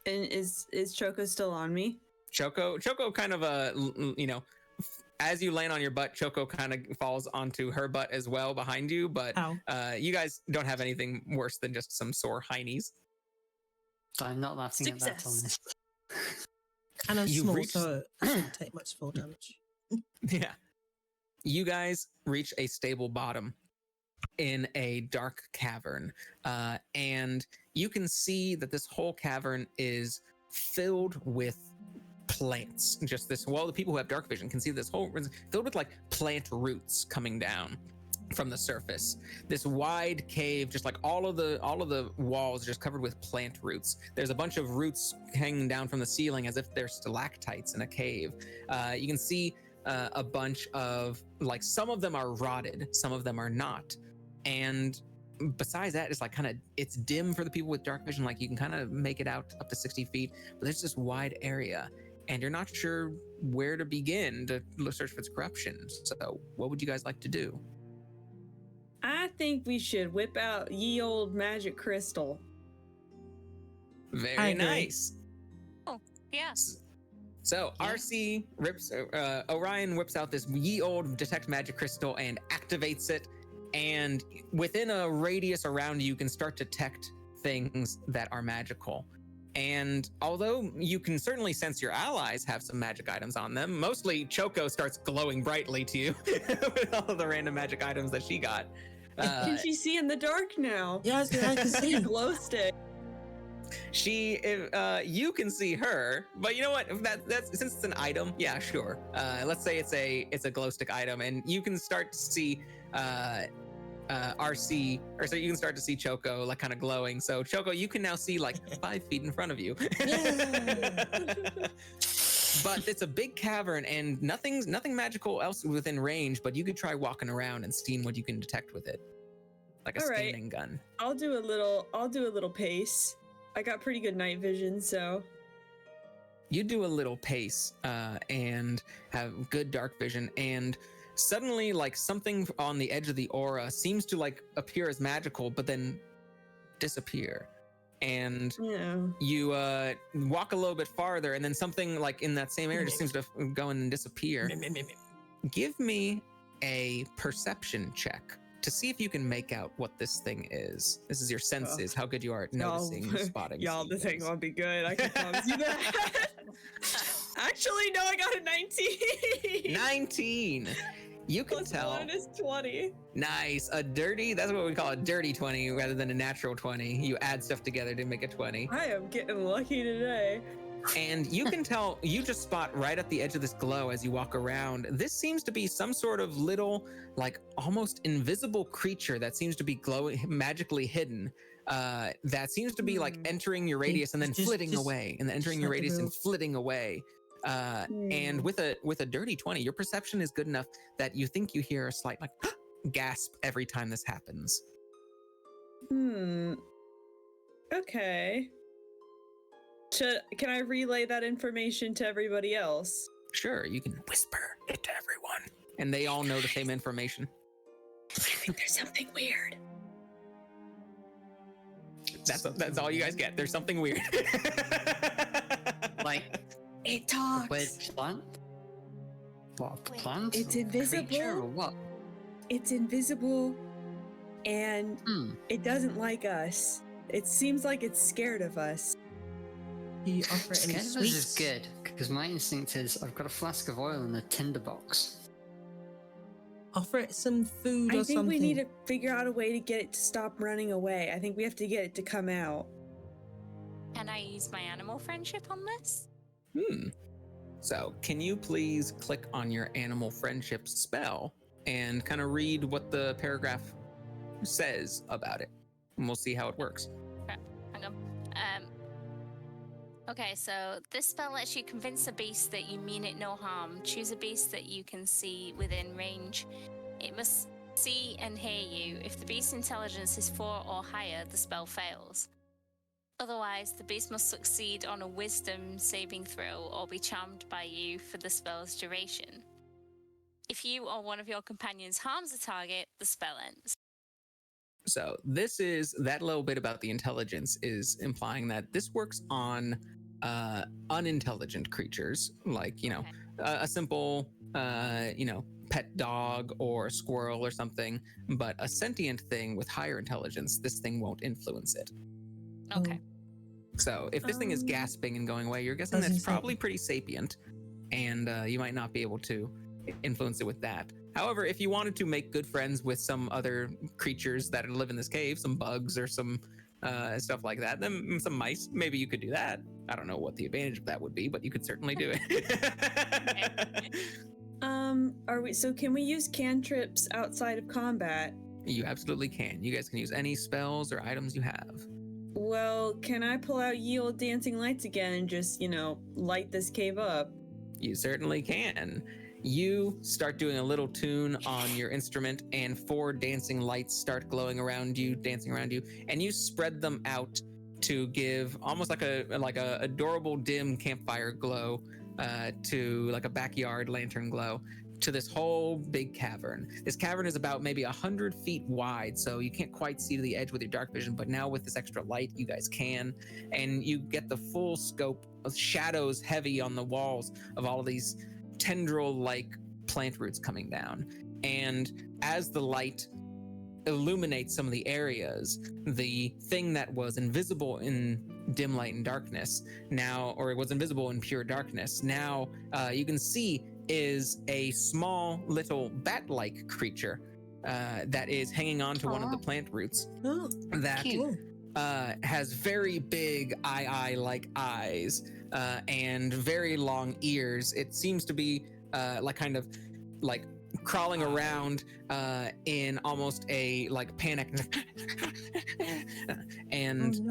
And is Choco still on me? Choco kind of as you land on your butt, Choco kind of falls onto her butt as well behind you. But you guys don't have anything worse than just some sore heinies. I'm not laughing at that, Thomas. And I'm You've small, reached- so I shouldn't take much fall damage. Yeah. You guys reach a stable bottom in a dark cavern. And you can see that this whole cavern is filled with plants. Just this, well, the people who have dark vision can see this whole filled with like plant roots coming down from the surface. This wide cave, just like all of the walls just covered with plant roots. There's a bunch of roots hanging down from the ceiling as if they're stalactites in a cave. You can see a bunch of, like, some of them are rotted, some of them are not. And besides that, it's like kind of, it's dim for the people with dark vision. Like you can kind of make it out up to 60 feet, but there's this wide area and you're not sure where to begin to search for its corruption. So what would you guys like to do? I think we should whip out ye old magic crystal. Very nice. Yes. So RC rips, Orion whips out this ye old detect magic crystal and activates it. And within a radius around you, you can start to detect things that are magical. And although you can certainly sense your allies have some magic items on them, mostly Choco starts glowing brightly to you with all of the random magic items that she got. Can she see in the dark now? Yeah, I can see. Glow stick. You can see her, but you know what? That's since it's an item, yeah, sure. Let's say it's a glow stick item, and you can start to see RC, or so you can start to see Choco like kind of glowing. So Choco, you can now see like 5 feet in front of you. But it's a big cavern and nothing magical else within range, but you could try walking around and seeing what you can detect with it. Like a scanning gun. I'll do a little pace. I got pretty good night vision, so You do a little pace and have good dark vision, and suddenly like something on the edge of the aura seems to like appear as magical but then disappear. And you walk a little bit farther, and then something like in that same area just seems to go in and disappear. Give me a perception check to see if you can make out what this thing is. This is your senses, how good you are at noticing, spotting. Y'all, this ain't gonna be good. I can promise you that. Actually, no, I got a 19. 19. You can tell. One is 20. Nice. That's what we call a dirty 20 rather than a natural 20. You add stuff together to make a 20. I am getting lucky today. And you can tell, you just spot right at the edge of this glow as you walk around. This seems to be some sort of little, like almost invisible creature that seems to be glowing, magically hidden. That seems to be like entering your radius and then flitting away, and then entering your radius and flitting away. And with a dirty 20, your perception is good enough that you think you hear a slight like gasp every time this happens. Okay. Can I relay that information to everybody else? Sure, you can whisper it to everyone, and they all know the same information. I think there's something weird. That's all you guys get. There's something weird. Like it talks. With plant? What, plant? It's invisible. Creature or what? It's invisible, and it doesn't like us. It seems like it's scared of us. Do you offer it any Scared of us sweets? is good, because my instinct is I've got a flask of oil in a tinderbox. Offer it some food or I think something. we need to figure out a way to get it to stop running away. I think we have to get it to come out. Can I use my animal friendship on this? So can you please click on your animal friendship spell and kind of read what the paragraph says about it, and we'll see how it works. Hang on. Okay, so this spell lets you convince a beast that you mean it no harm. Choose a beast that you can see within range. It must see and hear you. If the beast's intelligence is 4 or higher, the spell fails. Otherwise, the beast must succeed on a wisdom saving throw or be charmed by you for the spell's duration. If you or one of your companions harms the target, the spell ends. So this is that little bit about the intelligence is implying that this works on unintelligent creatures, like, you know, a simple pet dog or squirrel or something, but a sentient thing with higher intelligence, this thing won't influence it. Okay. So if this thing is gasping and going away, you're guessing As you that's say. probably pretty sapient, and you might not be able to influence it with that. However, if you wanted to make good friends with some other creatures that live in this cave, some bugs or some stuff like that, then some mice, maybe you could do that. I don't know what the advantage of that would be, but you could certainly do it. So can we use cantrips outside of combat? You absolutely can. You guys can use any spells or items you have. Well, can I pull out ye old dancing lights again and just, light this cave up? You certainly can. You start doing a little tune on your instrument, and 4 dancing lights start glowing around you, dancing around you, and you spread them out to give almost like a adorable dim campfire glow to like a backyard lantern glow to this whole big cavern. This cavern is about maybe 100 feet wide, so you can't quite see to the edge with your dark vision, but now with this extra light, you guys can, and you get the full scope of shadows heavy on the walls of all of these tendril-like plant roots coming down. And as the light illuminates some of the areas, the thing that was invisible in dim light and darkness now, or it was invisible in pure darkness, now you can see is a small little bat-like creature that is hanging on to one of the plant roots that has very big eye-like eyes and very long ears. It seems to be kind of crawling around in almost a panic and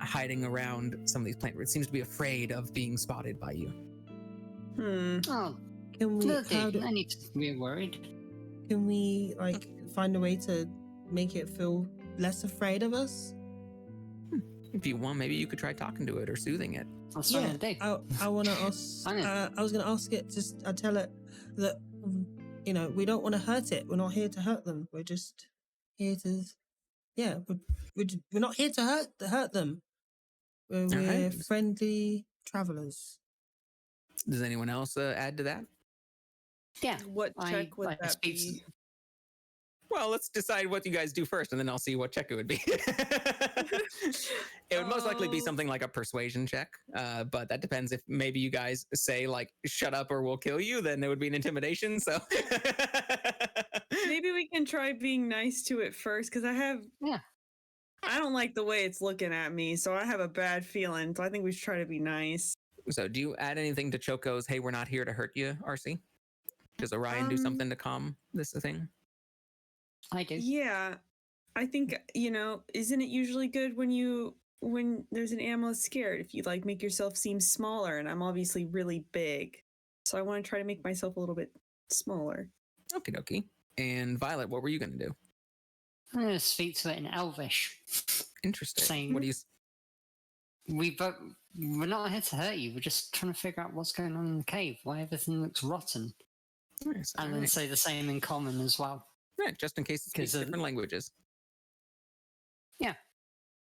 hiding around some of these plant roots. Seems to be afraid of being spotted by you. Oh, Can we? I need to be worried. Can we find a way to make it feel less afraid of us? If you want, maybe you could try talking to it or soothing it. That's what I'm gonna do. I want to ask. I was going to ask it. I tell it that we don't want to hurt it. We're not here to hurt them. We're just here to, we're not here to hurt them. We're right. friendly travelers. Does anyone else add to that? Yeah. What check would that be? Well, let's decide what you guys do first, and then I'll see what check it would be. It would most likely be something like a persuasion check, but that depends. If maybe you guys say "shut up" or "we'll kill you," then it would be an intimidation. So maybe we can try being nice to it first, because I don't like the way it's looking at me, so I have a bad feeling. So I think we should try to be nice. So, do you add anything to Choco's "Hey, we're not here to hurt you," RC? Does Orion do something to calm this thing? I do. Yeah, I think isn't it usually good when there's an animal that's scared if you make yourself seem smaller, and I'm obviously really big, so I want to try to make myself a little bit smaller. Okie dokie. And Violet, what were you going to do? I'm going to speak to it in Elvish. Interesting. Saying, what do you? We're not here to hurt you. We're just trying to figure out what's going on in the cave, why everything looks rotten. Nice. And then say the same in common as well. Right, just in case it speaks different languages. Yeah.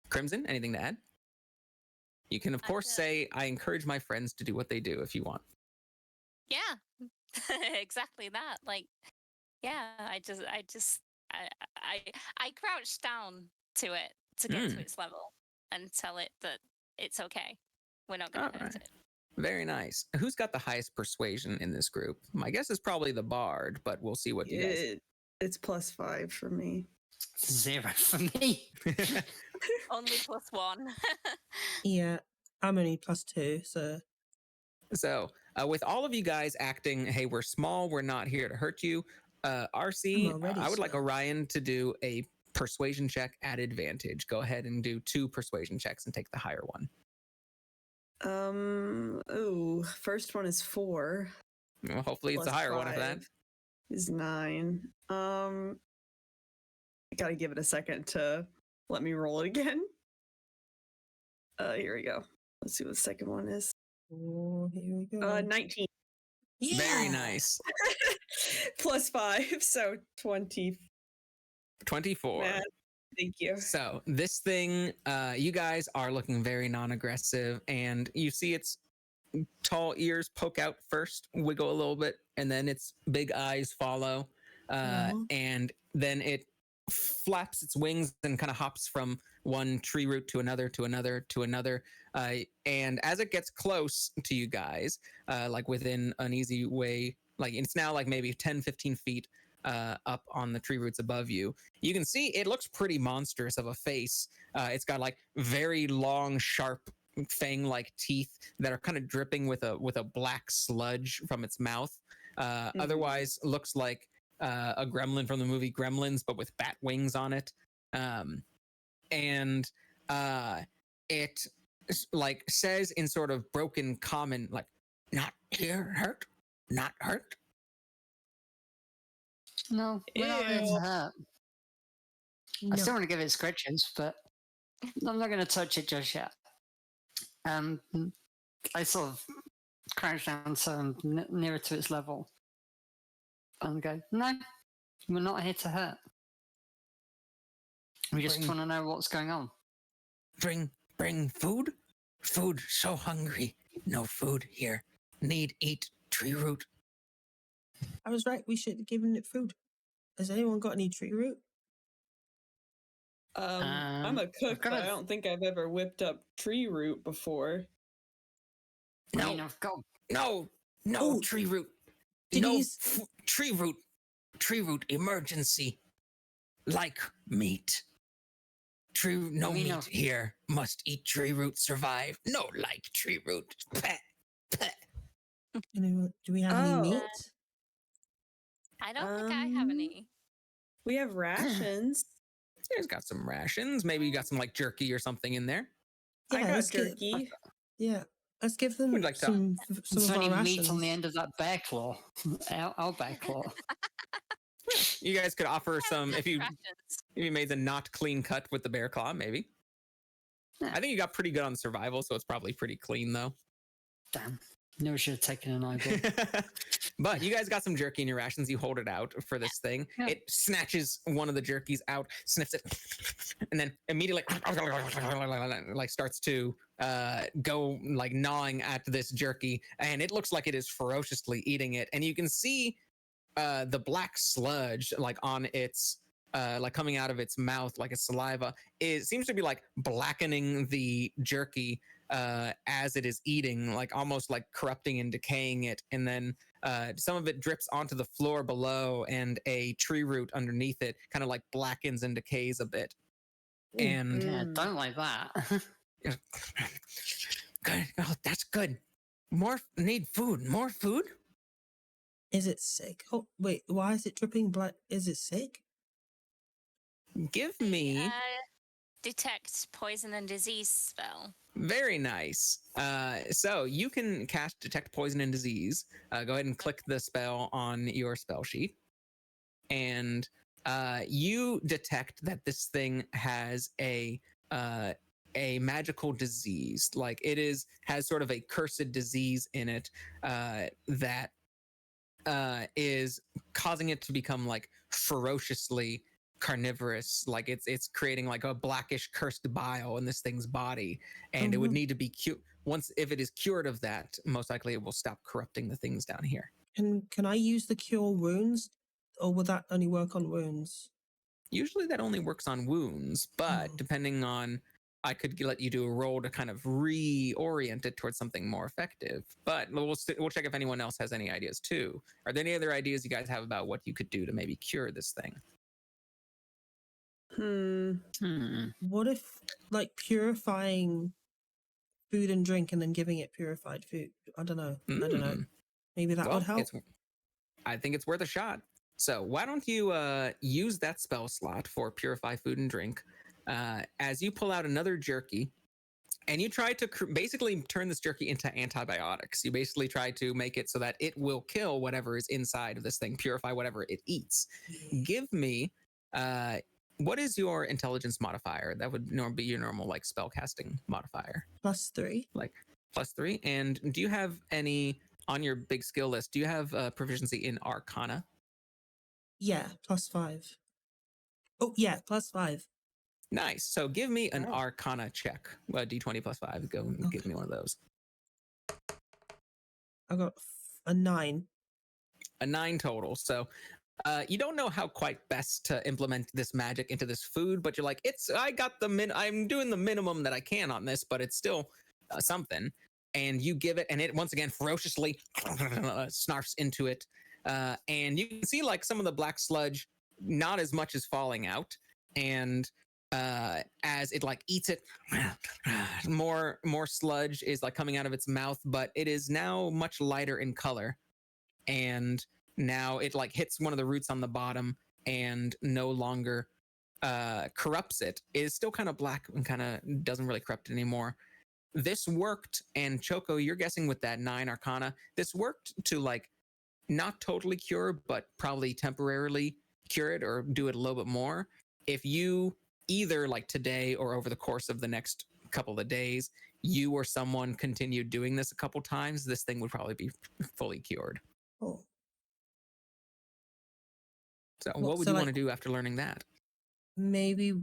Crimson, anything to add? You can, of course, say, I encourage my friends to do what they do if you want. Yeah, exactly that. I crouch down to it to get to its level and tell it that it's okay. We're not going to hurt it. Very nice. Who's got the highest persuasion in this group? My guess is probably the bard, but we'll see what you guys... It's +5 for me. 0 for me. Only +1. Yeah, I'm only +2, so... So, with all of you guys acting, hey, we're small, we're not here to hurt you, RC, I would like Orion to do a persuasion check at advantage. Go ahead and do 2 persuasion checks and take the higher one. First one is 4. Well, hopefully it's a higher one of that. Is 9. I gotta give it a second to let me roll it again. Here we go. Let's see what the second one is. Oh, here we go. 19. Yeah. Very nice. +5, so 20. 24. Man, thank you. So this thing, you guys are looking very non-aggressive, and you see it's tall ears poke out first, wiggle a little bit, and then its big eyes follow. And then it flaps its wings and kind of hops from one tree root to another, to another, to another. And as it gets close to you guys, like within an easy way, like it's now like maybe 10, 15 feet up on the tree roots above you, you can see it looks pretty monstrous of a face. It's got like very long, sharp fang-like teeth that are kind of dripping with a black sludge from its mouth. Otherwise, looks like a gremlin from the movie Gremlins, but with bat wings on it. And it like says in sort of broken common, like, "Not here, hurt, not hurt." No, we're not here to hurt. I No. still want to give it scratches, but I'm not going to touch it just yet. I sort of crouch down so I'm nearer to its level and go, "No, we're not here to hurt. We just want to know what's going on." Bring food? Food, so hungry. No food here. Need eat tree root. I was right. We should have given it food. Has anyone got any tree root? I'm a cook, but I don't think I've ever whipped up tree root before. No, I mean, I've got no, Oh, tree root. did No he tree root emergency. Like meat. No We meat know. here. Must eat tree root, survive. No like tree root. Peh, peh. Anyone, do we have Oh. any meat? I don't think I have any. We have rations. There's got some rations. Maybe you got some like jerky or something in there. I got let's jerky. Let's give them Would like to- some there's of our only rations. meat on the end of that bear claw. Our bear claw. You guys could offer some if you Rations. made the not clean cut with the bear claw, maybe. Yeah. I think you got pretty good on survival, so it's probably pretty clean though. Damn. Knew I should have taken an eyeball. But you guys got some jerky in your rations. You hold it out for this thing. Yeah. It snatches one of the jerkies out, sniffs it, and then immediately like starts to go like gnawing at this jerky. And it looks like it is ferociously eating it. And you can see the black sludge like on its like coming out of its mouth, like its saliva. It seems to be like blackening the jerky as it is eating, like almost like corrupting and decaying it. And then some of it drips onto the floor below, and a tree root underneath it kind of like blackens and decays a bit. And Yeah, don't like that. good. Oh, that's good. Need food. More food. Is it sick? Oh, wait. Why is it dripping blood? Is it sick? Give me. Detect poison and disease spell. Very nice. So you can cast Detect Poison and Disease. Go ahead and click the spell on your spell sheet. And you detect that this thing has a magical disease. Like has sort of a cursed disease in it that is causing it to become like ferociously carnivorous. Like it's creating like a blackish cursed bile in this thing's body, and it would need to be if it is cured of that, most likely it will stop corrupting the things down here. Can I use the cure wounds, or will that only work on wounds? Usually that only works on wounds, but depending on, I could let you do a roll to kind of reorient it towards something more effective. But we'll check if anyone else has any ideas too. Are there any other ideas you guys have about what you could do to maybe cure this thing? What if like purifying food and drink and then giving it purified food? I don't know. Maybe that would help. I think it's worth a shot. So why don't you use that spell slot for purify food and drink as you pull out another jerky, and you try to basically turn this jerky into antibiotics. You basically try to make it so that it will kill whatever is inside of this thing, purify whatever it eats. Give me what is your intelligence modifier? That would be your normal like spell casting modifier. +3. Like +3. And do you have any on your big skill list? Do you have proficiency in Arcana? Yeah, +5. Oh yeah, +5. Nice. So give me an Arcana check. D20 +5. Go give me one of those. I got a 9. A 9 total. So you don't know how quite best to implement this magic into this food, but you're like, I'm doing the minimum that I can on this, but it's still something. And you give it, and it once again ferociously snarfs into it. And you can see like some of the black sludge, not as much as falling out. And as it like eats it, more sludge is like coming out of its mouth, but it is now much lighter in color. And now it like hits one of the roots on the bottom and no longer corrupts it. It is still kind of black and kind of doesn't really corrupt it anymore. This worked, and Choco, you're guessing with that 9 Arcana, this worked to like not totally cure, but probably temporarily cure it or do it a little bit more. If you either like today or over the course of the next couple of days, you or someone continued doing this a couple times, this thing would probably be fully cured. Oh. So what would you want to do after learning that? Maybe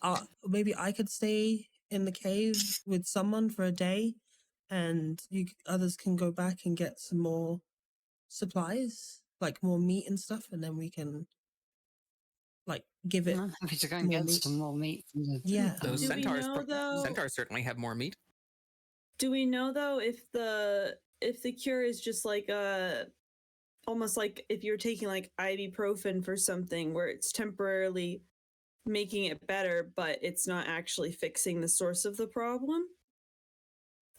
I could stay in the cave with someone for a day, and others can go back and get some more supplies, like more meat and stuff, and then we can like give it. I'm happy to go and get some more meat. Those Do centaurs, we know, though, centaurs certainly have more meat. Do we know though if the cure is just like almost like if you're taking like ibuprofen for something where it's temporarily making it better, but it's not actually fixing the source of the problem?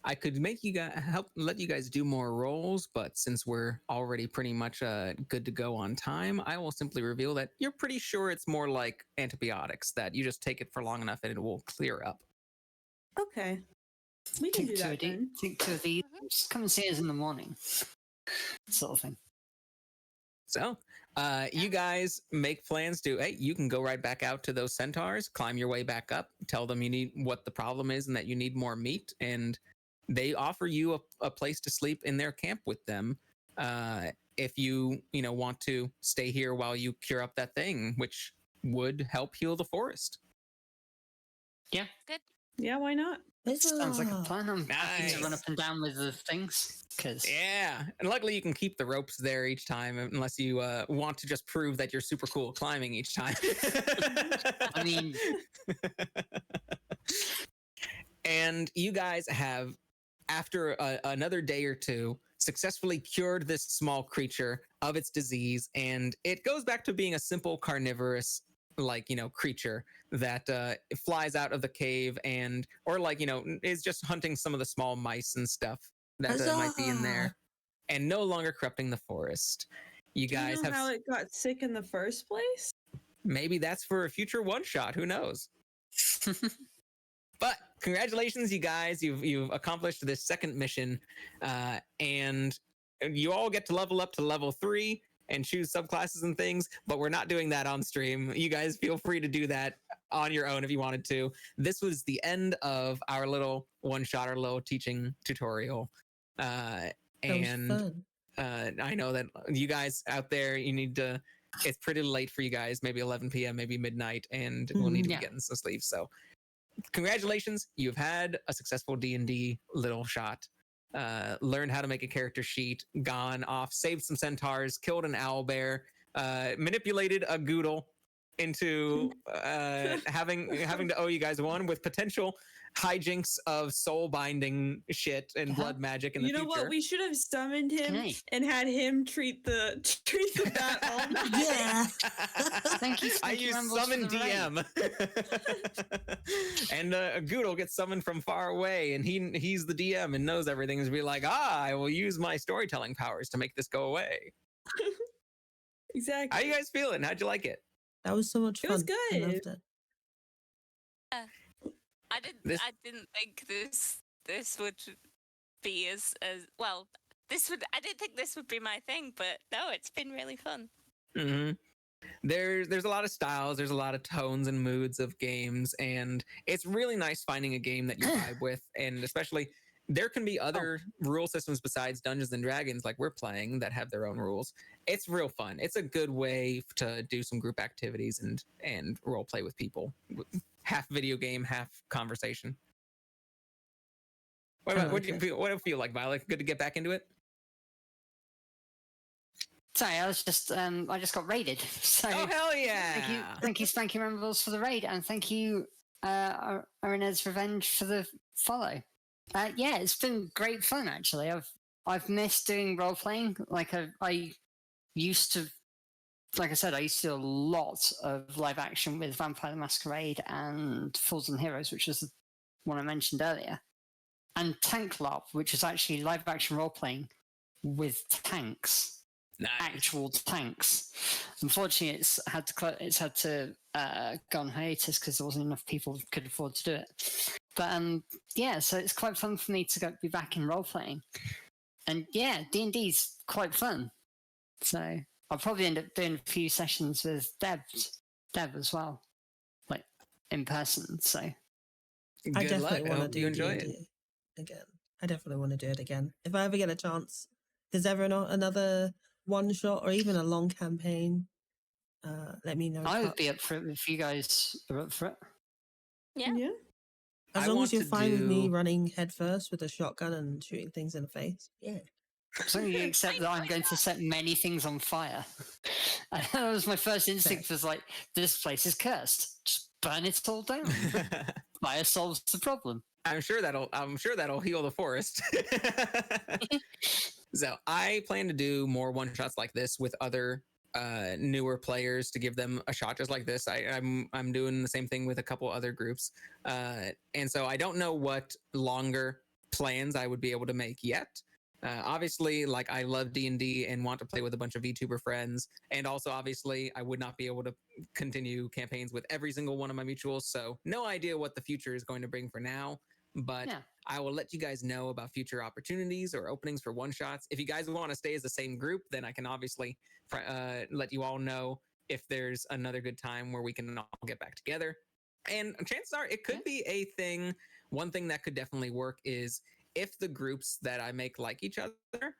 I could make you guys let you guys do more rolls, but since we're already pretty much good to go on time, I will simply reveal that you're pretty sure it's more like antibiotics, that you just take it for long enough and it will clear up. Okay. We can do that then. Think to these. Just come and see us in the morning. Sort of thing. So, you guys make plans to, hey, you can go right back out to those centaurs, climb your way back up, tell them you need what the problem is and that you need more meat. And they offer you a place to sleep in their camp with them. If you want to stay here while you cure up that thing, which would help heal the forest. Yeah. Good. Yeah, why not? Sounds like a plan. I'm happy Nice. to run up and down with the things. Yeah, and luckily you can keep the ropes there each time, unless you want to just prove that you're super cool at climbing each time. I mean, and you guys have, after another day or two, successfully cured this small creature of its disease, and it goes back to being a simple carnivorous creature that flies out of the cave or is just hunting some of the small mice and stuff that might be in there, and no longer corrupting the forest. You guys know how it got sick in the first place? Maybe that's for a future one shot. Who knows? But congratulations, you guys! You've accomplished this second mission, and you all get to level up to level 3 and choose subclasses and things. But we're not doing that on stream. You guys feel free to do that on your own if you wanted to. This was the end of our little one shot, our little teaching tutorial. And I know that you guys out there, you need to. It's pretty late for you guys. Maybe 11 p.m., maybe midnight, and we'll need to be getting some sleep. So, congratulations! You've had a successful D&D little shot. Learned how to make a character sheet, gone off, saved some centaurs, killed an owlbear, manipulated a Goodle into having to owe you guys one, with potential hijinks of soul binding shit and blood magic in the future. You know what? We should have summoned him and had him treat the bat all night. Yeah. Thank you. I use summon DM. And a Goodle gets summoned from far away, and he's the DM and knows everything, and be like, I will use my storytelling powers to make this go away. Exactly. How you guys feeling? How'd you like it? That was so much fun. It was good. I loved it. I didn't think this would be as well. I didn't think this would be my thing, but no, it's been really fun. Mm-hmm. There's a lot of styles, there's a lot of tones and moods of games, and it's really nice finding a game that you vibe with, and especially there can be other rule systems besides Dungeons and Dragons like we're playing that have their own rules. It's real fun. It's a good way to do some group activities and role play with people. Half video game, half conversation. What do you feel like, Violet? Good to get back into it? Sorry, I just got raided. So Oh, hell yeah! thank you, Spanky Rumbles for the raid, and thank you, Arena's Revenge for the follow. Yeah, it's been great fun actually. I've missed doing role playing. Like I used to, like I said, I used to do a lot of live action with Vampire the Masquerade and Fools and Heroes, which was the one I mentioned earlier, and Tank Love, which is actually live action role playing with tanks. Nice. Actual tanks. Unfortunately, it's had to go on hiatus because there wasn't enough people who could afford to do it. But yeah, so it's quite fun for me to be back in role playing, and yeah, D&D's quite fun. So I'll probably end up doing a few sessions with Deb as well, like in person. So I Good luck. definitely I want to hope do you enjoy D&D it. again. I definitely want to do it again if I ever get a chance. There's ever another one shot or even a long campaign. Let me know. I would be up for it if you guys are up for it. Yeah. Yeah. As I long want as you're to fine with me do- running headfirst with a shotgun and shooting things in the face. Yeah. So you accept that I'm going to set many things on fire. And that was my first instinct was like, this place is cursed. Just burn it all down. Fire solves the problem. I'm sure that'll heal the forest. So I plan to do more one shots like this with other newer players to give them a shot just like this. I'm doing the same thing with a couple other groups, and so I don't know what longer plans I would be able to make yet. Obviously, like I love D&D and want to play with a bunch of VTuber friends, and also obviously I would not be able to continue campaigns with every single one of my mutuals. So no idea what the future is going to bring for now, but Yeah. I will let you guys know about future opportunities or openings for one shots. If you guys want to stay as the same group, then I can obviously let you all know if there's another good time where we can all get back together. And chances are it could be a thing. One thing that could definitely work is if the groups that I make like each other,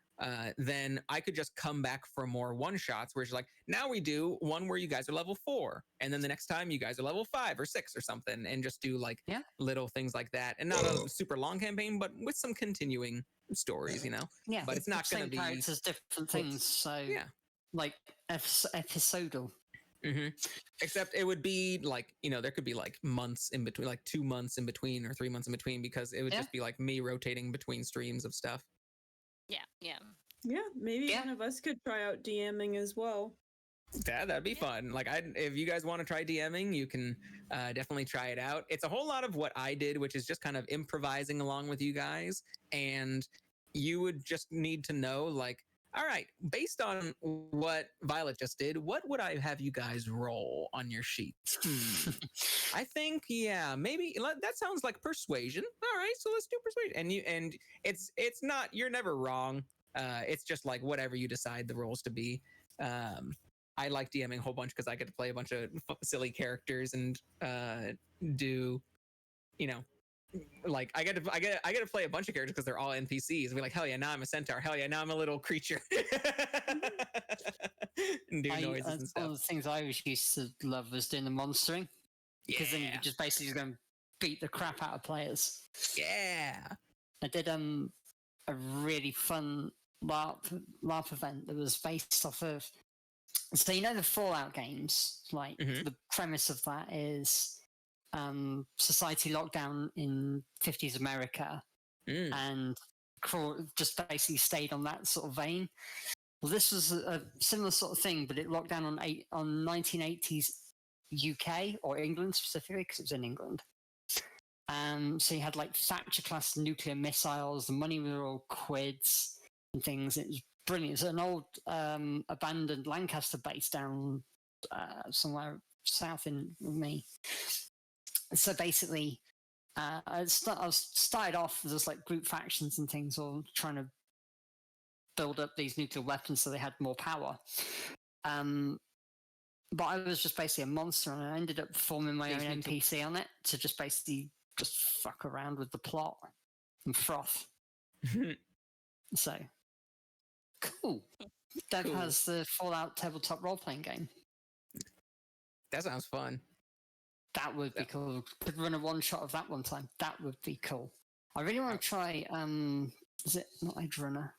then I could just come back for more one shots where it's like, now we do one where you guys are level 4, and then the next time you guys are level 5 or 6 or something, and just do like little things like that, and not a super long campaign, but with some continuing stories, you know. Yeah, but it's not going to be characters, different things. So yeah, like episodal. Mm-hmm. Except it would be like, you know, there could be like months in between, like 2 months in between or 3 months in between, because it would just be like me rotating between streams of stuff. Yeah, maybe one of us could try out DMing as well. That'd be fun. Like, if you guys want to try DMing, you can definitely try it out. It's a whole lot of what I did, which is just kind of improvising along with you guys. And you would just need to know, like, all right, based on what Violet just did, what would I have you guys roll on your sheet? I think, maybe that sounds like persuasion. All right, so let's do persuasion. And it's not, you're never wrong. It's just like whatever you decide the roles to be. I like DMing a whole bunch because I get to play a bunch of silly characters and do, you know, like I get to play a bunch of characters because they're all NPCs and be like, hell yeah, now I'm a centaur. Hell yeah, now I'm a little creature. And do noises and stuff. One of the things I always used to love was doing the monstering, because then you could just basically go and beat the crap out of players. Yeah, I did a really fun LARP event that was based off of. So you know the Fallout games, like the premise of that is society lockdown in 50s America, and just basically stayed on that sort of vein. Well, this was a similar sort of thing, but it locked down on 1980s UK or England specifically, because it was in England. So you had like Thatcher class nuclear missiles. The money were all quids and things. It was brilliant. It's an old abandoned Lancaster base down somewhere south in me. So basically, I started off with just like group factions and things, all trying to build up these nuclear weapons so they had more power. But I was just basically a monster, and I ended up forming my own NPC on it to just basically just fuck around with the plot and froth. So cool. Dev has the Fallout tabletop role-playing game. That sounds fun. That would be cool. Could run a one-shot of that one time. That would be cool. I really want to try. Is it not Edge Runner?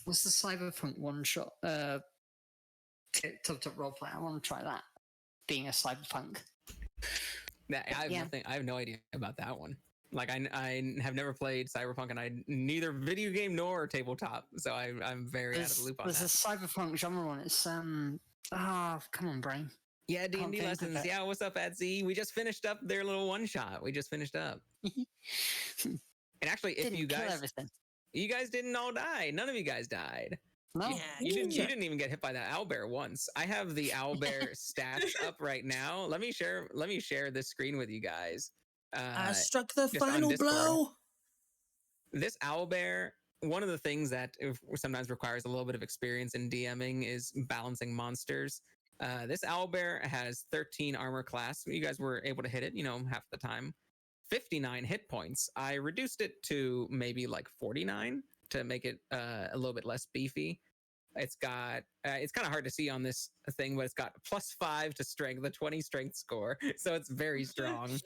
What's the Cyberpunk one shot? Top roleplay. I want to try that. Being a cyberpunk. I have no idea about that one. Like I have never played Cyberpunk, and I neither video game nor tabletop, so I'm very out of the loop on that. There's a cyberpunk genre one. It's come on, brain. Yeah, D&D lessons. Yeah, what's up, Adsy? We just finished up their little one shot. We just finished up. And actually, if you guys didn't all die. None of you guys died. No, you didn't even get hit by that owlbear once. I have the owlbear stats up right now. Let me share this screen with you guys. I struck the final blow. This owlbear, one of the things that sometimes requires a little bit of experience in DMing is balancing monsters. This owlbear has 13 armor class. You guys were able to hit it, half the time. 59 hit points. I reduced it to maybe like 49 to make it a little bit less beefy. It's got it's kind of hard to see on this thing, but it's got +5 to strength, the 20 strength score, so it's very strong.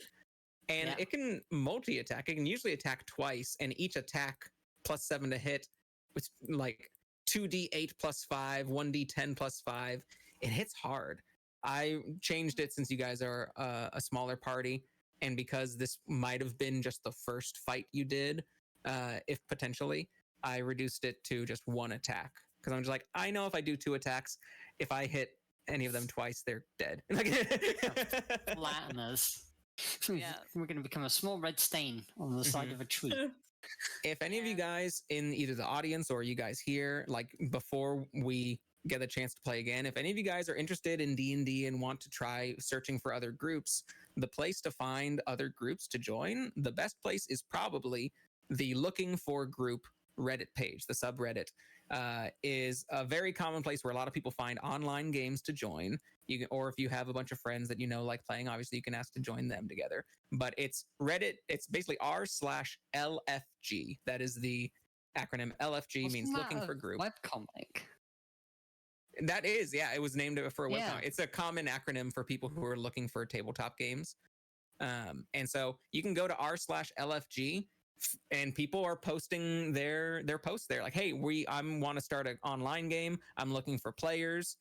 And it can multi-attack. It can usually attack twice, and each attack +7 to hit, which like 2d8 +5, 1d10 +5. It hits hard. I changed it since you guys are a smaller party, and because this might have been just the first fight you did, if potentially, I reduced it to just 1 attack. Because I'm just like, I know if I do 2 attacks, if I hit any of them twice, they're dead. Flatteners. Yeah, we're going to become a small red stain on the side of a tree. If any of you guys in either the audience or you guys here, like before we get a chance to play again, if any of you guys are interested in D&D and want to try searching for other groups, the place to find other groups to join, the best place is probably the Looking for Group Reddit page. The subreddit is a very common place where a lot of people find online games to join. You can, or if you have a bunch of friends that like playing, obviously you can ask to join them together. But it's Reddit. It's basically r/LFG. That is the acronym. LFG means Looking for Group. Webcomic. That is, it was named for a webcomic. It's a common acronym for people who are looking for tabletop games. And so you can go to r/LFG. And people are posting their posts there, like, hey, I want to start an online game. I'm looking for players.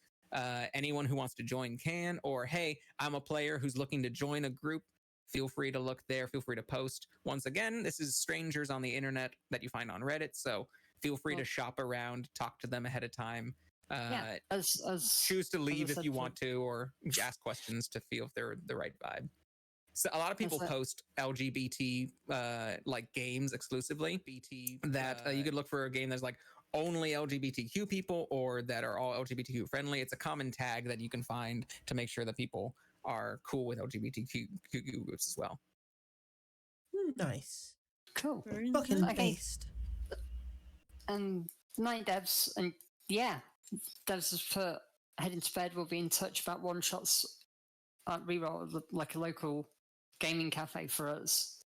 Anyone who wants to join can. Or, hey, I'm a player who's looking to join a group. Feel free to look there. Feel free to post. Once again, this is strangers on the internet that you find on Reddit. So feel free to shop around, talk to them ahead of time. Choose to leave if you want to, or ask questions to feel if they're the right vibe. So a lot of people post LGBT like games exclusively. That you could look for a game that's like only LGBTQ people or that are all LGBTQ friendly. It's a common tag that you can find to make sure that people are cool with LGBTQ groups as well. Nice. Cool. Fucking based. And night devs, and devs has put Heading to Bed will be in touch about one shots at Reroll, like a local gaming cafe for us.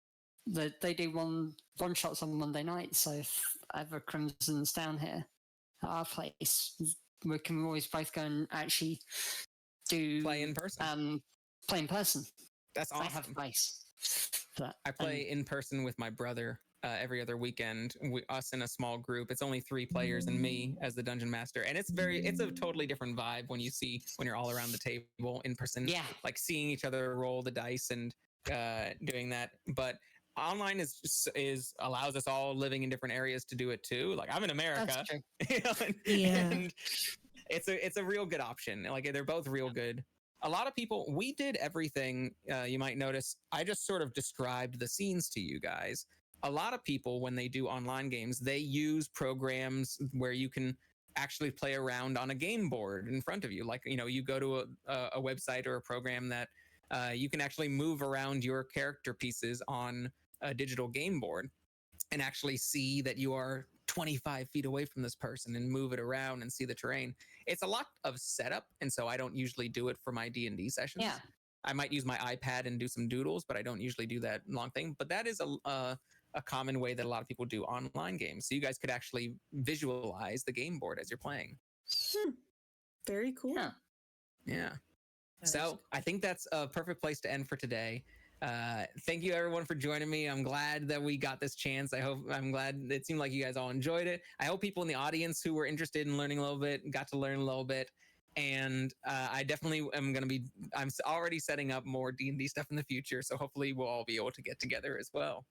They do one shots on Monday night, so if ever Crimson's down here at our place, we can always both go and actually play in person. That's awesome. I have a place. I play in person with my brother every other weekend. Us in a small group. It's only 3 players and me as the dungeon master, and it's a totally different vibe when you're all around the table in person. Yeah, like seeing each other roll the dice and doing that. But online is allows us all living in different areas to do it too. Like I'm in America, and it's a real good option. Like they're both real good. A lot of people, we did everything. You might notice I just sort of described the scenes to you guys. A lot of people, when they do online games, they use programs where you can actually play around on a game board in front of you. Like, you go to a website or a program that you can actually move around your character pieces on a digital game board and actually see that you are 25 feet away from this person and move it around and see the terrain. It's a lot of setup, and so I don't usually do it for my D&D sessions. Yeah, I might use my iPad and do some doodles, but I don't usually do that long thing. But that is a common way that a lot of people do online games. So you guys could actually visualize the game board as you're playing. Very cool. Yeah. So I think that's a perfect place to end for today. Thank you everyone for joining me. I'm glad that we got this chance. I'm glad it seemed like you guys all enjoyed it. I hope people in the audience who were interested in learning a little bit got to learn a little bit. And I definitely am I'm already setting up more D&D stuff in the future. So hopefully we'll all be able to get together as well.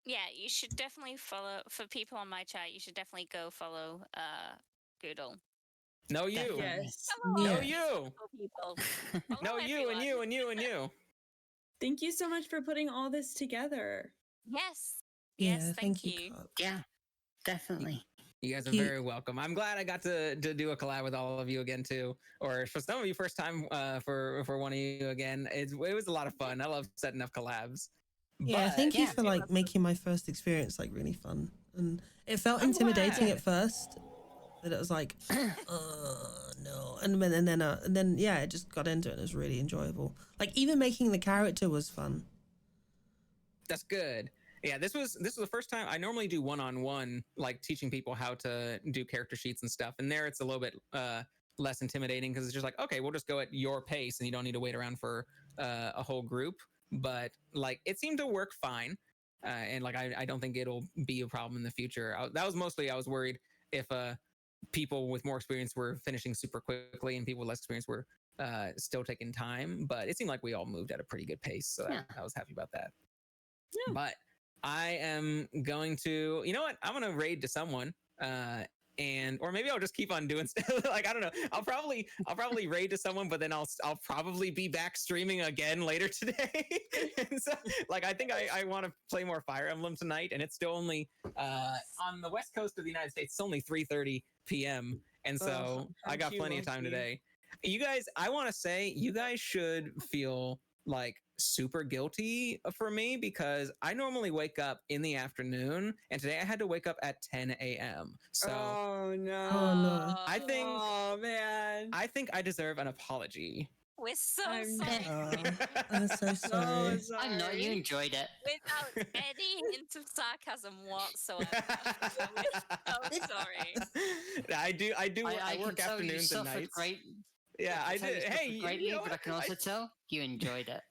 Yeah, you should definitely follow, for people on my chat, you should definitely go follow Goodle. No, you. Definitely. Yes. Follow No, all these you. wonderful people. No, Follow you and everyone. you and you and you. Thank you so much for putting all this together. Yes. Yeah, Yes, thank you. Cup. Yeah, definitely. You guys are He- very welcome. I'm glad I got to do a collab with all of you again too, or for some of you, first time for one of you again. It was a lot of fun. I love setting up collabs. Yeah, But- thank you yeah. for like making my first experience like really fun. And it felt I'm intimidating glad. at first. That it was like, no, and then yeah, it just got into it. And it was really enjoyable. Like even making the character was fun. That's good. Yeah, this was the first time. I normally do one-on-one, like teaching people how to do character sheets and stuff. And there, it's a little bit less intimidating because it's just like, okay, we'll just go at your pace, and you don't need to wait around for a whole group. But like, it seemed to work fine, and like, I don't think it'll be a problem in the future. That was mostly I was worried if people with more experience were finishing super quickly, and people with less experience were still taking time. But it seemed like we all moved at a pretty good pace, so Yeah. I was happy about that. Yeah. But I am going to, you know what? I'm going to raid to someone, or maybe I'll just keep on doing stuff. Like, I don't know. I'll probably raid to someone, but then I'll probably be back streaming again later today. And so, like, I think I want to play more Fire Emblem tonight, and it's still only on the west coast of the United States. It's only 3:30 p.m. And so I got plenty of time today. You guys, I want to say you guys should feel like super guilty for me because I normally wake up in the afternoon, and today I had to wake up at 10 a.m. So Oh no. Oh, no. I think Oh man. I think I deserve an apology. We're so I'm- sorry. I'm so sorry. So I know you sorry. enjoyed it. Without any hint of sarcasm whatsoever. We're so sorry. I do. I can work tell you afternoons and suffered nights. Great, Yeah, I can tell you did. suffered Hey, greatly, you know but I what? can also tell you enjoyed it.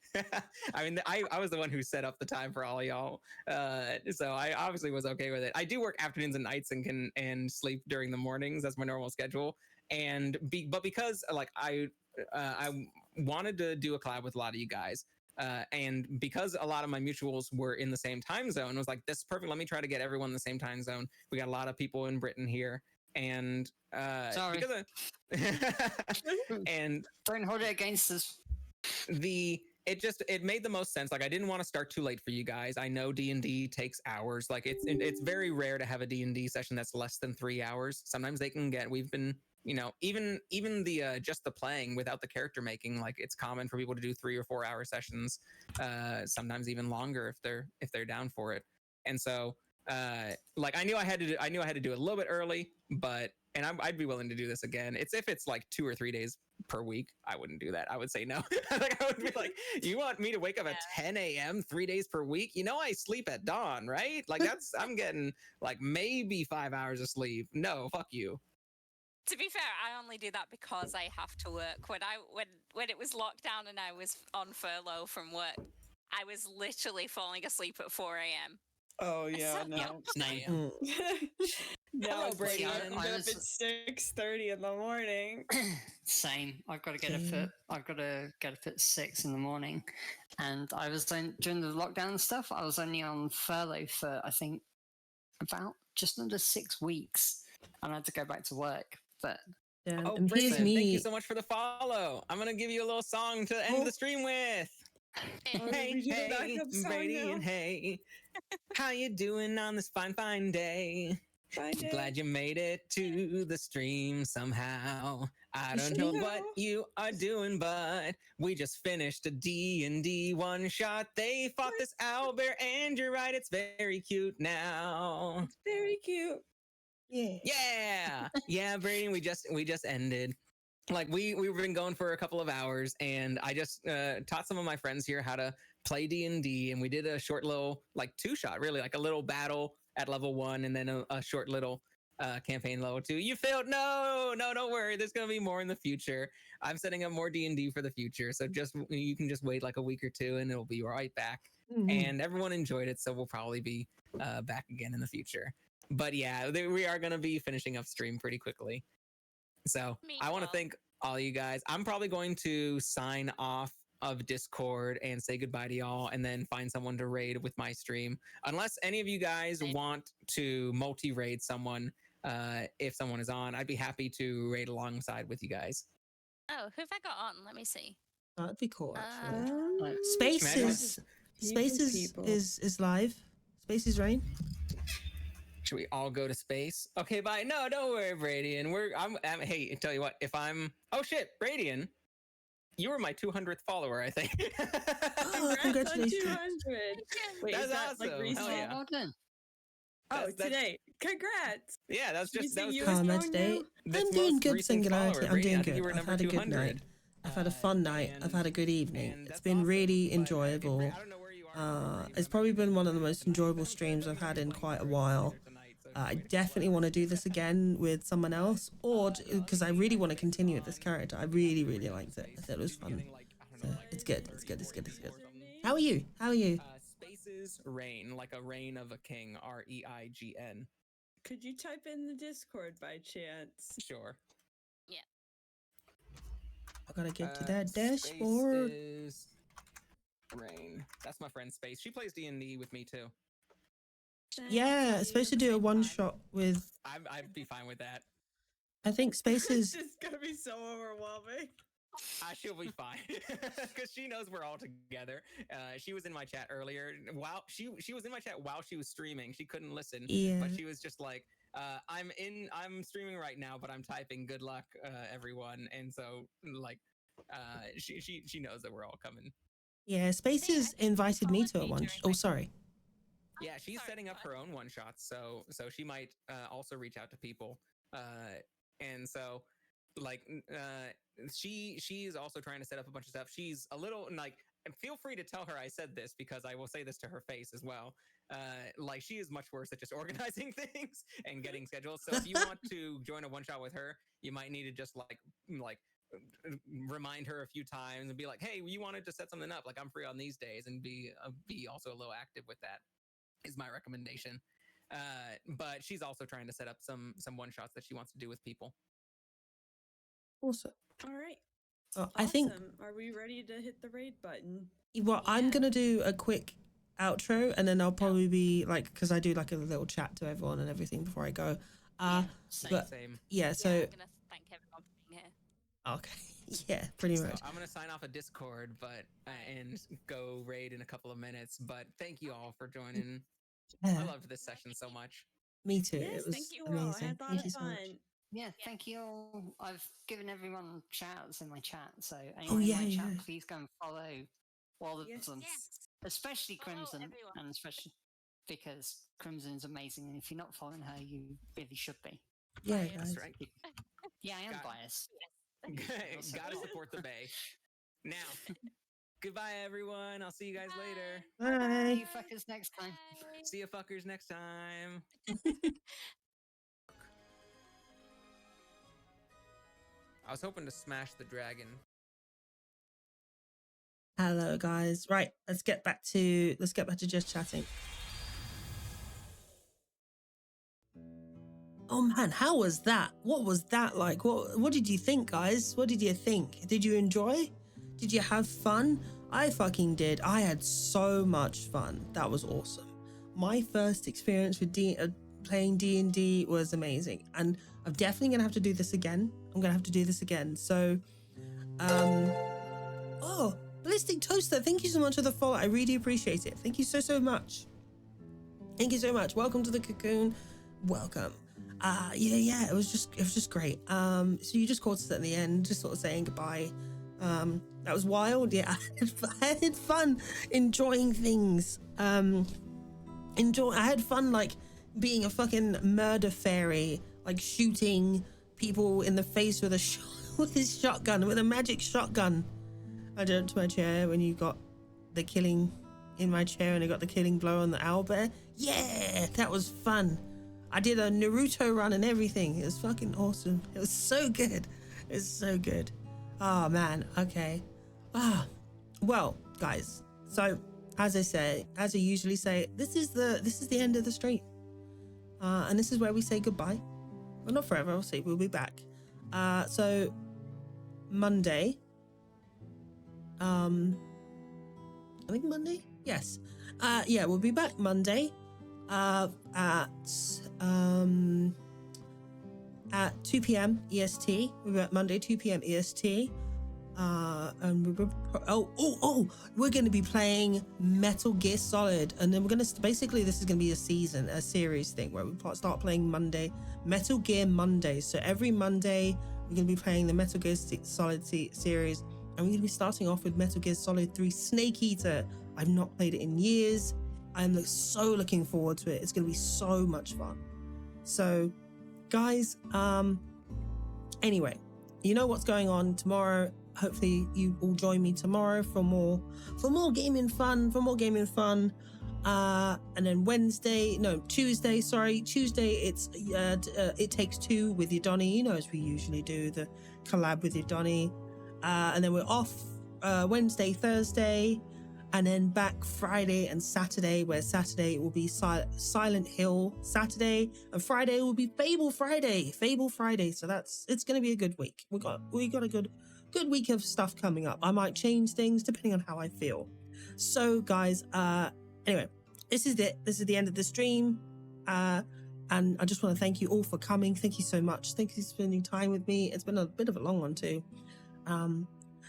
I mean, I was the one who set up the time for all of y'all, so I obviously was okay with it. I do work afternoons and nights and sleep during the mornings. That's my normal schedule. But because like I wanted to do a collab with a lot of you guys, and because a lot of my mutuals were in the same time zone, I was like, this is perfect. Let me try to get everyone in the same time zone. We got a lot of people in Britain here, and Sorry. because and Don't hold it against us. it made the most sense. Like, I didn't want to start too late for you guys. I know D&D takes hours. Like, it's very rare to have a D&D session that's less than 3 hours. Sometimes they can get, we've been, you know, even the just the playing without the character making, like, it's common for people to do 3 or 4 hour sessions, sometimes even longer if they're down for it. And so like, I knew I had to do it a little bit early, but I'd be willing to do this again. It's if it's like 2 or 3 days per week, I wouldn't do that. I would say no. Like, I would be like, you want me to wake up at 10 a.m. 3 days per week? You know, I sleep at dawn, right? Like, I'm getting like maybe 5 hours of sleep. No, fuck you. To be fair, I only do that because I have to work. When it was locked down and I was on furlough from work, I was literally falling asleep at 4 a.m. Oh yeah, no. Same. Now Hello, it's Brady. like, I I'm up at 6:30 in the morning. Same. I've got to get Same. up at 6 in the morning, and I was during the lockdown stuff. I was only on furlough for I think about just under 6 weeks, and I had to go back to work. But Yeah, Oh, and here's Brayden, me. Thank you so much for the follow. I'm gonna give you a little song to end the stream with. Oh, Hey, we do the hey, backup song Brady now? and hey, how you doing on this fine day? Bye, Dad. Glad you made it to the stream somehow. I don't know what you are doing, but we just finished a D&D one shot. They fought this owlbear, and you're right, it's very cute now. Very cute. Yeah. Yeah, Brady, we just ended. Like, we've been going for a couple of hours, and I just taught some of my friends here how to play D&D, and we did a short little, like, 2-shot, really, like a little battle at level 1, and then a short little campaign level 2. You failed. No, don't worry. There's gonna be more in the future. I'm setting up more D&D for the future, so you can just wait like a week or two, and it'll be right back. And everyone enjoyed it, so we'll probably be back again in the future. But yeah, we are gonna be finishing up stream pretty quickly. So I want to thank all you guys. I'm probably going to sign off of Discord and say goodbye to y'all, and then find someone to raid with my stream. Unless any of you guys want to multi-raid someone, if someone is on, I'd be happy to raid alongside with you guys. Oh, who have I got on? Let me see. That'd be cool, actually. Spaces is live. Spaces Rain. Should we all go to space? Okay, bye. No, don't worry, Bradian. I'm hey, tell you what, if I'm oh shit, Bradian, you were my 200th follower, I think. Oh, congratulations. 200. Wait, That's is that awesome. like recent? Hell yeah. Well done. Oh, today. Congrats. Yeah, that's just that was you just Karma strong today. now? I'm doing good, Singularity. I'm doing I think you were good. I've number had a good 200. night. I've had a fun night. I've had a good evening. And It's that's been awesome, really but enjoyable. I don't know where you are. It's probably been one of the most enjoyable streams I've had in quite a while. I definitely want to do this again with someone else, or because I really want to continue with this character. I really, really liked it. I thought it was fun. So it's good. It's good. It's good. It's good. How are you? How are you? Spaces Reign, like a reign of a king. REIGN. Could you type in the Discord by chance? Sure. I gotta get to that dashboard. Spaces Reign. That's my friend Space. She plays D&D with me too. Yeah, it's supposed to do a one shot with. I'd be fine with that. I think It's Spaces. just gonna be so overwhelming. She'll be fine because she knows we're all together. She was in my chat earlier. While she was in my chat while she was streaming. She couldn't listen, Yeah. but she was just like, I'm streaming right now, but I'm typing. Good luck, everyone. And so like, she knows that we're all coming. Yeah, Spaces invited me to a one. Oh, sorry. Yeah, she's setting up her own one shots, so she might also reach out to people, and so like she is also trying to set up a bunch of stuff. She's a little like, feel free to tell her I said this because I will say this to her face as well. Like she is much worse at just organizing things and getting schedules. So if you want to join a one shot with her, you might need to just like remind her a few times and be like, hey, you wanted to set something up, like I'm free on these days, and be also a little active with that. Is my recommendation. But she's also trying to set up some one shots that she wants to do with people. Awesome. All right. I think. Awesome. Are we ready to hit the raid button? Well, I'm gonna do a quick outro, and then I'll probably be like, because I do like a little chat to everyone and everything before I go. But Same. yeah, so I'm gonna thank everyone for being here. okay, yeah, pretty So much. I'm gonna sign off a Discord, but and go raid in a couple of minutes. But thank you all for joining. I Yeah, loved this session so much. me too. Yes, It was thank you all. I amazing. had a lot Thank of you so much. fun. Yeah, thank you all. I've given everyone shouts in my chat, so anyone Oh, yeah, in my chat, yeah. please go and follow all of Yes. them, Yes. especially Follow Crimson, everyone. and especially because Crimson is amazing, and if you're not following her, you really should be. Yeah, Right, guys. That's right. Yeah, I am Got- biased. Gotta support the Bay. Now, goodbye everyone. I'll see you guys later. See Bye. you fuckers next time. Bye. See you fuckers next time. I was hoping to smash the dragon. Hello, guys. Right, let's get back to just chatting. Oh man, how was that? What was that like? What did you think, guys? What did you think? Did you enjoy? Did you have fun? I fucking did. I had so much fun. That was awesome. My first experience with playing D&D was amazing, and I'm definitely gonna have to do this again. I'm gonna have to do this again. So, oh, Ballistic Toaster, thank you so much for the follow. I really appreciate it. Thank you so much. Thank you so much. Welcome to the cocoon. Welcome. Yeah, it was just great. So you just caught us at the end, just sort of saying goodbye. That was wild. Yeah, I had fun enjoying things. I had fun like being a fucking murder fairy, like shooting people in the face with with his shotgun, with a magic shotgun. I jumped to my chair when you got the killing in my chair, and I got the killing blow on the owlbear. Yeah, that was fun. I did a Naruto run and everything. It was fucking awesome. It was so good. It's so good. Oh man. Okay. Well, guys. So as I usually say, this is the end of the stream. And this is where we say goodbye. Well, not forever. I'll see. We'll be back. So Monday. I think Monday. Yes. Yeah, we'll be back Monday. At 2 p.m. EST. We're back Monday 2 p.m. EST. And we're going to be playing Metal Gear Solid, and then we're going to basically this is going to be a series thing where we start playing Metal Gear Monday. So every Monday we're going to be playing the Metal Gear Solid series, and we're going to be starting off with Metal Gear Solid 3 Snake Eater. I've not played it in years. I'm so looking forward to it. It's going to be so much fun. So guys, anyway, you know what's going on tomorrow. Hopefully you all join me tomorrow for more gaming fun, and then Tuesday it's It Takes Two with Yadoni, you know, as we usually do, the collab with Yadoni, and then we're off Wednesday, Thursday, and then back Friday and Saturday, where Saturday will be Silent Hill Saturday, and Friday will be Fable Friday. So it's going to be a good week. We got a good week of stuff coming up. I might change things depending on how I feel. So guys, anyway, this is it. This is the end of the stream. And I just want to thank you all for coming. Thank you so much. Thank you for spending time with me. It's been a bit of a long one too.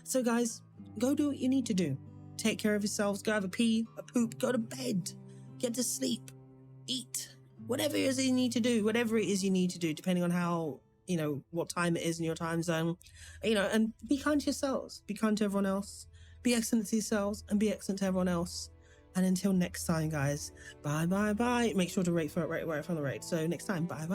So guys, go do what you need to do. Take care of yourselves. Go have a pee, a poop, go to bed, get to sleep, eat, whatever it is you need to do, depending on how, you know, what time it is in your time zone, you know, and be kind to yourselves, be kind to everyone else, be excellent to yourselves, and be excellent to everyone else. And until next time, guys, bye. Make sure to rate from the rate. So next time, bye.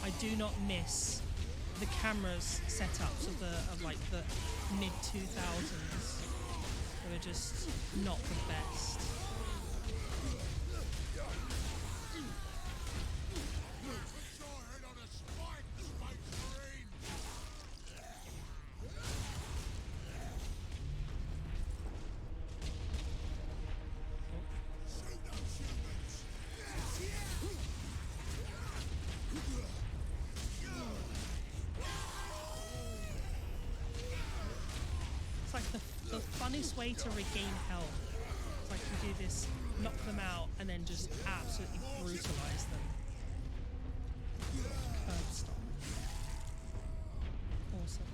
I do not miss the cameras setups of the mid 2000s. They were just not the best. Funniest way to regain health. It's like you do this, knock them out, and then just absolutely brutalize them. Curb stop. Awesome.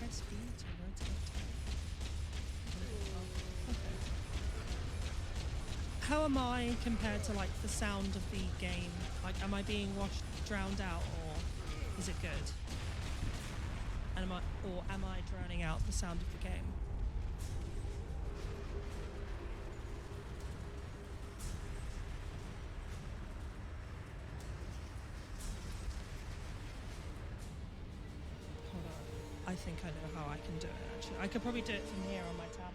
Press B to rotate. Okay. How am I compared to like the sound of the game? Like, am I being drowned out, or is it good? And am I drowning out the sound of the game? Hold on. I think I know how I can do it, actually. I could probably do it from here on my tablet.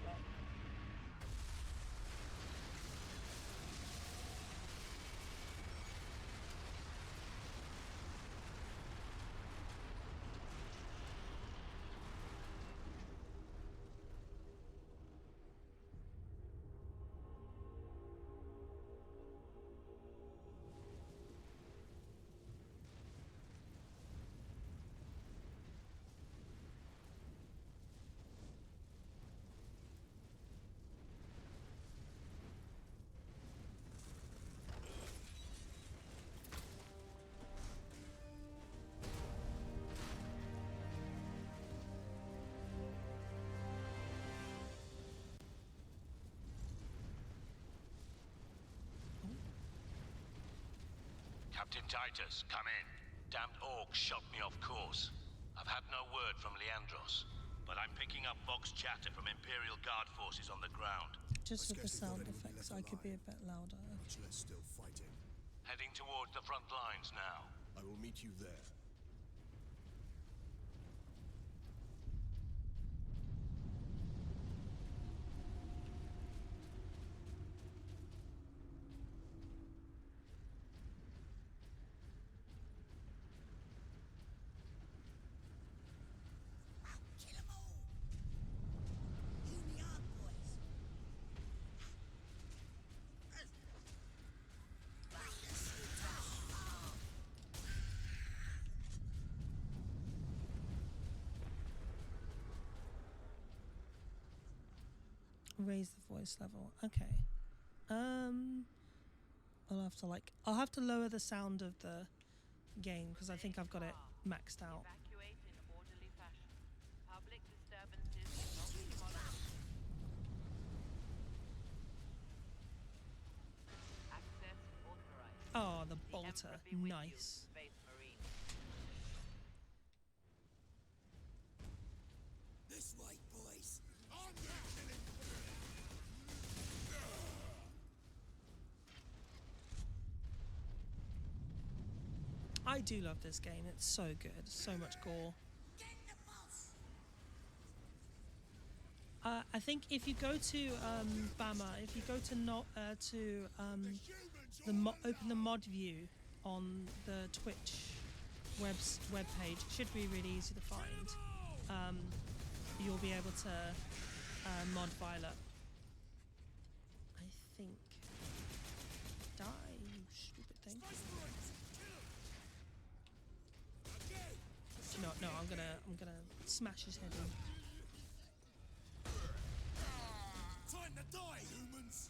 Captain Titus, come in. Damned orcs shot me off course. I've had no word from Leandros, but I'm picking up Vox chatter from Imperial Guard forces on the ground. Just with the sound effects, I could be a bit louder. Much less still fighting. Heading towards the front lines now. I will meet you there. Raise the voice level. Okay. I'll have to lower the sound of the game because I think I've got it maxed out. Evacuate in orderly fashion. Public disturbances not be monitored. Access authorized. Oh, the The bolter. Emperor be with you, Nice. Space Marine. This way, boys. I do love this game. It's so good. So much gore. I think if you go to Bama, if you go to open the mod view on the Twitch web page, it should be really easy to find. You'll be able to mod Violet. I think. Die, you stupid thing. No, I'm gonna smash his head in. Time to die, humans!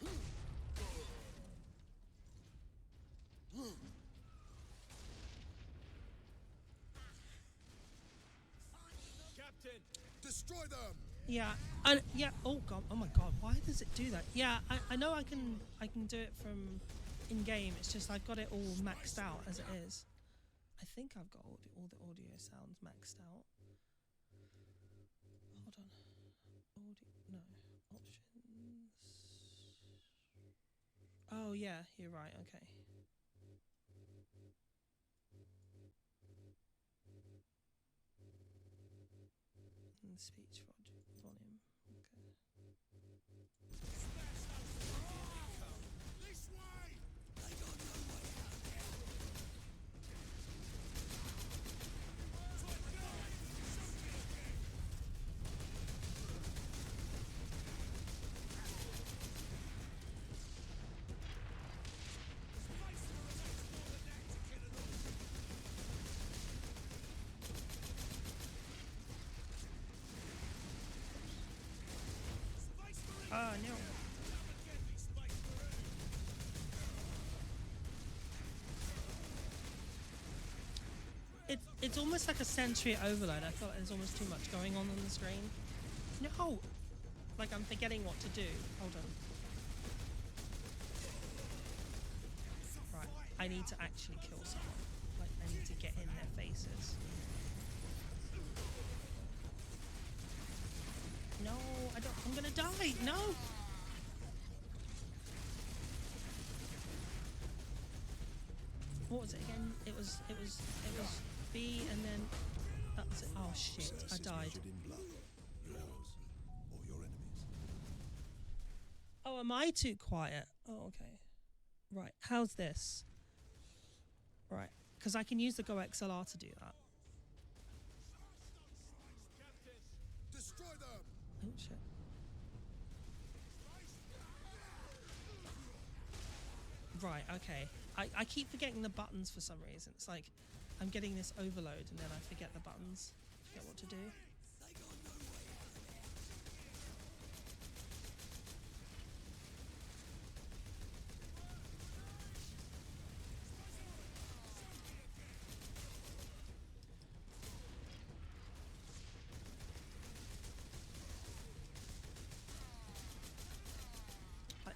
Captain, destroy them! Yeah, and yeah. Oh god. Oh my god. Why does it do that? Yeah, I know I can do it from in game. It's just I've got it all maxed out as it is. I think I've got all the audio sounds maxed out. Hold on. Audio. No. Options. Oh yeah, you're right. Okay. And speech volume. Okay. This way! They got no way out here. Oh no. It's almost like a sensory overload. I feel like there's almost too much going on the screen. No! Like I'm forgetting what to do. Hold on. Right, I need to actually kill someone. Like I need to get in their faces. No, I don't. I'm gonna die. No. What was it again? It was B and then that was it. Oh shit! I died. In blood, yours or your enemies. Oh, am I too quiet? Oh, okay. Right. How's this? Right, because I can use the Go XLR to do that. Destroy them! Oh shit. Right, okay. I keep forgetting the buttons for some reason. It's like I'm getting this overload and then I forget the buttons. Forget what to do.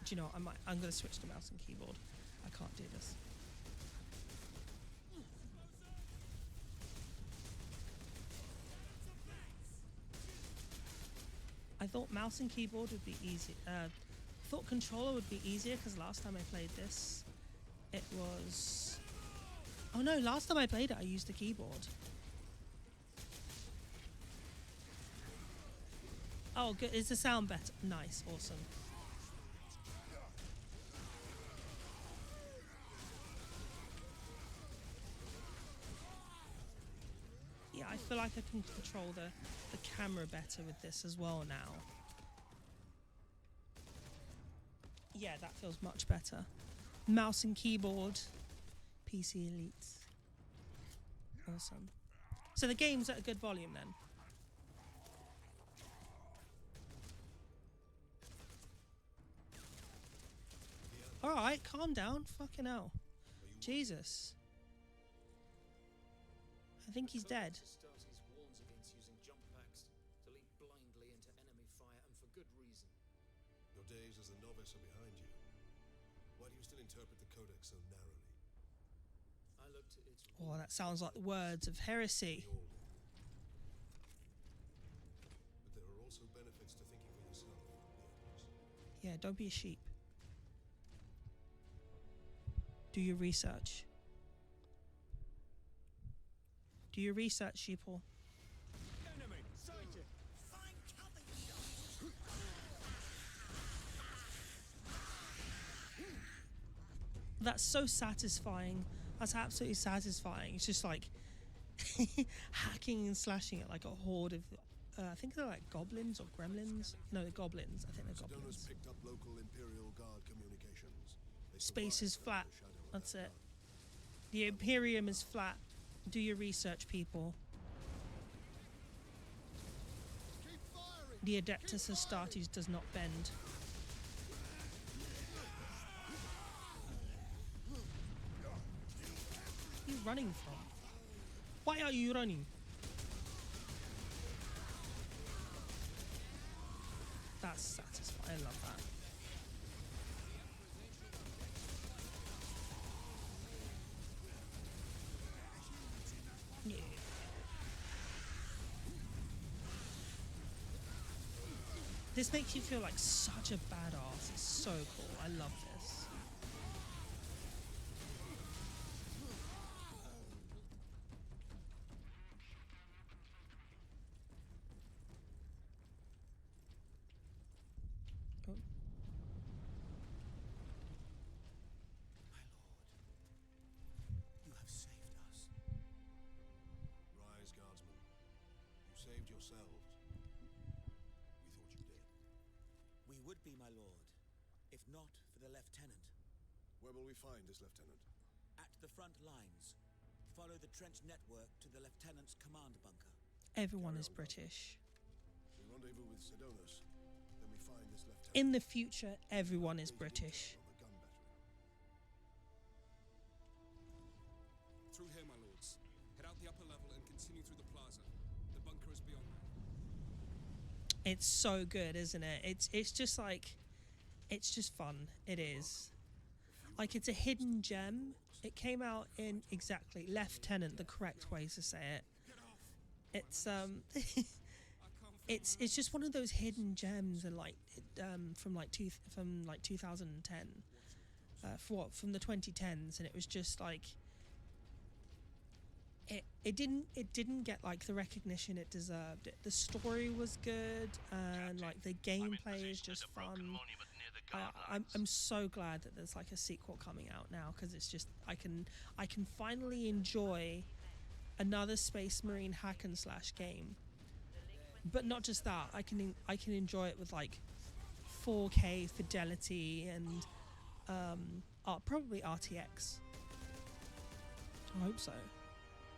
Do you know what? I'm going to switch to mouse and keyboard. I can't do this. I thought mouse and keyboard would be easy. Thought controller would be easier because last time I played this, it was. Oh no! Last time I played it, I used the keyboard. Oh, good. Is the sound better? Nice, awesome. Yeah, I feel like I can control the camera better with this as well now. Yeah, that feels much better. Mouse and keyboard, PC Elite. Awesome. So the game's at a good volume then. Alright, calm down. Fucking hell. Jesus. I think he's dead. Astartes warns against using jump packs to leap blindly into enemy fire, and for good reason. Your days as a novice are behind you. Why do you still interpret the Codex so narrowly? I looked at its Oh, that sounds like the words of heresy. We all do. But there are also benefits to thinking for yourself, Leandros. Yeah, don't be a sheep. Do your research. Do your research, sheeple. Enemy sighted. That's so satisfying. That's absolutely satisfying. It's just like hacking and slashing at like a horde of, I think they're like goblins or gremlins. No, they're goblins. I think they're Sedona's goblins. picked up local Imperial Guard communications. They Space is survived flat. under the shadow of That's that it. gun. The Imperium is flat. Do your research, people. Keep firing. The Adeptus Astartes does not bend. What are you running from? Why are you running? That's satisfying. I love that. Yeah. This makes you feel like such a badass. It's so cool. I love this. Oh. My lord, you have saved us. Rise, guardsmen. You saved yourselves. We thought you did. We would be, my lord, if not for the lieutenant. Where will we find this lieutenant? At the front lines, follow the trench network to the lieutenant's command bunker. Everyone is British. We rendezvous with Sedonas. Then we find this lieutenant. In the future, everyone is British. On the gun battery. Through here, my lords. Head out the upper level and continue through the plaza. The bunker is beyond there. It's so good, isn't it? It's just like, it's just fun. It is. Like, it's a hidden gem. It came out in exactly Lieutenant, the correct way to say it. It's it's just one of those hidden gems, and like from 2010, from the 2010s, and it was just like it didn't get like the recognition it deserved. The story was good, and like the gameplay is just fun. I'm so glad that there's like a sequel coming out now, because it's just I can finally enjoy another Space Marine hack and slash game. But not just that, I can enjoy it with like 4K fidelity and probably RTX. I hope so.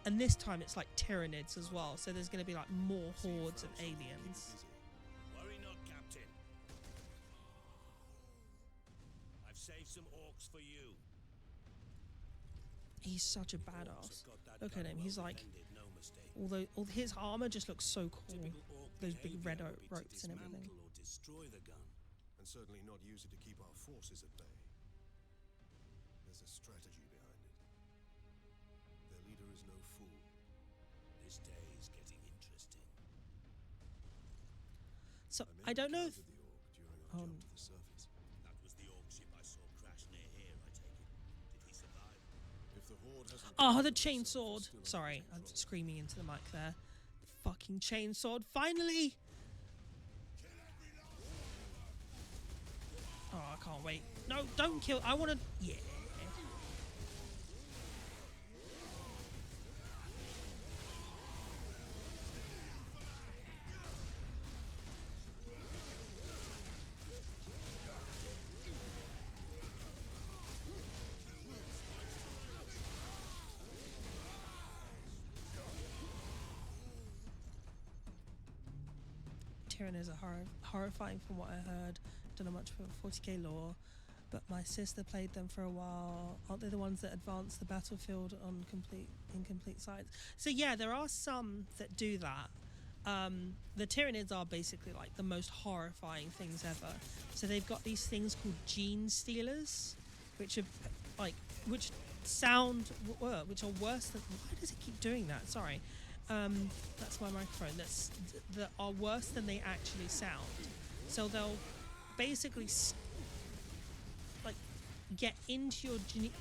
And this time it's like Tyranids as well, so there's going to be like more hordes of aliens. Worry not, Captain. I've saved some orcs for you. He's such a badass. Look at him, he's like, although his armor just looks so cool. Those big red ropes and everything. Or destroy the gun. And certainly not use it to keep our forces at bay. There's a strategy behind it. Their leader is no fool. This day is getting interesting. So I don't know if encountered the orc during our jump to the surface. That was the orc ship I saw crash near here, I take it. Did he survive? If the horde hasn't oh, the conquered chain itself, sword. it's still Sorry, under I'm control. screaming into the mic there. The fucking chain sword. Finally. Oh, I can't wait. No, don't kill. I want to. Yeah. Tyrion is horrifying from what I heard. Don't know much for 40k lore, but my sister played them for a while. Aren't they the ones that advance the battlefield on incomplete sites? So yeah, there are some that do that. The Tyranids are basically like the most horrifying things ever. So they've got these things called gene stealers, which are like which are worse than. Why does it keep doing that? Sorry. That's my microphone. That are worse than they actually sound. So they'll basically like get into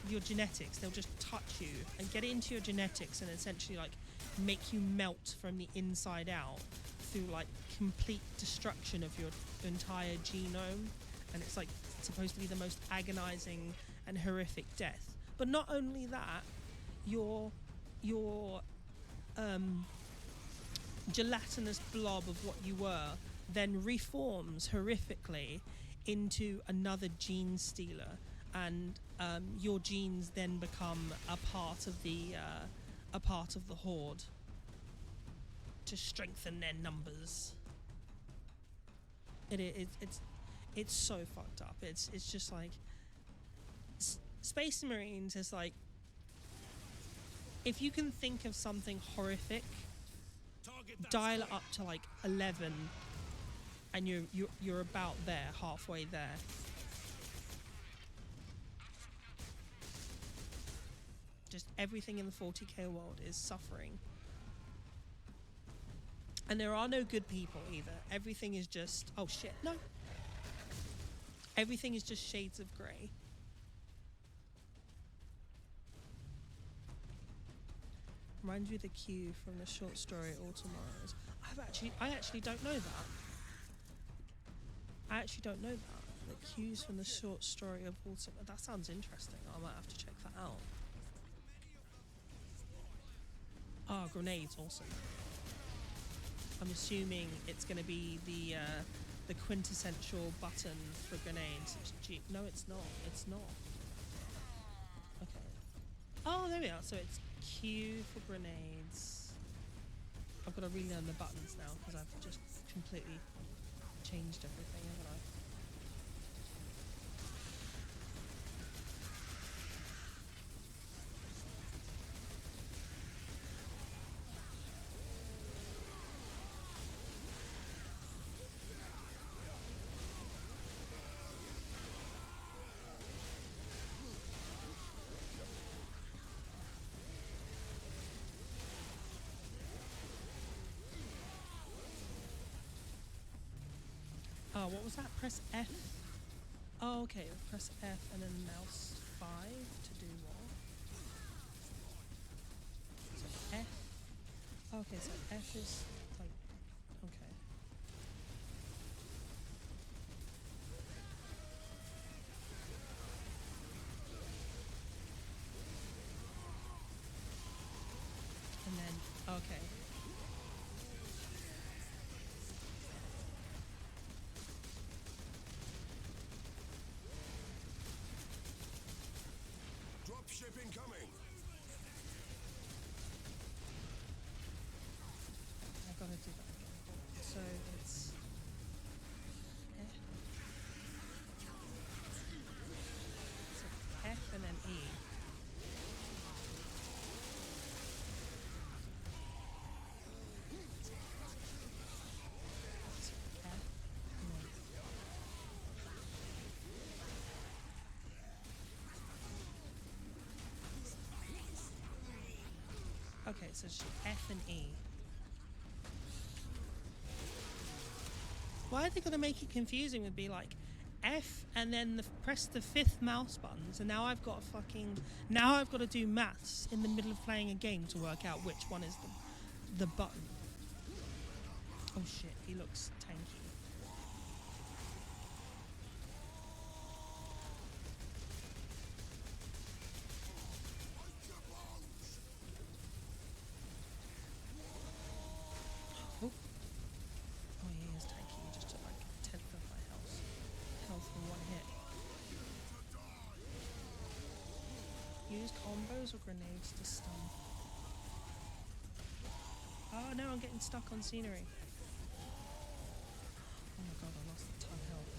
your genetics. They'll just touch you and get into your genetics and essentially like make you melt from the inside out through like complete destruction of your entire genome. And it's like supposed to be the most agonizing and horrific death. But not only that, your gelatinous blob of what you were then reforms horrifically into another gene stealer, and your genes then become a part of the horde to strengthen their numbers. It's so fucked up. It's just like Space Marines is like, if you can think of something horrific, dial it up to like 11 and you're about there, halfway there. Just everything in the 40k world is suffering. And there are no good people either. Everything is just, oh shit, no. Everything is just shades of grey. Reminds me of the Q from the short story All Tomorrows. I actually don't know that. I actually don't know that. The Q's from the short story of All Tomorrows. That sounds interesting. I might have to check that out. Ah, oh, grenades, awesome. I'm assuming it's going to be the quintessential button for grenades. It's G. No, it's not. It's not. Okay. Oh, there we are. So it's Q for grenades. I've got to relearn the buttons now because I've just completely changed everything, haven't I? Oh, what was that? Press F. Oh, okay. Press F and then mouse 5 to do what? So F. Okay, so F is like, okay. And then, okay. Ship incoming. I gotta do that again. So it's F. So F and then E. So F and then okay, so it's F and E. Why are they gonna make it confusing? Would be like F and then press the 5th mouse buttons, and now I've got to do maths in the middle of playing a game to work out which one is the button. Oh shit, he looks tanky. Oh, he is tanky. He just took like 1/10 of my health in one hit. Use combos or grenades to stun. Oh no, I'm getting stuck on scenery. Oh my god, I lost a ton of health.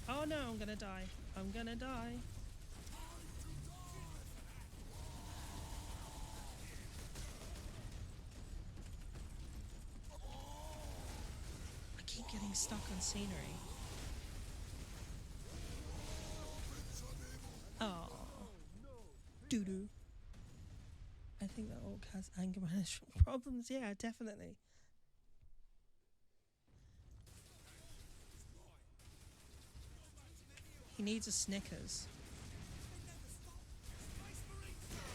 Oh no, I'm gonna die. I'm gonna die. I keep getting stuck on scenery. Oh. Doo-doo. I think that orc has anger management problems. Yeah, definitely. He needs a Snickers.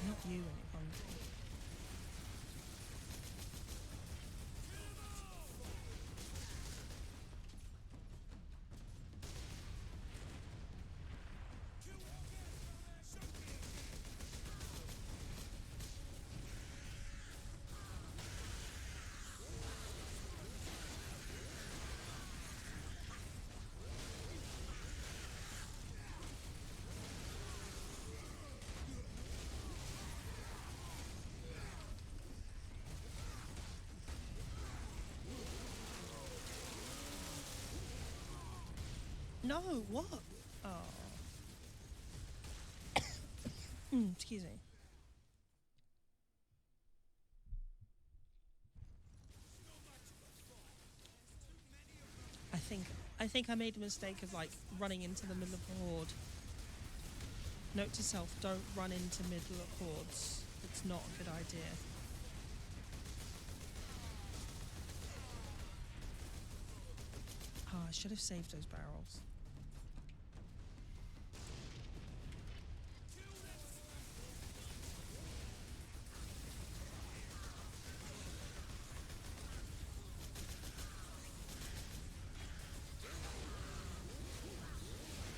Not you when you're hungry. No, what? Oh. Excuse me. I think I made a mistake of like running into the middle of a horde. Note to self, don't run into middle of hordes. It's not a good idea. Oh, I should have saved those barrels.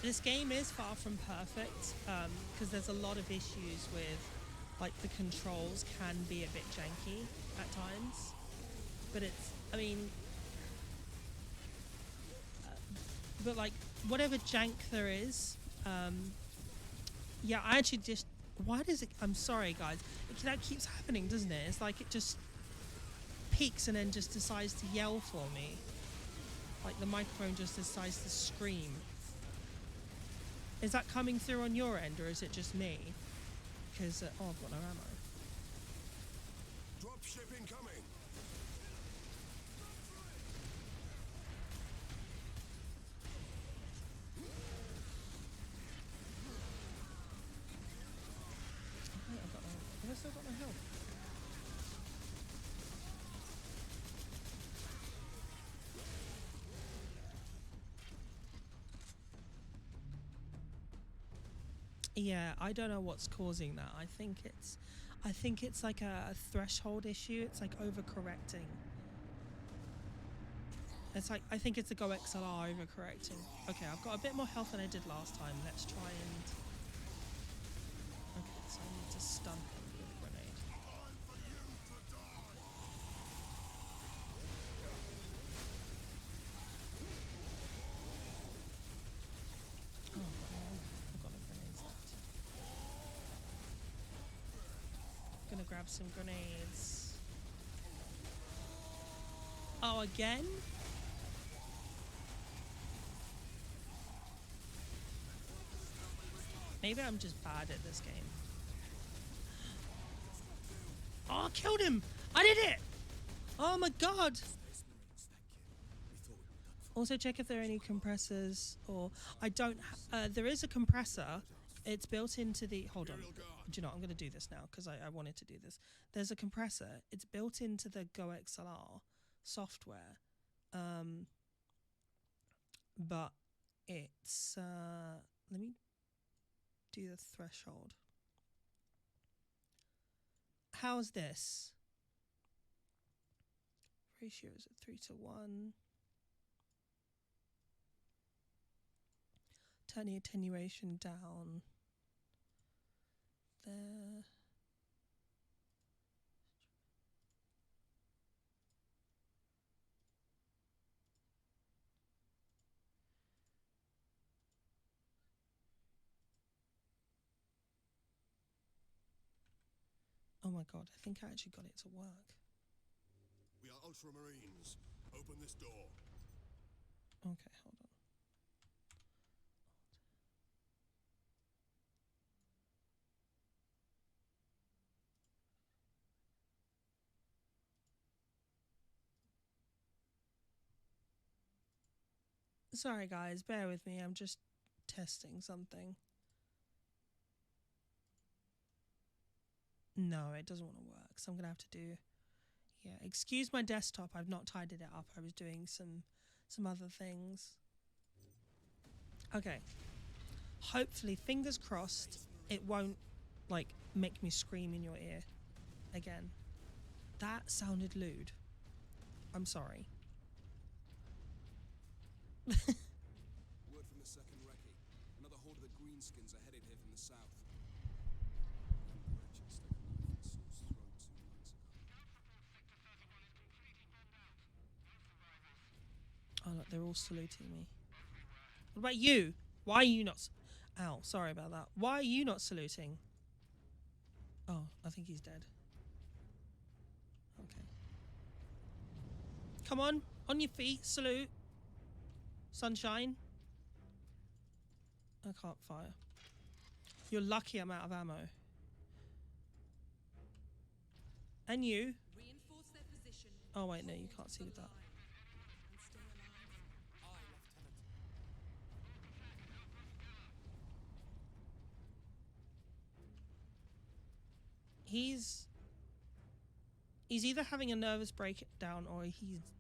This game is far from perfect, because there's a lot of issues with, like, the controls can be a bit janky at times, but it's, I mean, but like, whatever jank there is, yeah, I actually just, why does it, I'm sorry guys, that keeps happening, doesn't it? It's like it just peaks and then just decides to yell for me. Like the microphone just decides to scream. Is that coming through on your end, or is it just me? Because, oh, I've got no ammo. Dropship incoming. I've still got no health. Yeah, I don't know what's causing that. I think it's like a threshold issue. It's like overcorrecting. It's like, I think it's the Go XLR overcorrecting. Okay, I've got a bit more health than I did last time. Let's try and... Okay, so I need to stun him with a grenade. Oh, I've got no grenades left. Gonna grab some grenades. Oh, again? Maybe I'm just bad at this game. Oh, I killed him! I did it! Oh my god! Also check if there are any compressors or I don't. There is a compressor. It's built into the. Hold on. Do you know what? I'm going to do this now because I wanted to do this. There's a compressor. It's built into the GoXLR software. But it's. Let me do the threshold. How's this? Ratio is at 3:1. Turn the attenuation down. There. Oh my god, I think I actually got it to work. We are Ultramarines. Open this door. Okay, hold on. Sorry guys, bear with me, I'm just testing something. No, it doesn't want to work, so I'm gonna have to do... Yeah, excuse my desktop, I've not tidied it up, I was doing some other things. Okay. Hopefully, fingers crossed, it won't, like, make me scream in your ear again. That sounded lewd. I'm sorry. Word from the second recce. Another horde of the greenskins are headed here from the south. Oh look, they're all saluting me. What about you? Why are you not... Ow, sorry about that. Why are you not saluting? Oh, I think he's dead. Okay. Come on your feet, salute. Sunshine. I can't fire. You're lucky I'm out of ammo. And you. Oh wait, no, you can't see with that. He's either having a nervous breakdown or he's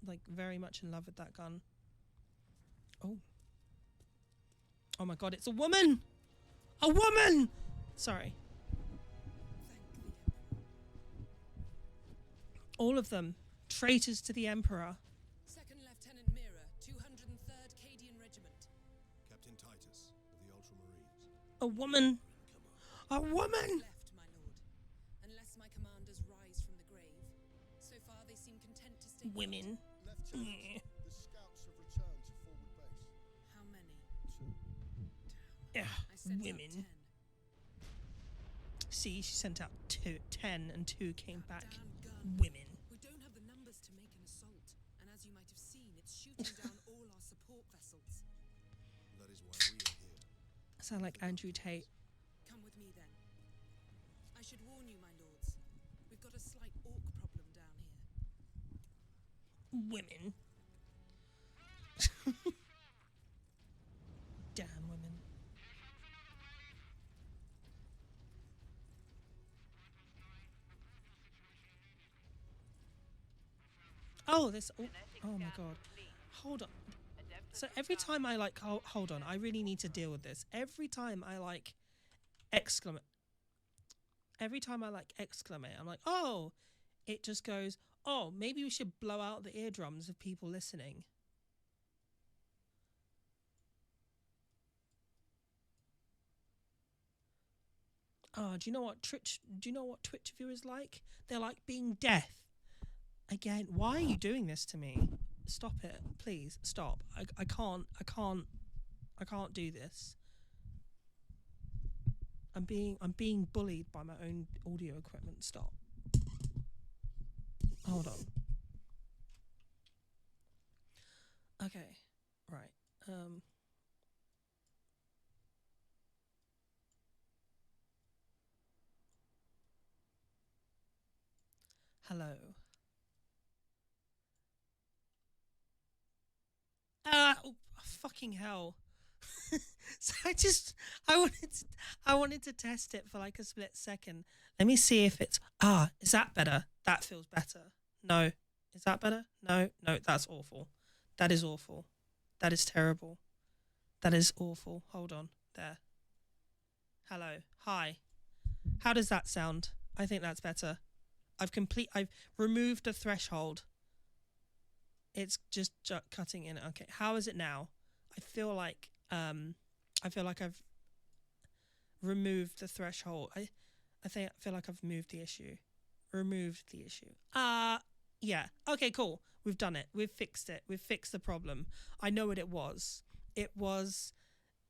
like very much in love with that gun. Oh my god, it's a woman! A woman! Sorry. All of them. Traitors to the Emperor. Second Lieutenant Mira, 203rd Cadian Regiment. Captain Titus of the Ultramarines. A woman! A woman! Left, my lord. Unless my commanders rise from the grave. So far they seem content to stay. Women. Lieutenant, the scouts have returned to forward base. How many? 2. I sent Women. out 10. See, she sent out 10 and 2 came back. Damn gun. Women. We don't have the numbers to make an assault, and as you might have seen, it's shooting down all our support vessels. That is why we are here. I sound like Andrew Tate. Come with me then. I should warn you, my lords. We've got a slight orc problem down here. Women. Damn women. Oh, this... Oh my god. Hold on. So every time I like... Hold on. I really need to deal with this. Every time I like... Exclamate. Every time I like exclamate, I'm like, oh! It just goes, oh, maybe we should blow out the eardrums of people listening. Oh, do you know what Twitch viewers like? They're like being deaf. Again, why are you doing this to me? Stop it, please. Stop. I can't do this. I'm being bullied by my own audio equipment. Stop. Hold on. Okay. Right. Hello. fucking hell. So I wanted to test it for like a split second. Let me see if it's is that better? That feels better. No. Is that better? No, that's awful. That is awful. That is terrible. That is awful. Hold on. There. Hello. Hi. How does that sound? I think that's better. I've removed the threshold. It's just cutting in. Okay. How is it now? I feel like I've removed the threshold. I feel like I've moved the issue. Removed the issue. Yeah. Okay, cool. We've done it. We've fixed it. We've fixed the problem. I know what it was. It was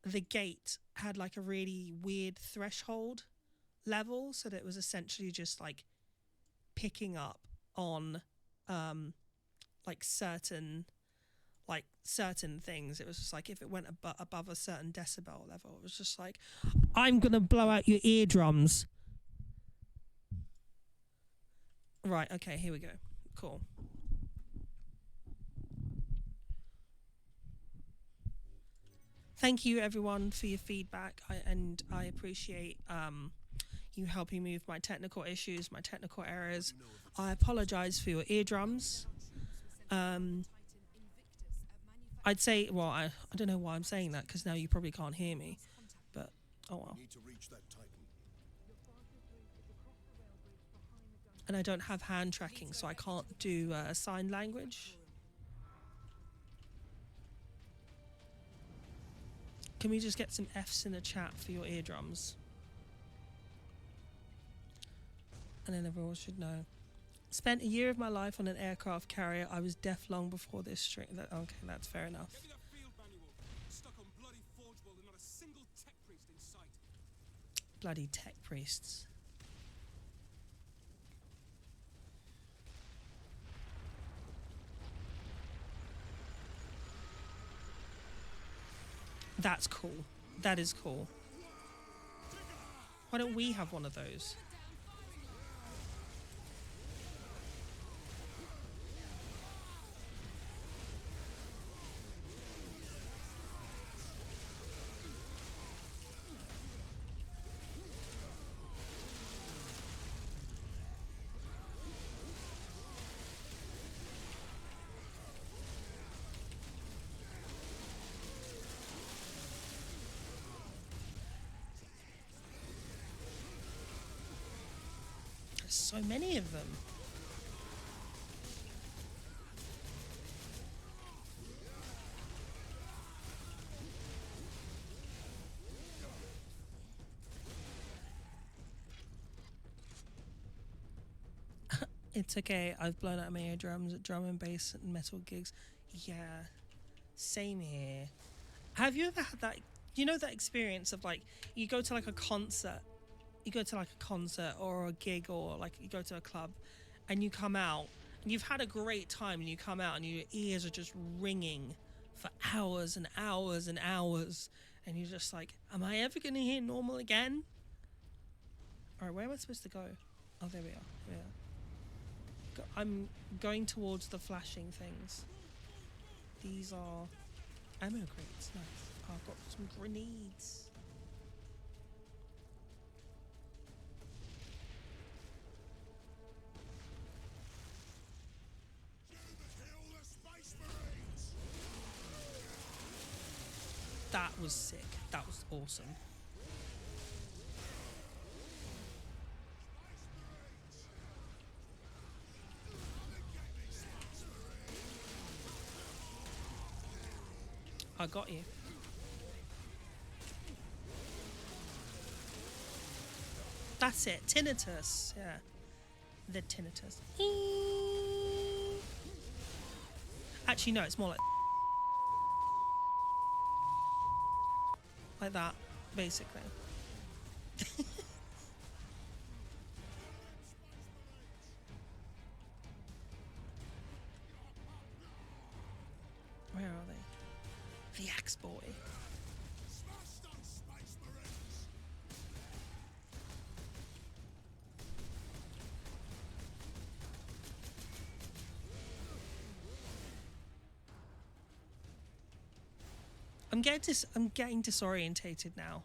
the gate had like a really weird threshold level, so that it was essentially just like picking up on like certain things. It was just like if it went above a certain decibel level, it was just like, I'm gonna blow out your eardrums. Right, okay, here we go. Cool. Thank you everyone for your feedback. I appreciate you helping me with my technical issues, my technical errors. I apologize for your eardrums. I'd say, well, I don't know why I'm saying that, because now you probably can't hear me, but oh well. And I don't have hand tracking, so I can't do sign language. Can we just get some Fs in the chat for your eardrums? And then everyone should know. Spent a year of my life on an aircraft carrier. I was deaf long before this stream. Okay, that's fair enough. Give me that field manual. Stuck on bloody Forge World and not a single tech priest in sight. Bloody tech priests. That's cool. That is cool. Why don't we have one of those? So many of them. It's okay. I've blown out my eardrums at drum and bass and metal gigs. Yeah, same here. Have you ever had that? You know that experience of like you go to like a concert. You go to like a concert or a gig or like you go to a club and you come out and you've had a great time and you come out and your ears are just ringing for hours and hours and hours and you're just like, am I ever going to hear normal again? All right, where am I supposed to go? Oh, there we are. I'm going towards the flashing things. These are ammo crates. Nice. Oh, I've got some grenades. That was sick. That was awesome. I got you. That's it. Tinnitus. Yeah. The tinnitus. Actually, no, it's more like that, basically. Where are they? The Axe Boy. I'm getting disorientated now.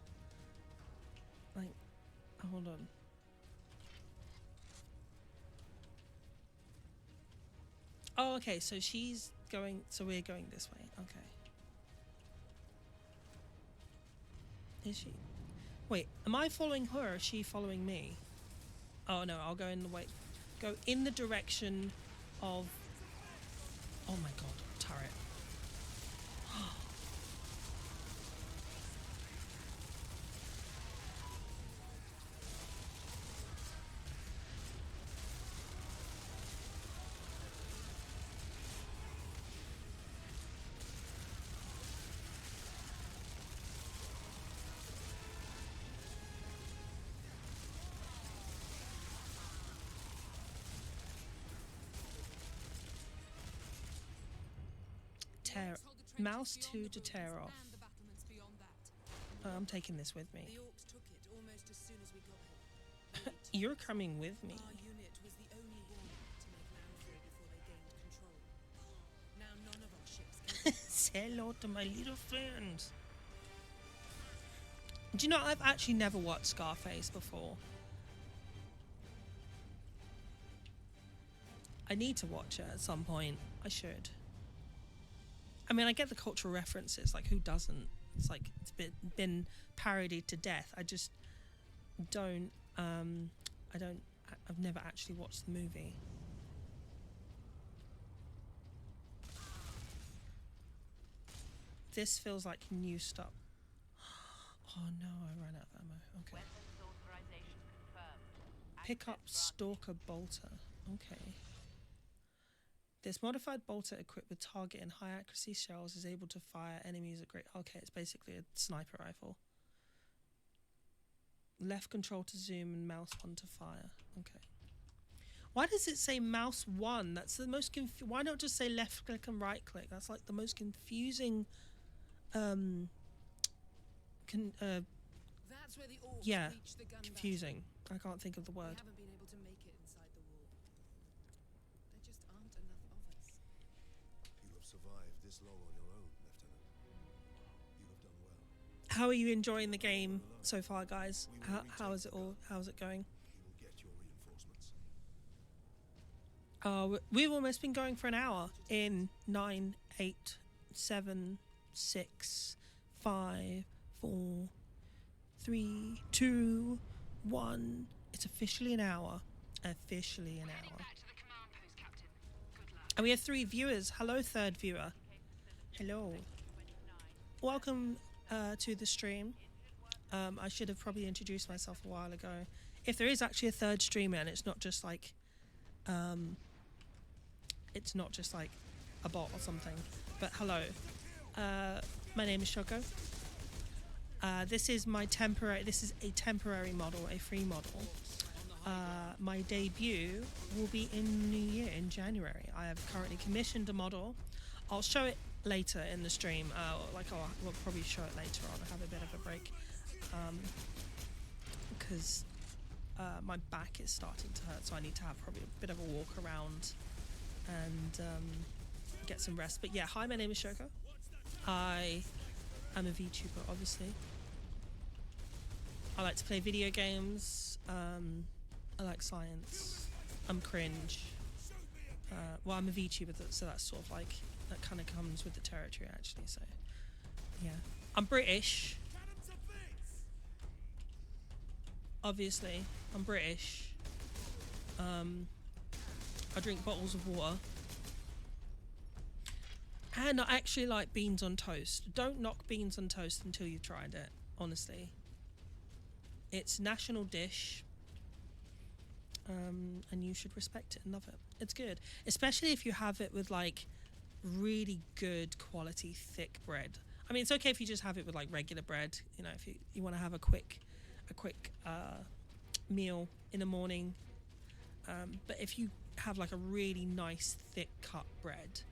Like, hold on. Oh, okay. So she's going. So we're going this way. Okay. Is she? Wait, am I following her or is she following me? Oh no, I'll go in the way. Go in the direction of. Oh my god, turret. Mouse 2 to tear off. I'm taking this with me. The orcs took it almost as soon as we got here. You're coming with me. Our unit was the only one to make landfall before they gained control. Now none of our ships can Say hello to my little friends. Do you know, I've actually never watched Scarface before. I need to watch it at some point. I should. I mean, I get the cultural references, like who doesn't? It's like it's been parodied to death. I just don't I've never actually watched the movie. This feels like new stuff. Oh no, I ran out of ammo. Okay. Pick up Stalker Bolter. Okay. This modified bolter equipped with target and high accuracy shells is able to fire enemies at great... Okay, it's basically a sniper rifle. Left control to zoom and mouse 1 to fire. Okay. Why does it say mouse 1? That's the most why not just say left click and right click? That's like the most confusing... That's where the orcs yeah, reached the gun confusing. I can't think of the word. We haven't been able to make it inside the wall. There just aren't enough of us. You have survived this long on your own, Lieutenant. You have done well. How are you enjoying the game so far, guys? How is it all? How's it going? You will get your reinforcements. We've almost been going for an hour. In 9, 8, 7, 6, 5, 4, 3, 2, 1. It's officially an hour. Officially an hour. And we have 3 viewers. Hello, 3rd viewer. Hello. Welcome to the stream. I should have probably introduced myself a while ago. If there is actually a 3rd streamer and it's not just like a bot or something. But hello. My name is Shoko. This is a temporary model, a free model. My debut will be in New Year, in January. I have currently commissioned a model. I'll show it later in the stream. We'll probably show it later on. I have a bit of a break because my back is starting to hurt, so I need to have probably a bit of a walk around and get some rest. But yeah, hi, my name is Shoko. I am a VTuber, obviously. I like to play video games. I like science. I'm cringe. Well, I'm a VTuber, so that's sort of like, that kind of comes with the territory, actually. So, yeah. I'm British. Obviously, I'm British. I drink bottles of water. And I actually like beans on toast. Don't knock beans on toast until you've tried it, honestly. It's national dish. And you should respect it and love it. It's good. Especially if you have it with like really good quality thick bread. I mean, it's okay if you just have it with like regular bread. You know, if you want to have a quick meal in the morning. But if you have like a really nice thick cut bread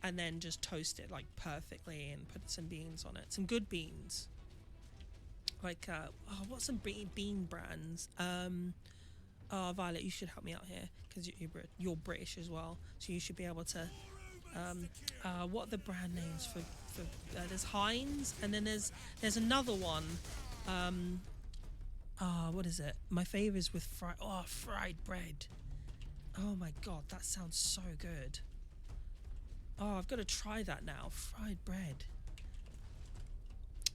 and then just toast it like perfectly and put some beans on it, some good beans. Like, what's some bean brands? Violet, you should help me out here because you're British as well, so you should be able to What are the brand names for there's Heinz, and then there's another one. What is it? My favorite is with fried bread. Oh my god, that sounds so good. Oh, I've got to try that now. Fried bread.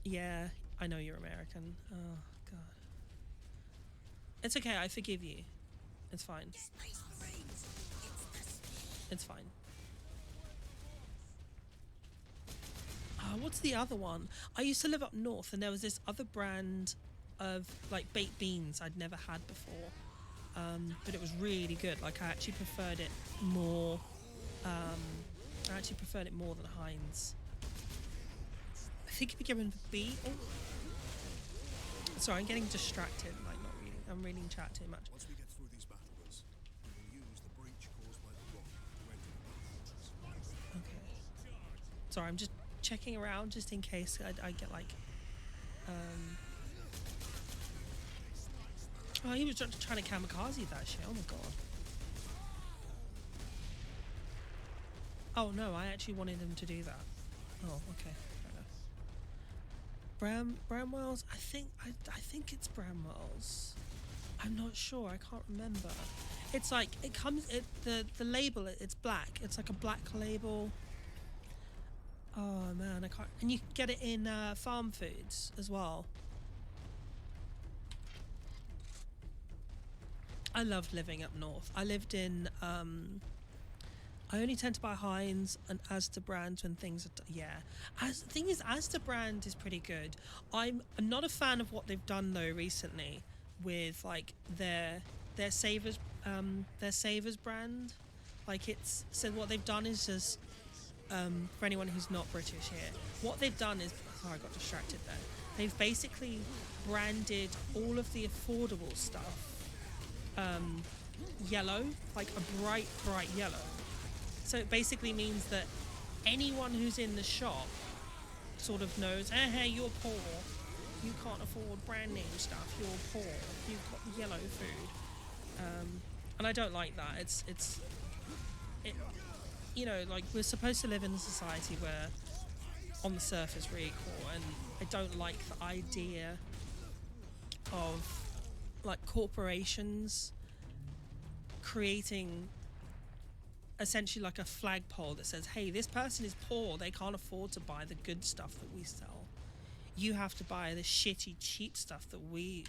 Yeah, I know you're American. Oh god. It's okay, I forgive you. It's fine. It's fine. What's the other one? I used to live up north, and there was this other brand of like baked beans I'd never had before, but it was really good. Like I actually preferred it more. Than Heinz. I think if you give it a B. Oh. Sorry, I'm getting distracted. Like not reading. I'm reading chat too much. Once we get through these battlements, we will use the breach caused by the rock to enter the fortress. Okay. Sorry, I'm just checking around just in case I get like. Oh, he was trying to kamikaze that shit. Oh my god. Oh no, I actually wanted him to do that. Oh, okay. Fair enough. Bramwell's? I think it's Bramwell's. I'm not sure. I can't remember. It's like it comes. The label. It's black. It's like a black label. Oh man, I can't. And you can get it in farm foods as well. I loved living up north. I lived in. I only tend to buy Heinz and Asda brands when things are the thing is, Asda brand is pretty good. I'm not a fan of what they've done though recently with like their Savers brand. Like it's so what they've done is just for anyone who's not British here, what they've done is I got distracted there. They've basically branded all of the affordable stuff yellow, like a bright yellow. So it basically means that anyone who's in the shop sort of knows, hey, you're poor. You can't afford brand name stuff. You're poor. You've got yellow food. And I don't like that. It's you know, like we're supposed to live in a society where on the surface we're equal, and I don't like the idea of like corporations creating essentially like a flagpole that says, hey, this person is poor, they can't afford to buy the good stuff that we sell. You have to buy the shitty cheap stuff that we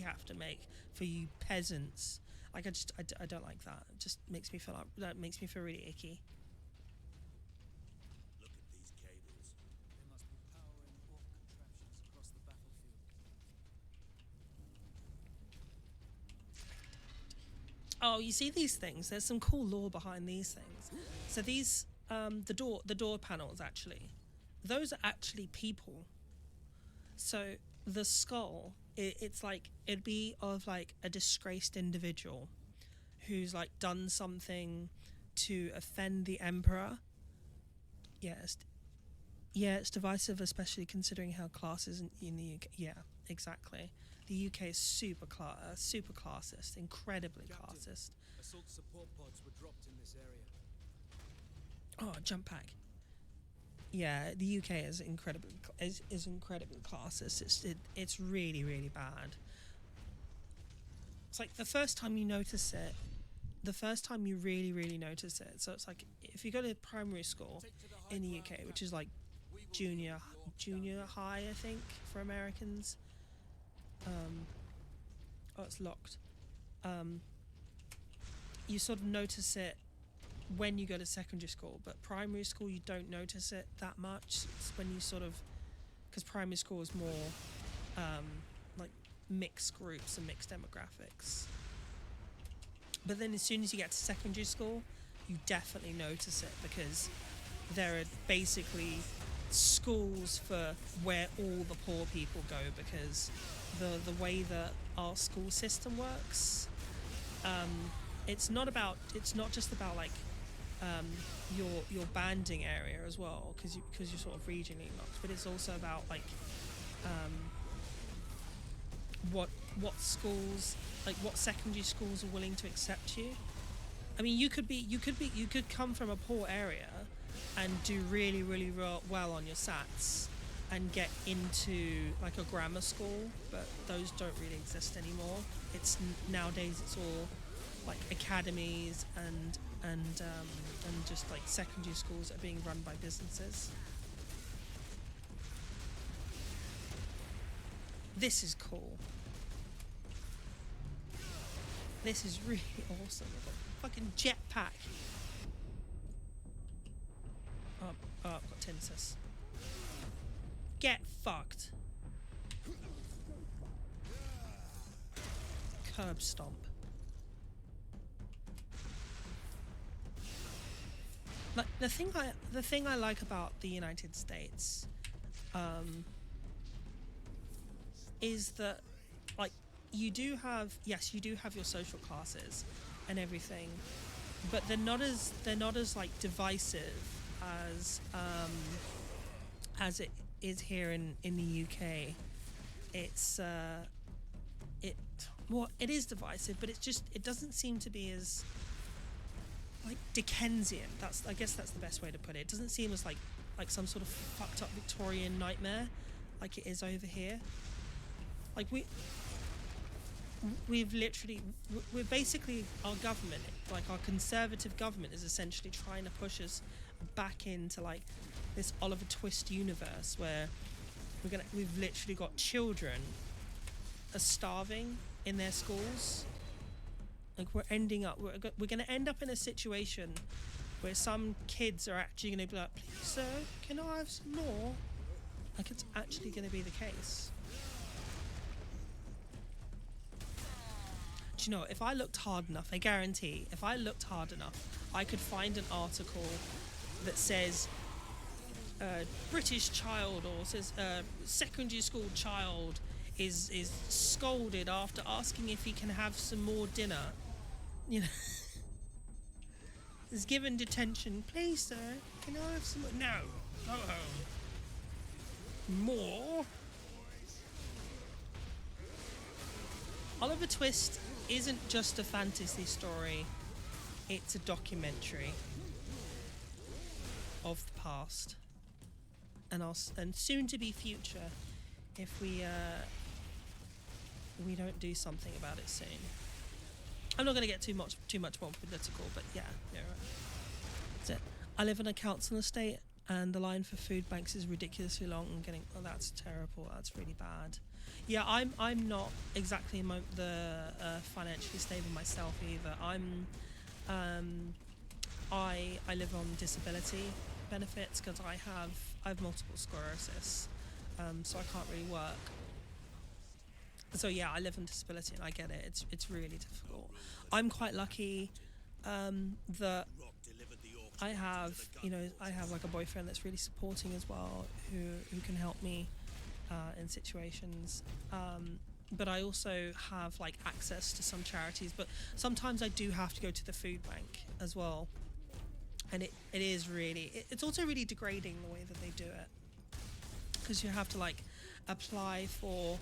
have to make for you peasants. Like I don't like that. It just makes me feel really icky. Look at these cables. There must be power in orc contraptions across the battlefield. Oh, you see these things? There's some cool lore behind these things. So these, the door panels actually, those are actually people. So the skull, it's like, it'd be of like a disgraced individual who's like done something to offend the emperor. Yes. Yeah, it's divisive, especially considering how class is in the UK. Yeah, exactly. The UK is super classist, incredibly classist. Assault support pods were dropped in this area. Oh, jump pack. Yeah, the UK is incredibly classist. It's really, really bad. It's like the first time you notice it, the first time you really, really notice it. So it's like if you go to primary school in the UK, which is like junior high, I think, for Americans. Oh, it's locked. You sort of notice it when you go to secondary school, but primary school you don't notice it that much. It's when you sort of, because primary school is more like mixed groups and mixed demographics. But then as soon as you get to secondary school, you definitely notice it, because there are basically schools for where all the poor people go, because the way that our school system works, it's not just about like your banding area as well, because you're sort of regionally locked, but it's also about like what schools, like what secondary schools are willing to accept you. I mean, you could come from a poor area, and do really, really well on your SATs and get into like a grammar school, but those don't really exist anymore. It's nowadays it's all like academies and just like secondary schools that are being run by businesses. This is cool. This is really awesome. I've got a fucking jetpack. Oh, I've got tinnitus. Get fucked. Curb stomp. Like the thing I like about the United States, is that like you do have your social classes and everything, but they're not as like divisive as it is here in the UK. It's it is divisive, but it doesn't seem to be as like Dickensian. I guess that's the best way to put it. It doesn't seem as like some sort of fucked up Victorian nightmare like it is over here. Like we're basically, our government, like our conservative government, is essentially trying to push us back into like this Oliver Twist universe where we've literally got children are starving in their schools. Like we're going to end up in a situation where some kids are actually going to be like, please sir, can I have some more? Like it's actually going to be the case. Do you know, if I looked hard enough, I guarantee, if I looked hard enough, I could find an article that says British child, or says secondary school child is scolded after asking if he can have some more dinner. You know, is given detention. Please, sir, can I have some more? No, go home. More. Oliver Twist isn't just a fantasy story, it's a documentary of the past and soon to be future if we don't do something about it soon. I'm not going to get too much more political, but yeah, right. That's it. I live in a council estate and the line for food banks is ridiculously long and that's terrible, that's really bad. Yeah, I'm not exactly financially stable myself either. I live on disability benefits because I have multiple sclerosis, so I can't really work. So yeah, I live on disability and I get it. It's really difficult. I'm quite lucky that I have like a boyfriend that's really supporting as well, who can help me in situations, but I also have like access to some charities, but sometimes I do have to go to the food bank as well, and it is really it's also really degrading the way that they do it, because you have to like apply for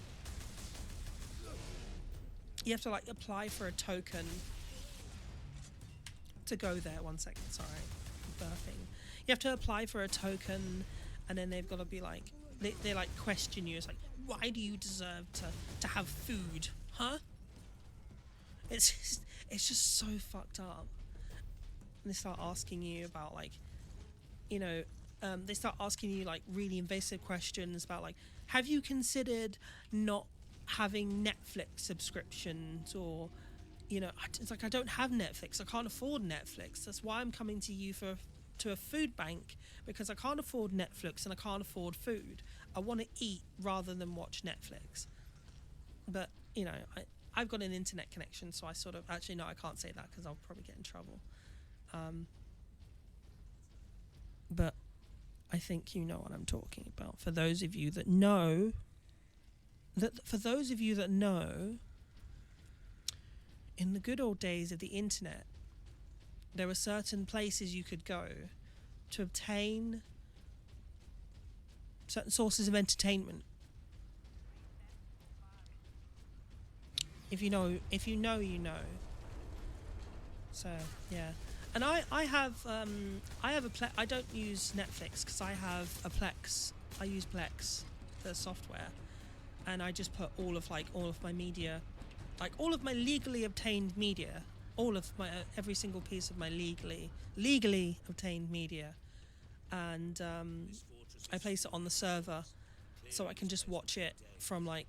a token to go there. 1 second, sorry, burping. You have to apply for a token, and then they've got to be like they like question you. It's like, why do you deserve to have food, huh? It's just so fucked up. And they start asking you about like, they start asking you like really invasive questions about like, have you considered not having Netflix subscriptions, or it's like, I don't have Netflix, I can't afford Netflix, that's why I'm coming to you to a food bank, because I can't afford Netflix and I can't afford food. I want to eat rather than watch Netflix. But I've got an internet connection, so I sort of, actually no, I can't say that because I'll probably get in trouble. But I think you know what I'm talking about. For those of you that know, in the good old days of the internet, there were certain places you could go to obtain certain sources of entertainment. If you know, you know. So yeah, And I have a Plex. I don't use Netflix because I have a Plex. I use Plex, the software, and I just put all of my media, like all of my legally obtained media, all of my every single piece of my legally obtained media, and I place it on the server, so I can just watch it from my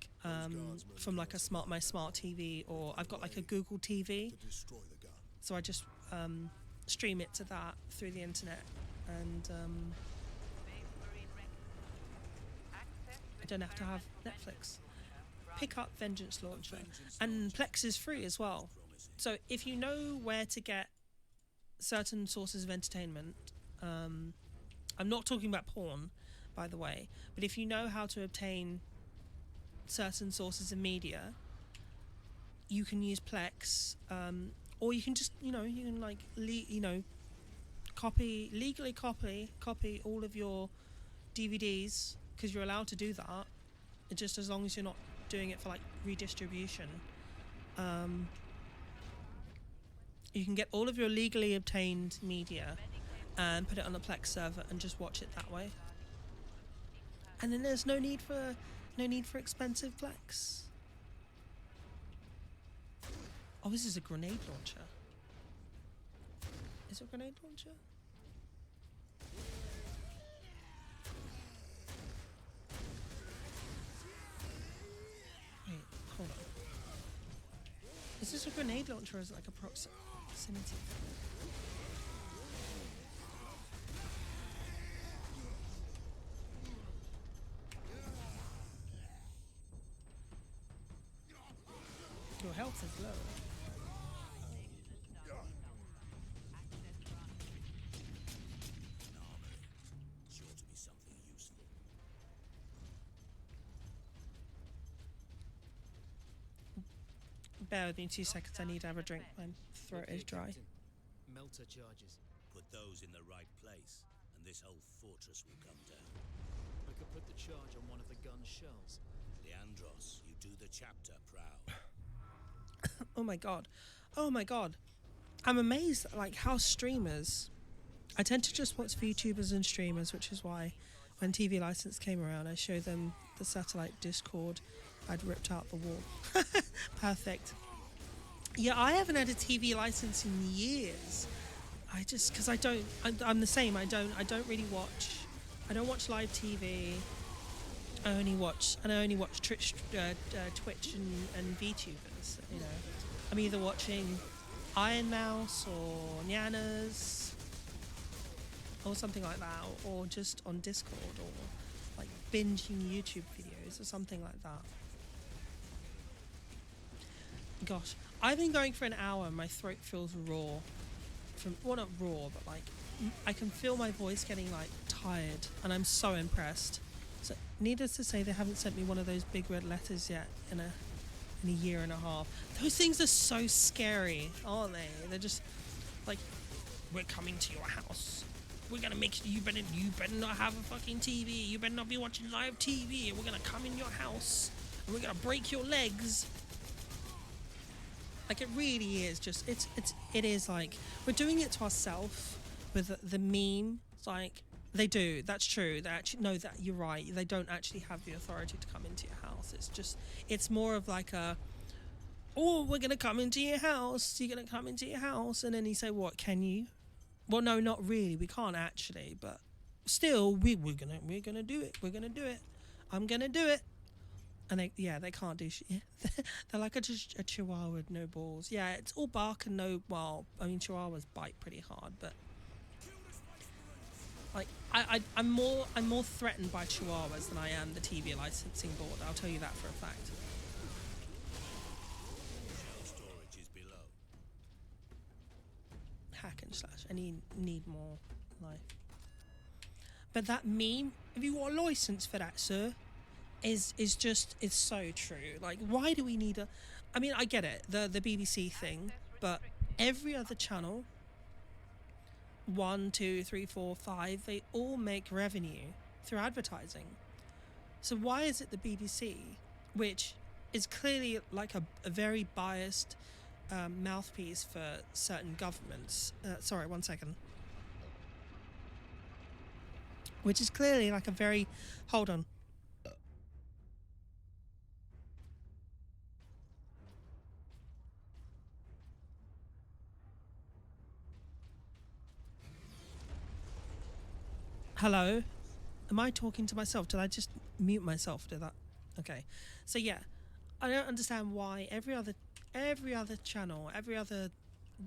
smart TV, or I've got like a Google TV, so I just stream it to that through the internet, and I don't have to have Netflix. Pick up Vengeance Launcher, and Plex is free as well. So if you know where to get certain sources of entertainment, I'm not talking about porn, by the way, but if you know how to obtain certain sources of media, you can use Plex, or you can just legally copy all of your DVDs, because you're allowed to do that, just as long as you're not doing it for like redistribution. You can get all of your legally obtained media and put it on the Plex server and just watch it that way. And then there's no need for expensive Plex. Oh, this is a grenade launcher. Is it a grenade launcher? Wait, hold on. Is this a grenade launcher or is it like a proximity? Your health is low. Sure to be something useful. Bear with me 2 seconds, I need to have a drink. My throat is dry. Melter charges. Put those in the right place, and this whole fortress will come down. I could put the charge on one of the gun's shells. Leandros, you do the chapter proud. Oh my god. I'm amazed at like how streamers, I tend to just watch VTubers and streamers, which is why when TV license came around I showed them the satellite Discord I'd ripped out the wall. Perfect. Yeah, I haven't had a TV license in years. I just, because I'm the same. I don't really watch. I don't watch live TV. I only watch Twitch and VTubers. You know, I'm either watching Iron Mouse or Nyanas or something like that, or just on Discord, or like binging YouTube videos or something like that. Gosh, I've been going for an hour and my throat feels raw. Well, not raw, but like I can feel my voice getting like tired, and I'm so impressed. So needless to say, they haven't sent me one of those big red letters yet in a year and a half. Those things are so scary, aren't they? They're just like, we're coming to your house. We're gonna make you better not have a fucking TV. You better not be watching live TV. We're gonna come in your house and we're gonna break your legs. Like, it really is just, it is like, we're doing it to ourselves with the meme. It's like, they do, that's true. They actually, no, that you're right. They don't actually have the authority to come into your house. It's just, it's more of like oh, we're going to come into your house. You're going to come into your house. And then you say, what, can you? Well, no, not really. We can't actually, but still, we're gonna do it. We're gonna do it. I'm gonna do it. And they can't do shit. They're like a chihuahua with no balls. Yeah, it's all bark and no. Well, I mean, chihuahuas bite pretty hard, but like I'm more threatened by chihuahuas than I am the TV licensing board. I'll tell you that for a fact. Storage is below. Hack and slash. I need more life. But that meme, have you got a license for that, sir? Is just, it's so true. Like, why do we need I mean, I get it, the BBC thing, but every other channel, 1, 2, 3, 4, 5, they all make revenue through advertising. So why is it the BBC, which is clearly like a very biased mouthpiece for certain governments. Sorry, one second. Which is clearly like a very... Hold on. Hello? Am I talking to myself? Did I just mute myself? Did that? Okay. So yeah, I don't understand why every other channel, every other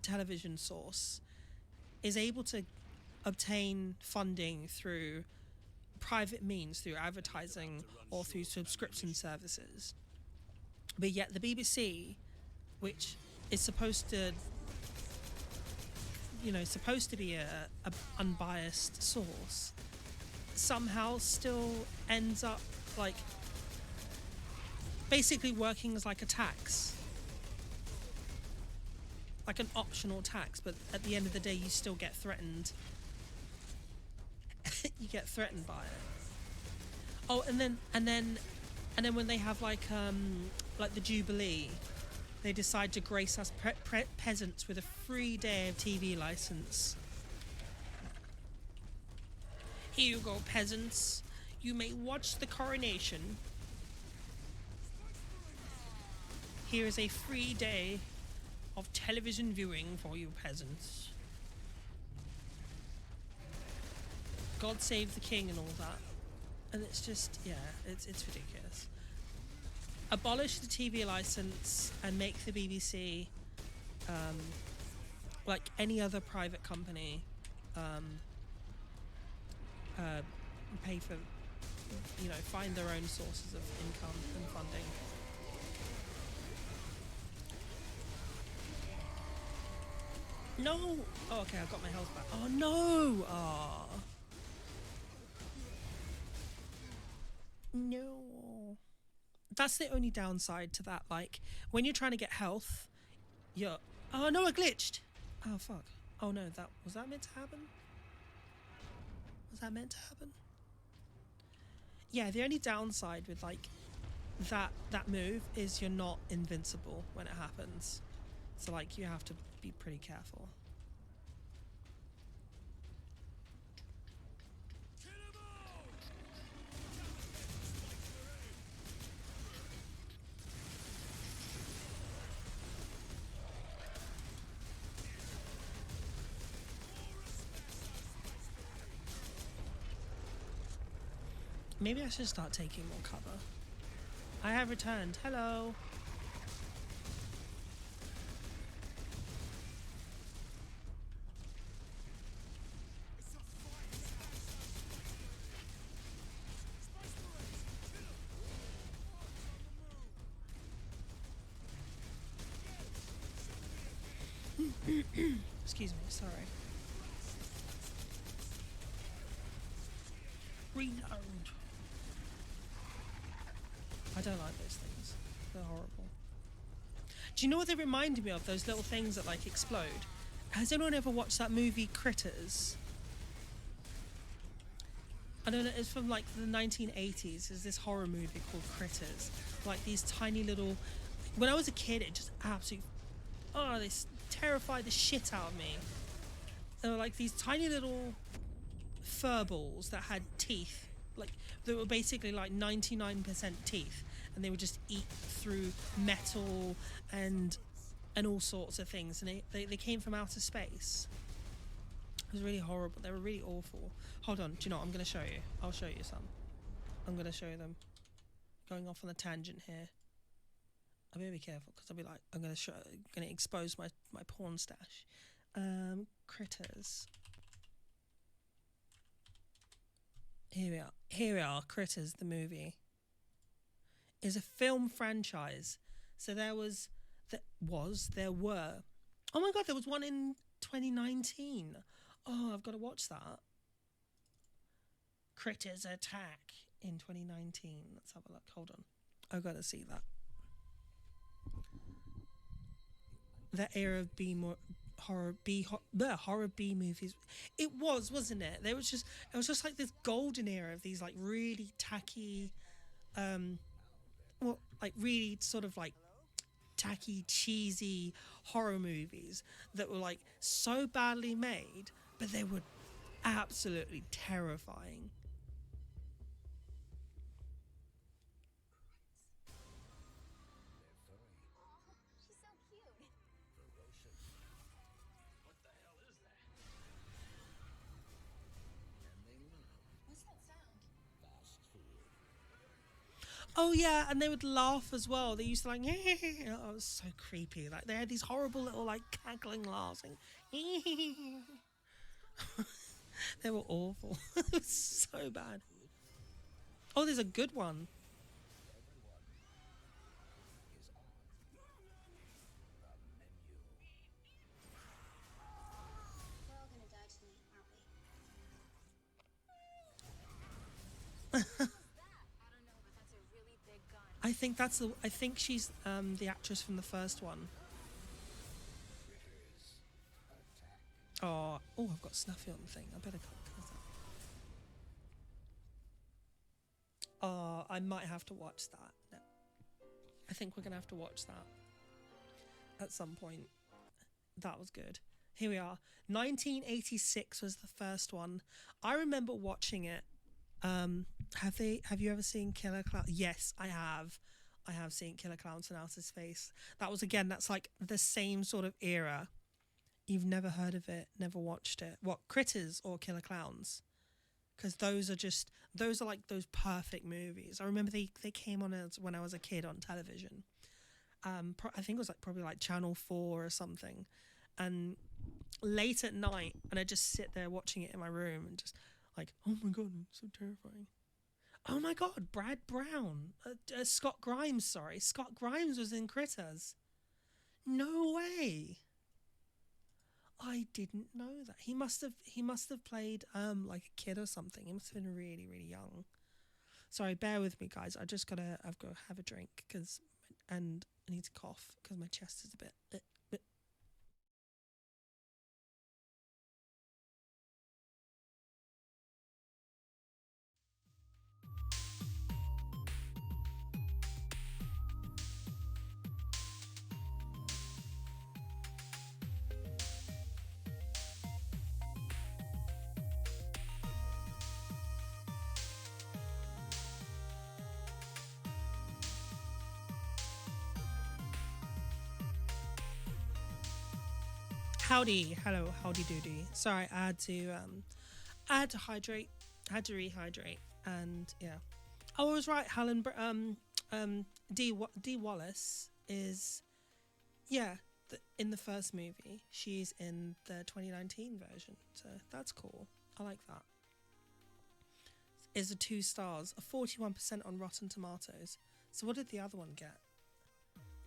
television source is able to obtain funding through private means, through advertising or through subscription services. But yet the BBC, which is supposed to, supposed to be a unbiased source, somehow still ends up like basically working as like a tax, like an optional tax, but at the end of the day you still get threatened. You get threatened by it. Oh, and then when they have like the Jubilee, they decide to grace us peasants with a free day of TV license. Here you go, peasants. You may watch the coronation. Here is a free day of television viewing for you peasants. God save the king and all that. And it's just, yeah, it's ridiculous. Abolish the TV license and make the BBC like any other private company, pay for, find their own sources of income and funding. No! Oh, okay, I've got my health back. Oh, no! Oh. No. That's the only downside to that. Like, when you're trying to get health, you're... Oh, no, I glitched! Oh, fuck. Oh, no, was that meant to happen? Was that meant to happen? Yeah, the only downside with, like, that move is you're not invincible when it happens. So, like, you have to be pretty careful. Maybe I should start taking more cover. I have returned. Hello. Excuse me, sorry. Reload. I don't like those things. They're horrible. Do you know what they reminded me of? Those little things that like explode. Has anyone ever watched that movie Critters? I don't know, it's from like the 1980s. There's this horror movie called Critters. Like these tiny little... When I was a kid, it just absolutely... Oh, they terrified the shit out of me. They were like these tiny little furballs that had teeth. Like, they were basically like 99% teeth. And they would just eat through metal and all sorts of things. And they came from outer space. It was really horrible. They were really awful. Hold on. Do you know what? I'm going to show you. I'll show you some. I'm going to show you them. Going off on a tangent here. I better be careful because I'll be like, I'm going to expose my porn stash. Critters. Here we are. Here we are. Critters, the movie, is a film franchise. So there were. Oh my god, there was one in 2019. Oh, I've got to watch that. Critters Attack in 2019. Let's have a look. Hold on. I've got to see that. That era of horror B movies. It wasn't it? It was just like this golden era of these like really tacky, like really sort of like tacky, cheesy horror movies that were like so badly made, but they were absolutely terrifying. Oh yeah, and they would laugh as well. They used to like, oh, it was so creepy. Like they had these horrible little like cackling laughs. Like, they were awful. It was so bad. Oh, there's a good one. I think that's the. I think she's the actress from the first one. Oh, I've got Snuffy on the thing. I better cut that. Oh, I might have to watch that. No. I think we're gonna have to watch that at some point. That was good. Here we are. 1986 was the first one. I remember watching it. Have you ever seen Killer Clown? Yes, I have. I have seen Killer Clowns from Outer Space. That's like the same sort of era. You've never heard of it, never watched it. What, Critters or Killer Clowns? Because those are like those perfect movies. I remember they came on when I was a kid on television. I think it was like probably like Channel 4 or something. And late at night, and I just sit there watching it in my room and just like, oh my god, it's so terrifying. Oh my god, Brad Brown, Scott Grimes was in Critters. No way. I didn't know that. He must have played like a kid or something. He must have been really, really young. Sorry, bear with me, guys. I've got to have a drink and I need to cough because my chest is a bit. Howdy, hello, howdy doody. Sorry, I had to hydrate, had to rehydrate, and yeah. Oh, I was right. D Wallace is, yeah, in the first movie. She's in the 2019 version, so that's cool. I like that. Is a 2 stars, a 41% on Rotten Tomatoes. So what did the other one get?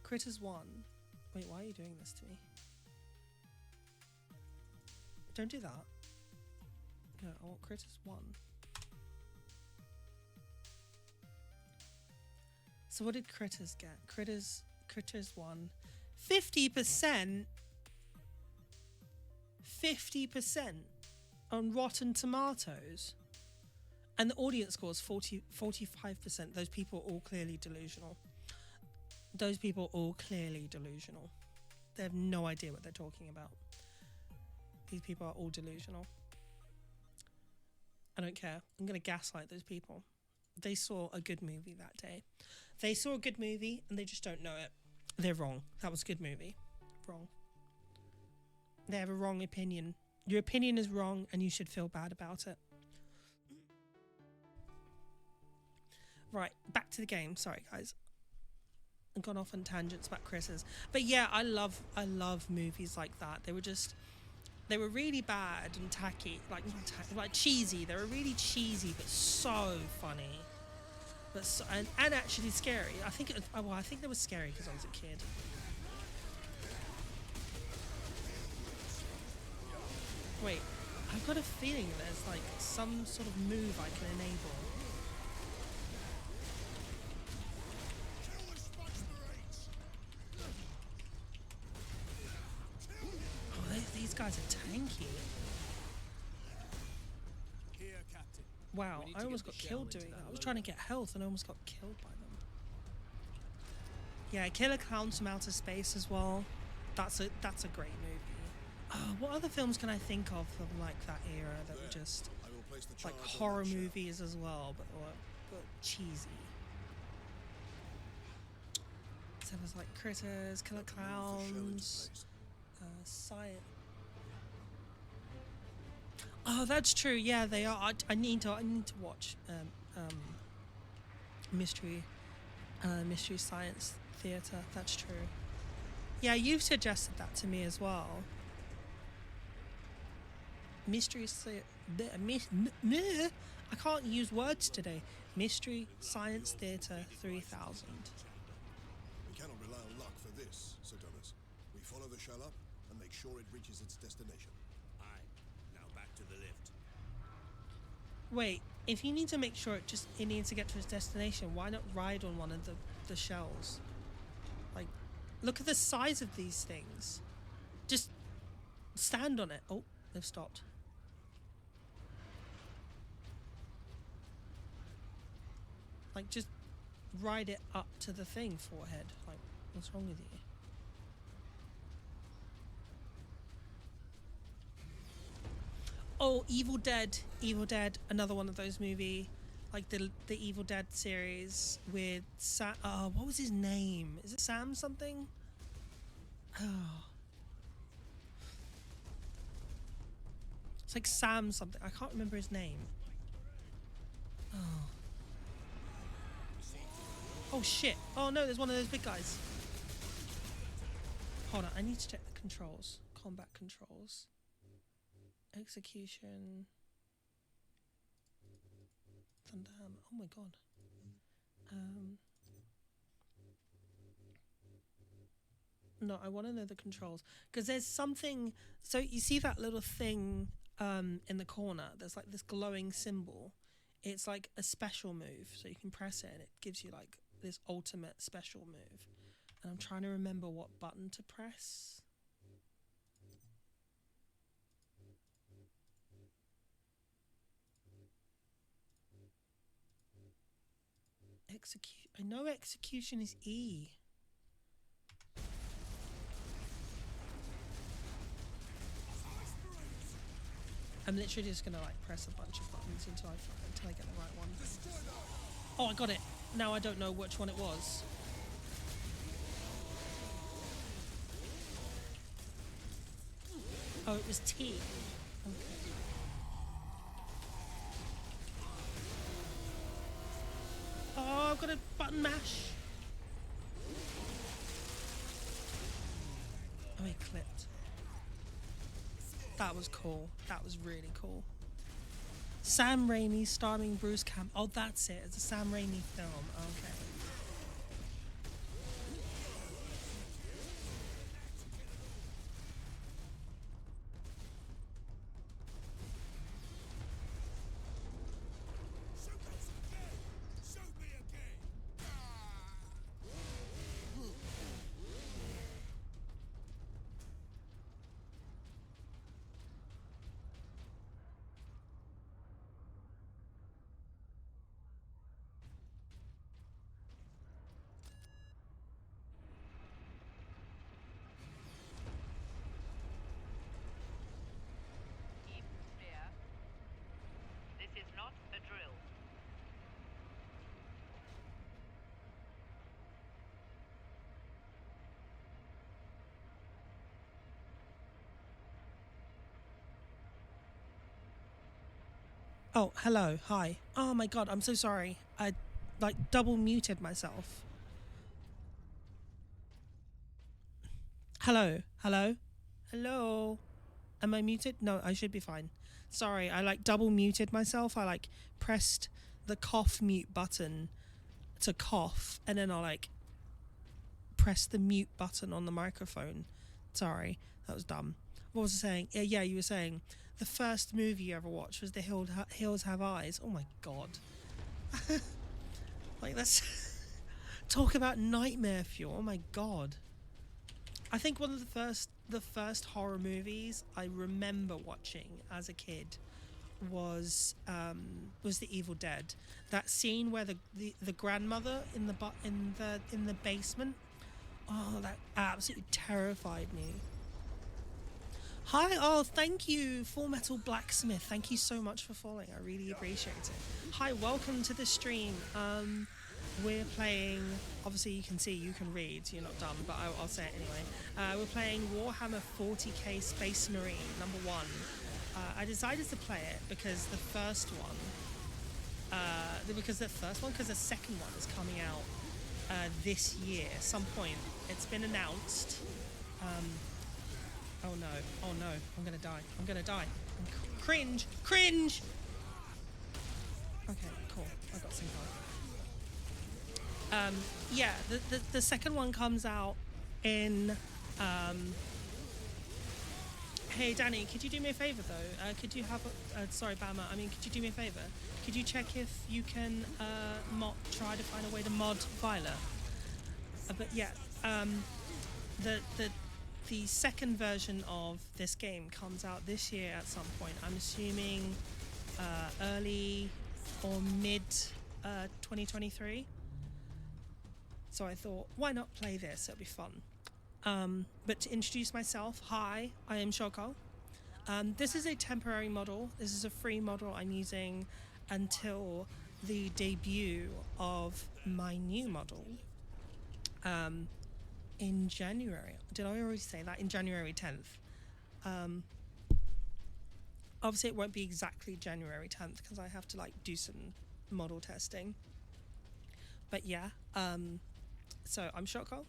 Critters 1. Wait, why are you doing this to me? Don't do that. No, I want Critters 1. So what did Critters get? Critters 1. 50%? 50% on Rotten Tomatoes. And the audience score is 45%. Those people are all clearly delusional. They have no idea what they're talking about. These people are all delusional. I don't care. I'm going to gaslight those people. They saw a good movie that day. They saw a good movie and they just don't know it. They're wrong. That was a good movie. Wrong. They have a wrong opinion. Your opinion is wrong and you should feel bad about it. Right, back to the game. Sorry, guys. I've gone off on tangents about Critters. But yeah, I love movies like that. They were really bad and tacky, like cheesy. They were really cheesy, but so funny, and actually scary. I think they were scary because I was a kid. Wait, I've got a feeling there's like some sort of move I can enable. These guys are tanky. Wow, I almost got killed doing that. I was trying to get health and I almost got killed by them. Yeah, Killer Clowns from Outer Space as well. That's a great movie. What other films can I think of from like that era that were just like horror movies as well, but cheesy? So there was like Critters, Killer Clowns, Science. Oh, that's true. Yeah, they are. I need to watch Mystery Science Theater. That's true. Yeah, you've suggested that to me as well. I can't use words today. Mystery Science Theater 3000. We cannot rely on luck for this, Sir Thomas. We follow the shell up and make sure it reaches its destination. Aye. Now back to the lift. Wait, if you need to make sure it needs to get to its destination, why not ride on one of the shells? Like, look at the size of these things. Just stand on it. Oh, they've stopped. Like, just ride it up to the thing, forehead. Like, what's wrong with you? Oh, Evil Dead, another one of those movie, like the Evil Dead series with Sam. What was his name? Is it Sam something? Oh, it's like Sam something. I can't remember his name. Oh shit! Oh no, there's one of those big guys. Hold on, I need to check the controls. Combat controls. Execution. Thunderhammer. Oh my god. No, I want to know the controls because there's something. So you see that little thing in the corner? There's like this glowing symbol. It's like a special move, so you can press it and it gives you like this ultimate special move. And I'm trying to remember what button to press. I know execution is E. I'm literally just gonna like press a bunch of buttons until I get the right one. Oh, I got it. Now I don't know which one it was. Oh, it was T. Okay. Oh, I've got a button mash. Oh, he clipped. That was cool. That was really cool. Sam Raimi starring Bruce Campbell. Oh, that's it. It's a Sam Raimi film. Okay. Keep clear. This is not a drill. Oh, hello. Hi. Oh my god, I'm so sorry. I like double muted myself. Hello. Hello. Hello. Am I muted? No, I should be fine. Sorry, I like double muted myself. I like pressed the cough mute button to cough and then I like press the mute button on the microphone. Sorry, that was dumb. What was I saying? Yeah, you were saying the first movie you ever watched was The Hills Have Eyes. Oh my god. Like, that's talk about nightmare fuel. Oh my god. I think one of the first horror movies I remember watching as a kid was The Evil Dead. That scene where the grandmother in the basement Oh, that absolutely terrified me. Hi, oh, thank you, Full Metal Blacksmith. Thank you so much for following. I really appreciate it. Hi, welcome to the stream. We're playing, obviously you can see, you can read, you're not dumb, but I'll say it anyway. We're playing Warhammer 40k Space Marine #1. I decided to play it because the second one is coming out this year, some point. It's been announced. Oh no, I'm gonna die. Cringe! Okay, cool, I got some time. Yeah, the second one comes out in, hey Danny, could you do me a favor though? Could you have, sorry Bama, could you do me a favor? Could you check if you can try to find a way to mod Violet? But yeah, the second version of this game comes out this year at some point. I'm assuming early or mid 2023. So I thought, why not play this? It'll be fun. But to introduce myself, hi, I am Shoko. This is a temporary model. This is a free model I'm using until the debut of my new model in January. Did I already say that? In January 10th. Obviously it won't be exactly January 10th because I have to do some model testing. But yeah, so I'm Shoko.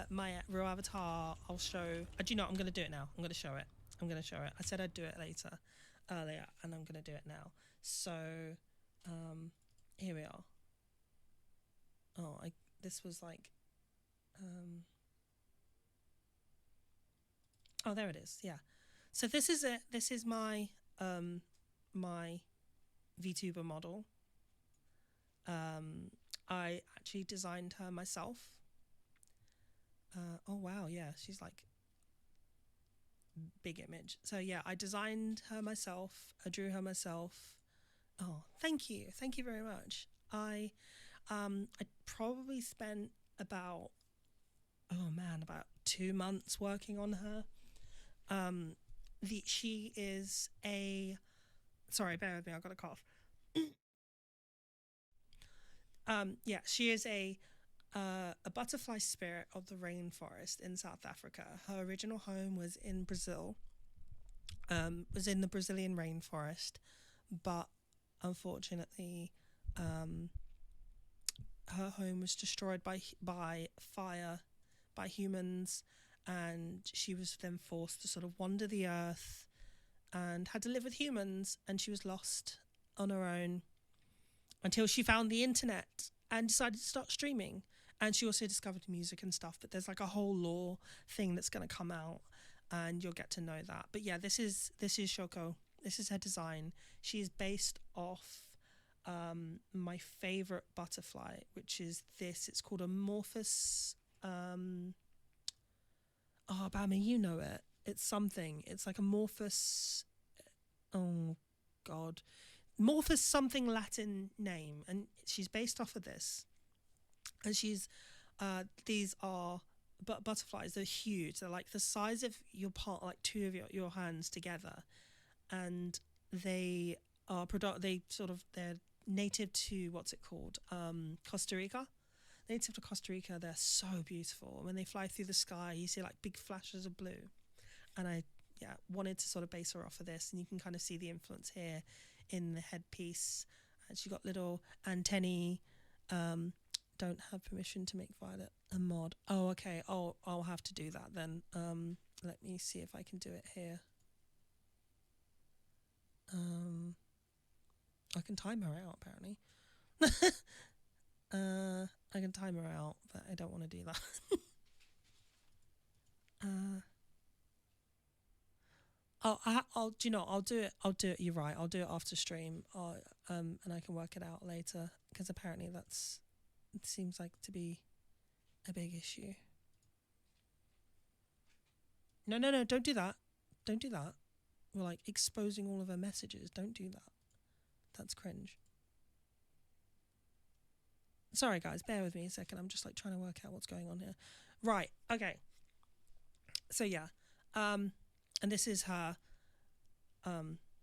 My real avatar, I'll show. Do you know what? I'm going to do it now. I'm going to show it. I said I'd do it earlier, and I'm going to do it now. So, here we are. Oh, this was oh, there it is. Yeah. So this is it. This is my my VTuber model. I actually designed her myself. Oh wow, yeah, she's big image. So yeah, I designed her myself. I drew her myself. Oh, thank you very much. I probably spent about 2 months working on her. She is a, sorry, bear with me, I've got a cough. Yeah, she is a butterfly spirit of the rainforest in South Africa. Her original home was in Brazil, was in the Brazilian rainforest, but unfortunately, her home was destroyed by fire, by humans, and she was then forced to sort of wander the earth and had to live with humans, and she was lost on her own until she found the internet and decided to start streaming. And she also discovered music and stuff, but there's a whole lore thing that's going to come out and you'll get to know that. But yeah, this is Shoko. This is her design. She is based off my favorite butterfly, which is this. It's called Amorphous. Oh, Bama, you know it. It's something. It's Amorphous. Oh, God. Morphous something Latin name. And she's based off of this. And she's, these are butterflies. They're huge. They're the size of your part, two of your hands together. And they are they're native to, Costa Rica. Native to Costa Rica. They're so beautiful. When they fly through the sky, you see big flashes of blue. And I wanted to sort of base her off of this. And you can kind of see the influence here in the headpiece. And she got little antennae. Don't have permission to make Violet a mod. Oh, okay. I'll have to do that then. Let me see if I can do it here. I can time her out, apparently. I can time her out, but I don't want to do that. I'll do you know? I'll do it. You're right. I'll do it after stream. And I can work it out later because apparently it seems to be a big issue. No, don't do that. Don't do that. We're exposing all of her messages. Don't do that. That's cringe. Sorry, guys, bear with me a second. I'm just like trying to work out what's going on here. Right. Okay. So yeah, and this is her.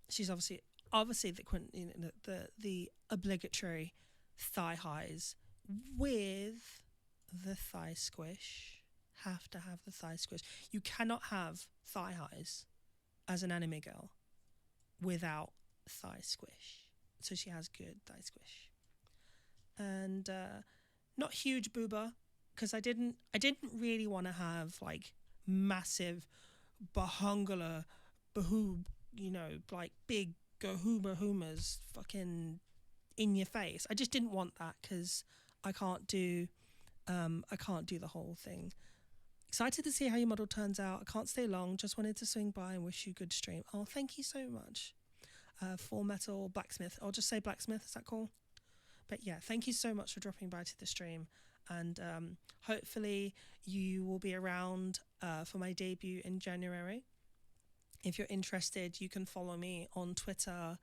She's obviously the obligatory thigh highs with the thigh squish. Have to have the thigh squish. You cannot have thigh highs as an anime girl without thigh squish. So she has good thigh squish. And not huge booba, because I didn't really want to have like massive bahungala bahoob, like big gahumas fucking in your face. I just didn't want that because I can't do the whole thing. Excited to see how your model turns out. I can't stay long. Just wanted to swing by and wish you good stream. Oh, thank you so much. Full Metal Blacksmith. I'll just say Blacksmith. Is that cool? But yeah, thank you so much for dropping by to the stream. And hopefully you will be around for my debut in January. If you're interested, you can follow me on Twitter,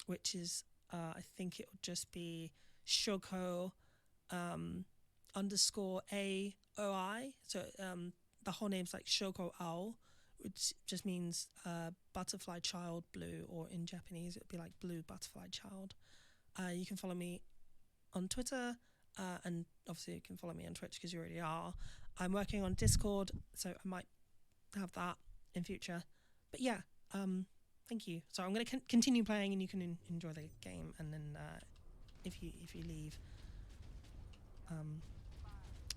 which is, I think it would just be Shoko _AOI. So the whole name's like Shoko Ao, which just means butterfly child blue, or in Japanese it would be like blue butterfly child. You can follow me on Twitter, and obviously you can follow me on Twitch because you already are. I'm working on Discord, so I might have that in future. But yeah, thank you. So I'm going to continue playing, and you can enjoy the game. And then if you leave,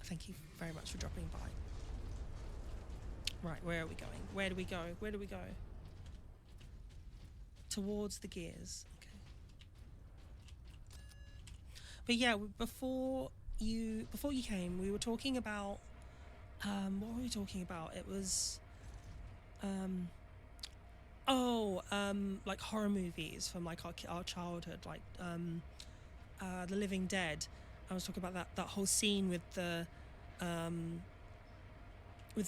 thank you very much for dropping by. Right, where are we going? Where do we go? Where do we go? Towards the gears. Okay. But yeah, before you came, we were talking about what were we talking about? It was like horror movies from like our childhood, like The Living Dead. I was talking about that whole scene with the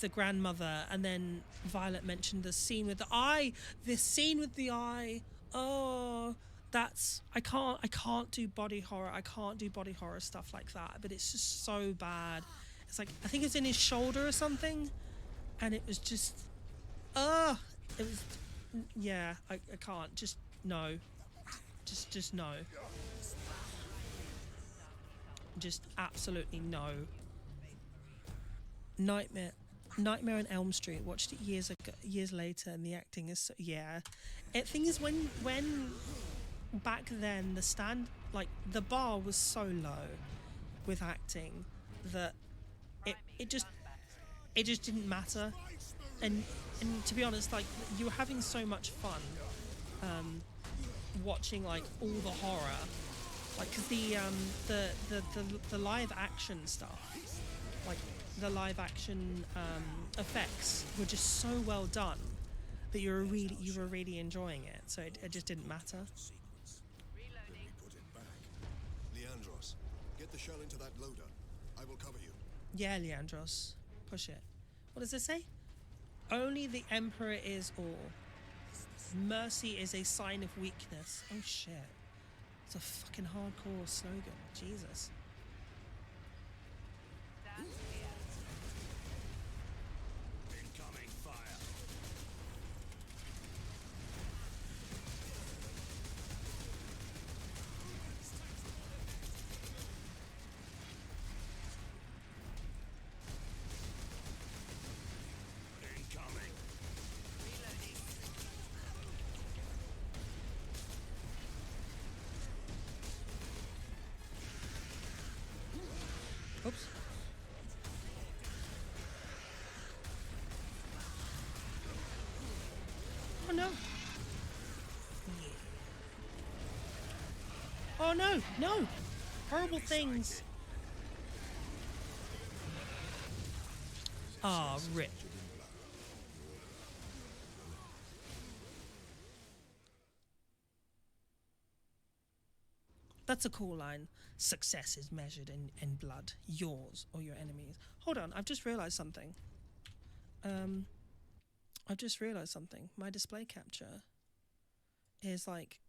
grandmother, and then Violet mentioned the scene with the eye. This scene with the eye. Oh, that's I can't do body horror. I can't do body horror stuff like that. But it's just so bad. It's like, I think it's in his shoulder or something, and it was just, it was, yeah. I can't. Just no. Just no. Just absolutely no. Nightmare on Elm Street. Watched it years later, and the acting is yeah. Thing is, when back then the bar was so low with acting that it just didn't matter, and to be honest, like, you were having so much fun watching like all the horror, like, because the live action stuff, like the live action effects were just so well done that you were really enjoying it, so it just didn't matter. Then we put it back. Leandros, get the shell into that loader. I will cover you. Yeah, Leandros, push it. What does it say? Only the Emperor is all. Mercy is a sign of weakness. Oh shit. It's a fucking hardcore slogan. Jesus. Incoming fire. Incoming. Oops. Oh no. Oh no, no. Horrible things. Ah, rip. That's a cool line. Success is measured in blood, yours or your enemies. Hold on, I've just realized something. My display capture is like,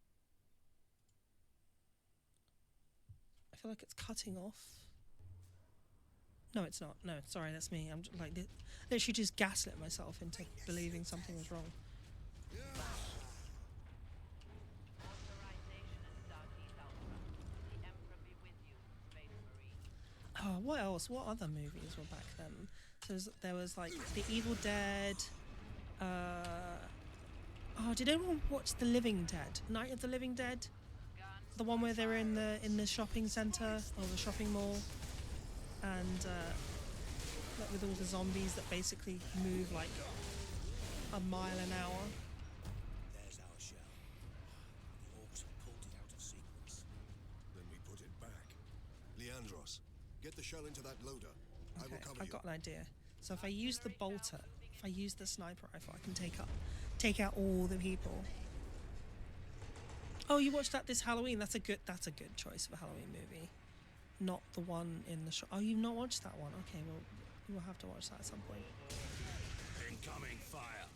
I feel like it's cutting off. No, it's not. No, sorry, that's me. I'm like literally just gaslit myself into believing something was wrong. Oh, what else? What other movies were back then? So there was like The Evil Dead. Oh, did anyone watch The Living Dead? Night of the Living Dead? The one where they're in the shopping centre or the shopping mall, and like with all the zombies that basically move like a mile an hour. There's our shell. The orcs have pulled it out of sequence. Then we put it back. Leandros, get the shell into that loader. I will cover I've got an idea. So if I use the bolter, if I use the sniper rifle, I can take out all the people. Oh, you watched that this Halloween? That's a good choice of a Halloween movie. Not the one in the shop. Oh, you've not watched that one? Okay, well, we'll have to watch that at some point. Incoming fire.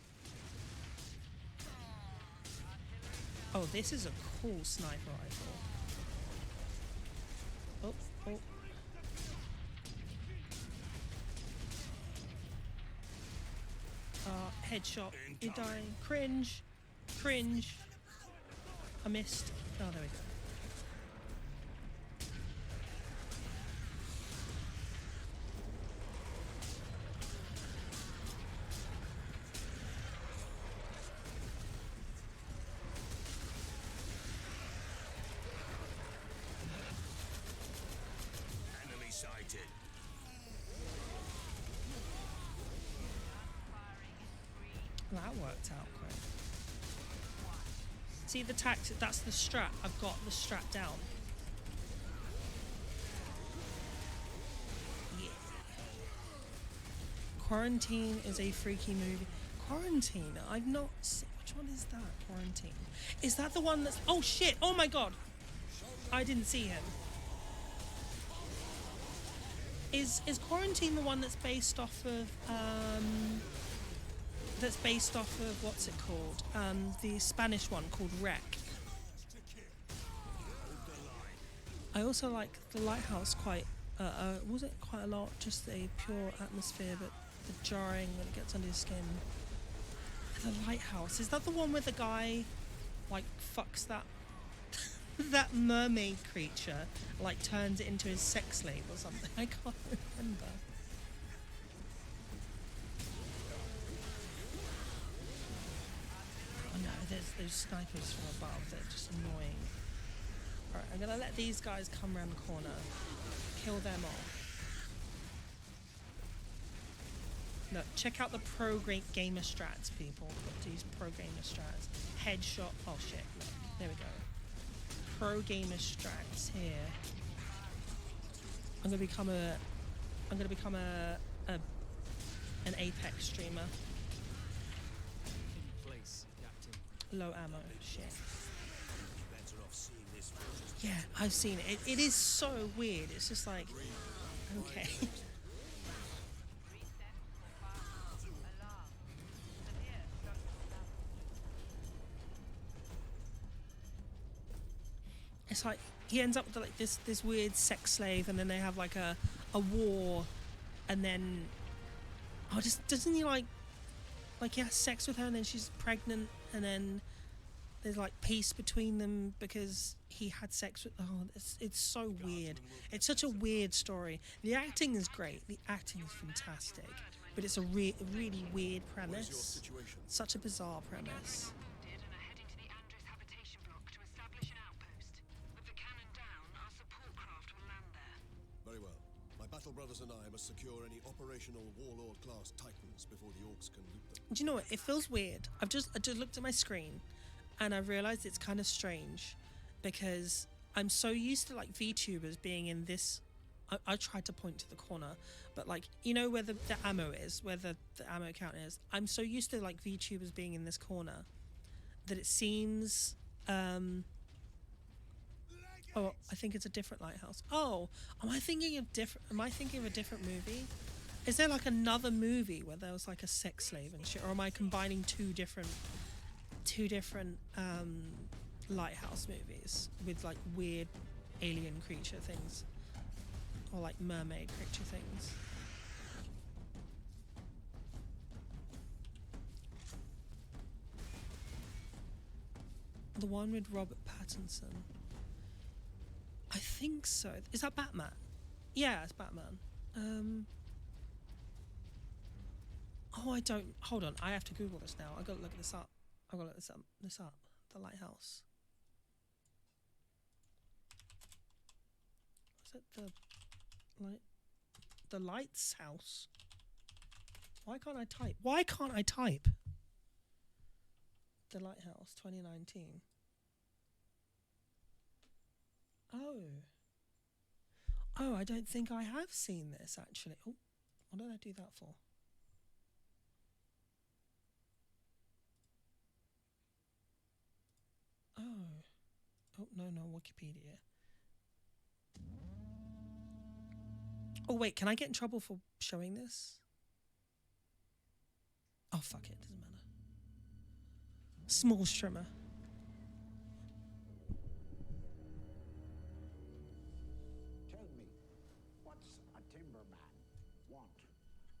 Oh, this is a cool sniper rifle. Oh. Headshot. You're dying. Cringe. I missed. Oh, there we go. Enemy sighted. That worked out quick. See the tactic, that's the strat. I've got the strat down. Yeah. Quarantine is a freaky movie. Quarantine? I've not seen. Which one is that? Quarantine. Is that the one that's... Oh shit! Oh my god! I didn't see him. Is Quarantine the one that's based off of... what's it called? The Spanish one called Wreck. I also like The Lighthouse quite, was it quite a lot? Just a pure atmosphere, but the jarring when it gets under your skin. The Lighthouse, is that the one where the guy, like, fucks that that mermaid creature, like, turns it into his sex slave or something? I can't remember. Oh no, there's those snipers from above, they're just annoying. Alright, I'm gonna let these guys come around the corner, kill them off. Look, check out the pro gamer strats, people. These pro gamer strats. Headshot, oh shit, look, there we go. Pro gamer strats here. I'm gonna become an Apex streamer. Low ammo, shit. Yeah, I've seen it. It is so weird. It's just like, okay. It's like he ends up with like this weird sex slave, and then they have like a war, and then doesn't he like he has sex with her, and then she's pregnant, and then there's like peace between them because he had sex with. Oh, it's so weird. It's such a weird story. The acting is great. The acting is fantastic, but it's a really weird premise. Such a bizarre premise. Very well. My battle brothers and I must secure any operational warlord class titans before the orcs can loot them. Do you know what? It feels weird. I just looked at my screen, and I realized it's kind of strange because I'm so used to like VTubers being in this. I tried to point to the corner, but like, you know where the ammo is, where the ammo count is. I'm so used to like VTubers being in this corner that it seems. Oh, I think it's a different lighthouse. Oh, am I thinking of a different movie? Is there like another movie where there was like a sex slave and shit, or am I combining two different lighthouse movies with like weird alien creature things, or like mermaid creature things. The one with Robert Pattinson. I think so. Is that Batman? Yeah, it's Batman. Oh, I don't. Hold on. I have to Google this now. I gotta look this up. I gotta look this up. The lighthouse. Is it the lights house? Why can't I type? Why can't I type? The Lighthouse 2019. Oh, I don't think I have seen this actually. Oh, what did I do that for? Oh, no, Wikipedia. Oh, wait, can I get in trouble for showing this? Oh, fuck it, doesn't matter. Small streamer. Tell me, what's a timberman want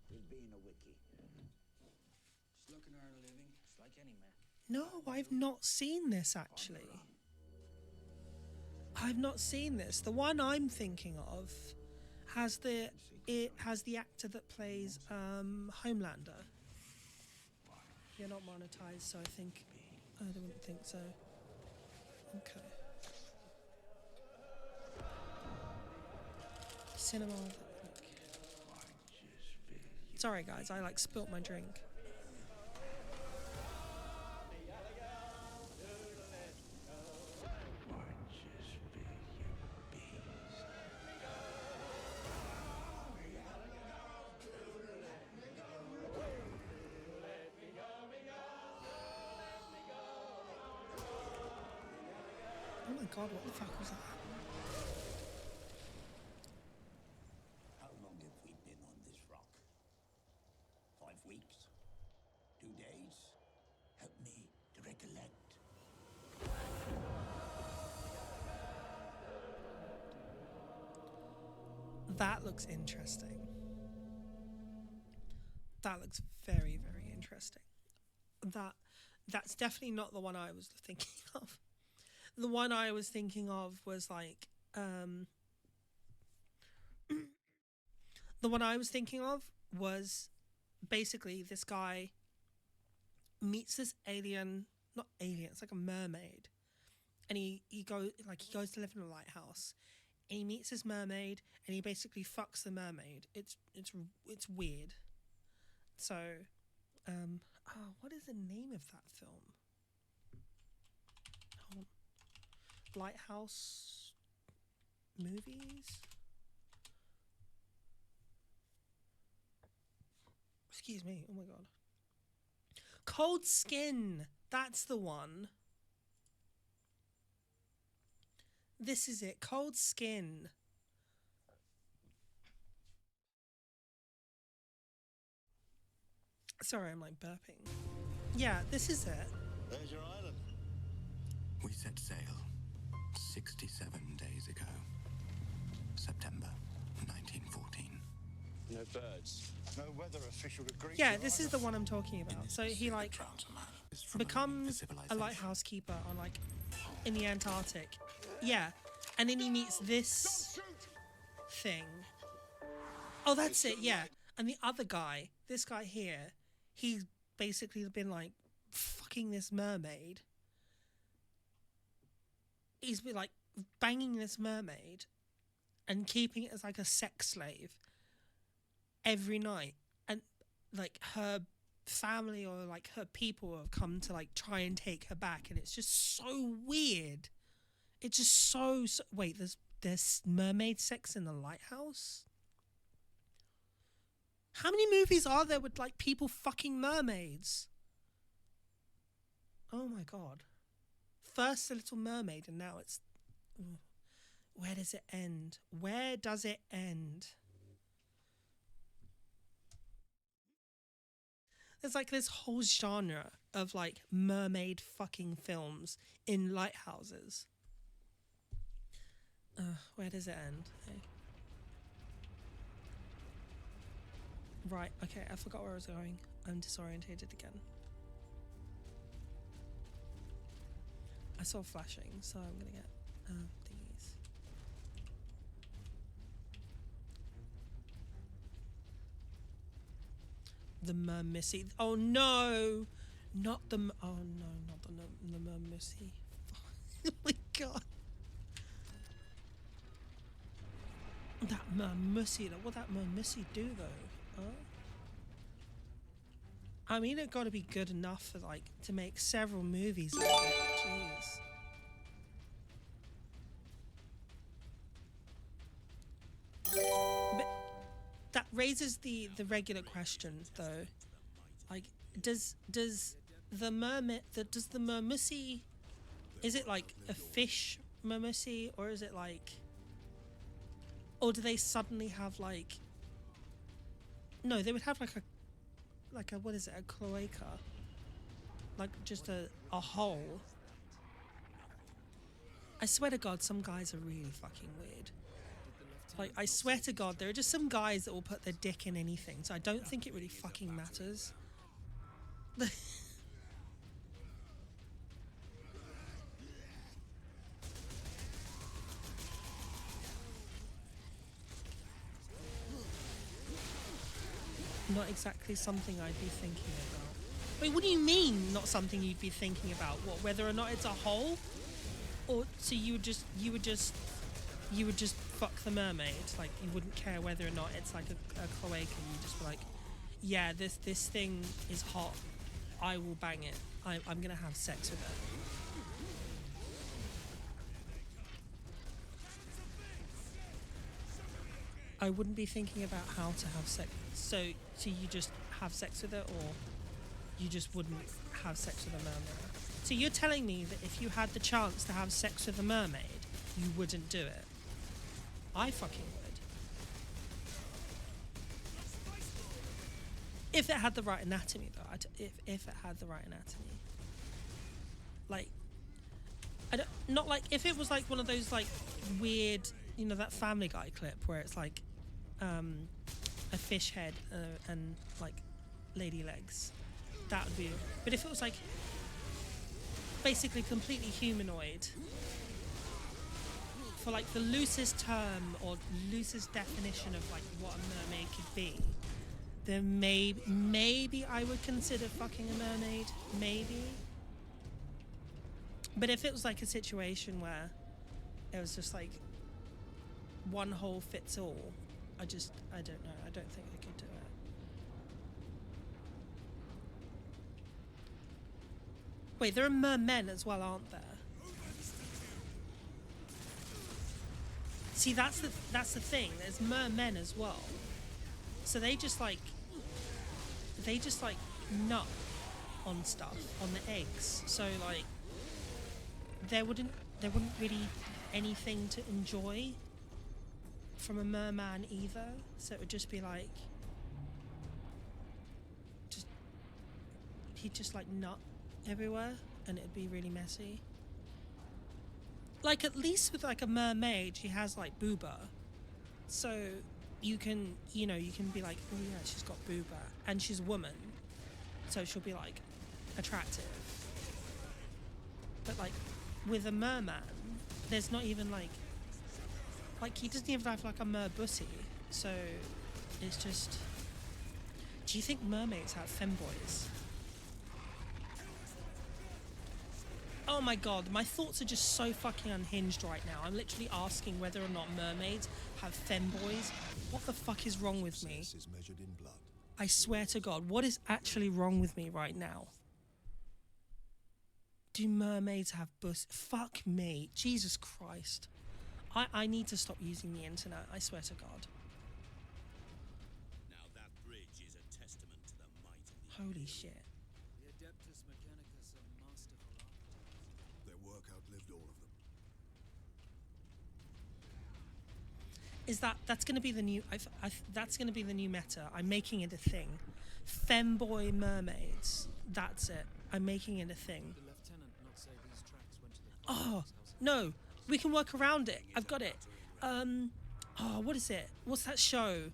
with being a wiki? Just looking to earn a living, just like any man. No, I've not seen this actually. I've not seen this. The one I'm thinking of has the actor that plays Homelander. You're not monetized, so I don't think so. Okay. Cinema. Sorry guys, I like spilt my drink. Oh my god, what the fuck was that? How long have we been on this rock? 5 weeks? 2 days? Help me to recollect. That looks interesting. That looks very, very interesting. That's definitely not the one I was thinking of. The one I was thinking of was like the one I was thinking of was basically this guy meets this alien, not alien, it's like a mermaid, and he goes to live in a lighthouse, and he meets this mermaid, and he basically fucks the mermaid. It's weird. So, what is the name of that film? Hold on. Lighthouse movies. Excuse me. Oh my god. Cold Skin. That's the one. This is it. Cold Skin. Sorry, I'm like burping. Yeah, this is it. There's your island. We set sail 67 days ago. September 1914. No birds. No weather official agrees. Yeah, this is the one I'm talking about. So he like becomes a lighthouse keeper on like in the Antarctic. Yeah, and then he meets this thing. Oh, that's it. Yeah, and the other guy, this guy here, he's basically been like fucking this mermaid. He's been like banging this mermaid and keeping it as like a sex slave every night, and like her family or like her people have come to like try and take her back, and it's just so weird. It's just so wait, there's mermaid sex in the lighthouse? How many movies are there with like people fucking mermaids? Oh my god. First The Little Mermaid, and now it's... Where does it end? Where does it end? There's like this whole genre of like mermaid fucking films in lighthouses. Where does it end? Okay. Right, okay, I forgot where I was going. I'm disorientated again. I saw flashing, so I'm gonna get these. The Mermissy. Oh no! Not the. Oh no, not the Mermissy. Oh my god. That Mermissy. What that Mermissy do though? Huh? I mean, it got to be good enough for like to make several movies out of it. Jeez. But that raises the regular question though. Like, does the Mermissy, is it like a fish Mermissy, or is it like, or do they suddenly have like? No, they would have like a what is it, a cloaca, like just a hole. I swear to God, some guys are really fucking weird. Like, I swear to God, there are just some guys that will put their dick in anything, so I don't think it really fucking matters. Not exactly something I'd be thinking about. Wait, what do you mean not something you'd be thinking about? What, whether or not it's a hole? Or so you would just fuck the mermaid? Like, you wouldn't care whether or not it's like a cloaca, you'd just be like, yeah, this thing is hot, I will bang it. I'm gonna have sex with it. I wouldn't be thinking about how to have sex. So you just have sex with it, or you just wouldn't have sex with a mermaid? So you're telling me that if you had the chance to have sex with a mermaid, you wouldn't do it? I fucking would. If it had the right anatomy, though. If it had the right anatomy. Like, I don't, not like, if it was like one of those like weird, you know, that Family Guy clip where it's like a fish head and like lady legs, that would be. But if it was like basically completely humanoid, for like the loosest term or loosest definition of like what a mermaid could be, then maybe I would consider fucking a mermaid, maybe. But if it was like a situation where it was just like one hole fits all, I don't know. I don't think I could do it. Wait, there are mermen as well, aren't there? See, that's the thing. There's mermen as well. So they just like nut on stuff, on the eggs. So like there wouldn't really anything to enjoy from a merman either. So it would just be like he'd just like nut everywhere, and it'd be really messy. Like, at least with like a mermaid, she has like booba, so you can be like, oh yeah, she's got booba, and she's a woman, so she'll be like attractive. But like with a merman, there's not even like he doesn't even have like a merbussy, so it's just. Do you think mermaids have femboys? Oh my god, my thoughts are just so fucking unhinged right now. I'm literally asking whether or not mermaids have femboys. What the fuck is wrong with me? I swear to God, what is actually wrong with me right now? Do mermaids have bus? Fuck me. Jesus Christ. I need to stop using the internet, I swear to God. Now that bridge is a testament to the might of the Holy shit. The Adeptus Mechanicus are masterful architects. Their work outlived all of them. Is that's going to be the new? That's going to be the new meta. I'm making it a thing. Femboy mermaids. That's it. I'm making it a thing. The lieutenant not say these tracks went to the Oh no! We can work around it. I've got it. Oh, what is it? What's that show?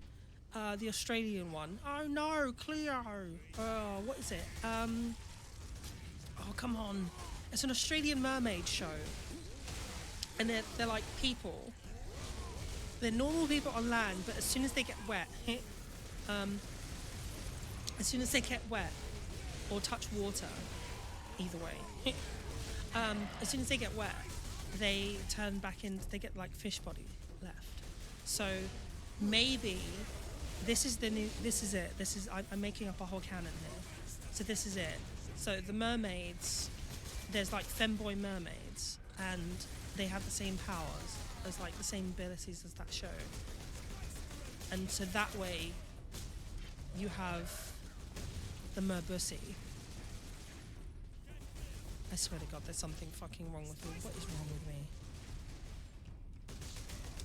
The Australian one. Oh no, Cleo. Oh, what is it? Oh, come on. It's an Australian mermaid show. And they're like people. They're normal people on land, but as soon as they get wet, or touch water, either way, as soon as they get wet, they turn back in. They get like fish body left. So maybe this is the new. This is it. I'm making up a whole canon here. So this is it. So the mermaids, there's like femboy mermaids, and they have the same powers as like the same abilities as that show. And so that way, you have the merbussy. I swear to God, there's something fucking wrong with me. What is wrong with me?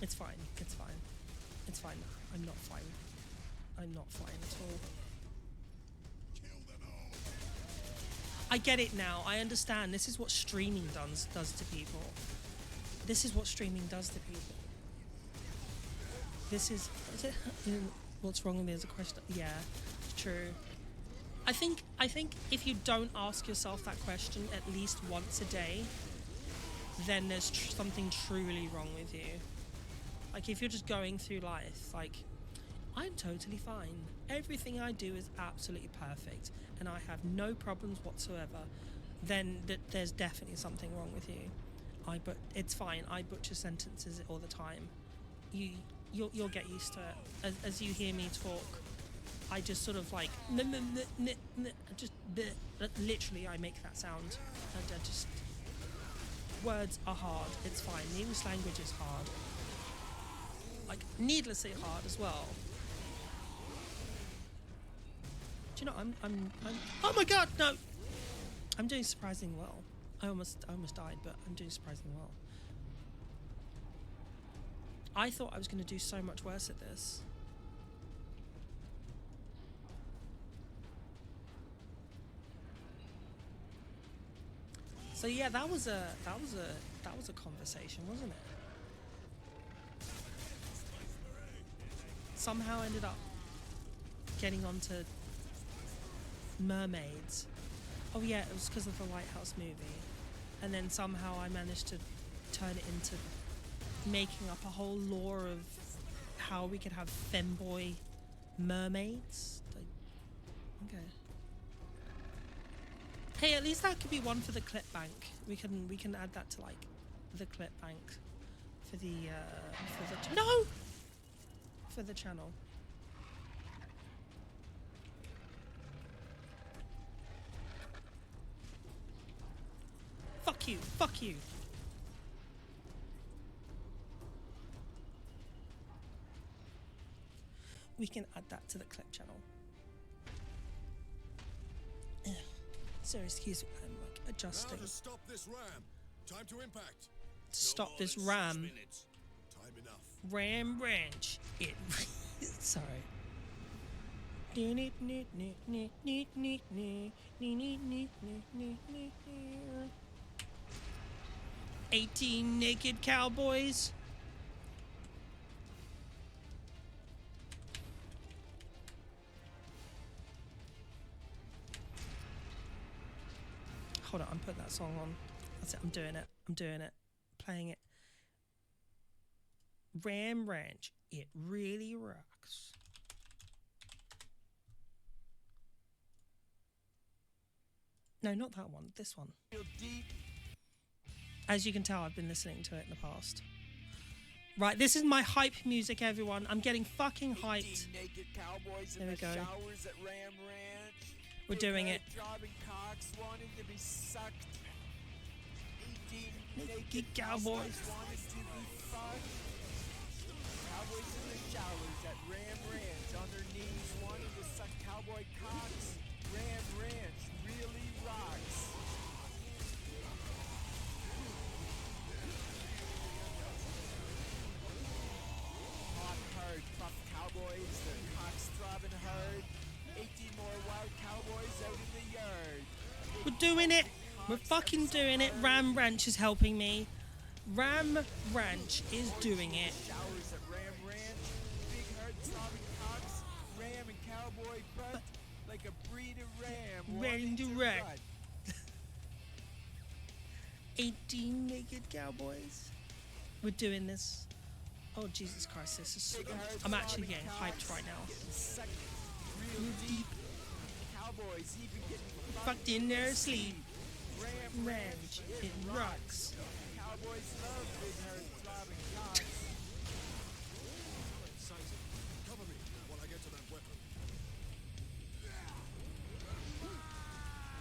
It's fine. It's fine. It's fine. I'm not fine. I'm not fine at all. I get it now. I understand. This is what streaming does to people. This is what streaming does to people. This is it, what's wrong with me as a question? Yeah, true. I think if you don't ask yourself that question at least once a day, then there's something truly wrong with you. Like if you're just going through life, like, I'm totally fine. Everything I do is absolutely perfect, and I have no problems whatsoever. Then there's definitely something wrong with you. It's fine. I butcher sentences all the time. You'll get used to it. As you hear me talk, I just sort of like literally I make that sound. And I just words are hard. It's fine. The English language is hard. Like needlessly hard as well. Do you know I'm oh my god, no! I'm doing surprisingly well. I almost died, but I'm doing surprisingly well. I thought I was going to do so much worse at this. So yeah, that was a conversation, wasn't it? Somehow ended up getting onto mermaids. Oh yeah, it was because of the Lighthouse movie. And then somehow I managed to turn it into making up a whole lore of how we could have femboy mermaids. Like, okay. Hey, at least that could be one for the clip bank. We can add that to like the clip bank for the for the channel. Fuck you, fuck you. We can add that to the clip channel. So excuse me, I'm like adjusting. Now to stop this ram. Time to impact. Stop this ram. Time enough. Ram ranch. It sorry. 18 naked cowboys. Hold on, I'm putting that song on. That's it, I'm doing it. I'm doing it. Playing it. Ram Ranch. It really rocks. No, not that one. This one. As you can tell, I've been listening to it in the past. Right, this is my hype music, everyone. I'm getting fucking hyped. There we go. We're doing it. Naked cowboys. Cowboys in the showers at Ram Ranch on their knees wanting to suck cowboy cocks. Ram Ranch really rocks. Hot, hard, buff cowboys, their cocks throbbing hard. 18 more wild cowboys out in the yard. We're doing it. We're fucking doing it. Ram Ranch is helping me. Ram Ranch is doing it. Showers at Ram Ranch. Big herd throbbing cocks. Ram and cowboy butt. Like a breed of ram. Ready wanting to to wreck. rut. 18 naked cowboys. We're doing this. Oh Jesus Christ, this is. I'm actually getting hyped right now. Sucked real deep. Cowboys even getting Fucked in their sleep. Ram Ranch, it rocks. Cowboys love big herd throbbing cocks. Sizer, cover me while I get to that weapon.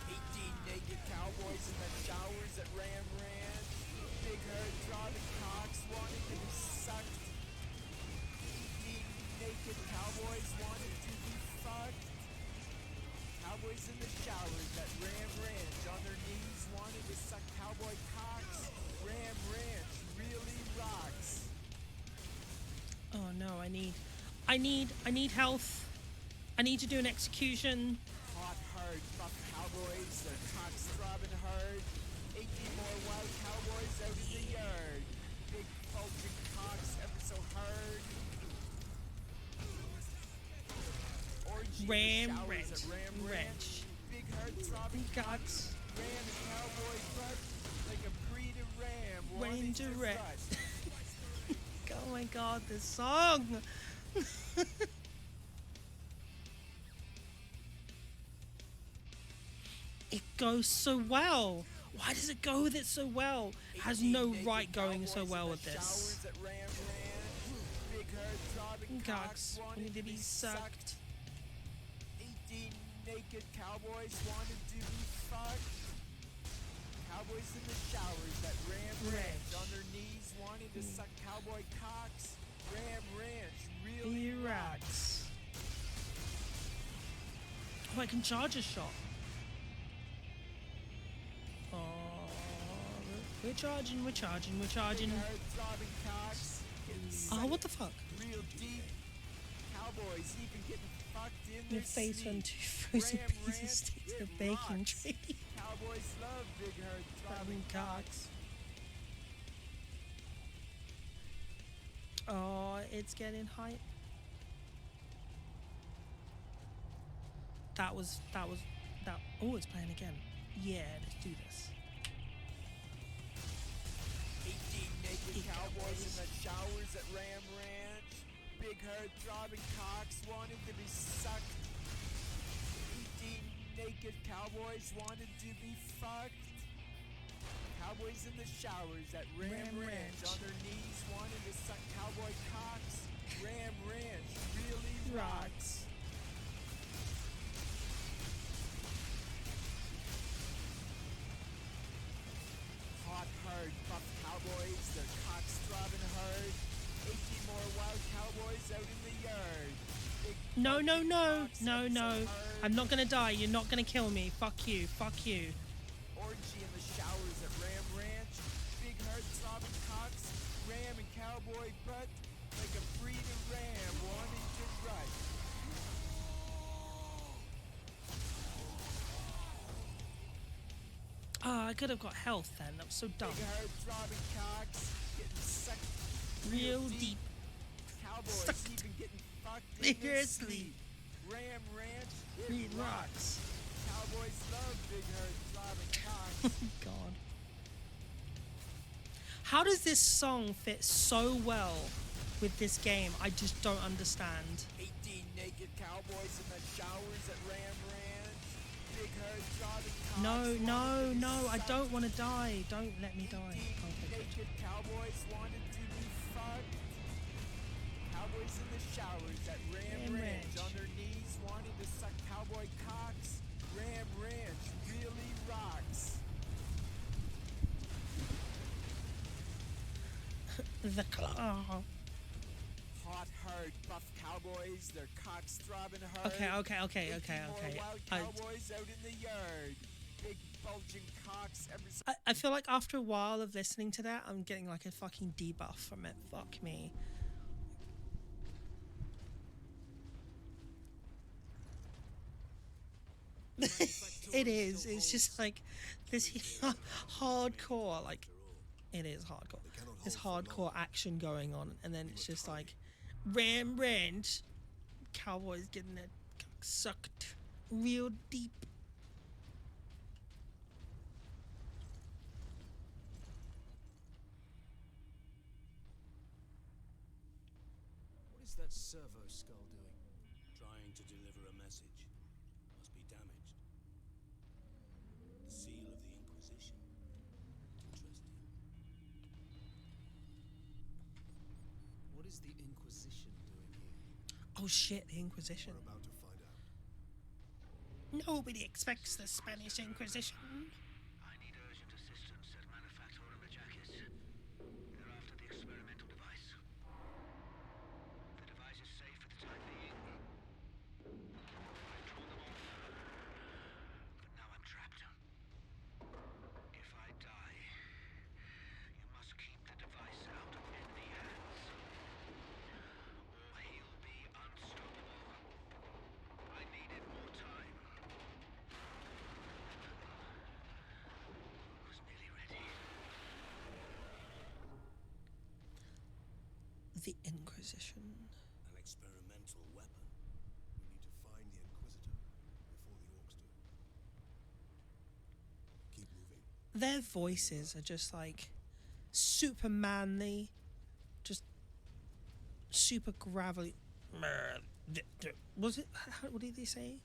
18 naked cowboys in the showers at Ram Ranch. Big herd throbbing cocks wanting to be sucked. 18 naked cowboys wanting to be fucked. Cowboys in the showers at Ram Ranch on their knees wanting to suck cowboy cocks. Ram Ranch really rocks. Oh no, I need health. I need to do an execution. Hot herd buff cowboys, their cocks throbbing hard. 18 more wild cowboys out in the yard. Big bulging cocks ever so hard. Orgy in the Ram showers Ranch. at Ram Ranch. Big herd throbbing Cocks. Ram and cowboy butt like a breed of ram Wanting wanting to to wreck. rut. Oh my god, this song. It goes so well. Why does it go with it so well? It has no right going so well with this. Showers at Ram Ranch. Big herd throbbing Cocks wanting to be sucked. 18 naked cowboys wanted to be fucked. Cowboys in the showers at Ram Ranch on their knees wanting to suck cowboy cocks. Ram Ranch really He rocks. rocks. Oh, I can charge a shot. Oh, we're charging. Big herd throbbing cocks getting Oh, sucked what the fuck? real deep. Cowboys even getting fucked in Your their face sleep. went to frozen Ram pieces Ranch, stick to it the baking rocks. tray. Cowboys love big herd throbbing cocks. Oh, it's getting hype. That. Oh, it's playing again. Yeah, let's do this. 18 naked cowboys in the showers at Ram Ranch. Big herd throbbing cocks wanted to be sucked. 18 naked cowboys wanted to be fucked. Cowboys in the showers at Ram Ranch on their knees wanting to suck cowboy cocks. Ram Ranch really rocks. Hot herd buff cowboys, their cocks throbbing hard. 18 more wild cowboys out in the yard. Big No, no, bulging no, cocks no, ever so no. hard. I'm not gonna die. You're not gonna kill me. Fuck you. Fuck you. Orgy in the showers at Ram Ranch. Big herd throbbing cocks. Ram and cowboy butt like a breed of ram wanting to rut. Oh, I could have got health then. That was so dumb. Big herd throbbing cocks getting sucked Real deep. Cowboys Sucked. even getting fucked In in their their sleep. sleep. Ram Ranch, It it rocks. rocks. Cowboys love big herd throbbing Oh cocks. my god. How does this song fit so well with this game? I just don't understand. 18 naked cowboys in the showers at Ram Ranch. Big herd throbbing cocks. No, wanted no, to be no. I sucked. don't want to die. Don't let me die. 18 Okay, good. naked cowboys wanted to be fucked. Cowboys in the showers at Ram Ranch on their knees wanting to suck cowboy cocks. Ram Ranch really rocks. The claw. Hot herd buff cowboys, their cocks throbbing hard. Okay. 18 more Okay. wild cowboys out in the yard. Big bulging cocks ever so I feel like after a while of listening to that, I'm getting like a fucking debuff from it. Fuck me. It is. It's just like this hardcore. Like It is hardcore. There's hardcore action going on, and then it's just like ram ranch. Cowboys getting their cock sucked real deep. What is that servo skull doing? Trying to deliver a message. Must be damaged. The seal of the Inquisition. Interesting. What is the Inquisition doing here? Oh shit, the Inquisition. We're about to find out. Nobody expects the Spanish Inquisition. I need urgent assistance at manufacturing the jackets. They're after the experimental device. The device is safe for the time being. I've drawn them off. But now I'm trapped. If I die, you must keep the device out of enemy hands. Or he'll be unstoppable. I needed more time. Was nearly ready. The Inquisition. An experimental weapon. We need to find the Inquisitor before the orcs do. Keep moving. Their voices are just like super manly, just super gravelly. Was it? What did they say?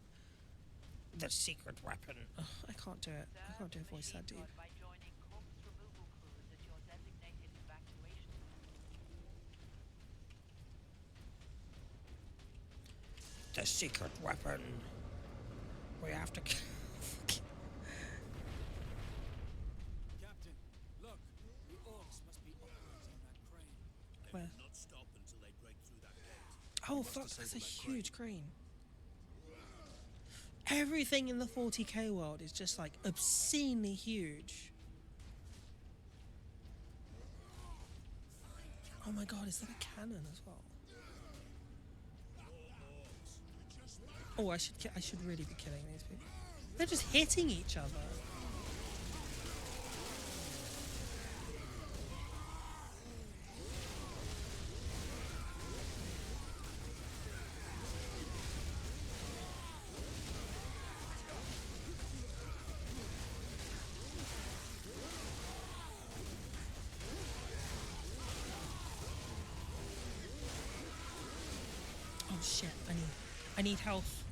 The secret weapon. Ugh, I can't do it. I can't do a voice that deep. By joining corpse removal crews at your designated evacuation. The secret weapon. We have to. Captain, look! The orcs must be operating that crane. Where? Not stop until they break through that gate. Oh fuck! That's a huge crane. Everything in the 40k world is just like obscenely huge. Oh my god, is that a cannon as well? Oh, I should really be killing these people. They're just hitting each other. Oh shit, I need health.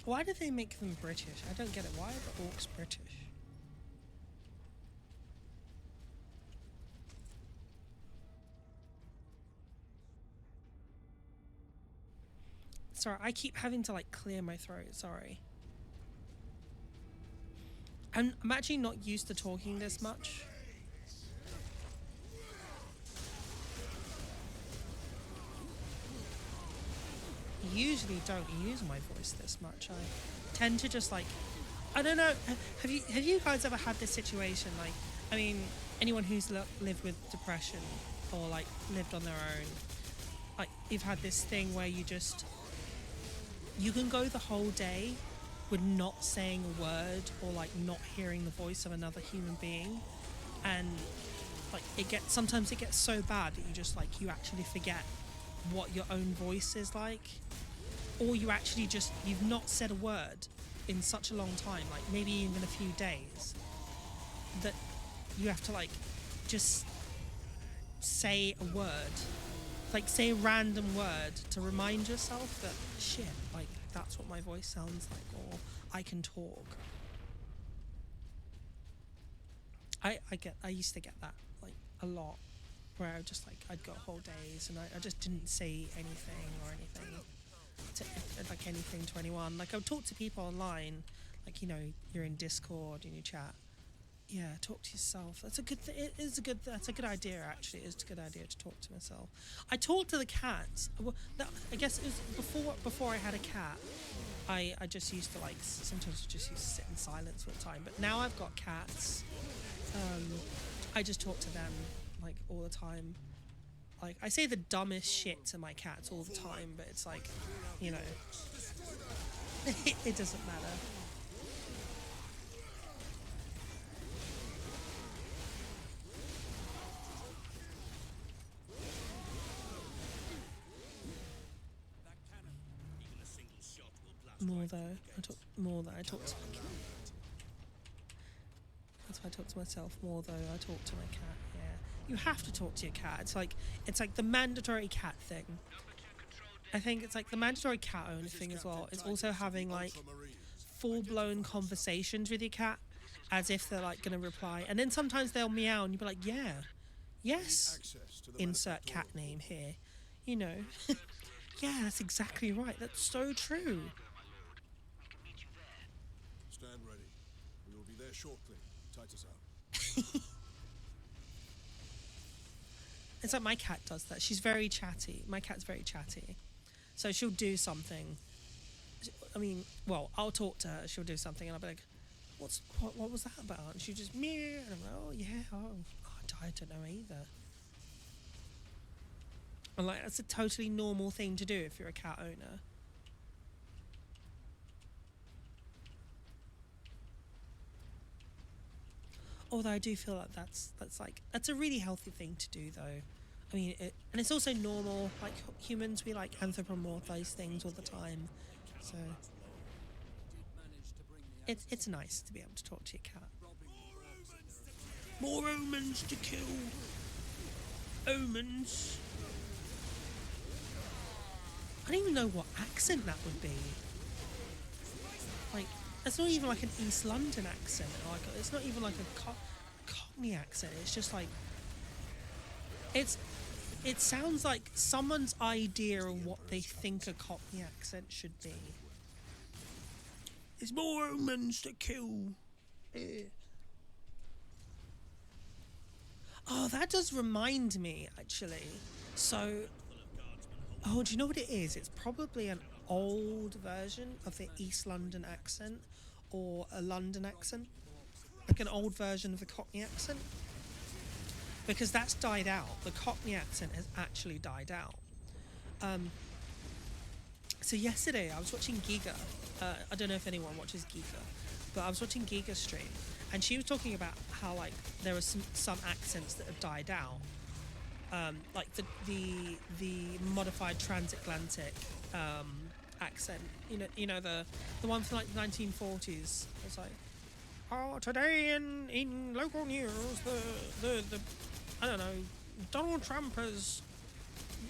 Why do they make them British? I don't get it. Why are the orcs British? Sorry, I keep having to like clear my throat. Sorry. I'm actually not used to talking this much. Usually don't use my voice this much. I tend to just like, I don't know. Have you guys ever had this situation? Like, I mean, anyone who's lived with depression or like lived on their own, like you've had this thing where you can go the whole day with not saying a word or like not hearing the voice of another human being, and like sometimes it gets so bad that you just like you actually forget what your own voice is like, or you've not said a word in such a long time, like maybe even a few days, that you have to like just say a word, like say a random word to remind yourself that shit, like that's what my voice sounds like, or I can talk. I used to get that like a lot, where I just like I'd go whole days and I just didn't say anything or anything to anything to anyone. Like I would talk to people online, like, you know, you're in Discord and you chat, Yeah, talk to yourself. That's a good. It is a good. That's a good idea. Actually, it's a good idea to talk to myself. I talk to the cats. Well, I guess it was before I had a cat. I just used to like sometimes just used to sit in silence all the time. But now I've got cats. I just talk to them like all the time. Like I say the dumbest shit to my cats all the time, but it's like, you know, it doesn't matter. I talk to my cat. That's why I talk to myself more though. I talk to my cat. Yeah, you have to talk to your cat. It's like the mandatory cat thing. I think it's like the mandatory cat owner thing as well. It's also having like full-blown conversations with your cat as if they're like gonna reply, and then sometimes they'll meow and you'll be like, yeah, yes, insert cat name here, you know. Yeah, that's exactly right. That's so true. Stand ready. We will be there shortly. Titus out. It's like my cat does that. She's very chatty. My cat's very chatty. So she'll do something. I mean, well, I'll talk to her. She'll do something and I'll be like, what was that about? And she'll just meow. And I'm like, oh, yeah. I don't know either. And like, that's a totally normal thing to do if you're a cat owner. Although I do feel like that's a really healthy thing to do though. I mean, and it's also normal. Like humans, we like anthropomorphize things all the time, so it's nice to be able to talk to your cat. More omens to kill. Omens. I don't even know what accent that would be. Like, it's not even like an East London accent. Like, it's not even like a Cockney accent. It's just like, it sounds like someone's idea of what they think a Cockney accent should be. There's more omens to kill. Oh, that does remind me, actually. So, oh, do you know what it is? It's probably an old version of the East London accent or a London accent. Like an old version of the Cockney accent. Because that's died out. The Cockney accent has actually died out. So yesterday I was watching Giga. I don't know if anyone watches Giga, but I was watching Giga stream, and she was talking about how like there are some accents that have died out, like the modified transatlantic accent. You know the one from like the 1940s. It's like, oh, today in local news, the I don't know, Donald Trump has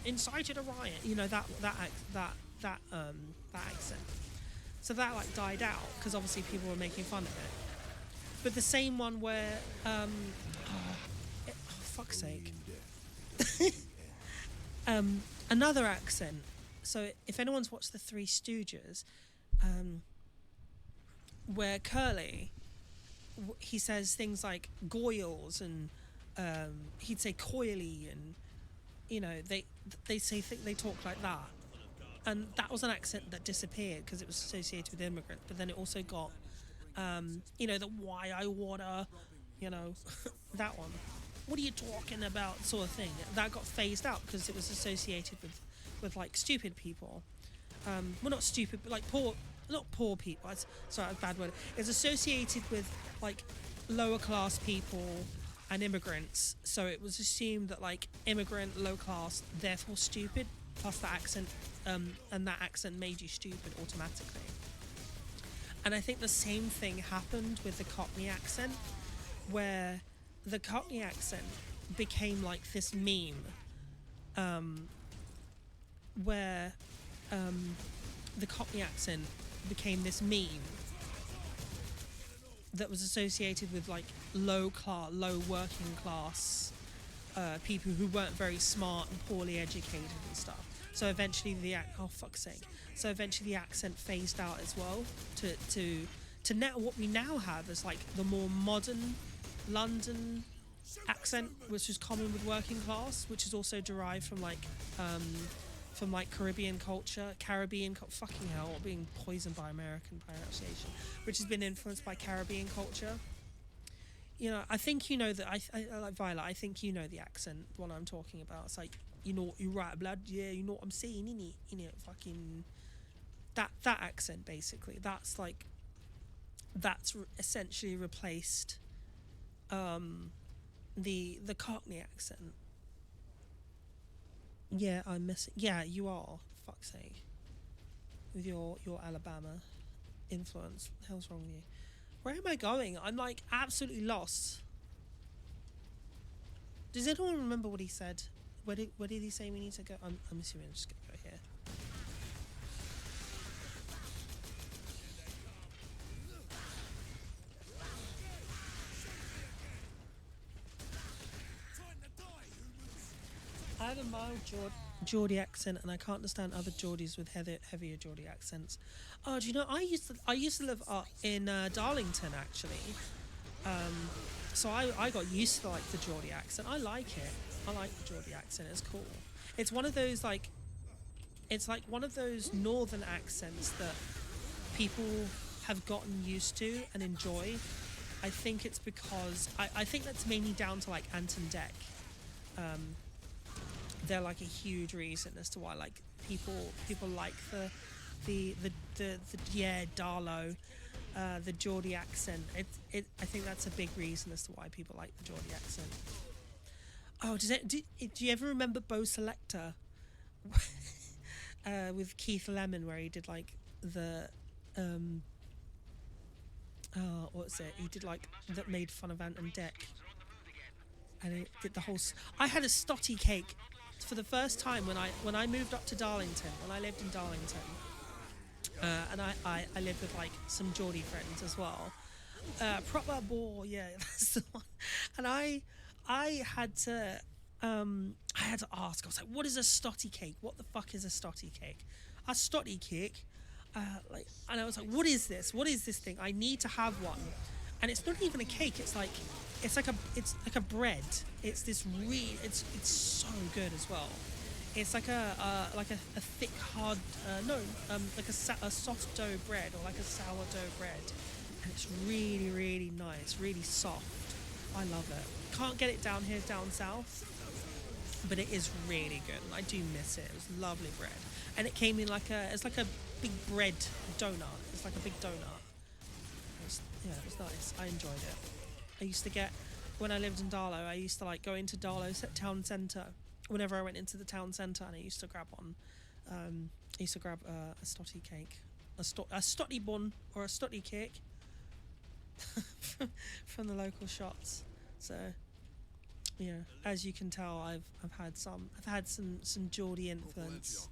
incited a riot. You know that accent. So that like died out because obviously people were making fun of it. But the same one where fuck's sake. Another accent. So if anyone's watched the Three Stooges, where Curly, he says things like goyles and he'd say coily, and you know they talk like that. And that was an accent that disappeared because it was associated with immigrants. But then it also got, the why I water, that one. What are you talking about sort of thing. That got phased out because it was associated with like stupid people. Well, not stupid, but like not poor people. Sorry, that's a bad word. It's associated with like lower class people and immigrants. So it was assumed that like immigrant, low class, therefore stupid, plus the accent. And that accent made you stupid automatically. And I think the same thing happened with the Cockney accent, where the Cockney accent became like this meme, where the Cockney accent became this meme that was associated with like low working class people who weren't very smart and poorly educated and stuff. So eventually the accent phased out as well to now what we now have is like the more modern London accent, which is common with working class, which is also derived from like Caribbean culture, fucking hell, being poisoned by American pronunciation, which has been influenced by Caribbean culture. You know, I think you know that. I like Violet. I think you know the accent, the one I'm talking about. It's like, you know, you right, blood. Yeah, you know what I'm saying, innit? Fucking that accent basically. That's like essentially replaced the Cockney accent. Yeah, I'm missing. Yeah, you are. Fuck's sake. With your Alabama influence, what the hell's wrong with you? Where am I going? I'm like absolutely lost. Does anyone remember what he said? Where did he say we need to go? I'm assuming I'm just gonna go here. I have a mild Geordie accent, and I can't understand other Geordies with heavier Geordie accents. Oh, do you know? I used to live in Darlington actually. So I got used to like the Geordie accent. I like it. I like the Geordie accent. It's cool. It's one of those like, it's like one of those northern accents that people have gotten used to and enjoy. I think it's because I think that's mainly down to like Ant and Dec. They're like a huge reason as to why like people like the Darlow, the Geordie accent. I think that's a big reason as to why people like the Geordie accent. Oh, do you ever remember Bo Selector with Keith Lemon, where he did like the what's it? He did like that made fun of Ant and Dec, and it did the whole. I had a stotty cake for the first time when I moved up to Darlington, when I lived in Darlington, and I lived with like some Geordie friends as well. Proper boy, yeah, that's the one. And I had to ask. I was like, "What is a stotty cake? What the fuck is a stotty cake?" A stotty cake, and I was like, "What is this? What is this thing? I need to have one." And it's not even a cake. It's like a bread. It's this it's so good as well. It's like a thick hard like a soft dough bread, or like a sourdough bread, and it's really, really nice, really soft. I love it. Can't get it down here down south, but it is really good, and I do miss it. It was lovely bread, and it came in it's like a big bread donut. It's like a big donut. It was nice. I enjoyed it. I used to get, when I lived in Darlow, I used to like go into Darlow town centre whenever I went into the town centre, and I used to grab one. I used to grab a stotty cake, a stotty bun or a stotty cake from the local shops. So yeah, as you can tell, I've had some Geordie influence.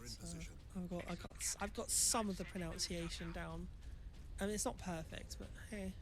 So I've got some of the pronunciation down. I mean, it's not perfect, but hey.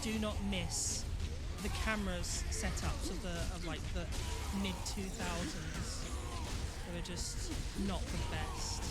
do not miss the cameras setups of like the mid 2000s. They were just not the best.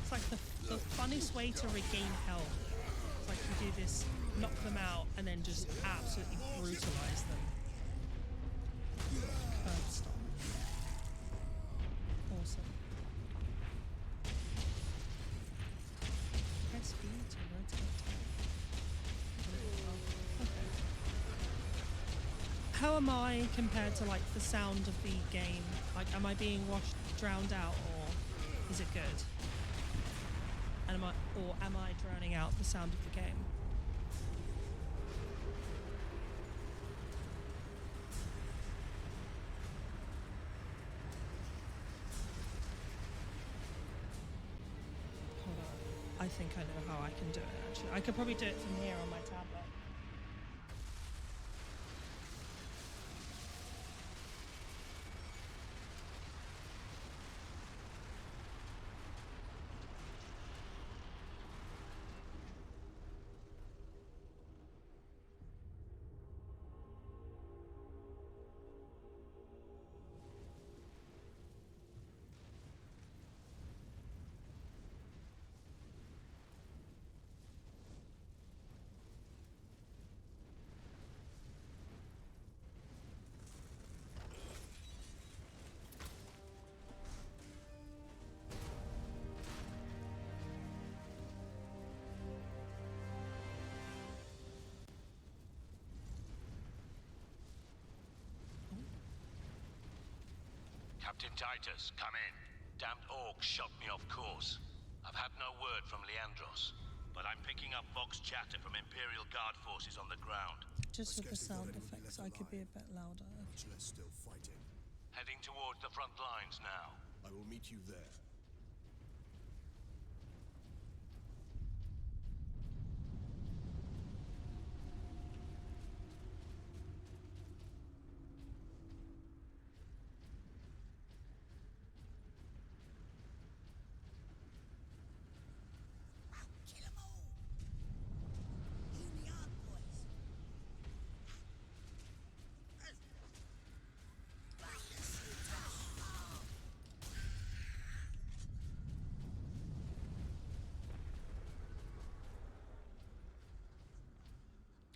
It's like the funniest way to regain health. It's like you do this, knock them out, and then just absolutely brutalize them. Curb stomp. Awesome. Press B to rotate. Okay. How am I compared to like the sound of the game? Like, am I being drowned out, or is it good? And am I drowning out the sound of the game? Hold on. I think I know how I can do it, actually. I could probably do it from here on my tablet. Captain Titus, come in. Damned orcs shot me off course. I've had no word from Leandros, but I'm picking up Vox chatter from Imperial Guard forces on the ground. Just with the sound effects, I could be a bit louder. Much less still fighting. Heading towards the front lines now. I will meet you there.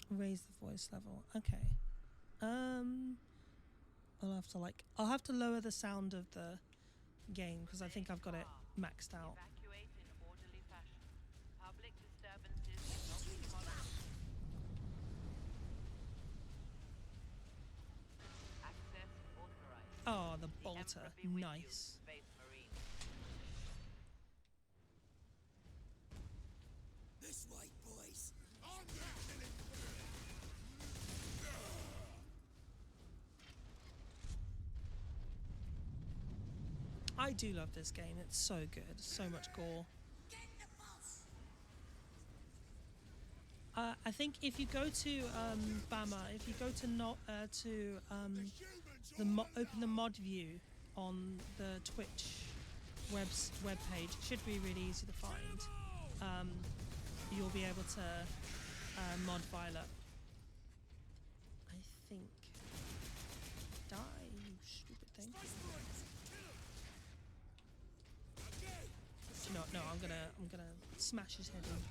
Raise the voice level. Okay. I'll have to lower the sound of the game because I think I've got it maxed out. Evacuate in orderly fashion. Public disturbances will not be tolerated. Access authorized. Oh, the bolter. Nice. Space Marine. This way, boys. I do love this game. It's so good. So much gore. I think if you go to Bama, if you go to open the mod view on the Twitch web page, it should be really easy to find. You'll be able to mod Violet. I think. Die, you stupid thing. No, I'm gonna smash his head in.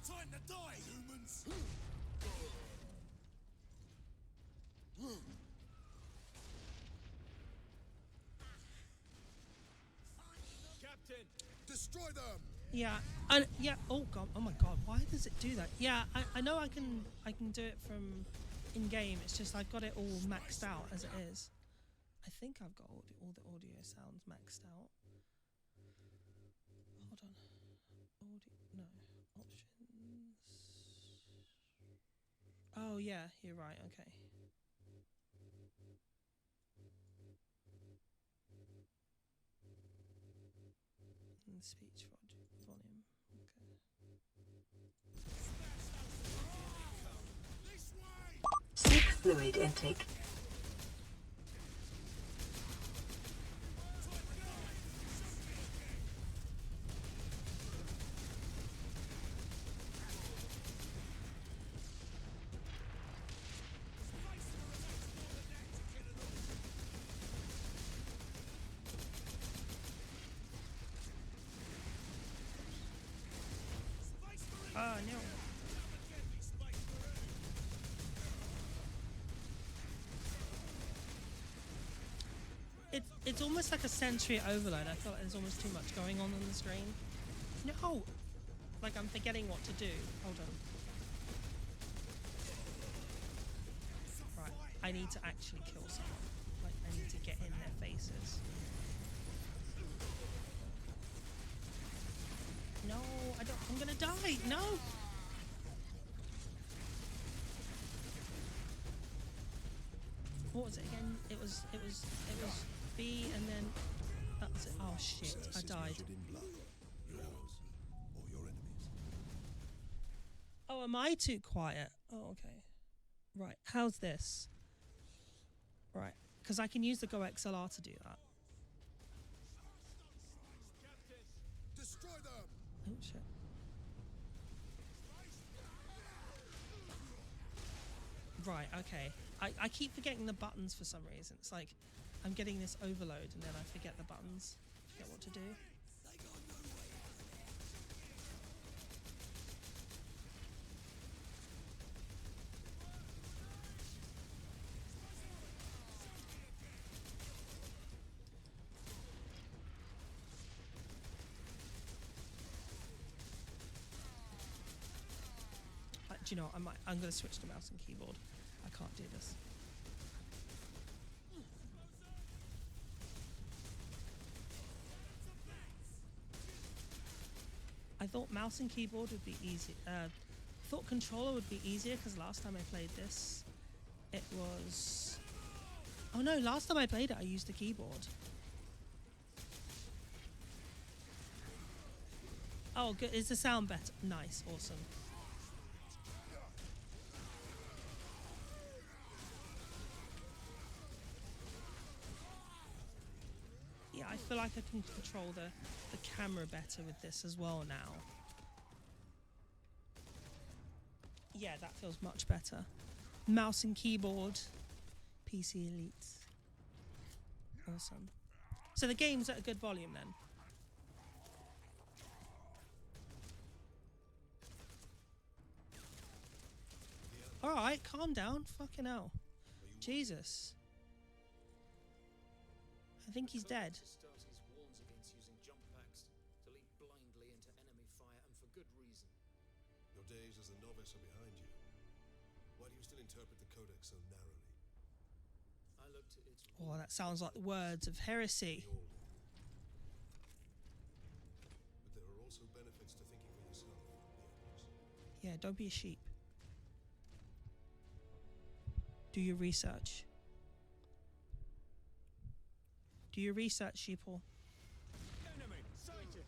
Time to die, humans! Captain, destroy them! Yeah, yeah. Oh god, oh my god, why does it do that? Yeah, I know I can do it from in game. It's just I've got it all maxed out as it is. I think I've got all the audio sounds maxed out. Hold on. No. Options. Oh yeah, you're right, okay. the speech volume. Okay. Safe fluid intake. Oh no. It's almost like a sensory overload. I feel like there's almost too much going on the screen. No! Like I'm forgetting what to do. Hold on. Right, I need to actually kill someone. Like I need to get in their faces. No, I'm gonna die. No. What was it again? It was B and then that was it. Oh shit! I died. Oh, am I too quiet? Oh, okay. Right. How's this? Right, because I can use the Go XLR to do that. Destroy them. Oh shit. Right, okay. I keep forgetting the buttons for some reason. It's like I'm getting this overload and then I forget the buttons. Forget what to do. Do you know what? I'm going to switch to mouse and keyboard. I can't do this. I thought mouse and keyboard would be easy. Thought controller would be easier because last time I played this, it was... Oh no, last time I played it, I used the keyboard. Oh, good. Is the sound better? Nice, awesome. Yeah, I feel like I can control the camera better with this as well now. Yeah, that feels much better. Mouse and keyboard, PC Elite. Awesome. So the game's at a good volume then? Alright, calm down. Fucking hell. Jesus. I think he's dead. Astartes warns against using jump packs to leap blindly into enemy fire, and for good reason. Your days as a novice are behind you. Why do you still interpret the Codex so narrowly? I looked at its Oh, that sounds like the words of heresy. But there are also benefits to thinking for yourself, Leandros. Yeah, don't be a sheep. Do your research. Do your research, sheeple. Enemy sighted.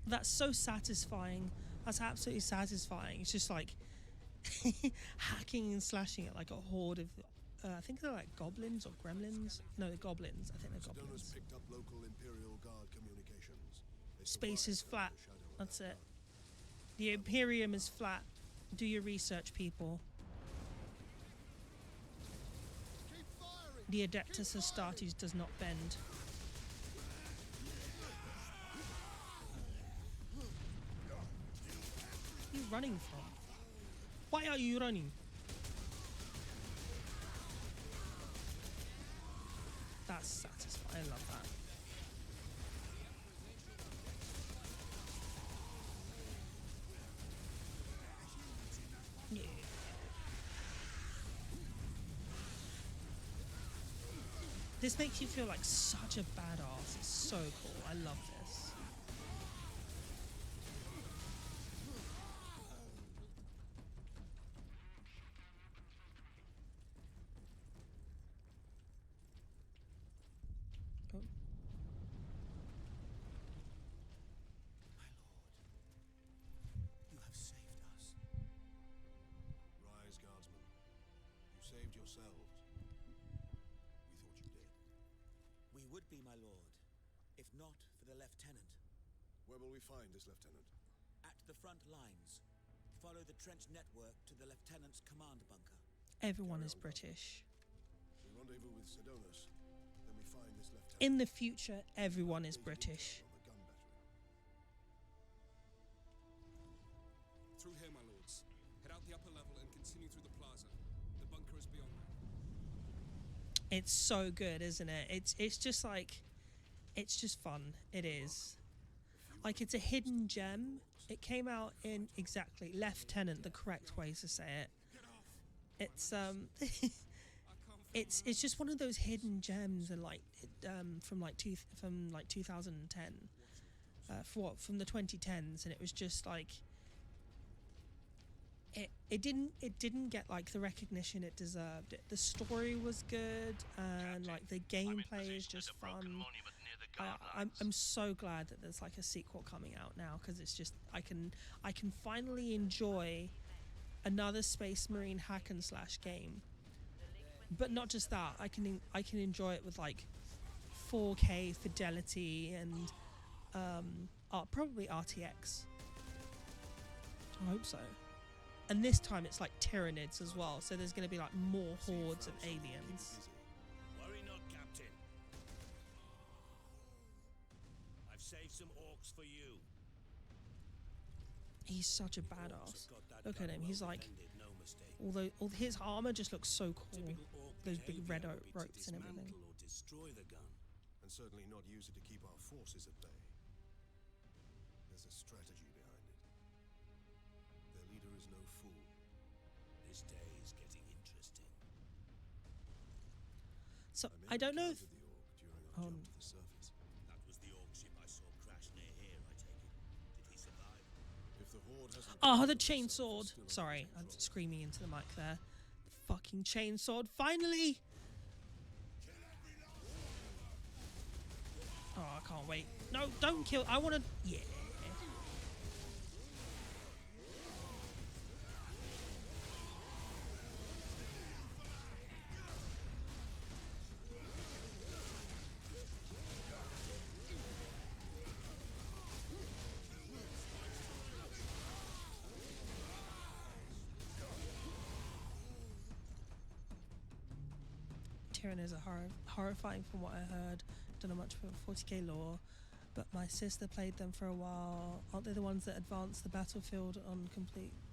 That's so satisfying. That's absolutely satisfying. It's just like hacking and slashing at like a horde of, I think they're like goblins or gremlins. No, they're goblins. I think they're goblins. Sedona's picked up local Imperial Guard communications. They Space is survived flat. the shadow of That's that it. The Imperium is flat. Do your research, people. The Adeptus Astartes does not bend. What are you running from? Why are you running? That's satisfying. I love that. Yeah. This makes you feel like such a badass. It's so cool. I love this. saved yourselves. We thought you did. We would be, my lord, if not for the lieutenant. Where will we find this lieutenant? At the front lines. Follow the trench network to the lieutenant's command bunker. Everyone is British. We rendezvous with Sedonis. Then we find this lieutenant. In the future, everyone is British. On the gun battery. Through here, my lords. Head out the upper level and continue through the plaza. The bunker is beyond that. It's so good, isn't it? It's just like, it's just fun. It is. Like, it's a hidden gem. It came out in exactly Lieutenant, the correct way to say it. It's it's just one of those hidden gems, and like from 2010, from the 2010s, and it was just like it didn't get like the recognition it deserved. The story was good, and like the gameplay is just fun. I'm so glad that there's like a sequel coming out now, because it's just I can finally enjoy another Space Marine hack and slash game. But not just that, I can enjoy it with like 4K fidelity and probably RTX. I hope so. And this time it's like Tyranids as well, so there's going to be like more hordes of aliens. Worry not, Captain. I've saved some orcs for you. He's such a badass. Look at him. He's like, although his armor just looks so cool. Those big red ropes and everything. Or destroy the gun. And certainly not use it to keep our forces at bay. There's a strategy behind it. Their leader is no fool. This day is getting interesting. So I don't know if Jump to the surface. That was the orc ship I saw crash near here, I take it. Did he survive? If the horde hasn't oh, the chainsword. Sorry, I'm screaming into the mic there. The fucking chainsword. Finally! Oh, I can't wait. No, don't kill. I want to... Yeah. Tyranids are horrifying from what I heard. Don't know much for 40k lore, but my sister played them for a while. Aren't they the ones that advance the battlefield on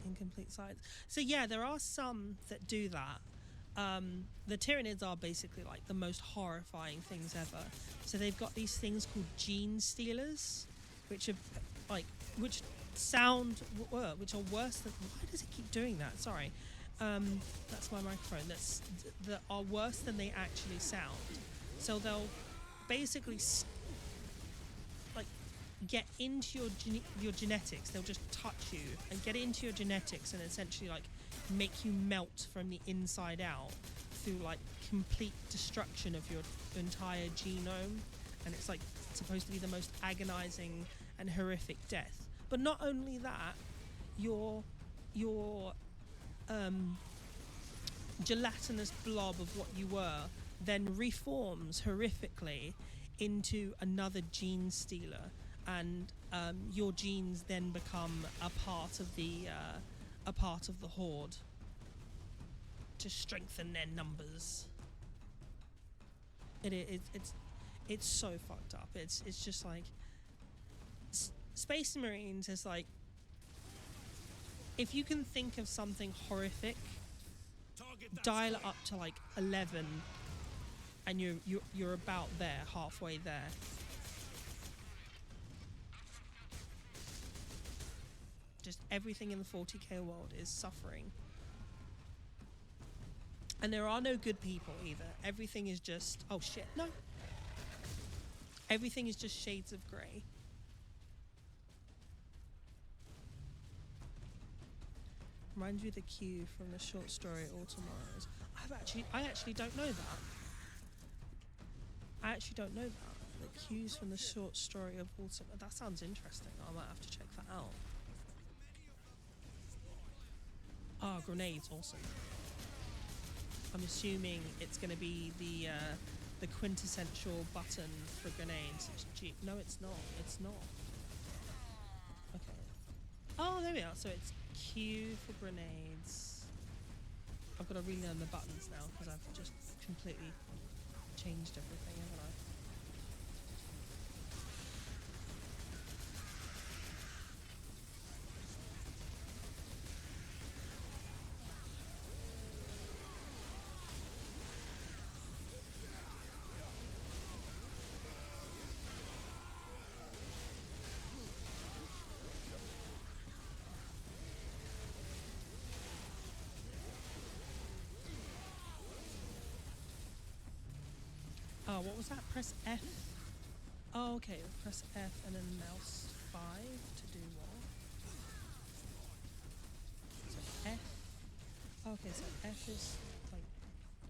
incomplete sites? So yeah, there are some that do that. The Tyranids are basically like the most horrifying things ever. So they've got these things called gene stealers, which are like which are worse than... Why does it keep doing that? Sorry. That's my microphone. That are worse than they actually sound. So they'll basically like get into your genetics. They'll just touch you and get into your genetics and essentially like make you melt from the inside out through like complete destruction of your entire genome. And it's like supposed to be the most agonizing and horrific death. But not only that, your gelatinous blob of what you were then reforms horrifically into another gene stealer, and your genes then become a part of the horde to strengthen their numbers. It's so fucked up. It's just like Space Marines is like, if you can think of something horrific, dial it up to like 11, and you're about there, halfway there. Just everything in the 40k world is suffering, and there are no good people either. Everything is just, oh shit, no. Everything is just shades of grey. Reminds you of the cue from the short story All Tomorrows. I actually don't know that. I actually don't know that. The cues from the short story of All Tomorrows. That sounds interesting. I might have to check that out. Ah, grenades, awesome. I'm assuming it's going to be the quintessential button for grenades. It's G. No, it's not. It's not. Okay. Oh, there we are. So it's Q for grenades. I've got to relearn the buttons now because I've just completely changed everything, haven't I? Oh, what was that? Press F. Oh, okay. Press F and then mouse 5 to do what? So F. Okay, so F is like.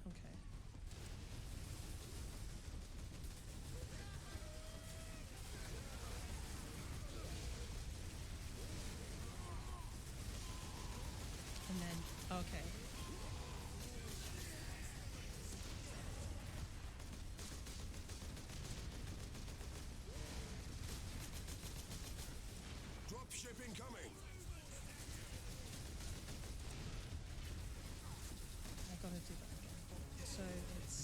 Okay. And then, okay. Dropship incoming. I gotta do that again. So it's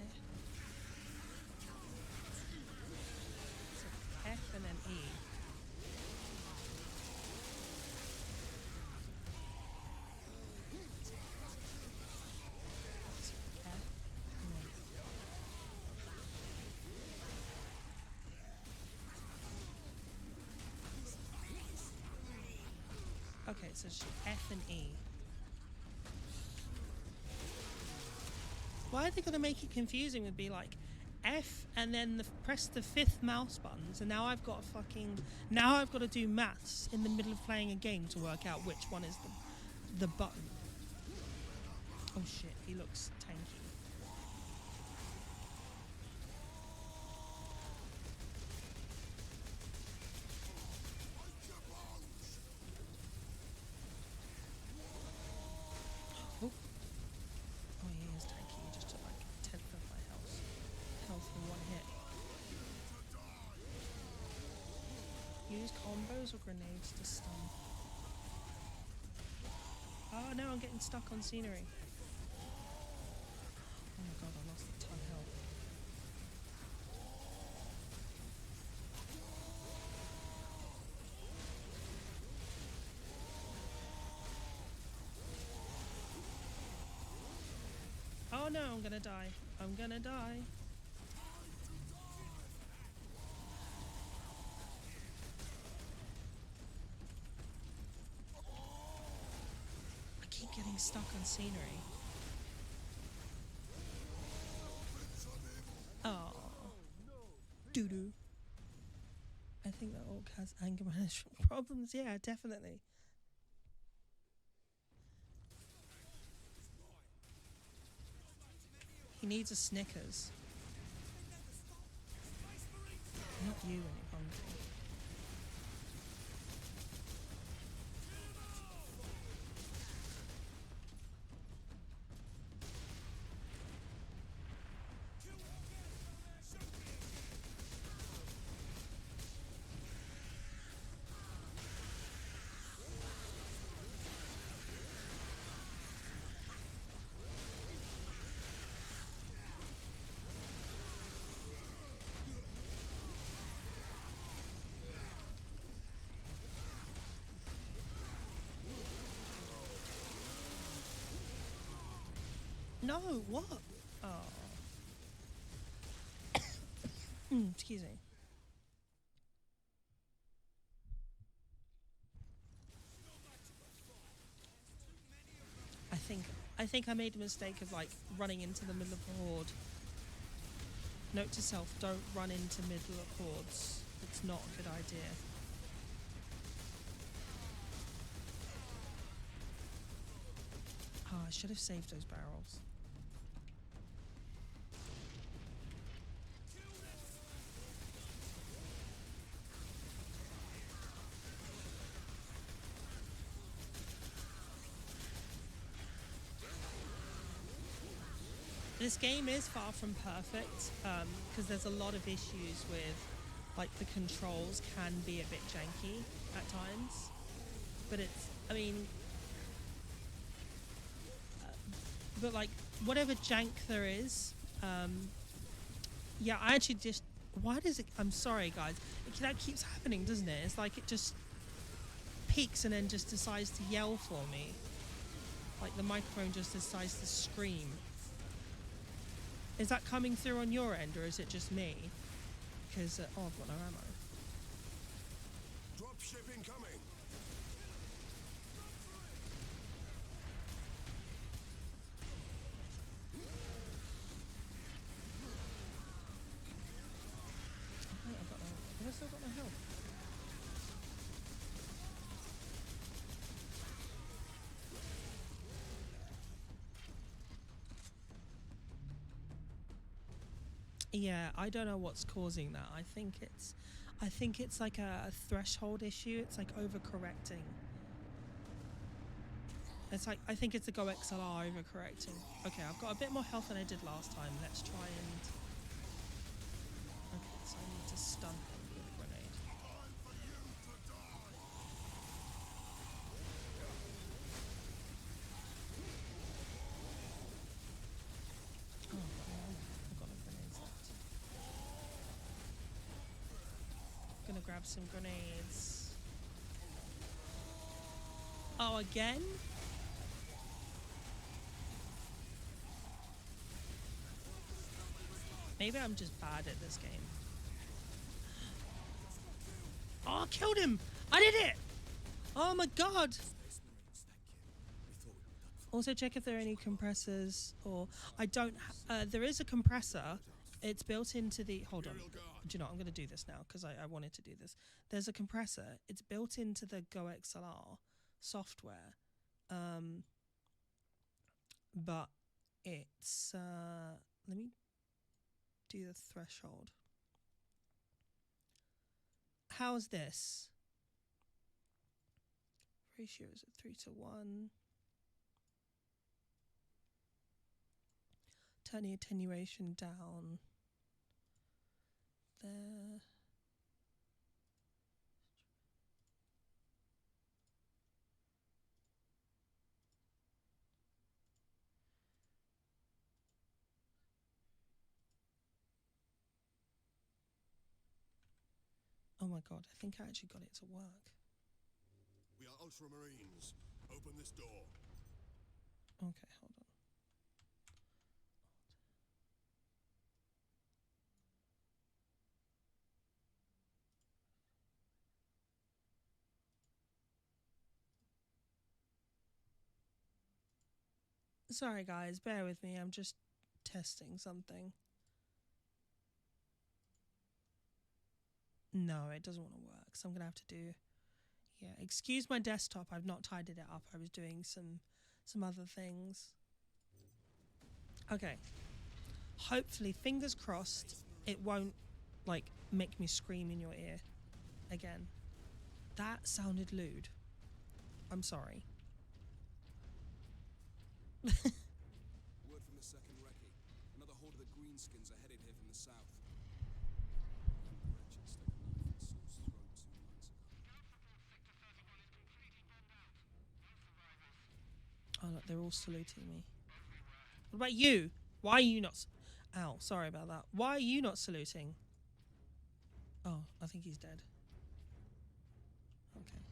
F. So F and then E. So F and then okay, so it's F and E. Why are they gonna make it confusing? Would be like F and then press the 5th mouse buttons, and now I've got to do maths in the middle of playing a game to work out which one is the button. Oh shit, he looks tanky. Oh, he is tanky. He just took like 1/10 of my health in one hit. Use combos or grenades to stun. Oh no, I'm getting stuck on scenery. Oh my god, I lost a ton of health. Oh no, I'm gonna die. I'm gonna die. I keep getting stuck on scenery. Oh. Doo-doo. I think that orc has anger management problems. Yeah, definitely. He needs a Snickers. Not you when you're hungry. No, what? Oh. Excuse me. I think I made a mistake of like running into the middle of the horde. Note to self, don't run into middle of hordes. It's not a good idea. Oh, I should have saved those barrels. This game is far from perfect, because there's a lot of issues with, like, the controls can be a bit janky at times, but it's, I mean, but like, whatever jank there is, yeah, I actually just, why does it, I'm sorry guys, that keeps happening, doesn't it? It's like it just peaks and then just decides to yell for me. Like the microphone just decides to scream. Is that coming through on your end, or is it just me? Because, oh, I've got no ammo. Dropship incoming. Wait, I've got no, have I still got no health? Yeah, I don't know what's causing that. I think it's like a threshold issue. It's like overcorrecting. It's like, I think it's the Go XLR overcorrecting. Okay, I've got a bit more health than I did last time. Let's try and... Okay, so I need to stun him with a grenade. Oh, I've got no grenades left. Gonna grab some grenades. Oh, again? Maybe I'm just bad at this game. Oh, I killed him! I did it! Oh my god! Also check if there are any compressors, or I don't, there is a compressor. It's built into the, hold on. Do you know what, I'm going to do this now because I wanted to do this. There's a compressor. It's built into the Go XLR software. But it's, let me do the threshold. How's this? Ratio is at 3:1. Turn the attenuation down. There. Oh my god, I think I actually got it to work. We are Ultramarines. Open this door. Okay, hold on. Sorry guys, bear with me, I'm just testing something. No, it doesn't want to work, so I'm gonna have to do, yeah, excuse my desktop, I've not tidied it up, I was doing some other things. Okay, hopefully, fingers crossed, it won't, like, make me scream in your ear again. That sounded lewd. I'm sorry. Word from the second recce. Another horde of the greenskins are headed here from the south. Oh look, they're all saluting me. What about you? Why are you not? Ow, sorry about that. Why are you not saluting? Oh, I think he's dead. Okay.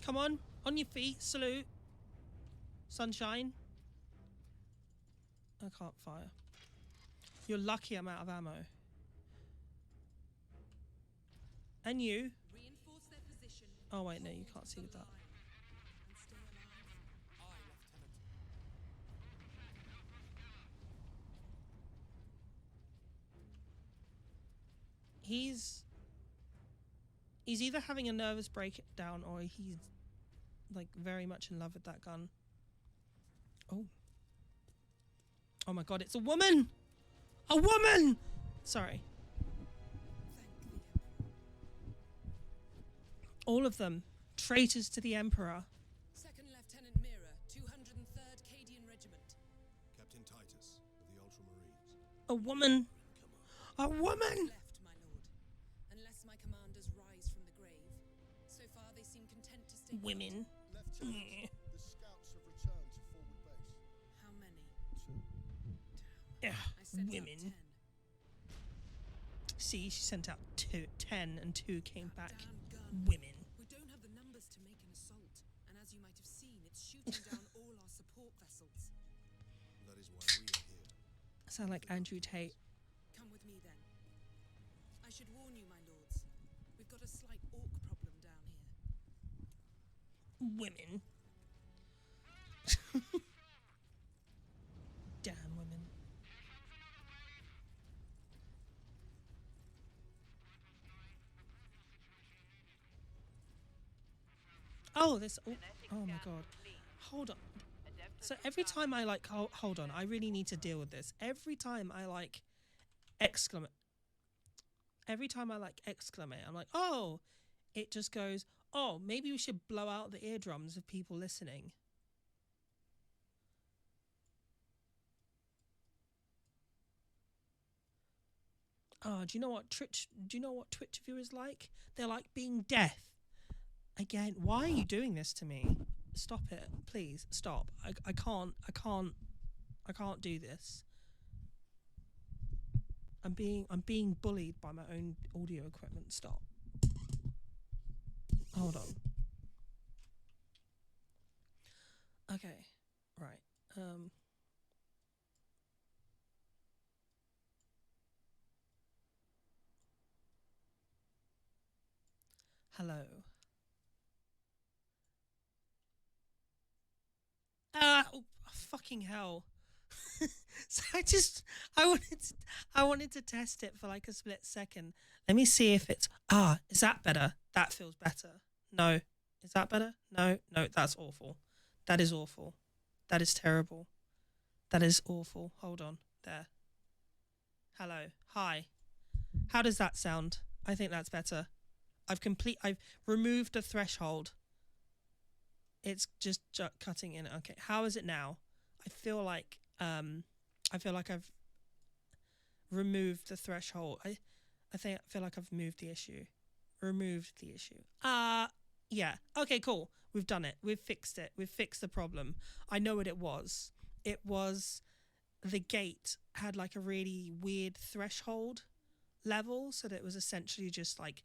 Come on your feet, salute. Sunshine. I can't fire. You're lucky I'm out of ammo. And you. Oh wait, no, you can't see with that. He's either having a nervous breakdown or he's like very much in love with that gun. Oh. Oh my god, it's a woman! A woman! Sorry. All of them. Traitors to the Emperor. Second Lieutenant Mira, 203rd Cadian Regiment. Captain Titus of the Ultramarines. A woman. A woman. Left, my lord. Unless my commanders rise from the grave. So far they seem content to stay. Women. Lieutenant, the scouts have returned to forward base. How many? 2. Yeah, I sent out women. 10. See, she sent out 10 and 2 came back. Damn gun. Women. We don't have the numbers to make an assault, and as you might have seen, it's shooting down all our support vessels. That is why we are here. I sound like Andrew Tate. Come with me then. I should warn you, my lords. We've got a slight orc problem down here. Women. Damn women. Oh, this. Oh my god. Hold on. So every time I like. Hold on. I really need to deal with this. Every time I like exclamate. Every time I like exclamate, I'm like, oh, it just goes, oh, maybe we should blow out the eardrums of people listening. Oh, do you know what Twitch viewers like? They like being deaf. Again, why are you doing this to me? Stop it, please. Stop. I can't do this. I'm being bullied by my own audio equipment. Stop. Hold on. Okay. Right. Hello. Oh, fucking hell. So I wanted to test it for like a split second. Let me see if it's, is that better? That feels better. No. Is that better? No, that's awful. That is awful. That is terrible. That is awful. Hold on. There. Hello. Hi. How does that sound? I think that's better. I've removed the threshold. It's just cutting in. Okay. How is it now? I feel like I've removed the threshold. I feel like I've removed the issue. Yeah. Okay, cool. We've done it. We've fixed it. We've fixed the problem. I know what it was. It was the gate had like a really weird threshold level, so that it was essentially just like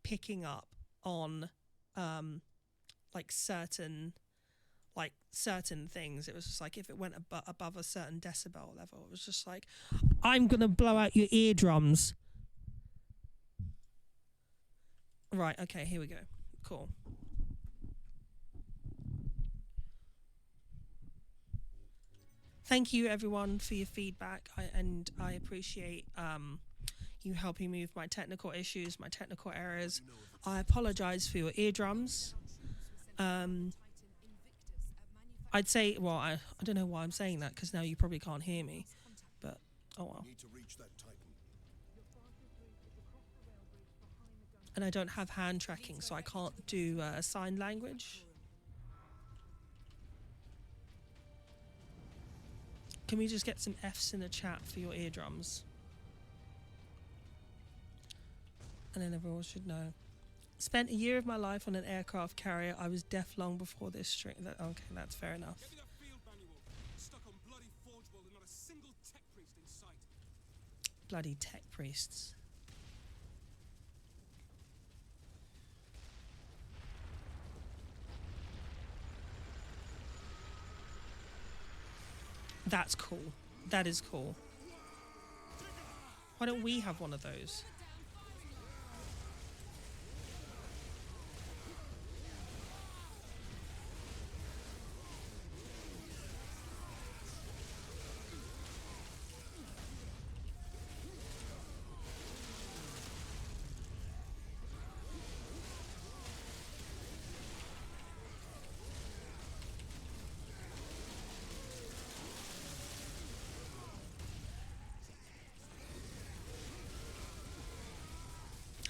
picking up on like certain things. It was just like if it went above a certain decibel level, it was just like, I'm gonna blow out your eardrums. Right, okay, here we go. Cool. Thank you everyone for your feedback. I appreciate you helping me with my technical issues, my technical errors. I apologize for your eardrums. I'd say, well, I don't know why I'm saying that, because now you probably can't hear me, but oh well. Need to reach that Titan. And I don't have hand tracking, so I can't do sign language. Can we just get some Fs in the chat for your eardrums? And then everyone should know. Spent a year of my life on an aircraft carrier. I was deaf long before this string. Okay, that's fair enough. Get me that field manual. Stuck on bloody forge world and not a single tech priest in sight. Bloody tech priests. That's cool. That is cool. Why don't we have one of those?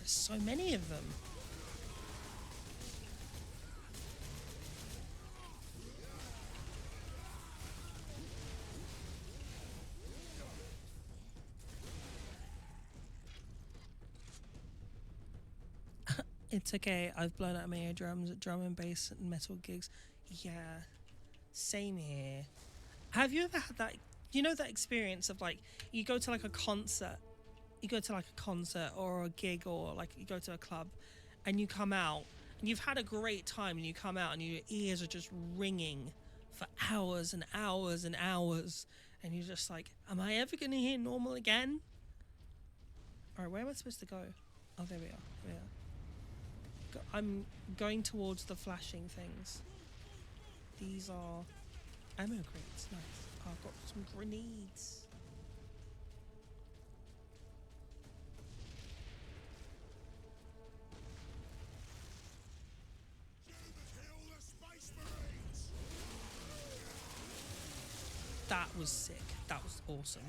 So many of them. It's okay. I've blown out my eardrums at drum and bass and metal gigs. Yeah, same here. Have you ever had that? You know that experience of like you go to like a concert, or a gig, or like you go to a club, and you come out and you've had a great time, and you come out and your ears are just ringing for hours and hours and hours, and you're just like, am I ever gonna hear normal again? All right, where am I supposed to go? Oh, there we are. There we are. I'm going towards the flashing things. These are ammo crates. Nice. Oh, I've got some grenades. That was sick. That was awesome.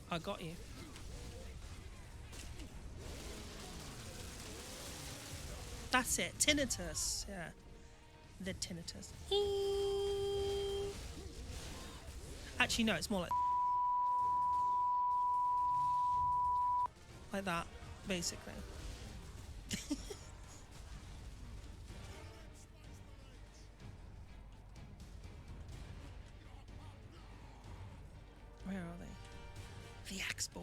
I got you. That's it. Tinnitus. Yeah. The tinnitus. Actually, no, it's more like that, basically. Where are they? The Axe Boy.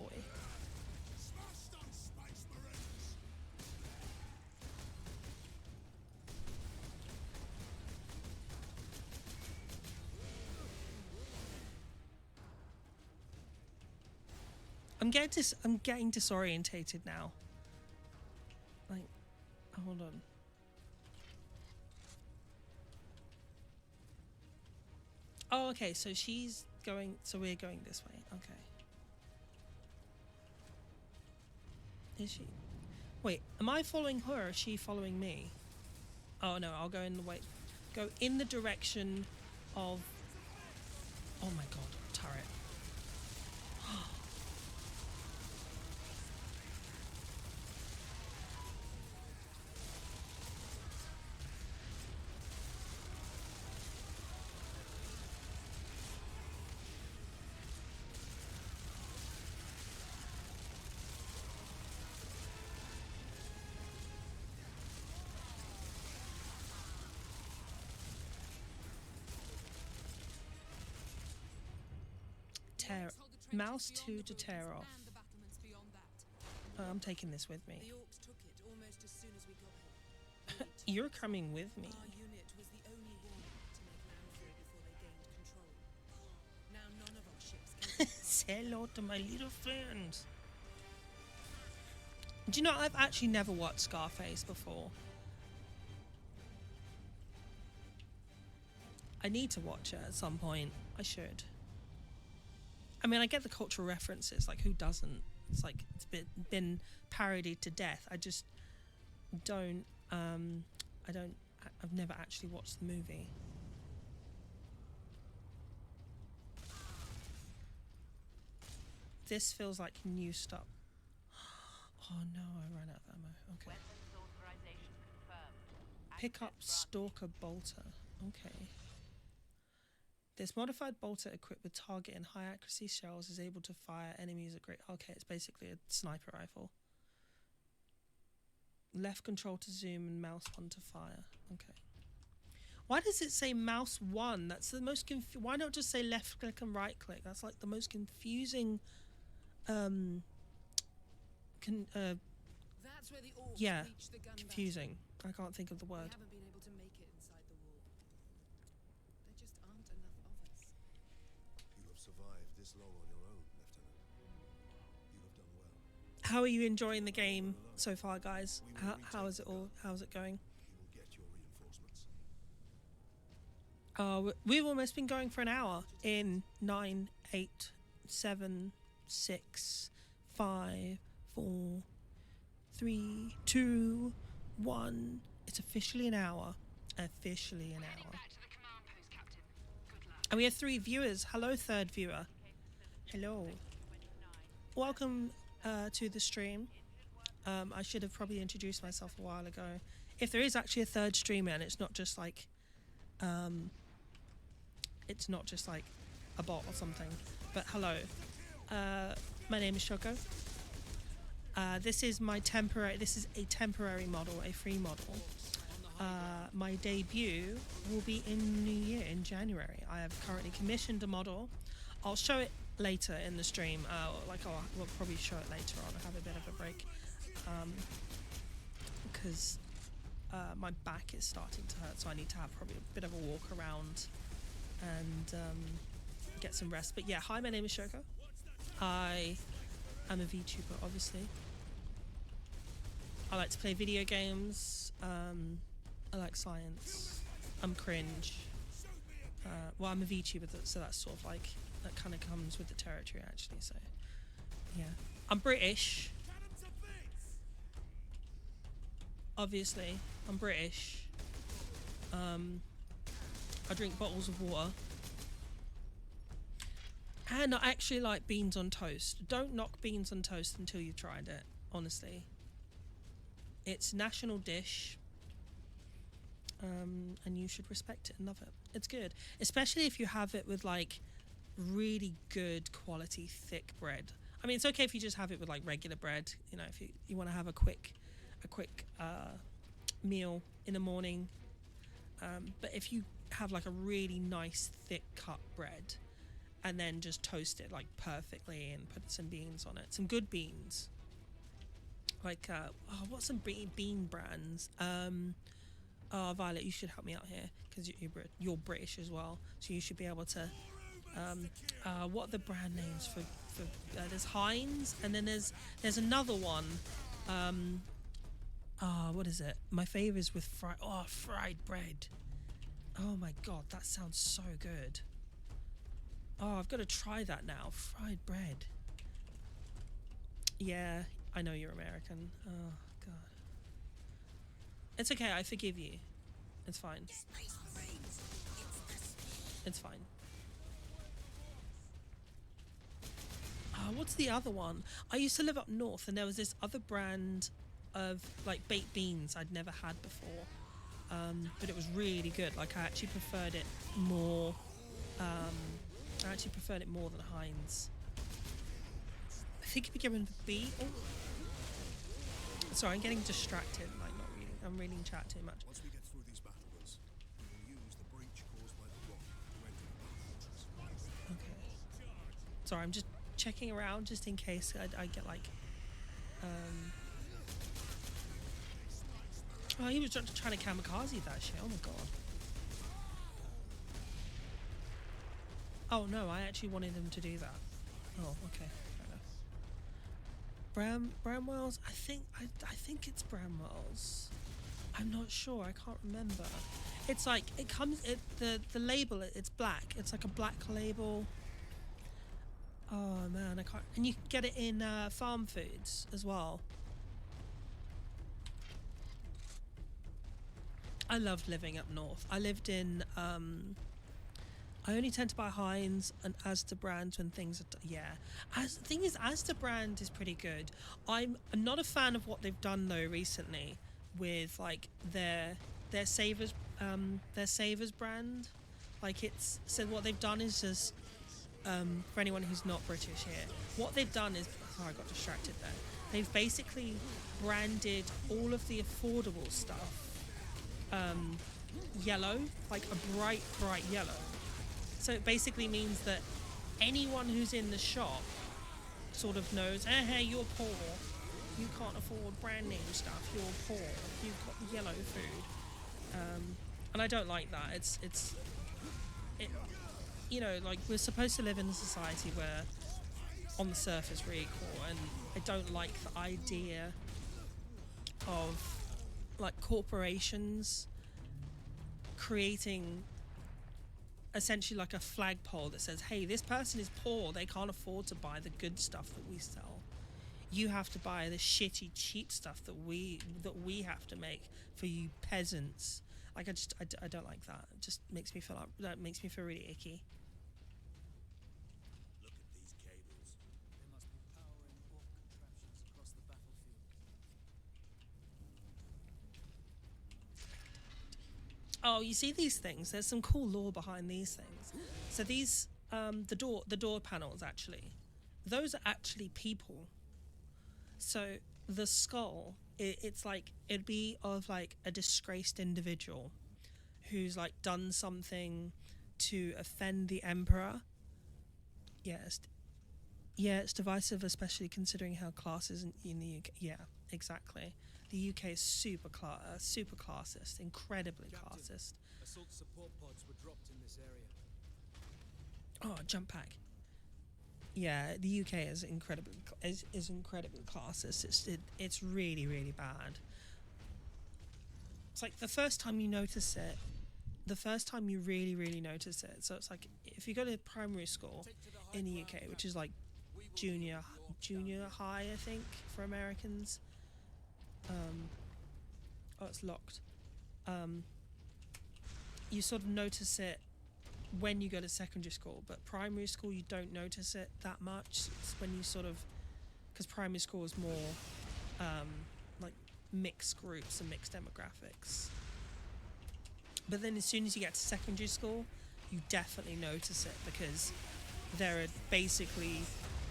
I'm getting disorientated now. Like, hold on. Oh, okay. So she's going. So we're going this way. Okay. Is she? Wait, am I following her or is she following me? Oh no, I'll go in the way. Go in the direction of. Oh my god, turret. Tear. Mouse 2 to tear off. Oh, I'm taking this with me. The orcs took it almost as soon as we got here. You're coming with me. Our unit was the only one to make landfall before they gained control. Now none of our ships can Say hello to my little friends. Do you know, I've actually never watched Scarface before. I need to watch it at some point. I should. I mean, I get the cultural references, like who doesn't? It's like it's been parodied to death. I just don't I've never actually watched the movie. This feels like new stuff. Oh no, I ran out of ammo. Okay. Pick up Stalker Bolter. Okay. This modified bolter equipped with target and high accuracy shells is able to fire enemies at great... Okay, it's basically a sniper rifle. Left control to zoom and mouse 1 to fire. Okay. Why does it say mouse 1? That's the most why not just say left click and right click? That's like the most confusing... That's where the orcs yeah, reached the gun confusing. I can't think of the word. We haven't been able to make it inside the wall. There just aren't enough of us. You have survived this long on your own, Lieutenant. You have done well. How are you enjoying the game so far, guys? How is it all? How's it going? You will get your reinforcements. We've almost been going for an hour. In 9, 8, 7, 6, 5, 4, 3, 2, 1. It's officially an hour. Officially an hour. And we have 3 viewers. Hello, third viewer. Hello. Welcome to the stream. I should have probably introduced myself a while ago. If there is actually a third streamer and it's not just like It's not just like a bot or something. But hello, my name is Shoko. This is a temporary model, a free model. My debut will be in New Year, in January. I have currently commissioned a model. I'll show it later in the stream. We'll probably show it later on. I have a bit of a break because my back is starting to hurt, so I need to have probably a bit of a walk around and get some rest. But yeah, hi, my name is Shoko. I am a VTuber, obviously. I like to play video games. I like science. I'm cringe. Well, I'm a VTuber, so that's sort of like, that kind of comes with the territory, actually. So yeah, I'm British. Obviously, I'm British. I drink bottles of water. And I actually like beans on toast. Don't knock beans on toast until you've tried it, honestly. It's national dish. And you should respect it and love it. It's good. Especially if you have it with like really good quality thick bread. I mean, it's okay if you just have it with like regular bread, you know, if you want to have a quick meal in the morning. But if you have like a really nice thick cut bread and then just toast it like perfectly and put some beans on it, some good beans, like what's some bean brands? Violet, you should help me out here because you're British as well, so you should be able to what are the brand names for there's Heinz, and then there's another one. What is it? My favorite is with fried bread. Oh my god, that sounds so good. Oh, I've got to try that now. Fried bread. Yeah, I know you're American. Oh god. It's okay, I forgive you. It's fine. It's fine. What's the other one? I used to live up north and there was this other brand of like baked beans I'd never had before. But it was really good. Like I actually preferred it more. Than Heinz. I think if you give it a B. Oh. Sorry, I'm getting distracted. Like not reading. I'm reading chat too much. Once we get through these battlements, we will use the breach caused by the rock to enter the battle fortress. Okay. Sorry, I'm just checking around just in case I get like. Oh, he was trying to kamikaze that shit. Oh my god. Oh no, I actually wanted him to do that. Oh, okay. Fair enough. Bramwell's. I think it's Bramwell's. I'm not sure. I can't remember. It's like it comes. The label. It's black. It's like a black label. Oh man, I can't. And you can get it in farm foods as well. I loved living up north. I lived in. I only tend to buy Heinz and Asda brands when things are the thing is, Asda brand is pretty good. I'm not a fan of what they've done though recently with like their Savers brand. Like it's so what they've done is just for anyone who's not British here, what they've done is I got distracted there. They've basically branded all of the affordable stuff yellow, like a bright yellow. So it basically means that anyone who's in the shop sort of knows, hey, you're poor. You can't afford brand name stuff. You're poor. You've got yellow food. And I don't like that. It's you know, like we're supposed to live in a society where on the surface we're equal, and I don't like the idea of like corporations creating essentially like a flagpole that says, hey, this person is poor, they can't afford to buy the good stuff that we sell, you have to buy the shitty cheap stuff that we have to make for you peasants. Like I don't like that. It just makes me feel really icky. Look at these cables. They must be powering orc contraptions across the battlefield. Oh, you see these things? There's some cool lore behind these things. So these, the door panels actually, those are actually people. So the skull, it's like, it'd be of like a disgraced individual who's like done something to offend the emperor. Yes. Yeah, it's divisive, especially considering how classes in the UK. Yeah, exactly. The UK is super classist, incredibly classist. Assault support pods were dropped in this area. Oh, jump pack. Yeah, the UK is incredibly classist. It's really, really bad. It's like the first time you notice it, the first time you really, really notice it. So it's like if you go to primary school in the UK, which is like junior high, I think, for Americans. Oh, it's locked. You sort of notice it when you go to secondary school, but primary school you don't notice it that much. It's when you sort of, because primary school is more like mixed groups and mixed demographics. But then as soon as you get to secondary school, you definitely notice it, because there are basically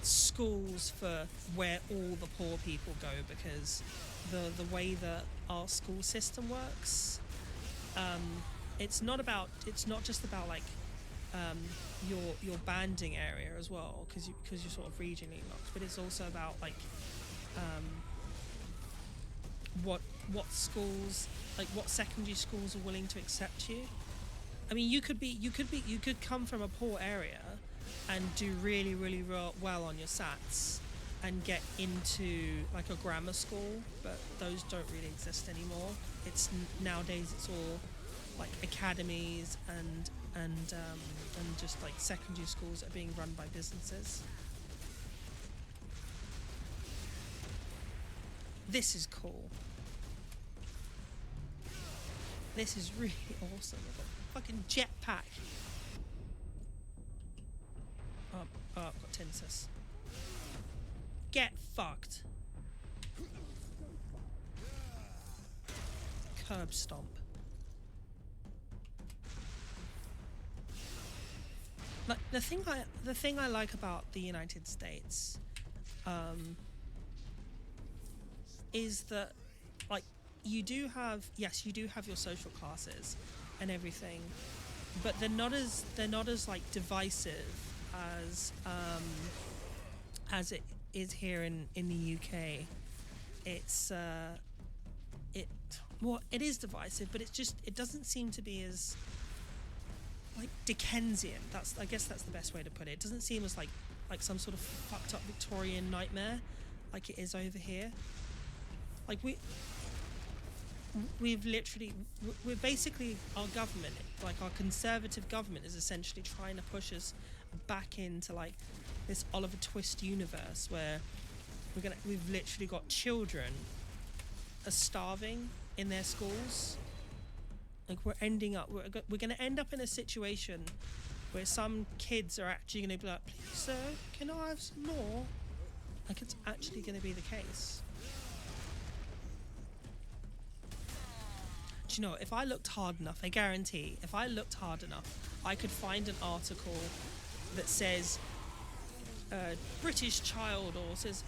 schools for where all the poor people go, because the way that our school system works, it's not just about like your banding area as well, because you're sort of regionally locked, but it's also about like what schools, like what secondary schools are willing to accept you. I mean, you could come from a poor area and do really, really well on your SATs and get into like a grammar school, but those don't really exist anymore. It's nowadays it's all like academies and just like secondary schools that are being run by businesses. This is cool. This is really awesome. I've got a fucking jetpack. Oh, I've got tinnitus. Get fucked. Curb stomp. Like the thing I like about the United States is that like you do have your social classes and everything, but they're not as like divisive as it is here in the UK. It's it is divisive, but it doesn't seem to be as like Dickensian. I guess that's the best way to put it. It doesn't seem as like some sort of fucked up Victorian nightmare like it is over here. Like we're basically, our government, like our conservative government, is essentially trying to push us back into like this Oliver Twist universe where we've literally got children are starving in their schools. Like we're going to end up in a situation where some kids are actually going to be like, please sir, can I have some more? Like it's actually going to be the case. Do you know, if I looked hard enough, I guarantee, if I looked hard enough, I could find an article that says British child, or says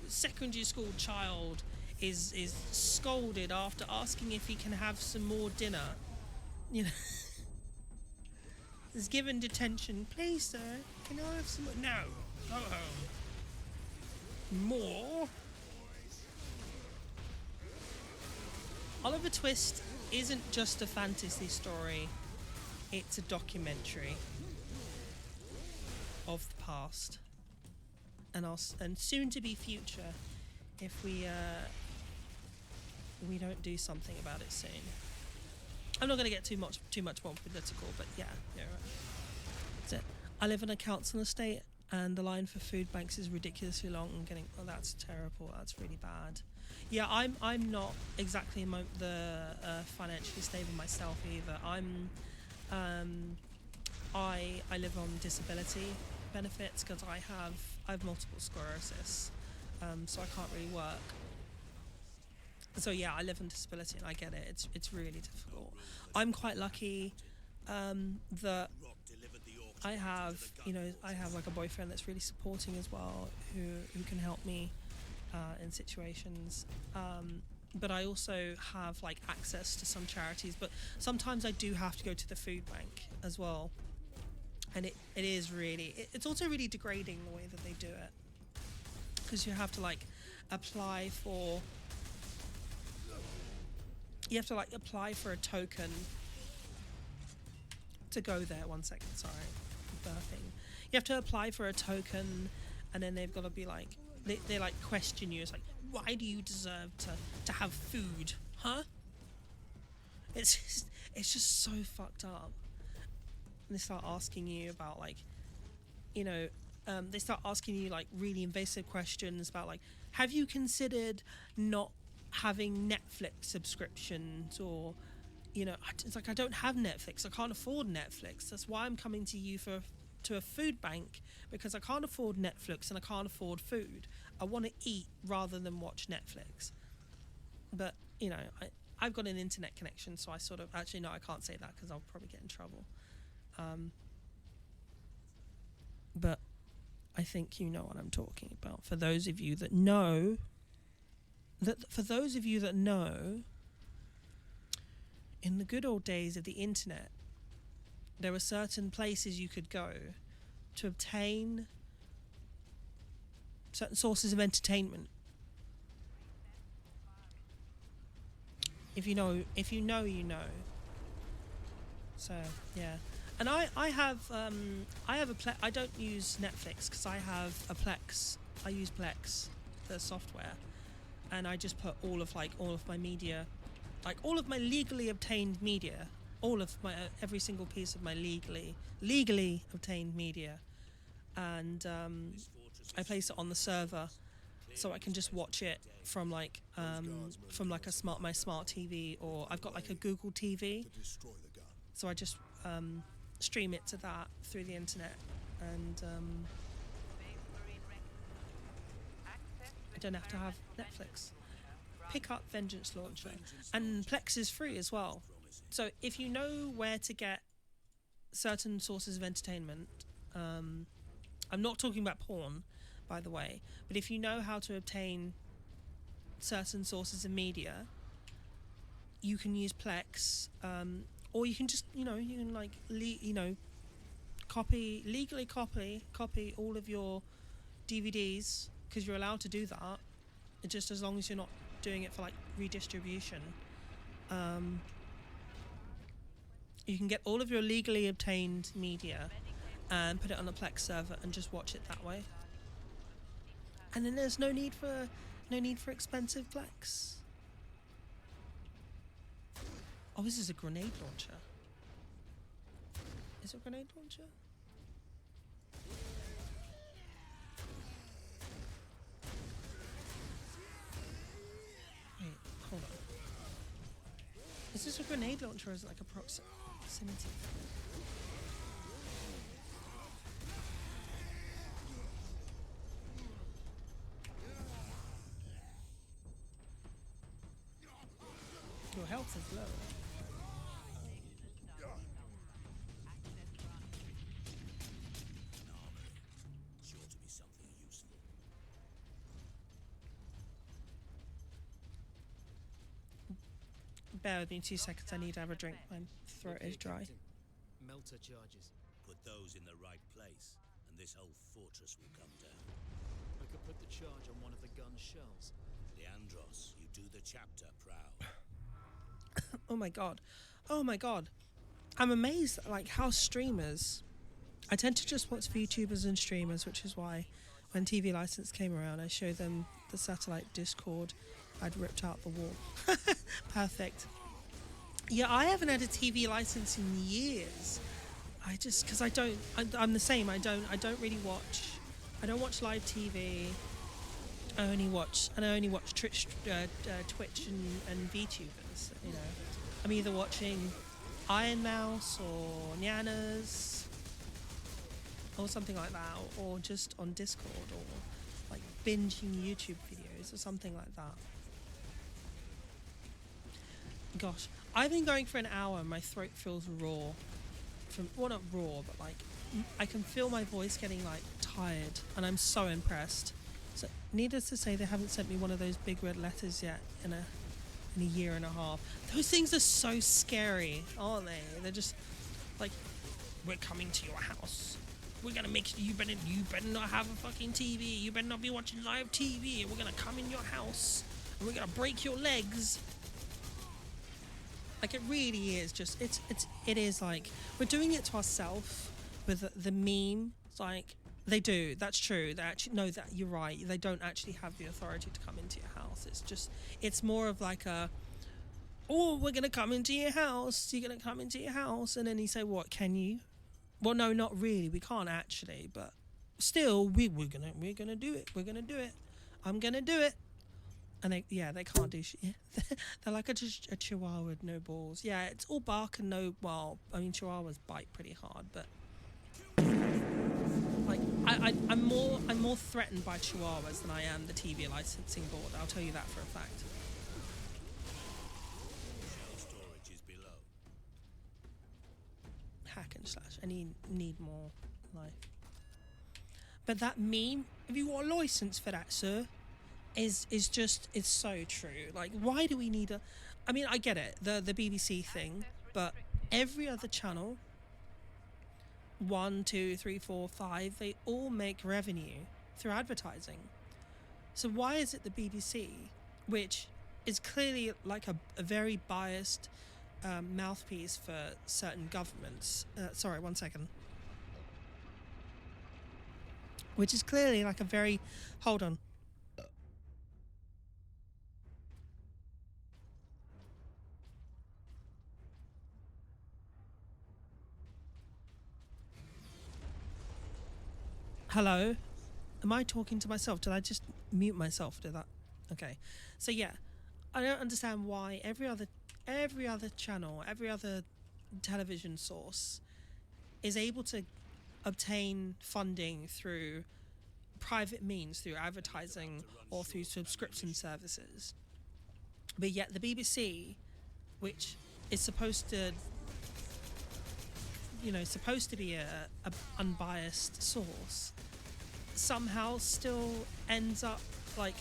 secondary school child is scolded after asking if he can have some more dinner. You know, is given detention. Please, sir, can I have some more? No, go home. More. Oliver Twist isn't just a fantasy story, it's a documentary of the past and soon to be future if we don't do something about it soon. I'm not going to get too much more political, but yeah, right. That's it. I live in a council estate and the line for food banks is ridiculously long. That's terrible. That's really bad. Yeah, I'm not exactly financially stable myself either. I live on disability benefits because I have multiple sclerosis, so I can't really work. So yeah, I live on disability and I get it. It's really difficult. I'm quite lucky that I have, I have like a boyfriend that's really supporting as well, who can help me in situations. But I also have like access to some charities, but sometimes I do have to go to the food bank as well. And it is really, it's also really degrading the way that they do it. Because you have to like apply for a token to go there. 1 second, sorry, burping. You have to apply for a token, and then they've got to be like, they like question you. It's like, why do you deserve to have food, huh? It's just so fucked up. And they start asking you about like, they start asking you like really invasive questions about like, have you considered not having Netflix subscriptions, or it's like, I don't have Netflix, I can't afford Netflix, that's why I'm coming to you to a food bank, because I can't afford Netflix and I can't afford food. I want to eat rather than watch Netflix. But I've got an internet connection, so I sort of, actually no, I can't say that because I'll probably get in trouble. But I think you know what I'm talking about. For those of you that know, in the good old days of the internet, there were certain places you could go to obtain certain sources of entertainment. If you know, you know. So yeah. And I have a Plex. I don't use Netflix because I have a Plex. I use Plex, the software, and I just put all of my media, like all of my legally obtained media, all of my every single piece of my legally obtained media, and I place it on the server, so I can just watch it from like a smart TV, or I've got like a Google TV, so I just stream it to that through the internet, and I don't have to have Netflix. Pick up Vengeance Launcher, and Plex is free as well. So if you know where to get certain sources of entertainment, I'm not talking about porn, by the way, but if you know how to obtain certain sources of media, you can use Plex, or you can just, you can like, legally copy all of your DVDs, because you're allowed to do that, just as long as you're not doing it for like redistribution. You can get all of your legally obtained media and put it on a Plex server and just watch it that way. And then there's no need for expensive Plex. Oh, this is a grenade launcher. Is it a grenade launcher? Wait, hold on. Is this a grenade launcher, or is it like a proximity? Your health is low. Sure to be something useful. Bear with me 2 seconds, I need to have a drink. My throat is dry. Melter charges. Put those in the right place, and this whole fortress will come down. I could put the charge on one of the gun's shells. Leandros, you do the chapter proud. Oh my god. I'm amazed at like how streamers, I tend to just watch VTubers and streamers, which is why when TV license came around, I showed them the satellite Discord I'd ripped out the wall. Perfect. Yeah, I haven't had a TV license in years. I just, because I'm the same. I don't really watch. I don't watch live TV. I only watch Twitch and VTubers. I'm either watching Iron Mouse or Nyanas or something like that, or just on Discord, or like binging YouTube videos or something like that. Gosh, I've been going for an hour and my throat feels raw. Well, not raw, but like I can feel my voice getting like tired, and I'm so impressed. So, needless to say, they haven't sent me one of those big red letters yet in a year and a half. Those things are so scary, aren't they? They're just like, we're coming to your house. We're gonna make you better not have a fucking TV. You better not be watching live TV. We're gonna come in your house and we're gonna break your legs. Like, it really is just, it is like, we're doing it to ourselves with the meme. It's like, they do, that's true. They actually, no, that you're right. They don't actually have the authority to come into your house. It's just, it's more of like a, oh, we're going to come into your house. You're going to come into your house. And then you say, what, can you? Well, no, not really. We can't actually, but still, we're gonna do it. We're going to do it. I'm going to do it. And they can't do shit. They're like a chihuahua with no balls. Yeah, it's all bark and no, well, I mean, chihuahuas bite pretty hard, but like, I'm more threatened by chihuahuas than I am the TV licensing board. I'll tell you that for a fact. Storage is below. Hack and slash. I need more life. But that meme, have you got a license for that, sir? Is just, it's so true. Like, why do we need a, I mean, I get it, the BBC thing, but every other channel, 1, 2, 3, 4, 5, they all make revenue through advertising. So why is it the BBC, which is clearly like a very biased mouthpiece for certain governments, sorry, 1 second, which is clearly like a very, hold on, hello? Am I talking to myself? Did I just mute myself? Did that? Okay. So yeah, I don't understand why every other channel, every other television source is able to obtain funding through private means, through advertising or through subscription services. But yet the BBC, which is supposed to be a unbiased source, somehow still ends up like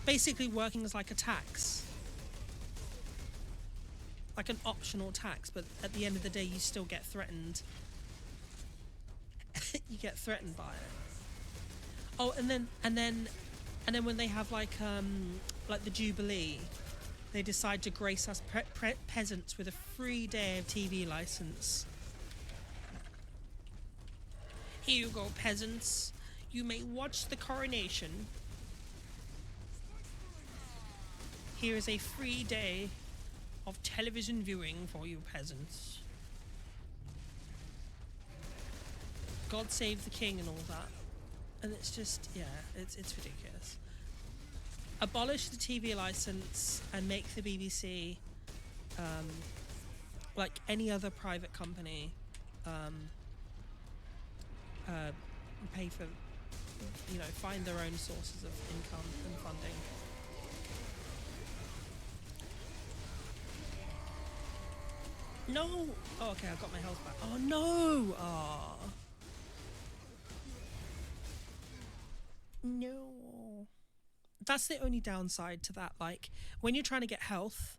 basically working as like a tax, like an optional tax, but at the end of the day you still get threatened. You get threatened by it. Oh, and then when they have like the Jubilee, they decide to grace us peasants with a free day of TV license. Here you go, peasants. You may watch the coronation. Here is a free day of television viewing for you peasants. God save the king and all that. And it's just, yeah, it's ridiculous. Abolish the TV license and make the BBC like any other private company, pay for, find their own sources of income and funding. No! Oh, okay, I got my health back. Oh, no! Oh. No. That's the only downside to that. Like, when you're trying to get health,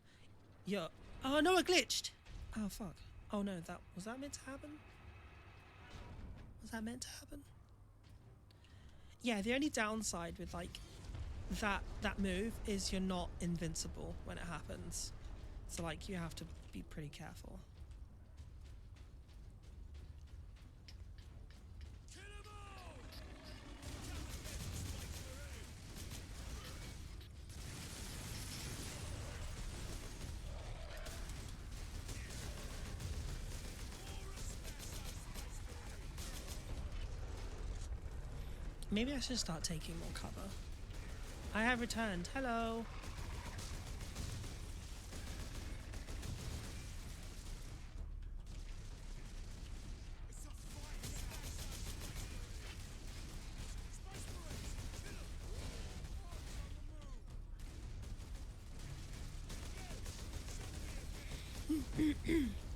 you're... Oh, no, I glitched! Oh, fuck. Oh, no, was that meant to happen? Was that meant to happen? Yeah, the only downside with, like, that move is you're not invincible when it happens. So, like, you have to be pretty careful. Maybe I should start taking more cover. I have returned. Hello.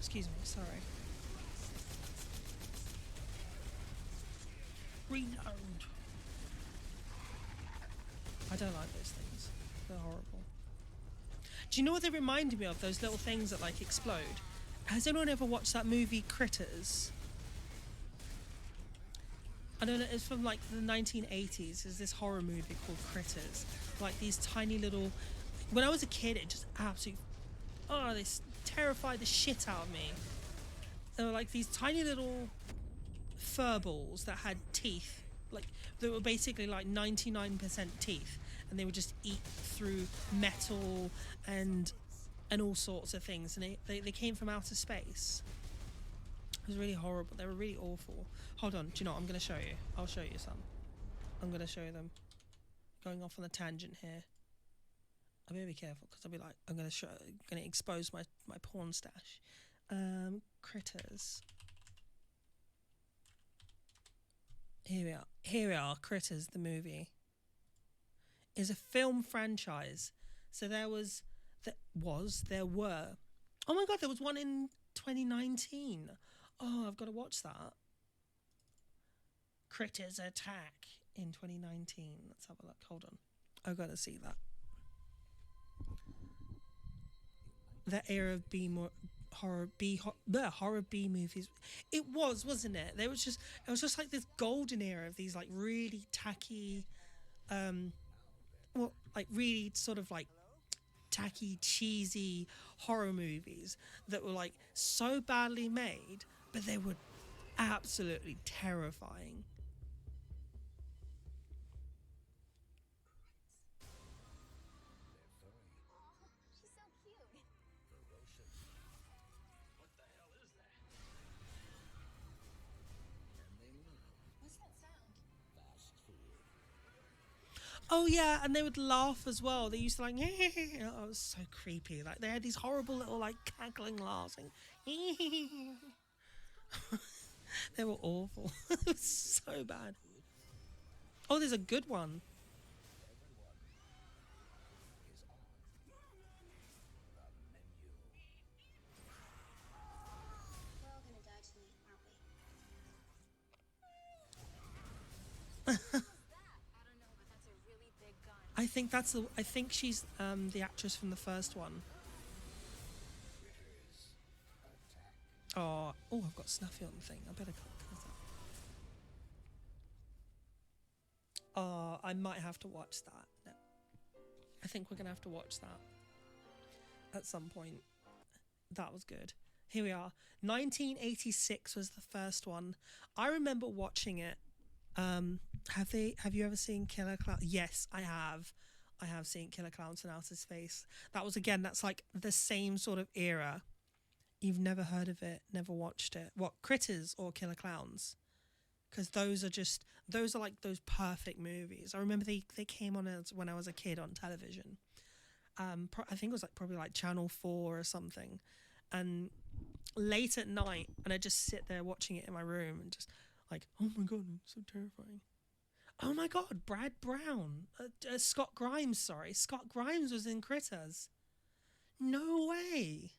Excuse me, sorry. Reload. I don't like those things. They're horrible. Do you know what they reminded me of? Those little things that like explode. Has anyone ever watched that movie Critters? I don't know, it's from like the 1980s. There's this horror movie called Critters. Like these tiny little... When I was a kid, it just absolutely... Oh, this terrified the shit out of me. They were like these tiny little fur balls that had teeth. Like, they were basically like 99% teeth. And they would just eat through metal and all sorts of things. And they came from outer space. It was really horrible. They were really awful. Hold on. Do you know what? I'm going to show you. I'll show you some. I'm going to show you them. Going off on a tangent here. I better be careful because I'll be like, I'm going to expose my porn stash. Critters. Here we are. Here we are. Critters, the movie. Is a film franchise. So there were. Oh my god, there was one in 2019. Oh, I've got to watch that. Critters Attack in 2019. Let's have a look. Hold on. I've got to see that. That era of horror B movies. It was, wasn't it? It was just like this golden era of these like really tacky, really sort of like tacky, cheesy horror movies that were like so badly made, but they were absolutely terrifying. Oh yeah, and they would laugh as well. They used to like, oh, it was so creepy. Like they had these horrible little like cackling laughs. They were awful. It was so bad. Oh, there's a good one. We're all gonna die tonight, aren't we? I think she's the actress from the first one. Oh, I've got Snuffy on the thing. I better close that. Oh, I might have to watch that. No. I think we're gonna have to watch that at some point. That was good. Here we are. 1986 was the first one. I remember watching it. Have you ever seen Killer Clowns? Yes, I have. I have seen Killer Clowns from Outer Space. That's like the same sort of era. You've never heard of it, never watched it. What, Critters or Killer Clowns? Because those are like those perfect movies. I remember they came on when I was a kid on television. I think it was probably like Channel 4 or something. And late at night, and I just sit there watching it in my room and just like, oh my god, it's so terrifying. Oh my god, Brad Brown. Scott Grimes was in Critters. No way.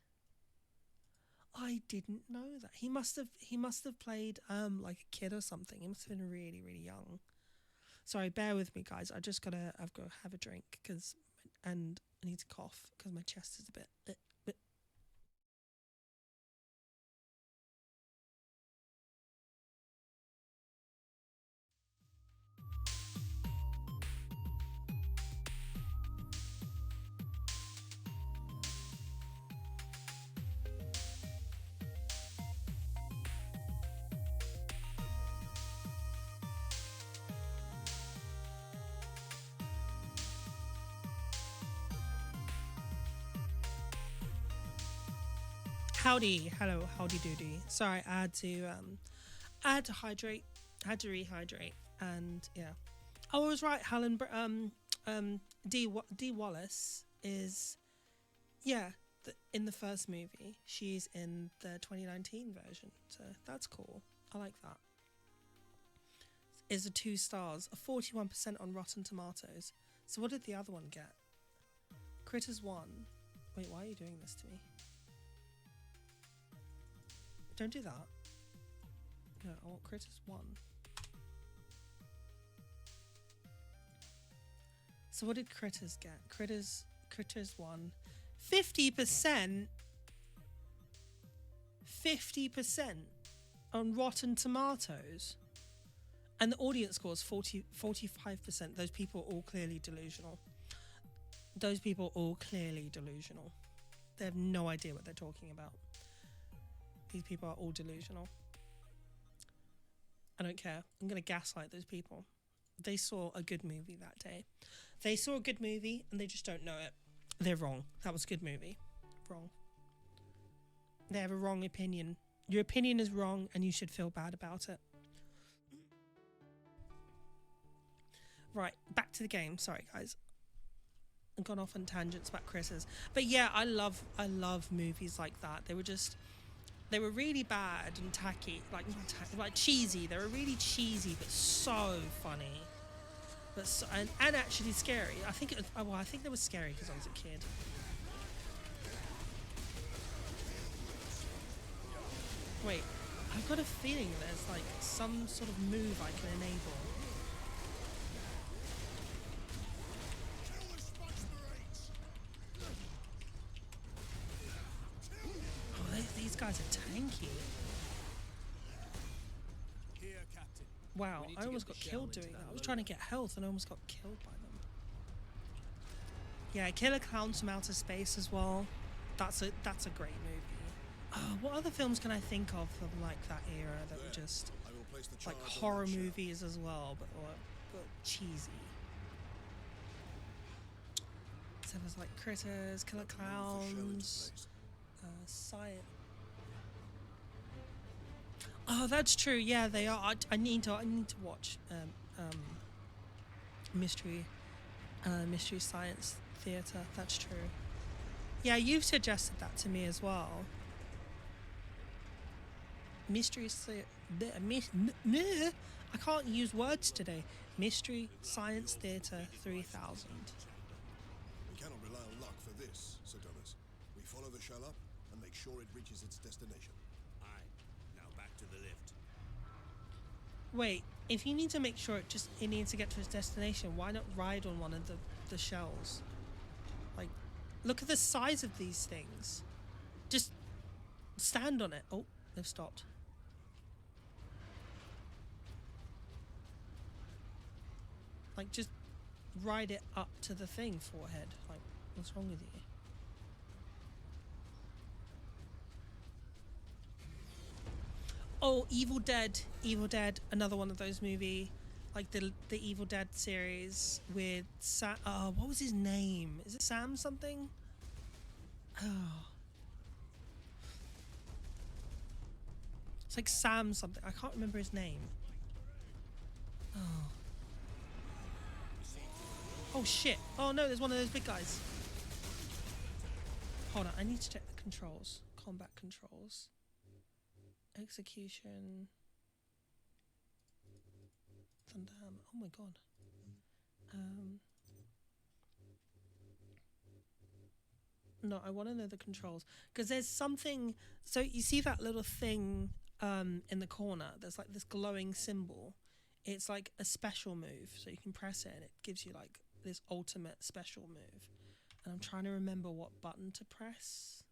I didn't know that. He must have played like a kid or something. He must have been really, really young. Sorry, bear with me, guys. I've got to have a drink and I need to cough because my chest is a bit. Howdy, hello, howdy doody. Sorry, I had to hydrate, had to rehydrate, and yeah. I was right. D Wallace is, in the first movie. She's in the 2019 version, so that's cool. I like that. Is a 2 stars, a 41% on Rotten Tomatoes. So what did the other one get? Critters 1. Wait, why are you doing this to me? Don't do that. No, I want Critters 1. So what did Critters get? Critters 1. 50%? 50% on Rotten Tomatoes? And the audience score is 45%. Those people are all clearly delusional. Those people are all clearly delusional. They have no idea what they're talking about. These people are all delusional. I don't care. I'm going to gaslight those people. They saw a good movie that day. They saw a good movie and they just don't know it. They're wrong. That was a good movie. Wrong. They have a wrong opinion. Your opinion is wrong and you should feel bad about it. Right, back to the game. Sorry, guys. I've gone off on tangents about Chris's. But yeah, I love movies like that. They were really bad and tacky, like cheesy. They were really cheesy, but so funny, but so, and actually scary. I think they were scary because I was a kid. Wait, I've got a feeling there's like some sort of move I can enable. These guys are tanky. Wow, I almost got killed doing that. I was trying to get health and I almost got killed by them. Yeah, Killer Clowns from Outer Space as well. That's a great movie. What other films can I think of from like that era that were just like horror movies as well, but cheesy? So there's like Critters, Killer Clowns, Science. Oh, that's true. Yeah, they are. I need to watch Mystery Science Theater. That's true. Yeah, you've suggested that to me as well. I can't use words today. Mystery Science Theater 3000. We cannot rely on luck for this, Sedonis. We follow the shell up and make sure it reaches its destination. To the lift. Wait, if you need to make sure it needs to get to its destination, why not ride on one of the shells? Like, look at the size of these things. Just stand on it. Oh, they've stopped. Like, just ride it up to the thing, forehead. Like, what's wrong with you? Oh, Evil Dead, another one of those movie, like the Evil Dead series with Sam. Oh, what was his name? Is it Sam something? Oh, it's like Sam something. I can't remember his name. Oh. Oh shit! Oh no, there's one of those big guys. Hold on, I need to check the controls. Combat controls. Execution. Thundam. Oh my god. No, I want to know the controls because there's something. So you see that little thing in the corner? There's like this glowing symbol. It's like a special move, so you can press it and it gives you like this ultimate special move. And I'm trying to remember what button to press.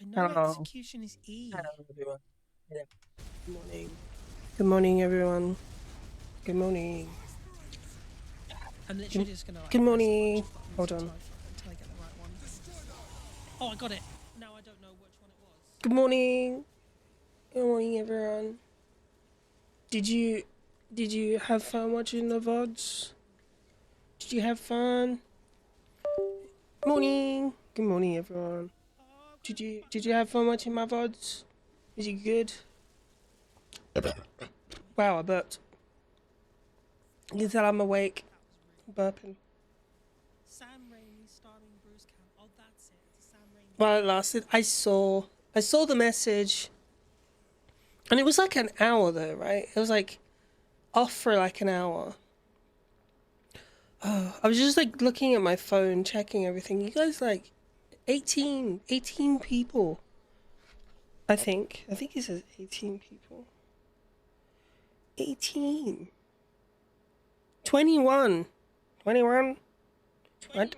I know execution is E. Hello, everyone. Yeah. Good morning. Good morning, everyone. Good morning. I'm literally just gonna. Like, good morning. Hold on. Until I get the right one. Oh, I got it. Now I don't know which one it was. Good morning. Good morning, everyone. Did you have fun watching the VODs? Did you have fun? Morning. Good morning, everyone. Did you have fun watching my VODs? Is it good? Wow, I burped. You can tell I'm awake. Burping. Sam Raimi starring Bruce Campbell. Oh, that's it. It's a Sam Raimi. While it lasted, I saw the message, and it was like an hour though, right? It was like off for like an hour. Oh, I was just like looking at my phone, checking everything. You guys like 18 people. I think it says 18 people. 18. 21. 21. What?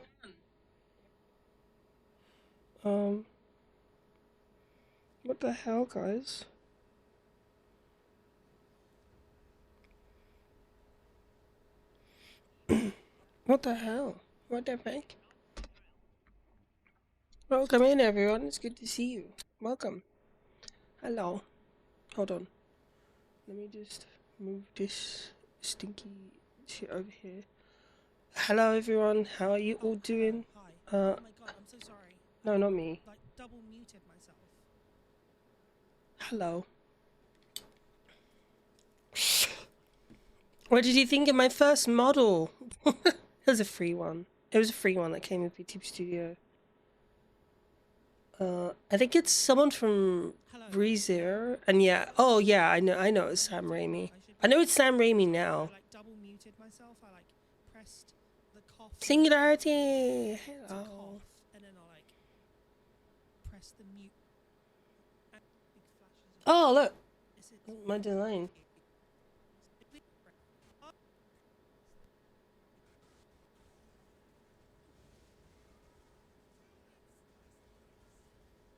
What the hell, guys? What the hell? What the heck? Welcome in, everyone. It's good to see you. Welcome. Hello. Hold on. Let me just move this stinky shit over here. Hello, everyone. How are you all doing? Oh my god, I'm so sorry. No, not me. Like double muted myself. Hello. What did you think of my first model? It was a free one. It was a free one that came with VTube Studio. I think it's someone from ReZero, and yeah, oh yeah, I know it's Sam Raimi. I know it's Sam Raimi now. I like double muted myself. I like pressed the cough. Singularity. To Hello. cough, and then I like press the mute. And big flashes of Oh look, Is it- my design.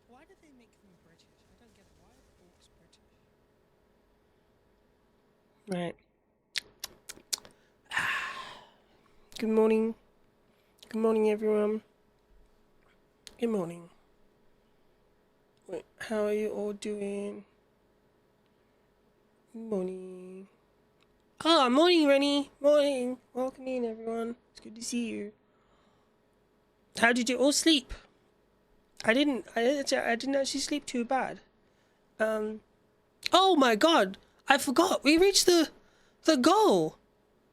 Why did they make them British? I don't get it. Why are orcs British? Right. Good morning. Good morning, everyone. Good morning. Wait, how are you all doing? Good morning. Oh, morning, Rennie. Morning. Welcome in, everyone. It's good to see you. How did you all sleep? I didn't actually sleep too bad. Oh my god, I forgot. We reached the goal.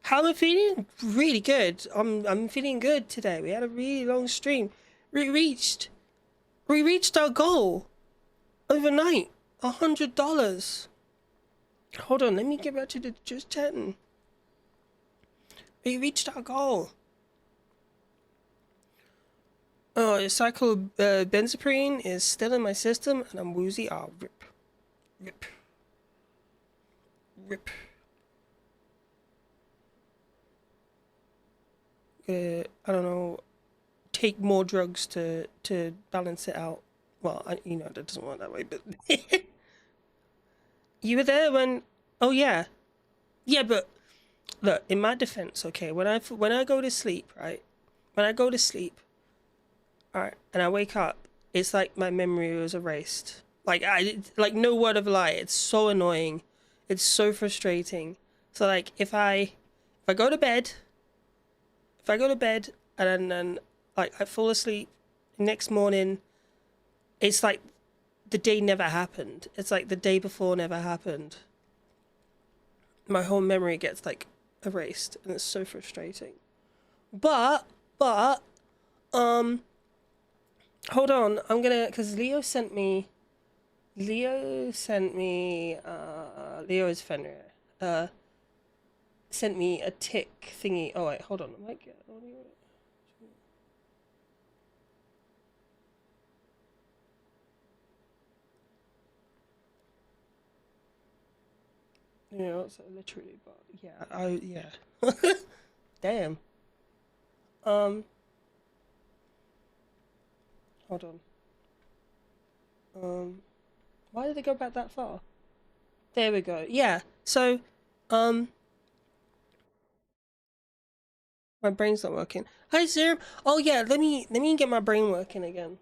How am I feeling? Really good. I'm feeling good today. We had a really long stream. We reached our goal overnight. $100. Hold on, let me get back to the just chatting. We reached our goal. Oh, cycle benzaprine is still in my system and I'm woozy. Oh, rip. Rip. Rip. I don't know, take more drugs to balance it out. Well, you know, that doesn't work that way, but you were there when, oh yeah, but look, in my defense, okay, when I go to sleep, right, alright, and I wake up, it's like my memory was erased. Like no word of a lie, it's so annoying, it's so frustrating. So like if I go to bed. If I go to bed and then like I fall asleep, next morning, it's like the day never happened. It's like the day before never happened. My whole memory gets like erased and it's so frustrating. But hold on, I'm gonna, cause Leo is Fenrir. Sent me a tick thingy. Oh wait, hold on. I might get audio. Yeah, it's literally, but yeah, damn. Hold on. Why did they go back that far? There we go. Yeah. So, my brain's not working. Hi, Serum. Oh yeah, let me get my brain working again.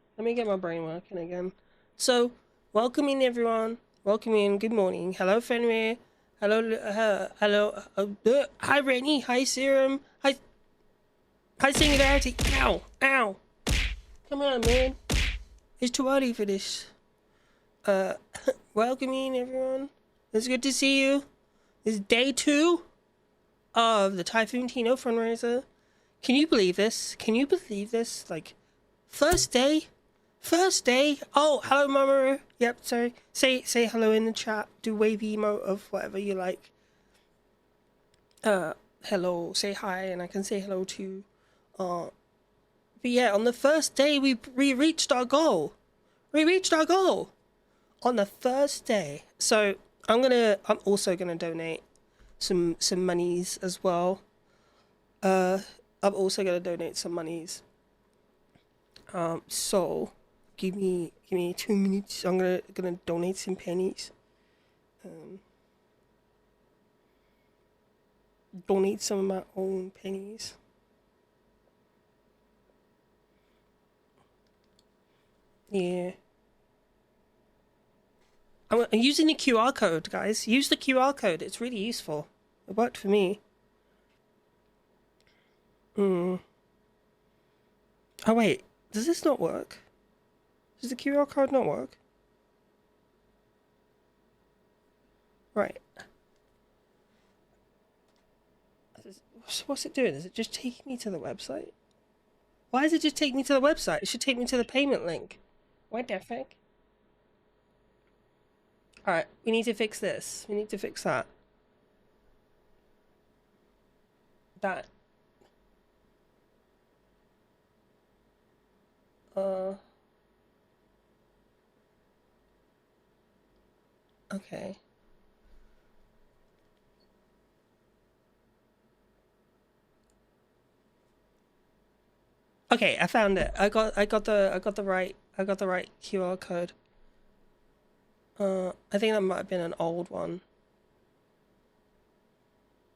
So, welcome in, everyone. Welcome in. Good morning. Hello, Fenrir. Hello. Hi, Rennie. Hi, Serum. Hi, Singularity. Ow. Come on, man. It's too early for this. Welcome in, everyone. It's good to see you. It's day 2 of the Typhoon Tino fundraiser. Can you believe this? Like, first day. Oh, hello, Mamoru. Yep, sorry. Say hello in the chat. Do wave emote of whatever you like. hello, say hi, and I can say hello to. But yeah, on the first day we reached our goal. We reached our goal on the first day. So I'm also gonna donate some monies as well. I'm also gonna donate some monies. So give me 2 minutes. I'm gonna donate some pennies. Donate some of my own pennies. Yeah. I'm using the QR code, guys. Use the QR code. It's really useful. It worked for me. Oh wait, does this not work? Does the QR code not work? Right. What's it doing? Is it just taking me to the website? Why is it just taking me to the website? It should take me to the payment link. What the fuck? Alright, we need to fix this. We need to fix that. That. Okay. Okay, I found it. I got the right QR code. I think that might have been an old one.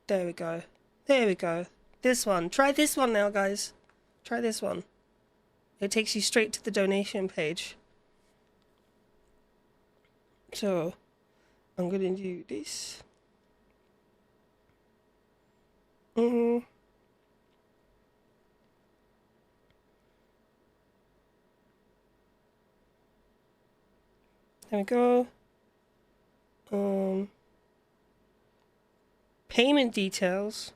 There we go. There we go. This one. Try this one now, guys. Try this one. It takes you straight to the donation page. So, I'm gonna do this. There we go. Payment details.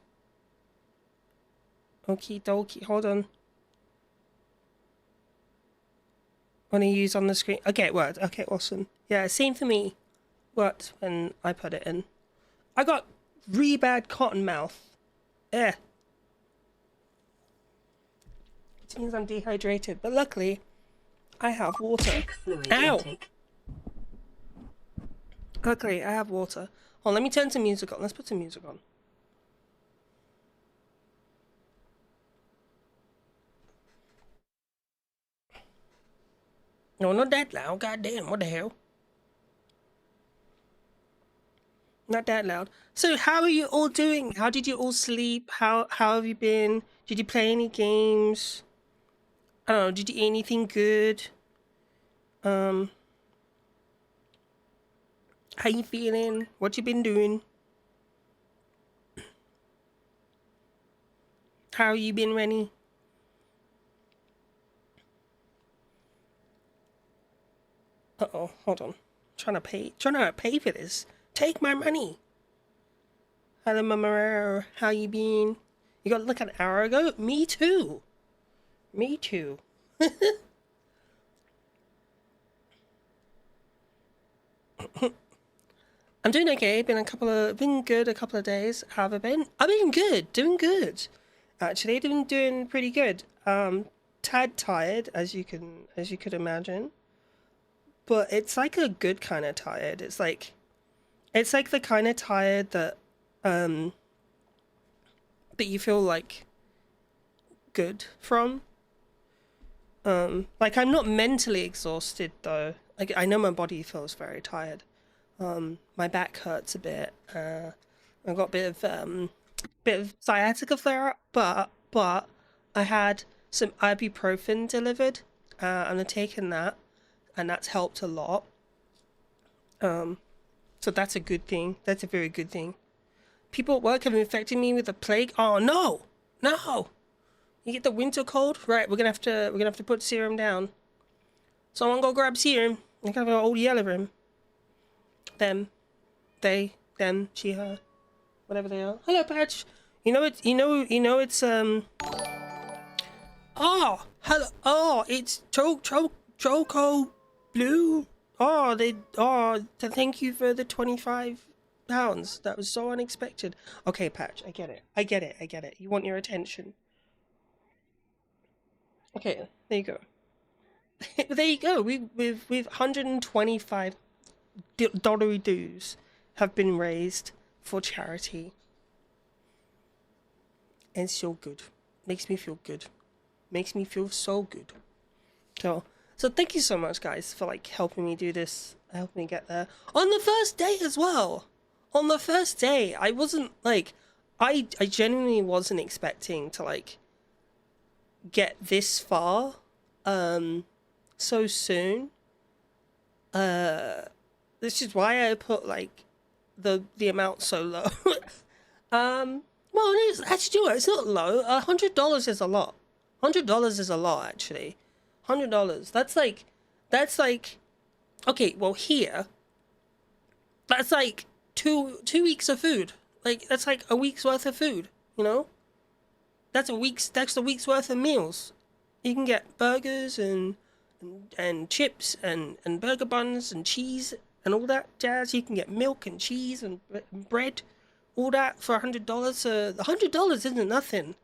Okie dokie. Hold on. Want to use on the screen? Okay, it worked. Okay, awesome. Yeah, same for me. Worked when I put it in. I got really bad cotton mouth. It means I'm dehydrated, but luckily I have water. Ow! Luckily I have water. Oh, let me turn some music on. Let's put some music on. No, not that loud. God damn, what the hell? Not that loud. So how are you all doing? How did you all sleep? How have you been? Did you play any games? I don't know, did you eat anything good? How you feeling? What you been doing? How you been, Rennie? Uh-oh, hold on. Trying to pay for this. Take my money. Hello, Mama. How you been? You got like an hour ago? Me too. Me too. I'm doing okay. Been good a couple of days. How have I been? I've been good, doing good. Actually, been doing pretty good. Tad tired, as you could imagine. But it's like a good kind of tired. It's like the kind of tired that that you feel like good from. Like I'm not mentally exhausted though. Like I know my body feels very tired. My back hurts a bit. I've got a bit of sciatica flare up, but I had some ibuprofen delivered, and I've taken that, and that's helped a lot. So that's a good thing. That's a very good thing. People at work have infected me with the plague. Oh no, no! You get the winter cold, right? We're gonna have to put serum down. Someone go grab serum. I got an old yellow room. Them, they, them, she, her, whatever they are. Hello, Patch. You know it's Oh, hello. Oh, it's Choco Blue. Oh, thank you for the 25 pounds. That was so unexpected. Okay, Patch, I get it. I get it. I get it. You want your attention. Okay, there you go. There you go. We've 125 dollary dues have been raised for charity. And it's so good. Makes me feel good. Makes me feel so good. So thank you so much, guys, for like helping me do this, helping me get there on the first day as well. On the first day, I wasn't like, I genuinely wasn't expecting to like get this far, so soon. This is why I put like the amount so low. Well, it is actually, it's not low. $100 is a lot. $100 is a lot, actually. $100. That's like, okay. Well, here, that's like two weeks of food. Like that's like a week's worth of food. You know, that's a week's worth of meals. You can get burgers and chips and burger buns and cheese and all that jazz. You can get milk and cheese and bread, all that for $100. $100 isn't nothing.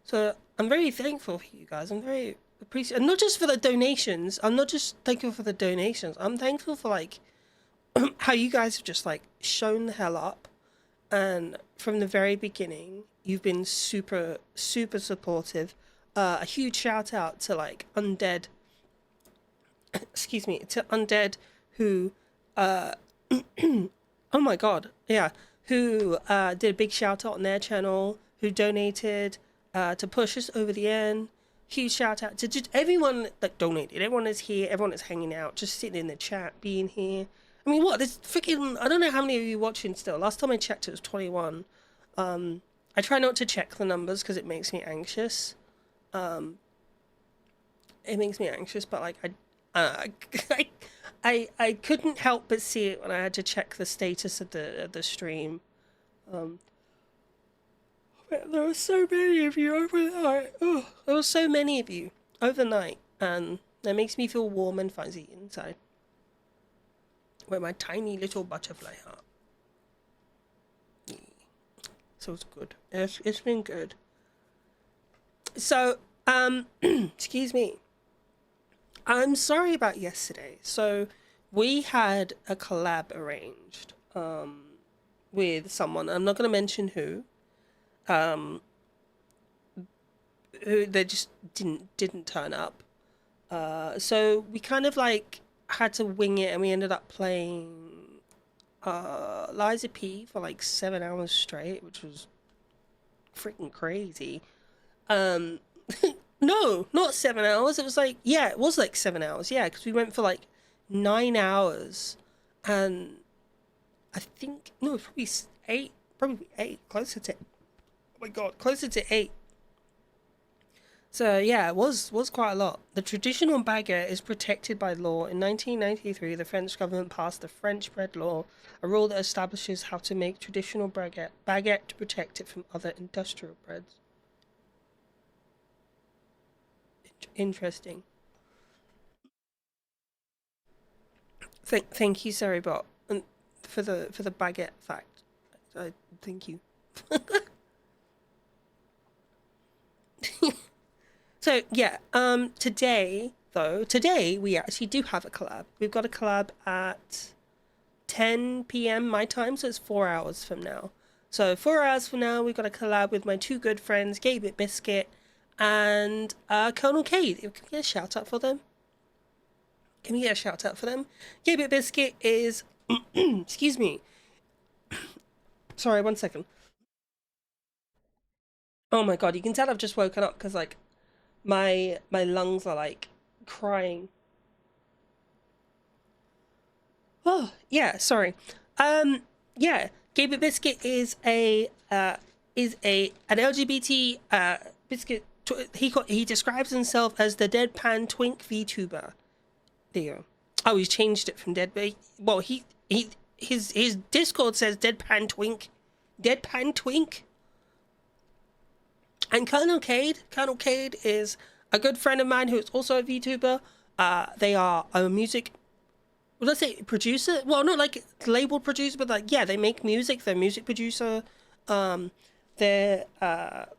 So I'm very thankful for you guys. I'm very appreciative, and not just for the donations. I'm not just thankful for the donations. I'm thankful for like how you guys have just like shown the hell up, and from the very beginning, you've been super supportive. A huge shout out to like Undead. Excuse me, to Undead who oh my god, yeah, who did a big shout out on their channel, who donated to push us over the end. Huge shout out to just everyone that donated. Everyone is here, everyone is hanging out, just sitting in the chat, being here. I mean, what, there's freaking, I don't know how many of you watching still. Last time I checked it was 21. I try not to check the numbers because it makes me anxious. It makes me anxious, but like I couldn't help but see it when I had to check the status of the stream. There were so many of you overnight. Oh, there were so many of you overnight, and that makes me feel warm and fuzzy inside. Where my tiny little butterfly heart. So it's good. It's been good. So, excuse me. I'm sorry about yesterday. So we had a collab arranged with someone. I'm not going to mention who they just didn't turn up. So we kind of like had to wing it, and we ended up playing Liza P for like 7 hours straight, which was freaking crazy. No, not 7 hours. It was like, yeah, it was like 7 hours. Yeah, because we went for like 9 hours, and I think no, probably 8, closer to. Oh my god, closer to 8. So yeah, it was quite a lot. The traditional baguette is protected by law. In 1993, the French government passed the French bread law, a rule that establishes how to make traditional baguette to protect it from other industrial breads. Interesting. Thank you, Saribot, and for the baguette fact. Thank you. So yeah, today we actually do have a collab. We've got a collab at 10 p.m. my time, so it's 4 hours from now. So 4 hours from now, we've got a collab with my two good friends, Gabe Biscuit and Colonel Cade. Can we get a shout out for them? Can we get a shout out for them? Gabe Biscuit is excuse me. Sorry, 1 second. Oh my god, you can tell I've just woken up because like my lungs are like crying. Oh yeah, sorry. Yeah, Gabe Biscuit is an LGBT biscuit. He describes himself as the deadpan twink VTuber. There you go. Oh, he's changed it from dead. Well, his Discord says deadpan twink. Deadpan twink. And Colonel Cade is a good friend of mine who is also a VTuber. They are a music well, let's say producer. Well, not like labeled producer, but like yeah, they make music. They're a music producer. They're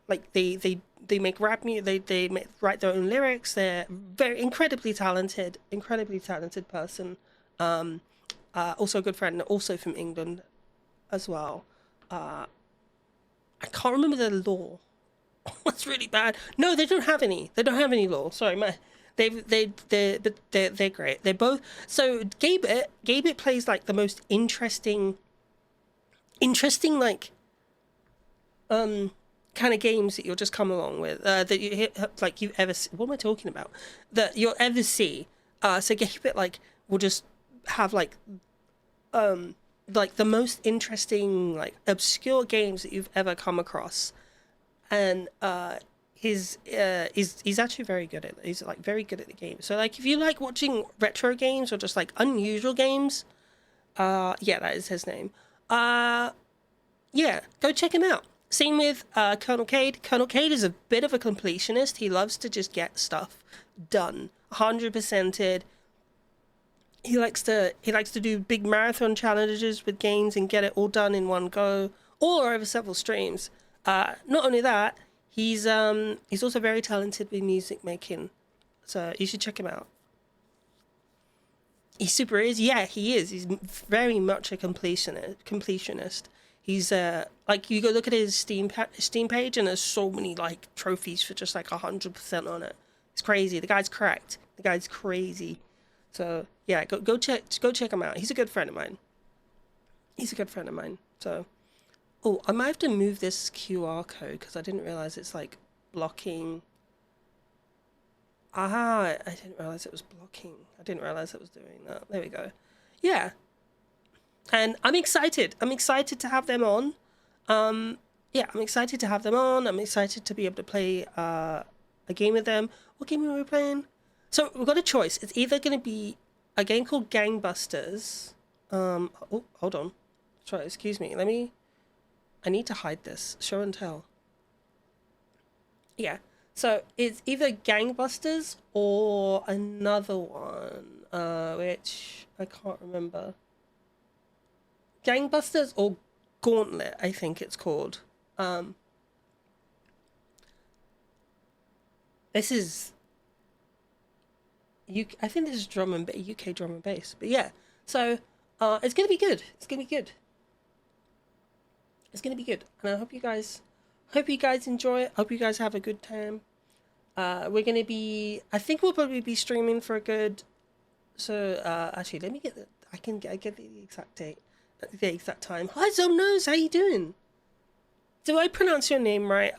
like they make rap music. Write their own lyrics. They're very incredibly talented person. Also a good friend, also from England, as well. I can't remember their law. That's really bad. No, they don't have any. They don't have any law. Sorry, they're great. They're both. So Gabit plays like the most interesting like kind of games that you'll just come along with that you like you've ever what am I talking about that you'll ever see. So Gabit like will just have like the most interesting like obscure games that you've ever come across, and he's actually very good at it. He's like very good at the game. So like if you like watching retro games or just like unusual games, yeah, that is his name. Yeah, go check him out. Same with Colonel Cade. Colonel Cade is a bit of a completionist. He loves to just get stuff done, 100%ed. He likes to do big marathon challenges with games and get it all done in one go or over several streams. Not only that, he's also very talented with music making, so you should check him out. He super is, yeah, he is. He's very much a completionist. He's like you go look at his Steam page and there's so many like trophies for just like 100% on it. It's crazy. The guy's cracked. The guy's crazy. So yeah, go check him out. He's a good friend of mine. So, oh, I might have to move this QR code because I didn't realize it's like blocking. I didn't realize it was blocking. I didn't realize it was doing that. There we go. Yeah. And I'm excited. I'm excited to have them on. Yeah, I'm excited to have them on. I'm excited to be able to play a game with them. What game are we playing? So we've got a choice. It's either going to be a game called Gangbusters. Oh, hold on. Sorry, excuse me. I need to hide this. Show and tell. Yeah. So it's either Gangbusters or another one, which I can't remember. Gangbusters or Gauntlet, I think it's called. This is I think this is UK drum and bass, but yeah. So it's gonna be good. It's gonna be good. And I hope you guys enjoy it. Hope you guys have a good time. We're gonna be. I think we'll probably be streaming for a good. So actually, let me get the. I get the exact date. The exact time. Hi, Zomnose, how you doing? Do I pronounce your name right?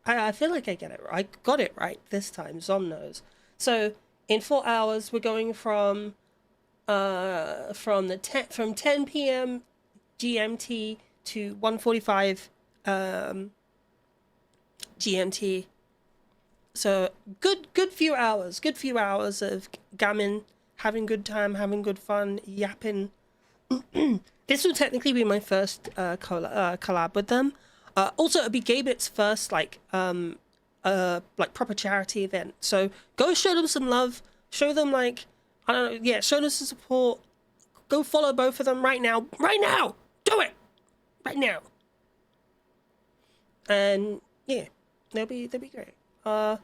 I feel like I get it. I got it right this time, Zomnose. So in 4 hours, we're going from 10 p.m. GMT to 1:45 GMT. So good few hours. Good few hours of gammon, having good time, having good fun, yapping. This will technically be my first collab with them. Also, it'll be Gabit's first like proper charity event. So go show them some love. Show them like I don't know. Yeah, show them some support. Go follow both of them right now. Right now, do it right now. And yeah, they'll be great. Oh.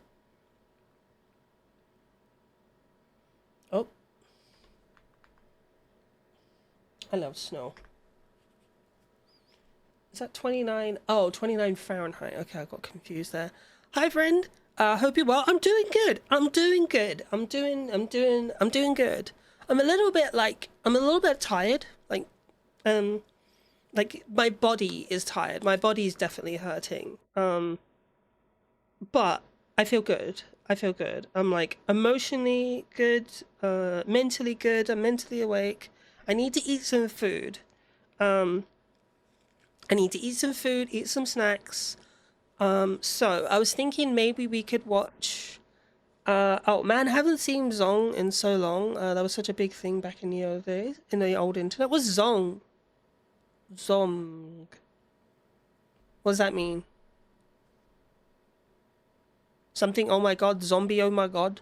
I love snow. Is that 29? Oh, 29 Fahrenheit. Okay, I got confused there. Hi, friend. Hope you're well. I'm doing good. I'm doing good. I'm doing good. I'm a little bit tired. Like my body is tired. My body is definitely hurting. But I feel good. I'm like emotionally good, mentally good. I'm mentally awake. I need to eat some food. Eat some snacks. So I was thinking maybe we could watch. Oh man, haven't seen Zong in so long. That was such a big thing back in the old days, in the old internet. What's Zong? Zong. What does that mean? Something, oh my god, zombie, oh my god.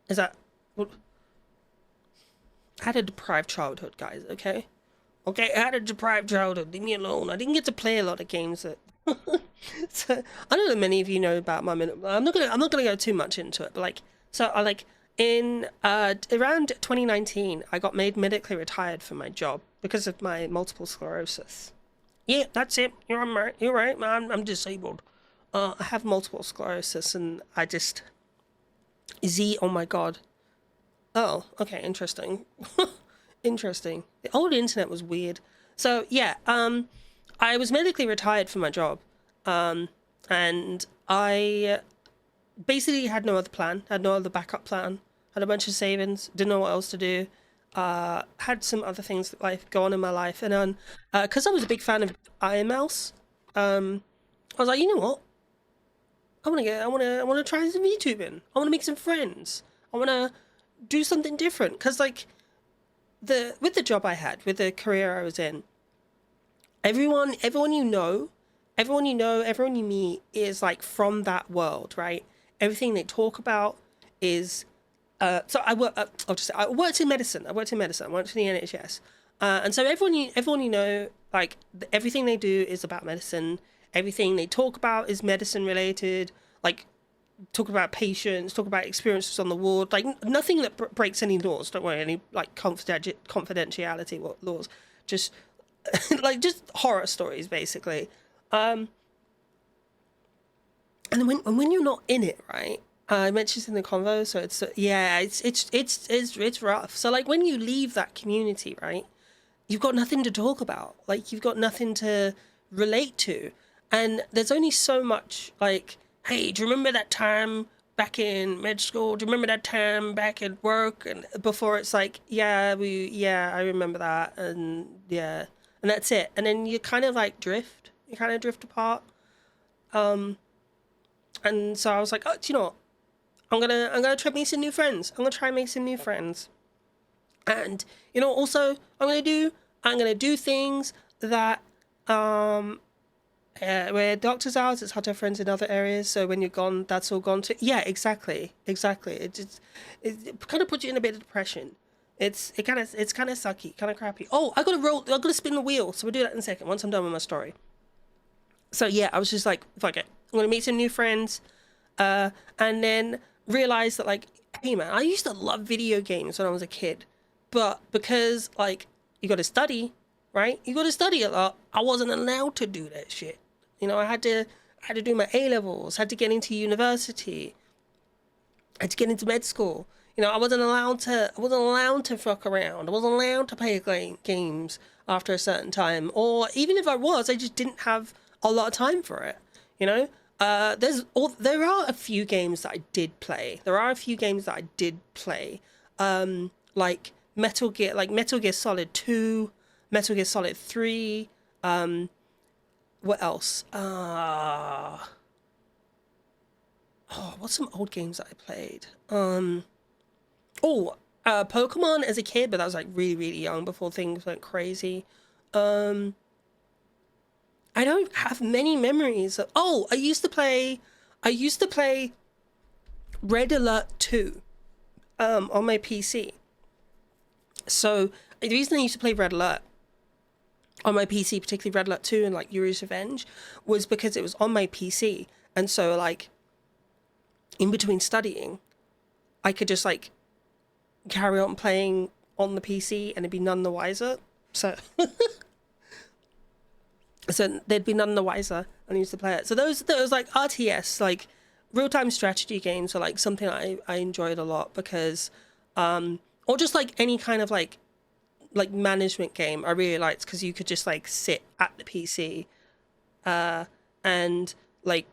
Is that... What? I had a deprived childhood, guys, okay? Okay, I had a deprived childhood. Leave me alone. I didn't get to play a lot of games that... So, I don't know if many of you know about my minute. I'm not gonna go too much into it, but like, so I like in around 2019, I got made medically retired from my job because of my multiple sclerosis. Yeah, that's it. You're right. You're right, man. I'm disabled. I have multiple sclerosis, and I just oh my god. Oh, okay, interesting. Interesting. The old internet was weird. So yeah, I was medically retired from my job, and I basically had no other plan, had no other backup plan, had a bunch of savings, didn't know what else to do, had some other things like go on in my life, and then because I was a big fan of Iron Mouse, I was like, you know what? I want to try some YouTubing. I want to make some friends. I want to do something different, because like with the job I had, with the career I was in, everyone you know, everyone you meet is like from that world, right? Everything they talk about is so I worked in medicine. I worked in the NHS, and so everyone you know, like everything they do is about medicine. Everything they talk about is medicine related. Like talk about patients, talk about experiences on the ward. Like nothing that breaks any laws. Don't worry, any like confidentiality laws. Just like just horror stories basically. And when you're not in it, right? I mentioned this in the convo, so it's rough. So like when you leave that community, right, you've got nothing to talk about. Like you've got nothing to relate to, and there's only so much. Like, hey, do you remember that time back in med school? Do you remember that time back at work? And before it's like, I remember that, and yeah, and that's it. And then you kind of like drift. You kind of drift apart. And so I was like, oh, do you know what? I'm gonna try make some new friends. I'm gonna try and make some new friends. And you know, also I'm gonna do things that where doctors are, it's hard to have friends in other areas. So when you're gone, that's all gone too. Yeah, exactly. It kind of puts you in a bit of depression. It's kind of sucky, kind of crappy. Oh, I gotta spin the wheel. So we'll do that in a second once I'm done with my story. So yeah, I was just like, fuck it. I'm gonna meet some new friends, and then realize that like, hey man, I used to love video games when I was a kid, but because like you got to study, right? You got to study a lot. I wasn't allowed to do that shit. You know, I had to do my A levels, had to get into university, had to get into med school. You know, I wasn't allowed to fuck around. I wasn't allowed to play games after a certain time, or even if I was, I just didn't have a lot of time for it. You know, there are a few games that I did play. Like Metal Gear Solid 2, Metal Gear Solid 3. What else? What's some old games that I played? Pokemon as a kid, but that was like really, really young before things went crazy. I don't have many memories of... I used to play Red Alert 2 on my PC. So the reason I used to play Red Alert on my PC, particularly Red Alert 2 and like Yuri's Revenge, was because it was on my PC. And so like in between studying, I could just like carry on playing on the PC and it'd be none the wiser. So... So they'd be none the wiser and I used to play it. So those like RTS, like real-time strategy games are like something I enjoyed a lot because, or just like any kind of like management game I really liked because you could just like sit at the PC and like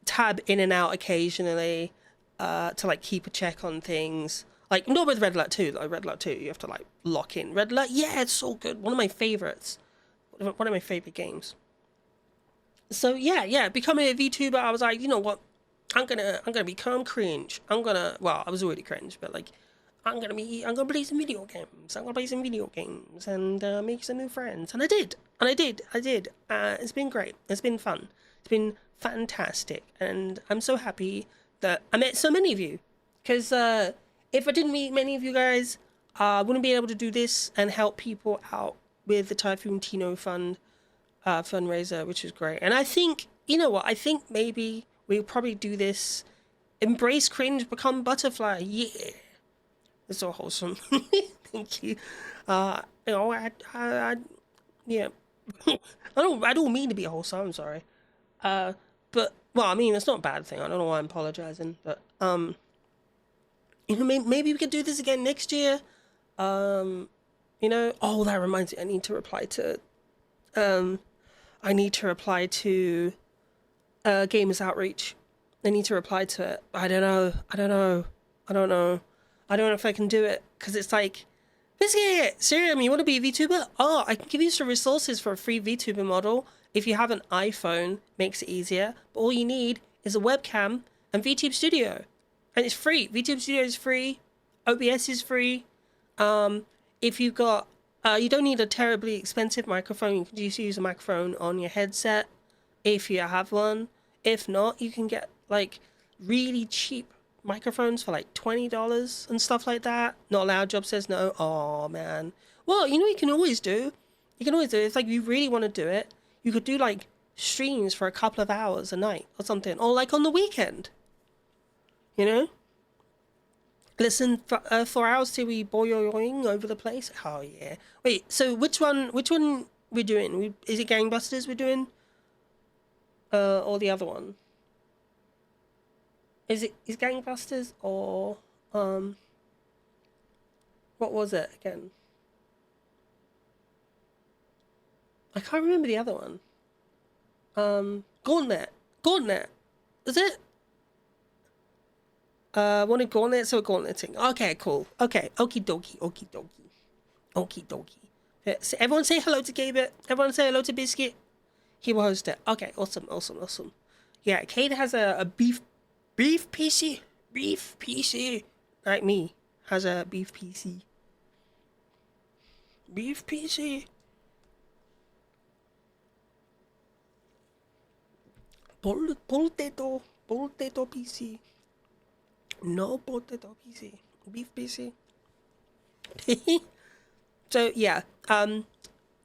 tab in and out occasionally to like keep a check on things. Like not with Red Alert 2, like Red Alert 2 you have to like lock in. Red Alert, yeah, it's so good. One of my favorites. One of my favorite games. So yeah, becoming a VTuber, I was like, you know what, I'm gonna become cringe. I was already cringe, but like, I'm gonna play some video games. And make some new friends. And I did. It's been great. It's been fun. It's been fantastic. And I'm so happy that I met so many of you, because if I didn't meet many of you guys, I wouldn't be able to do this and help people out with the Typhoon Tino Fund fundraiser, which is great. And I think, you know what, I think maybe we'll probably do this. Embrace cringe, become butterfly. Yeah. It's so wholesome. Thank you. You know, yeah. I don't mean to be wholesome, I'm sorry. But, well, I mean, it's not a bad thing. I don't know why I'm apologizing, but, you know, maybe we could do this again next year. You know, oh, that reminds me, I need to reply to Gamers Outreach. I need to reply to it. I don't know if I can do it, because it's like, Biscuit, Serum, you want to be a VTuber? Oh, I can give you some resources for a free VTuber model. If you have an iPhone, makes it easier. But all you need is a webcam and VTube Studio. And it's free. VTube Studio is free. OBS is free. If you've got, you don't need a terribly expensive microphone. You can just use a microphone on your headset if you have one. If not, you can get like really cheap microphones for like $20 and stuff like that. Not allowed. Job says no. Oh man. Well, you know what you can always do? You can always do it. If like you really want to do it, you could do like streams for a couple of hours a night or something, or like on the weekend. You know? Listen for 4 hours till we boing over the place. Oh yeah. Wait. So which one we're doing? Is it Gangbusters we're doing? Or the other one? Is Gangbusters or what was it again? I can't remember the other one. Gauntlet. Is it? Wanted Gauntlet, so Gauntleting. Okay, cool. Okay, okie dokie. Yeah, so everyone say hello to Gabe. Everyone say hello to Biscuit. He will host it. Okay, awesome. Yeah, Kate has a beef PC. Like me, has a beef PC. Potato PC. No potato PC. Beef PC. So yeah,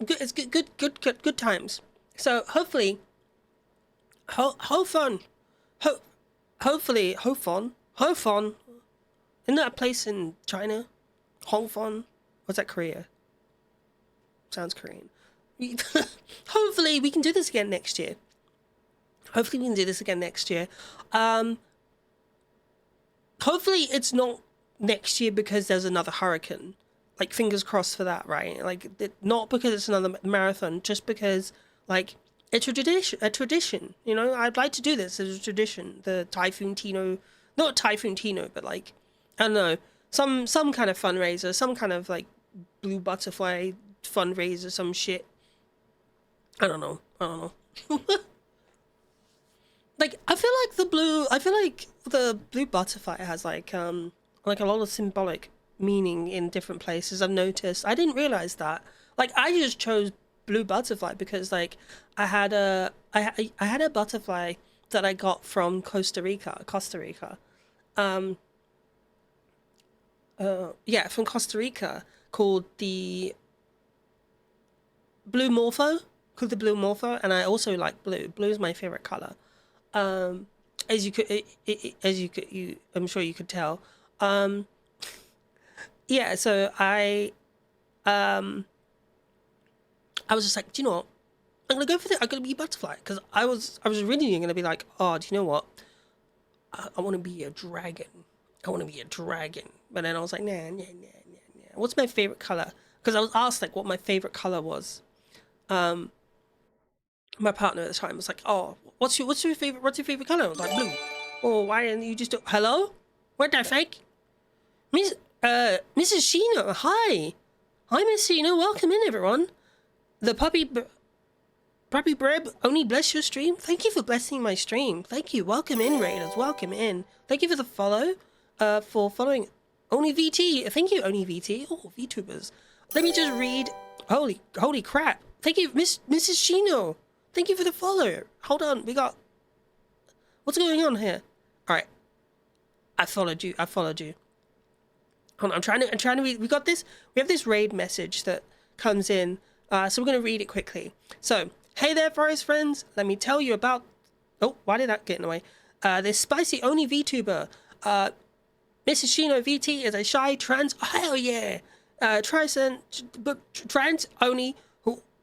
it's good times. So hopefully, hopefully, isn't that a place in China? Hongfon? What's that, Korea? Sounds Korean. Hopefully we can do this again next year. Hopefully it's not next year because there's another hurricane. Like, fingers crossed for that, right? Like, not because it's another marathon, just because, like, it's a tradition, you know? I'd like to do this as a tradition. The Typhoon Tino, not Typhoon Tino, but, like, I don't know, some kind of fundraiser, some kind of, like, blue butterfly fundraiser, some shit. I don't know. Like, I feel like the blue butterfly has, like a lot of symbolic meaning in different places. I've noticed. I didn't realize that. Like, I just chose blue butterfly because, like, I had a butterfly that I got from Costa Rica. Yeah, from Costa Rica, called the Blue Morpho. And I also like blue. Blue is my favorite color. I'm sure you could tell. Yeah, so I was just like, do you know what? I'm gonna go for it. I'm gonna be a butterfly, because I was originally gonna be like, oh, do you know what? I want to be a dragon. But then I was like, nah. What's my favorite color? Because I was asked like what my favorite color was. My partner at the time was like, oh, what's your favorite color? I was like, blue. Oh, why didn't you just do? Hello? What the fuck? Mrs. Shino, hi, Miss Shino. Welcome in, everyone. The puppy Breb only bless your stream. Thank you for blessing my stream. Thank you. Welcome in, Raiders. Welcome in. Thank you for the follow. For following Only VT. Thank you, Only VT. Oh, VTubers. Let me just read. Holy crap. Thank you, Mrs. Shino. Thank you for the follow. Hold on, we got. What's going on here? All right. I followed you. Hold on, I'm trying to read. We have this raid message that comes in. So we're going to read it quickly. So, hey there, forest friends. Let me tell you about... Oh, why did that get in the way? This spicy Oni VTuber. Mrs. Shino VT is a shy trans... Oh, hell yeah! Trans Oni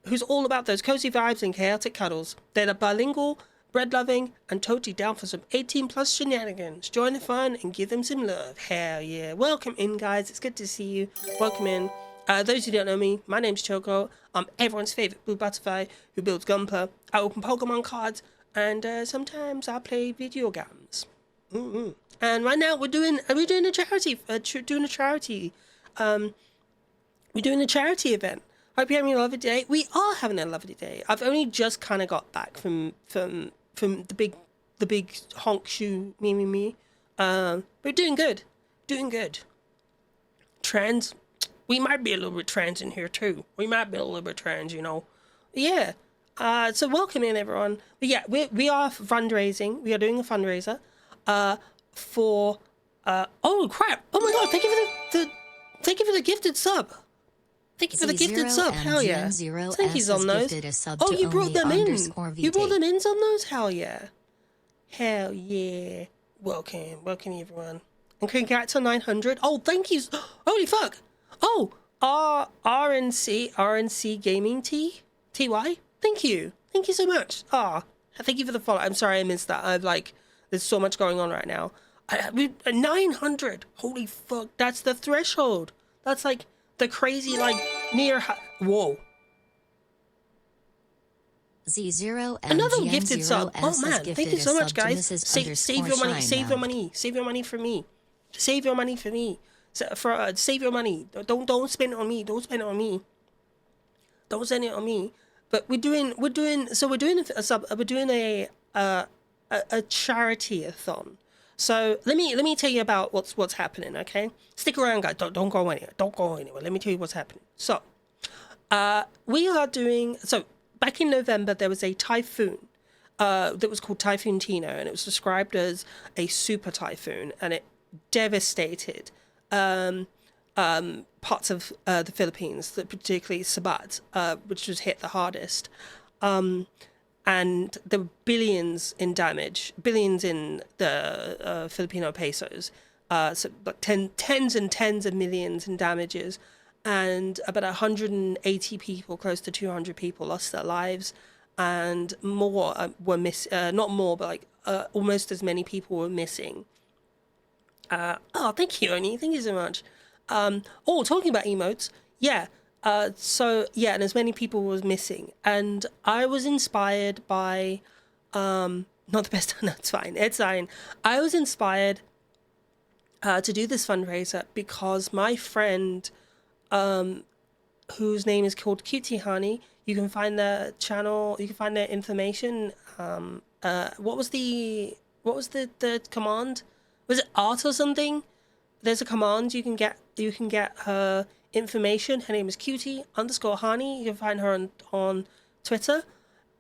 who's all about those cozy vibes and chaotic cuddles. They're bilingual, bread-loving, and totally down for some 18-plus shenanigans. Join the fun and give them some love. Hell yeah. Welcome in, guys. It's good to see you. Welcome in. Those who don't know me, my name's Choco. I'm everyone's favorite blue butterfly who builds Gunpla. I open Pokemon cards, and sometimes I play video games. And right now we're doing a charity event. Hope you're having a lovely day. We are having a lovely day. I've only just kind of got back from the big honk shoe me. We're doing good. Trans. We might be a little bit trans in here too. We might be a little bit trans, you know. Yeah. So welcome in, everyone. But yeah, we are fundraising. We are doing a fundraiser for oh crap. Oh my god, thank you for the gifted sub. Thank you for the gifted sub. Hell yeah. Thank you, Zomnos. Oh, you brought them in. You brought them in, Zomnos? Hell yeah. Hell yeah. Welcome everyone. And congrats on 900. Oh, thank you. Holy fuck. Oh, RNC Gaming TY. Thank you so much. Thank you for the follow. I'm sorry I missed that. There's so much going on right now. 900. Holy fuck, that's the threshold. That's like the crazy near. Whoa. Z0 Another gifted sub. Oh man, thank you so much, guys. Save your money. Save your money. Save your money for me. Save your money for me. Save your money. Don't spend it on me. Don't spend it on me. Don't spend it on me. But we're doing a charity-athon. So let me tell you about what's happening. Okay, stick around, guys. Don't go anywhere. Don't go anywhere. Let me tell you what's happening. So, we are doing. So back in November, there was a typhoon. That was called Typhoon Tino, and it was described as a super typhoon, and it devastated parts of the Philippines, particularly Sabat, which was hit the hardest. And there were billions in damage, billions in the Filipino pesos, so like tens and tens of millions in damages, and about 180 people, close to 200 people lost their lives, and more were not more, but almost as many people were missing. Thank you, Oni. Thank you so much. Talking about emotes, yeah. And as many people was missing, and I was inspired by, not the best. No, it's fine. I was inspired to do this fundraiser because my friend, whose name is called Cutie Honey, you can find their channel. You can find their information. What was the command? Was it art or something? There's a command you can get her information. Her name is Cutie_Honey. You can find her on Twitter,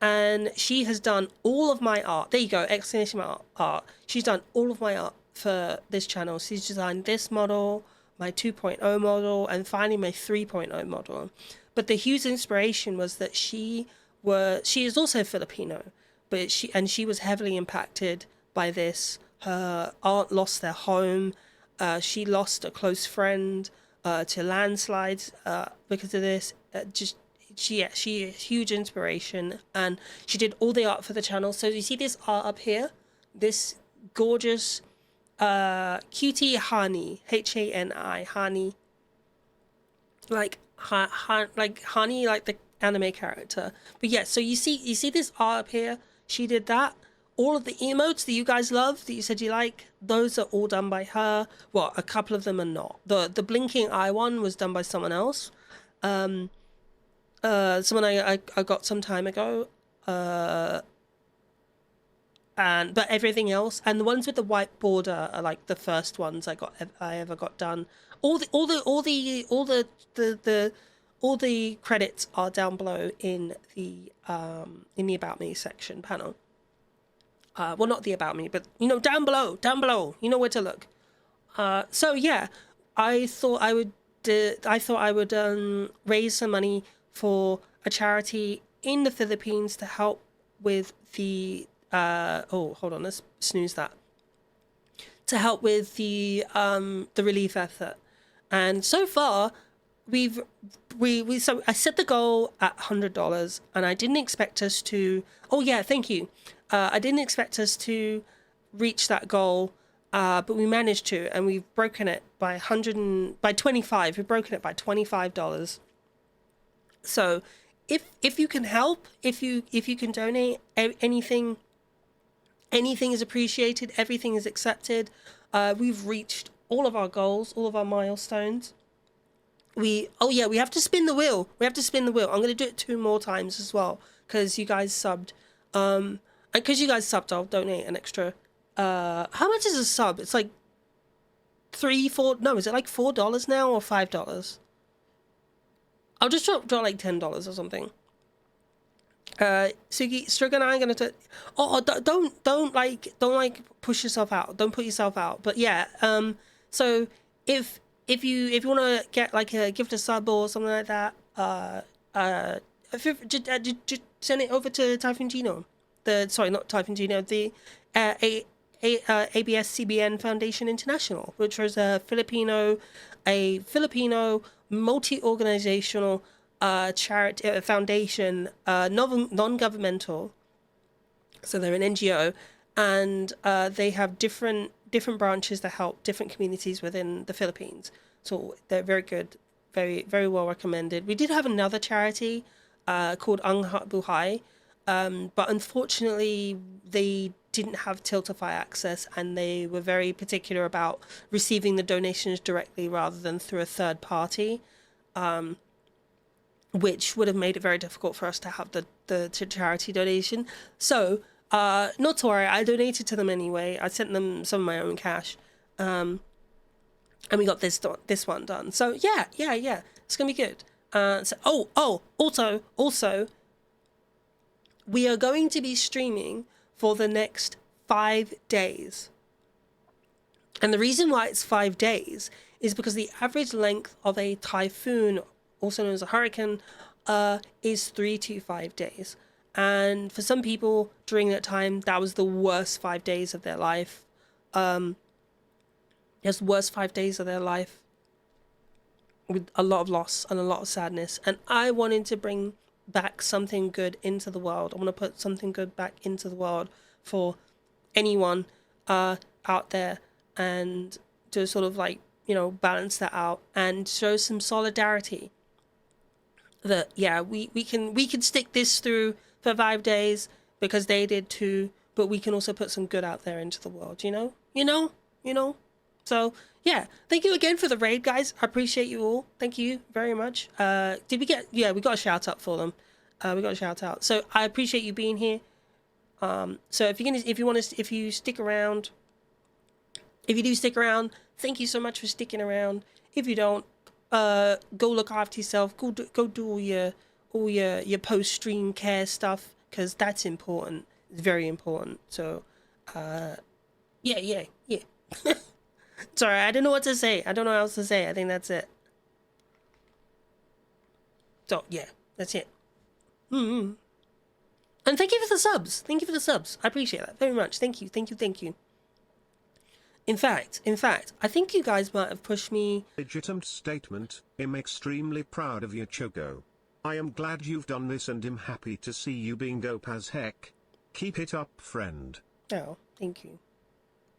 and she has done all of my art. There you go, exclamation art. She's done all of my art for this channel. She's designed this model, my 2.0 model, and finally my 3.0 model. But the huge inspiration was that she is also Filipino, but she was heavily impacted by this. Her aunt lost their home. She lost a close friend to landslides because of this. She is huge inspiration, and she did all the art for the channel. So you see this art up here, this gorgeous Cutie Hani, Hani, Hani, like Hani, like the anime character. But yeah, so you see this art up here. She did that. All of the emotes that you guys love, that you said you like, those are all done by her. Well, a couple of them are not. The blinking eye one was done by someone else. Someone I got some time ago. But everything else, and the ones with the white border are like the first ones I ever got done. All the credits are down below in the About Me section panel. Well, not the About Me, but down below, you know where to look. So yeah, I thought I would raise some money for a charity in the Philippines to help with the hold on, let's snooze that. To help with the relief effort. And so far so I set the goal at $100, and I didn't expect us to thank you. I didn't expect us to reach that goal, but we managed to, and we've broken it by 25. We've broken it by $25. So if you can help, if you can donate, anything is appreciated, everything is accepted. We've reached all of our goals, all of our milestones. We have to spin the wheel. I'm going to do it 2 more times as well, because you guys subbed. And because you guys subbed, I'll donate an extra. How much is a sub? It's like is it like $4 now or $5? I'll just drop like $10 or something. Sugi, Strug and I are gonna don't push yourself out. Don't put yourself out. But yeah, so if you want to get like a gift a sub or something like that, just send it over to Typhoon Tino. Not Typhoon Tino. The ABS-CBN Foundation International, which was a Filipino multi-organizational charity foundation, non-governmental. So they're an NGO, and they have different branches that help different communities within the Philippines. So they're very good, very, very well recommended. We did have another charity called Anghat Buhay, but unfortunately they didn't have Tiltify access, and they were very particular about receiving the donations directly rather than through a third party, which would have made it very difficult for us to have the charity donation. So not to worry, I donated to them anyway. I sent them some of my own cash, and we got this one done. So yeah, it's gonna be good. Also, we are going to be streaming for the next 5 days. And the reason why it's 5 days is because the average length of a typhoon, also known as a hurricane, is 3 to 5 days. And for some people during that time, that was the worst 5 days of their life. It's the worst 5 days of their life, with a lot of loss and a lot of sadness. And I wanted to bring back something good into the world. I want to put something good back into the world for anyone out there, and to sort of balance that out and show some solidarity. That we can stick this through for 5 days because they did too, but we can also put some good out there into the world, you know. So yeah, thank you again for the raid, guys. I appreciate you all. Thank you very much. Did we get? Yeah, we got a shout out for them. We got a shout out. So I appreciate you being here. So if you stick around, if you do stick around, thank you so much for sticking around. If you don't, go look after yourself. Go do all your post stream care stuff, because that's important. It's very important. So, yeah. Sorry, I don't know what to say. I don't know what else to say. I think that's it. So yeah, that's it. And thank you for the subs. Thank you for the subs. I appreciate that very much. Thank you. In fact, I think you guys might have pushed me. Legitimate statement. I'm extremely proud of you, Choco. I am glad you've done this, and I'm happy to see you being dope as heck. Keep it up, friend. Oh, thank you.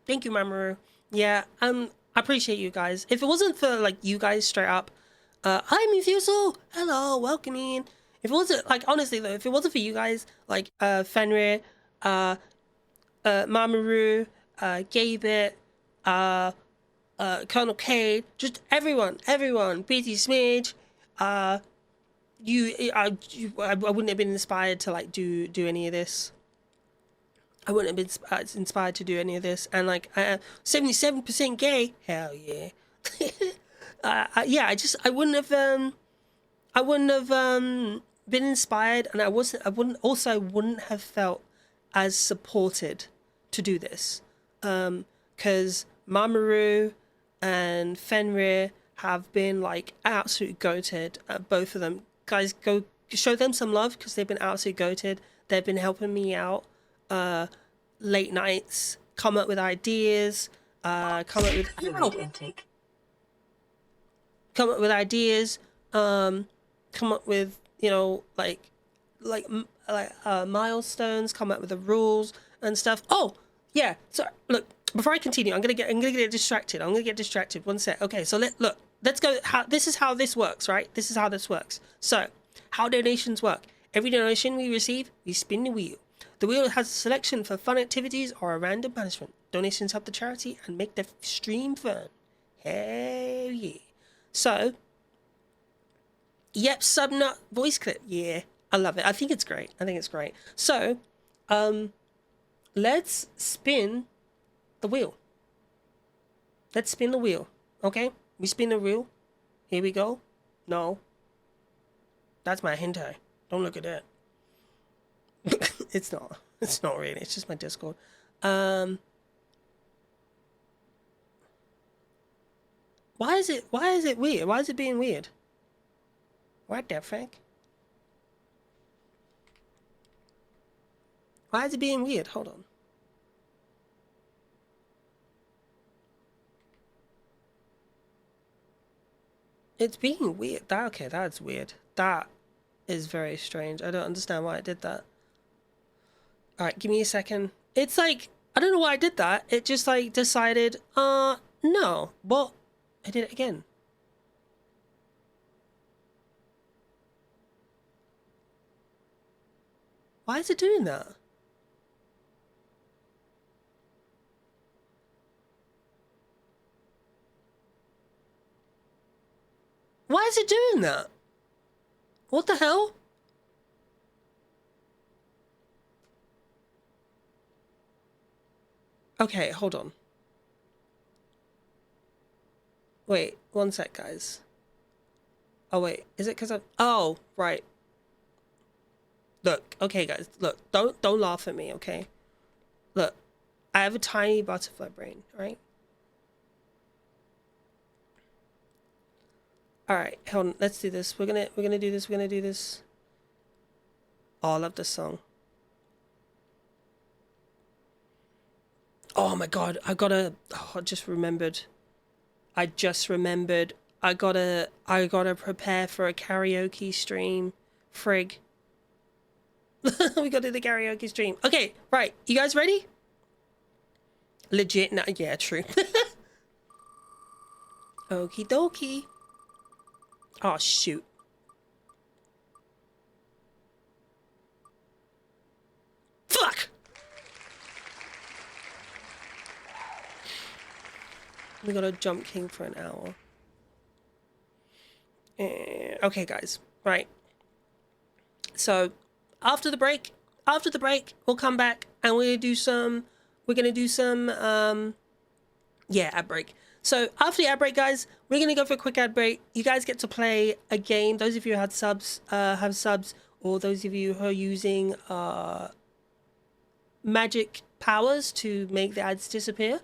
Thank you, Mamoru. Yeah, I appreciate you guys. If it wasn't for you guys straight up, hi Mufusel, hello, welcome in. If it wasn't honestly though, if it wasn't for you guys Fenrir, Mamoru, Gabit, Colonel Cade, just everyone, BT Smidge, I wouldn't have been inspired to do any of this. I wouldn't have been inspired to do any of this. And 77% gay, hell yeah. I wouldn't have been inspired, and I wouldn't have felt as supported to do this. Because Mamoru, and Fenrir have been like absolute goated at both of them. Guys, go show them some love because they've been absolute goated. They've been helping me out late nights, come up with ideas, come up with intake. come up with ideas, come up with, you know, milestones, come up with the rules and stuff. Oh, yeah. So look, before I continue, I'm gonna get distracted. One sec. Okay, so let's go. This is how this works, right? This is how this works. So, how donations work. Every donation we receive, we spin the wheel. The wheel has a selection for fun activities or a random punishment. Donations help the charity and make the stream fun. Hell yeah. So, yep, subnut voice clip. Yeah, I love it. I think it's great. So, let's spin the wheel. Okay? We spin the wheel. Here we go. No. That's my hentai. Don't look at that. It's not. It's not really. It's just my Discord. Why is it weird? Why is it being weird? What the fuck? Why is it being weird? Hold on. It's being weird. Okay, that's weird. That is very strange. I don't understand why it did that. Alright, give me a second. It's like, I don't know why I did that. It just like decided, no. What? I did it again. Why is it doing that? Why is it doing that? What the hell? Okay, hold on. Wait, one sec, guys. Oh, wait. Is it because I'm... Oh, right. Look, okay, guys. Look, don't laugh at me, okay? Look, I have a tiny butterfly brain, right? Alright, hold on. Let's do this. We're gonna do this. Oh, I love this song. Oh my god, I just remembered. I gotta prepare for a karaoke stream. Frig. We gotta do the karaoke stream. Okay, right. You guys ready? Legit? No, yeah, true. Okie dokie. Oh, shoot. Fuck! We got a jump king for an hour. Okay, guys. Right. So, after the break, we'll come back and we're gonna do some, ad break. So, after the ad break, guys, we're gonna go for a quick ad break. You guys get to play a game. Those of you who have subs, or those of you who are using, magic powers to make the ads disappear,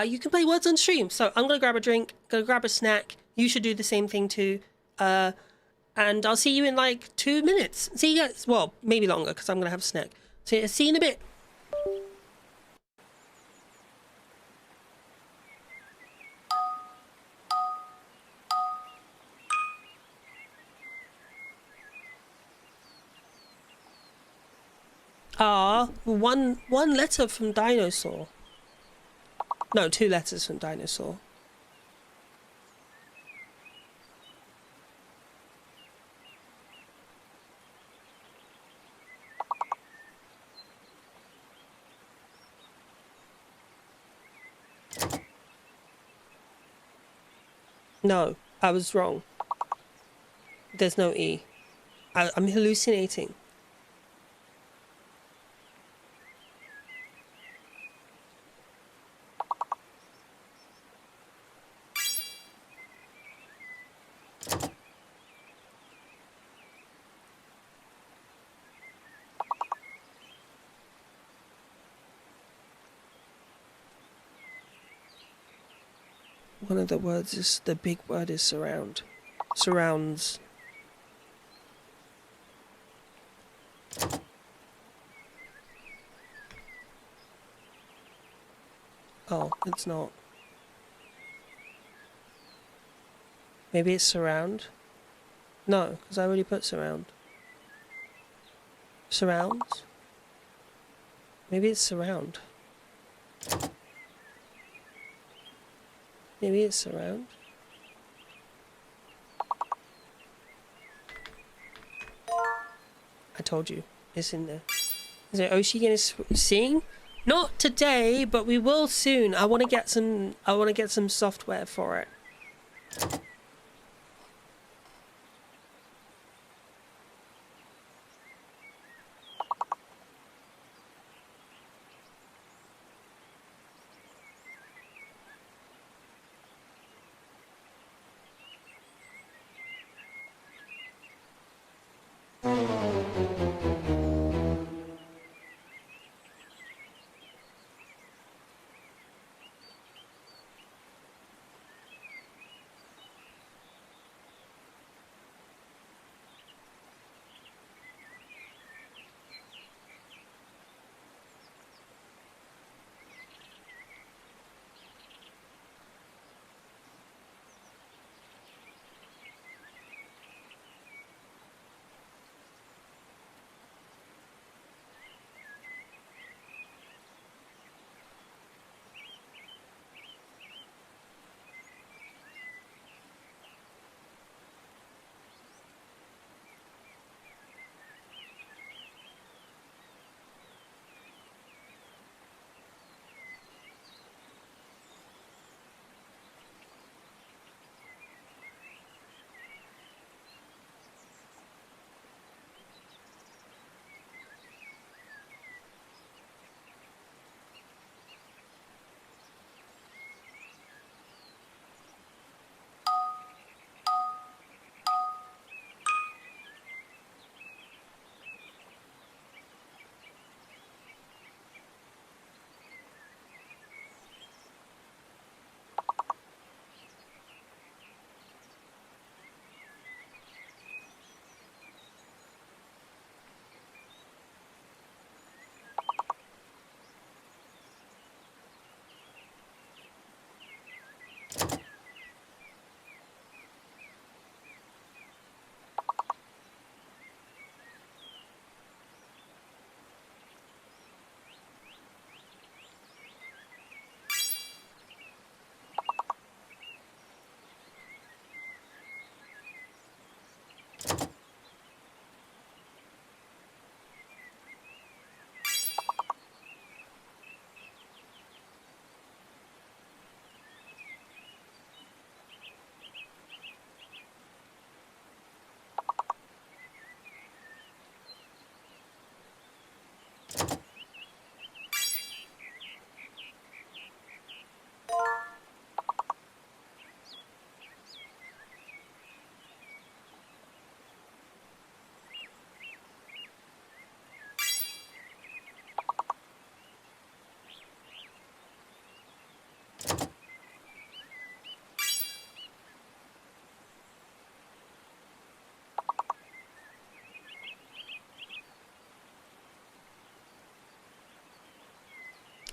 you can play Words on Stream. So I'm gonna grab a drink, gonna grab a snack. You should do the same thing too. And I'll see you in like 2 minutes. See you guys. Well, maybe longer because I'm gonna have a snack. So see you in a bit. One letter from Dinosaur. No, 2 letters from Dinosaur. No, I was wrong. There's no E. I'm hallucinating. One of the words is, the big word is surround. Surrounds. Oh, it's not. Maybe it's surround? No, because I already put surround. Surrounds? Maybe it's surround. Maybe it's surround. I told you, it's in there. Is it Oshi gonna sing? Not today, but we will soon. I want to get some software for it.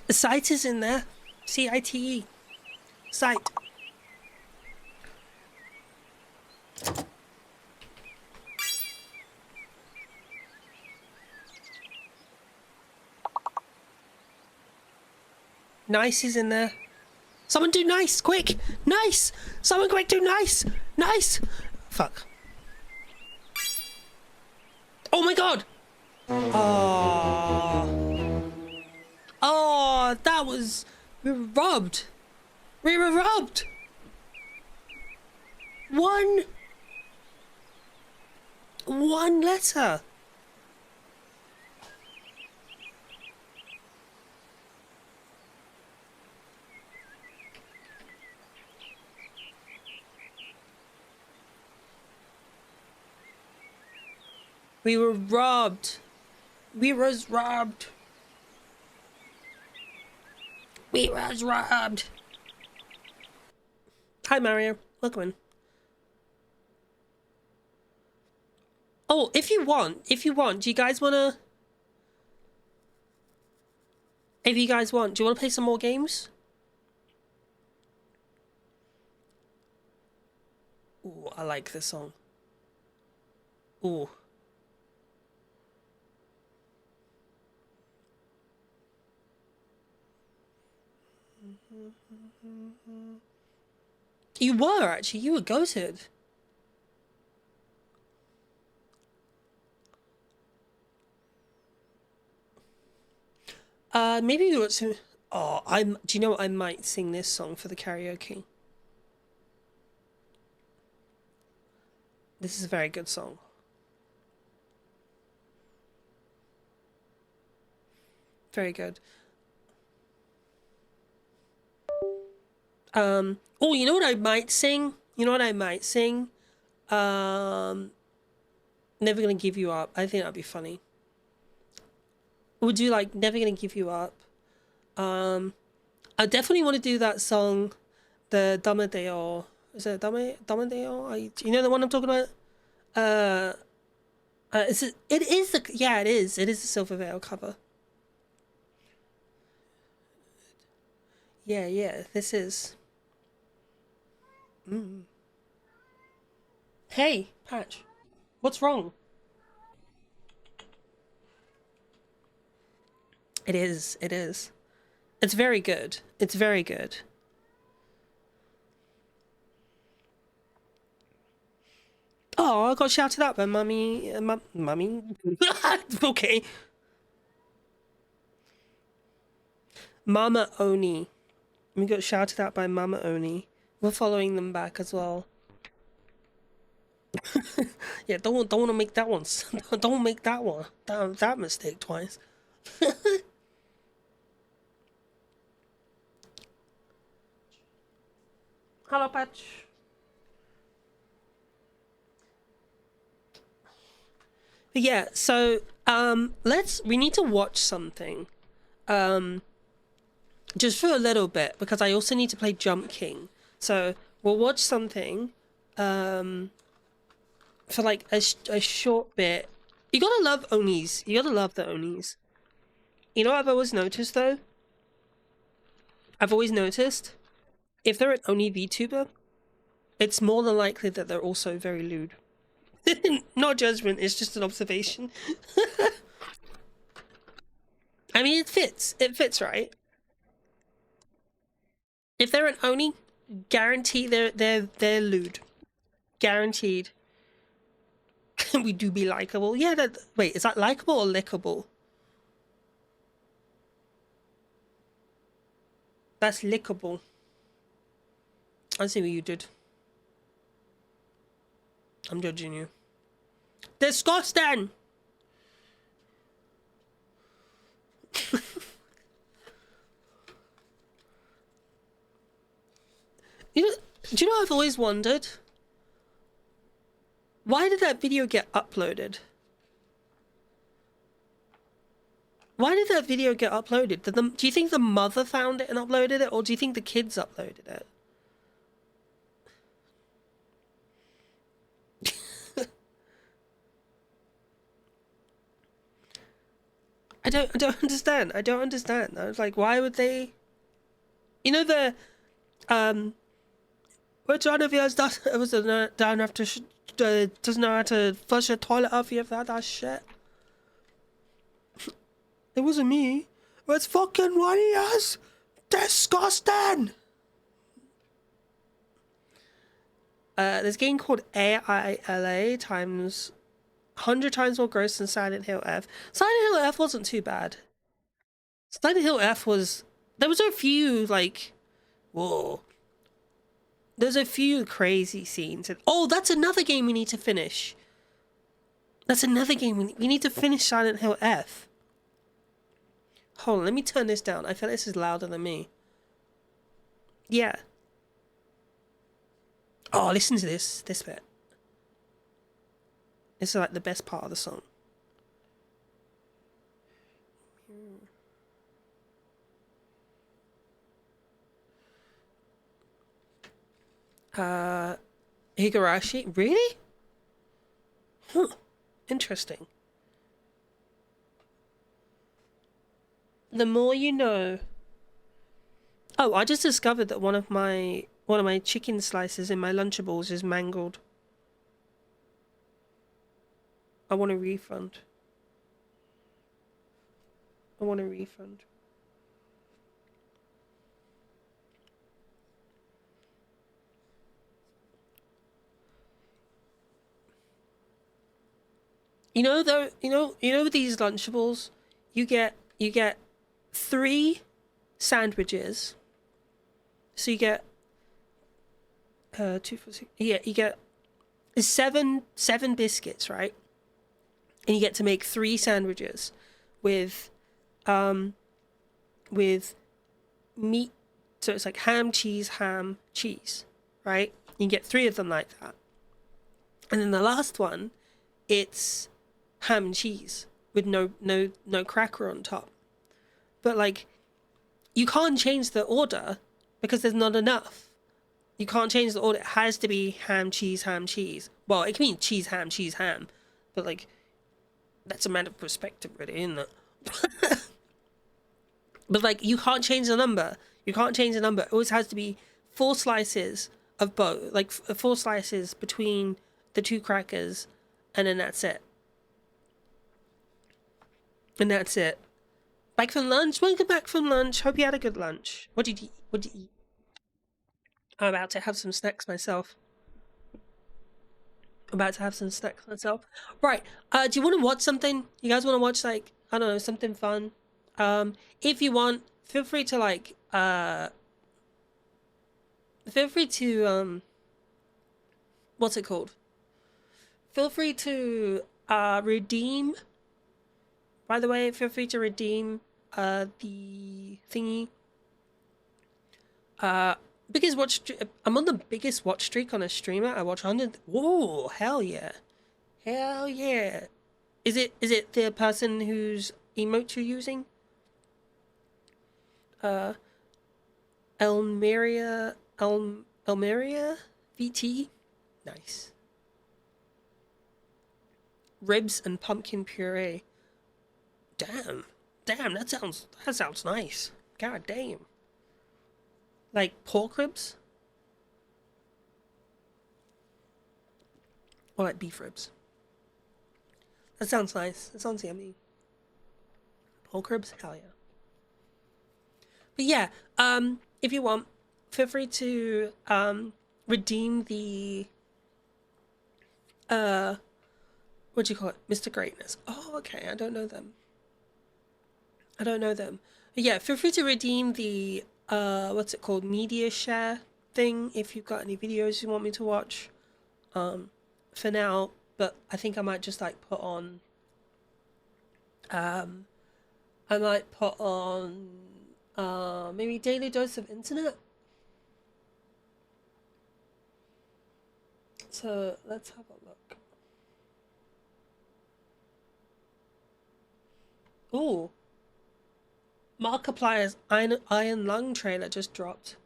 The site is in there. CITE. Site. Nice is in there. Someone do nice, quick! Nice! Someone quick do nice! Nice! Fuck. Oh my god! Oh. Oh, that was... We were robbed. We were robbed. One letter. We were robbed. We was robbed. We was robbed. Hi, Mario. Welcome in. Oh, if you want, do you guys wanna? If you guys want, do you want to play some more games? Ooh, I like this song. Ooh. You were actually. You were goated. Maybe we want to. Oh, I'm. Do you know what? I might sing this song for the karaoke. This is a very good song. Very good. Oh, you know what I might sing? You know what I might sing? Never Gonna Give You Up. I think that'd be funny. We'll do like Never Gonna Give You Up. I definitely want to do that song, the Damadeo. Is it Damadeo? You know the one I'm talking about? It is the, yeah, it is. It is the Silver Veil cover. Yeah, this is. Hey, Patch. What's wrong? It is. It's very good. It's very good. Oh, I got shouted out by Mummy. Mummy? Okay. Mama Oni. We got shouted out by Mama Oni. We're following them back as well. Yeah, don't want to make that one. Don't make that mistake twice. Hello, Patch. But yeah, so we need to watch something. Just for a little bit, because I also need to play Jump King. So we'll watch something for like a short bit. You gotta love Onis. You gotta love the Onis. You know what I've always noticed though? I've always noticed if they're an Oni VTuber, it's more than likely that they're also very lewd. Not judgment, it's just an observation. I mean, it fits. It fits, right? If they're an Oni, guarantee they're lewd. Guaranteed. We do be likable. Yeah, wait, is that likable or lickable? That's lickable. I see what you did. I'm judging you. Disgusting! Do you know I've always wondered? Why did that video get uploaded? Why did that video get uploaded? Do you think the mother found it and uploaded it, or do you think the kids uploaded it? I don't understand. I don't understand. I was like, why would they? You know the which one of yours doesn't know how to flush a toilet after you've had that shit? It wasn't me. It's fucking one of yours. Disgusting. There's a game called AILA times 100 times more gross than Silent Hill F. Silent Hill F wasn't too bad. Silent Hill F was... There was a few, like... Whoa. There's a few crazy scenes. Oh, that's another game we need to finish. That's another game. We need to finish Silent Hill F. Hold on, let me turn this down. I feel like this is louder than me. Yeah. Oh, listen to this bit. This is like the best part of the song. Higurashi. Really? Huh. Interesting. The more you know. Oh, I just discovered that one of my chicken slices in my Lunchables is mangled. I want a refund. I want a refund. You know though, you know with these Lunchables, you get 3 sandwiches. So you get 2, 4, 6. Yeah, you get 7 biscuits, right? And you get to make 3 sandwiches with meat. So it's like ham, cheese, right? You get 3 of them like that. And then the last one, it's ham and cheese with no cracker on top. But like, you can't change the order because there's not enough. You can't change the order. It has to be ham, cheese, ham, cheese. Well, it can be cheese, ham. But like, that's a matter of perspective, really, isn't it? But like, you can't change the number. You can't change the number. It always has to be 4 slices of both. Like 4 slices between the 2 crackers, and then that's it. And that's it. Back from lunch? Welcome back from lunch. Hope you had a good lunch. What did you eat? I'm about to have some snacks myself. Right. Do you want to watch something? You guys want to watch, like, I don't know, something fun? If you want, feel free to like what's it called? Feel free to redeem. By the way, feel free to redeem the thingy. Biggest watch. I'm on the biggest watch streak on a streamer. I watch 100. Whoa! Hell yeah! Hell yeah! Is it the person whose emote you're using? Elmeria VT. Nice. Ribs and pumpkin puree. Damn, that sounds nice. God damn. Like pork ribs? Or like beef ribs? That sounds nice. That sounds yummy. Pork ribs? Hell yeah. But yeah, if you want, feel free to redeem the what do you call it? Mr. Greatness. Oh, okay. I don't know them. But yeah, feel free to redeem the what's it called? Media share thing if you've got any videos you want me to watch. For now, but I think I might just like put on maybe Daily Dose of Internet. So let's have a look. Ooh. Markiplier's Iron Lung trailer just dropped.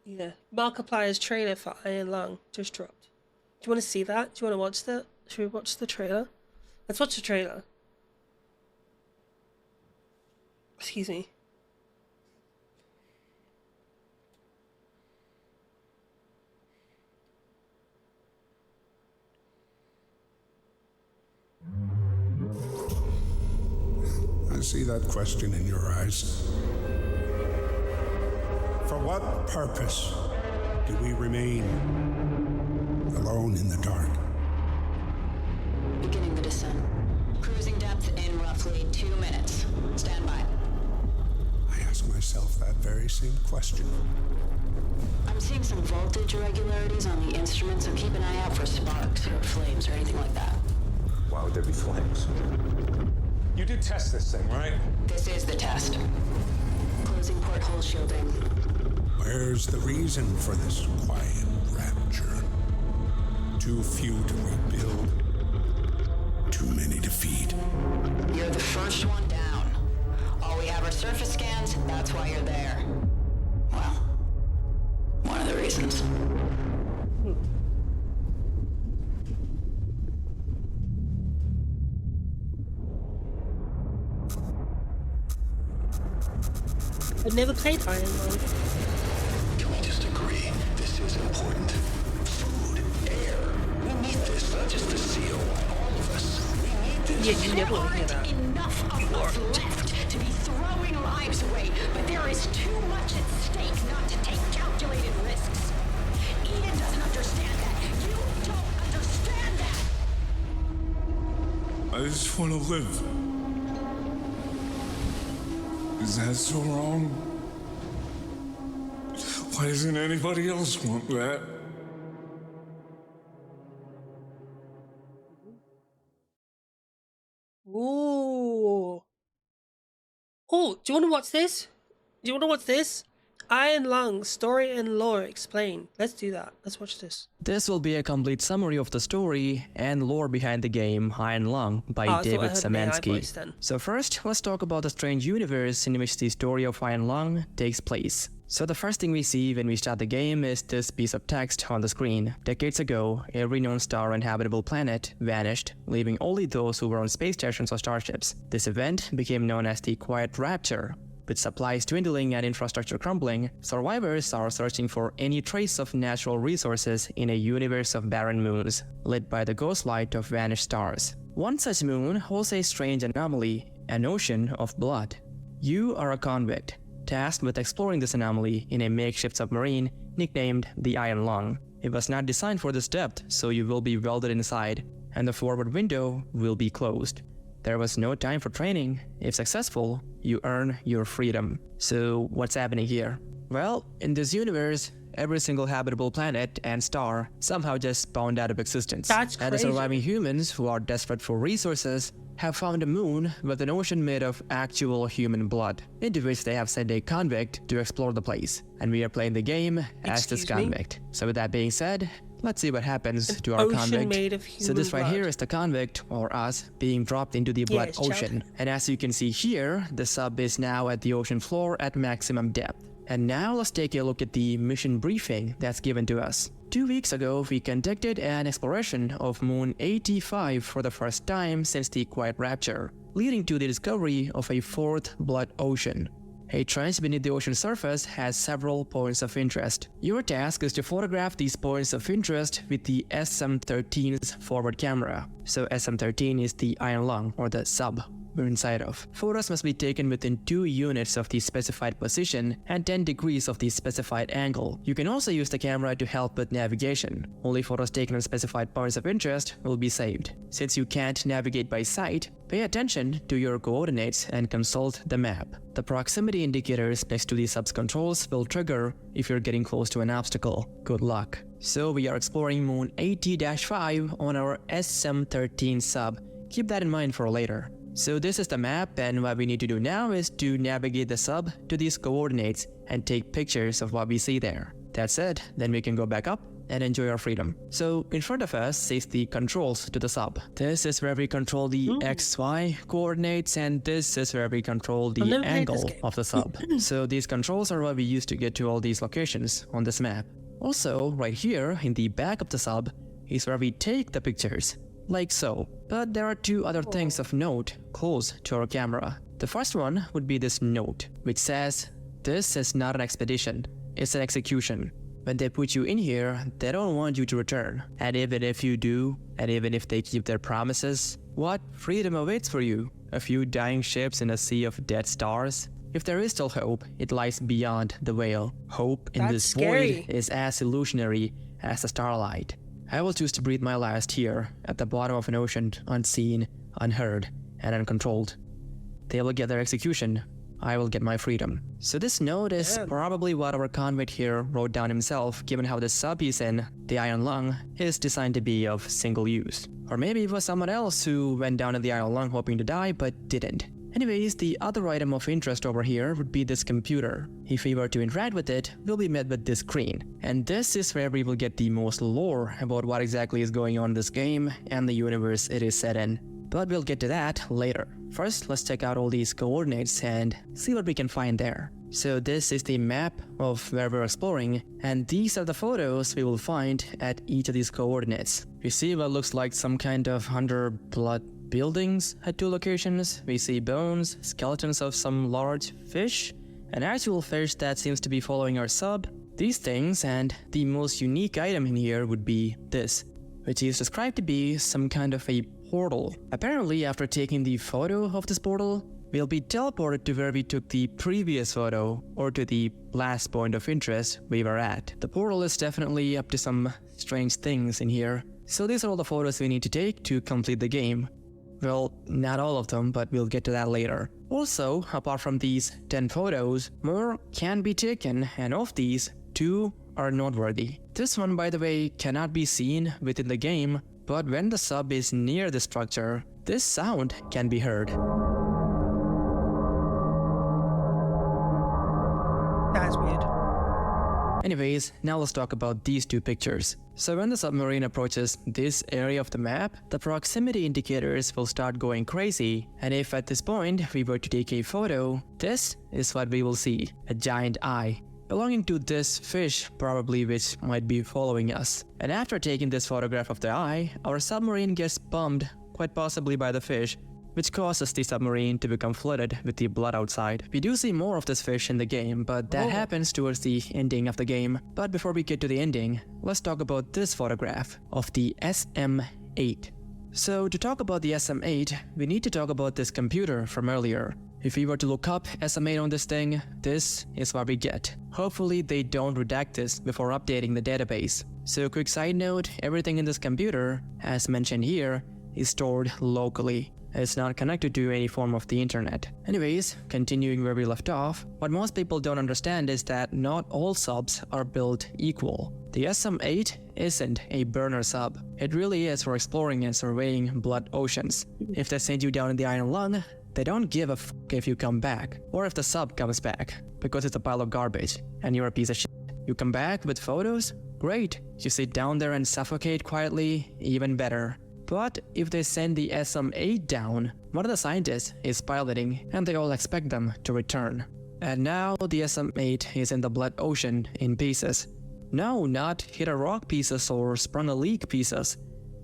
Yeah, Markiplier's trailer for Iron Lung just dropped. Do you want to see that? Do you want to watch that? Should we watch the trailer? Let's watch the trailer. Excuse me. I see that question in your eyes. For what purpose do we remain alone in the dark? Beginning the descent. Cruising depth in roughly 2 minutes. Stand by. I ask myself that very same question. I'm seeing some voltage irregularities on the instrument, so keep an eye out for sparks or flames or anything like that. Why would there be flames? You did test this thing, right? This is the test. Closing porthole shielding. Where's the reason for this quiet rapture? Too few to rebuild, too many to feed. You're the first one down. All we have cover surface scans, that's why you're there. Well, one of the reasons. I've never played Iron Lung. Can we just agree this is important? Food, air. We need this, not just the CO, all of us. We need this. Yeah, you never want to hear that. Enough of us left to be throwing lives away, but there is too much at stake not to take calculated risks. Eden doesn't understand that. You don't understand that. I just want to live. Is that so wrong? Why doesn't anybody else want that? Ooh. Oh, do you want to watch this? Do you want to watch this? Iron Lung, story and lore explained. Let's do that. Let's watch this. This will be a complete summary of the story and lore behind the game Iron Lung by David Szymanski. So first, let's talk about the strange universe in which the story of Iron Lung takes place. So the first thing we see when we start the game is this piece of text on the screen. Decades ago, every known star and habitable planet vanished, leaving only those who were on space stations or starships. This event became known as the Quiet Rapture. With supplies dwindling and infrastructure crumbling, survivors are searching for any trace of natural resources in a universe of barren moons, lit by the ghost light of vanished stars. One such moon was a strange anomaly, an ocean of blood. You are a convict, tasked with exploring this anomaly in a makeshift submarine nicknamed the Iron Lung. It was not designed for this depth, so you will be welded inside, and the forward window will be closed. There was no time for training. If successful, you earn your freedom. So what's happening here? Well, in this universe, every single habitable planet and star somehow just spawned out of existence. That's and the crazy. surviving humans who are desperate for resources have found a moon with an ocean made of actual human blood, into which they have sent a convict to explore the place. And we are playing the game as this convict. So with that being said, let's see what happens to our convict. Made of human So this right blood. here is the convict, or us, being dropped into the blood ocean. And as you can see here, the sub is now at the ocean floor at maximum depth. And now let's take a look at the mission briefing that's given to us. 2 weeks ago, we conducted an exploration of Moon 85 for the first time since the Quiet Rapture, leading to the discovery of a fourth blood ocean. A trench beneath the ocean surface has several points of interest. Your task is to photograph these points of interest with the SM-13's forward camera. So SM-13 is the Iron Lung, or the sub we're inside of. Photos must be taken within 2 units of the specified position and 10 degrees of the specified angle. You can also use the camera to help with navigation. Only photos taken on specified points of interest will be saved. Since you can't navigate by sight, pay attention to your coordinates and consult the map. The proximity indicators next to the sub's controls will trigger if you're getting close to an obstacle. Good luck. So we are exploring Moon 80-5 on our SM-13 sub. Keep that in mind for later. So this is the map, and what we need to do now is to navigate the sub to these coordinates and take pictures of what we see there. That's it, then we can go back up and enjoy our freedom. So in front of us is the controls to the sub. This is where we control the XY coordinates, and this is where we control the angle of the sub. So these controls are what we use to get to all these locations on this map. Also, right here in the back of the sub is where we take the pictures. Like so. But there are 2 other things of note close to our camera. The first one would be this note, which says, "This is not an expedition, it's an execution." When they put you in here, they don't want you to return. And even if you do, and even if they keep their promises, what freedom awaits for you? A few dying ships in a sea of dead stars? If there is still hope, it lies beyond the veil. Hope in That's this scary. void is as illusionary as the starlight. I will choose to breathe my last here, at the bottom of an ocean, unseen, unheard, and uncontrolled. They will get their execution. I will get my freedom. So this note is probably what our convict here wrote down himself, given how the sub he's in, the Iron Lung, is designed to be of single use. Or maybe it was someone else who went down in the Iron Lung hoping to die, but didn't. Anyways, the other item of interest over here would be this computer. If we were to interact with it, we'll be met with this screen. And this is where we will get the most lore about what exactly is going on in this game and the universe it is set in. but we'll get to that later. First, let's check out all these coordinates and see what we can find there. So this is the map of where we're exploring, and these are the photos we will find at each of these coordinates. We see what looks like some kind of under-blood buildings at 2 locations. We see bones, skeletons of some large fish, an actual fish that seems to be following our sub, these things, and the most unique item in here would be this, which is described to be some kind of a portal. Apparently, after taking the photo of this portal, we'll be teleported to where we took the previous photo, or to the last point of interest we were at. The portal is definitely up to some strange things in here, so these are all the photos we need to take to complete the game. Well, not all of them, but we'll get to that later. Also, apart from these 10 photos, more can be taken, and of these, 2 are noteworthy. This one, by the way, cannot be seen within the game, but when the sub is near the structure, this sound can be heard. That's weird. Anyways, now let's talk about these 2 pictures. So when the submarine approaches this area of the map, the proximity indicators will start going crazy, and if at this point we were to take a photo, this is what we will see, a giant eye, belonging to this fish probably, which might be following us. And after taking this photograph of the eye, our submarine gets bumped, quite possibly by the fish, which causes the submarine to become flooded with the blood outside. We do see more of this fish in the game, but that happens towards the ending of the game. But before we get to the ending, let's talk about this photograph of the SM-8. So to talk about the SM-8, we need to talk about this computer from earlier. If we were to look up SM-8 on this thing, this is what we get. Hopefully they don't redact this before updating the database. So quick side note, everything in this computer, as mentioned here, is stored locally. It's not connected to any form of the internet. Anyways, continuing where we left off, what most people don't understand is that not all subs are built equal. The SM-8 isn't a burner sub. It really is for exploring and surveying blood oceans. If they send you down in the iron lung, they don't give a f if you come back, or if the sub comes back, because it's a pile of garbage, and you're a piece of shit. You come back with photos? Great. You sit down there and suffocate quietly? Even better. But if they send the SM-8 down, one of the scientists is piloting, and they all expect them to return. And now the SM-8 is in the blood ocean in pieces. No, not hit a rock pieces or sprung a leak pieces.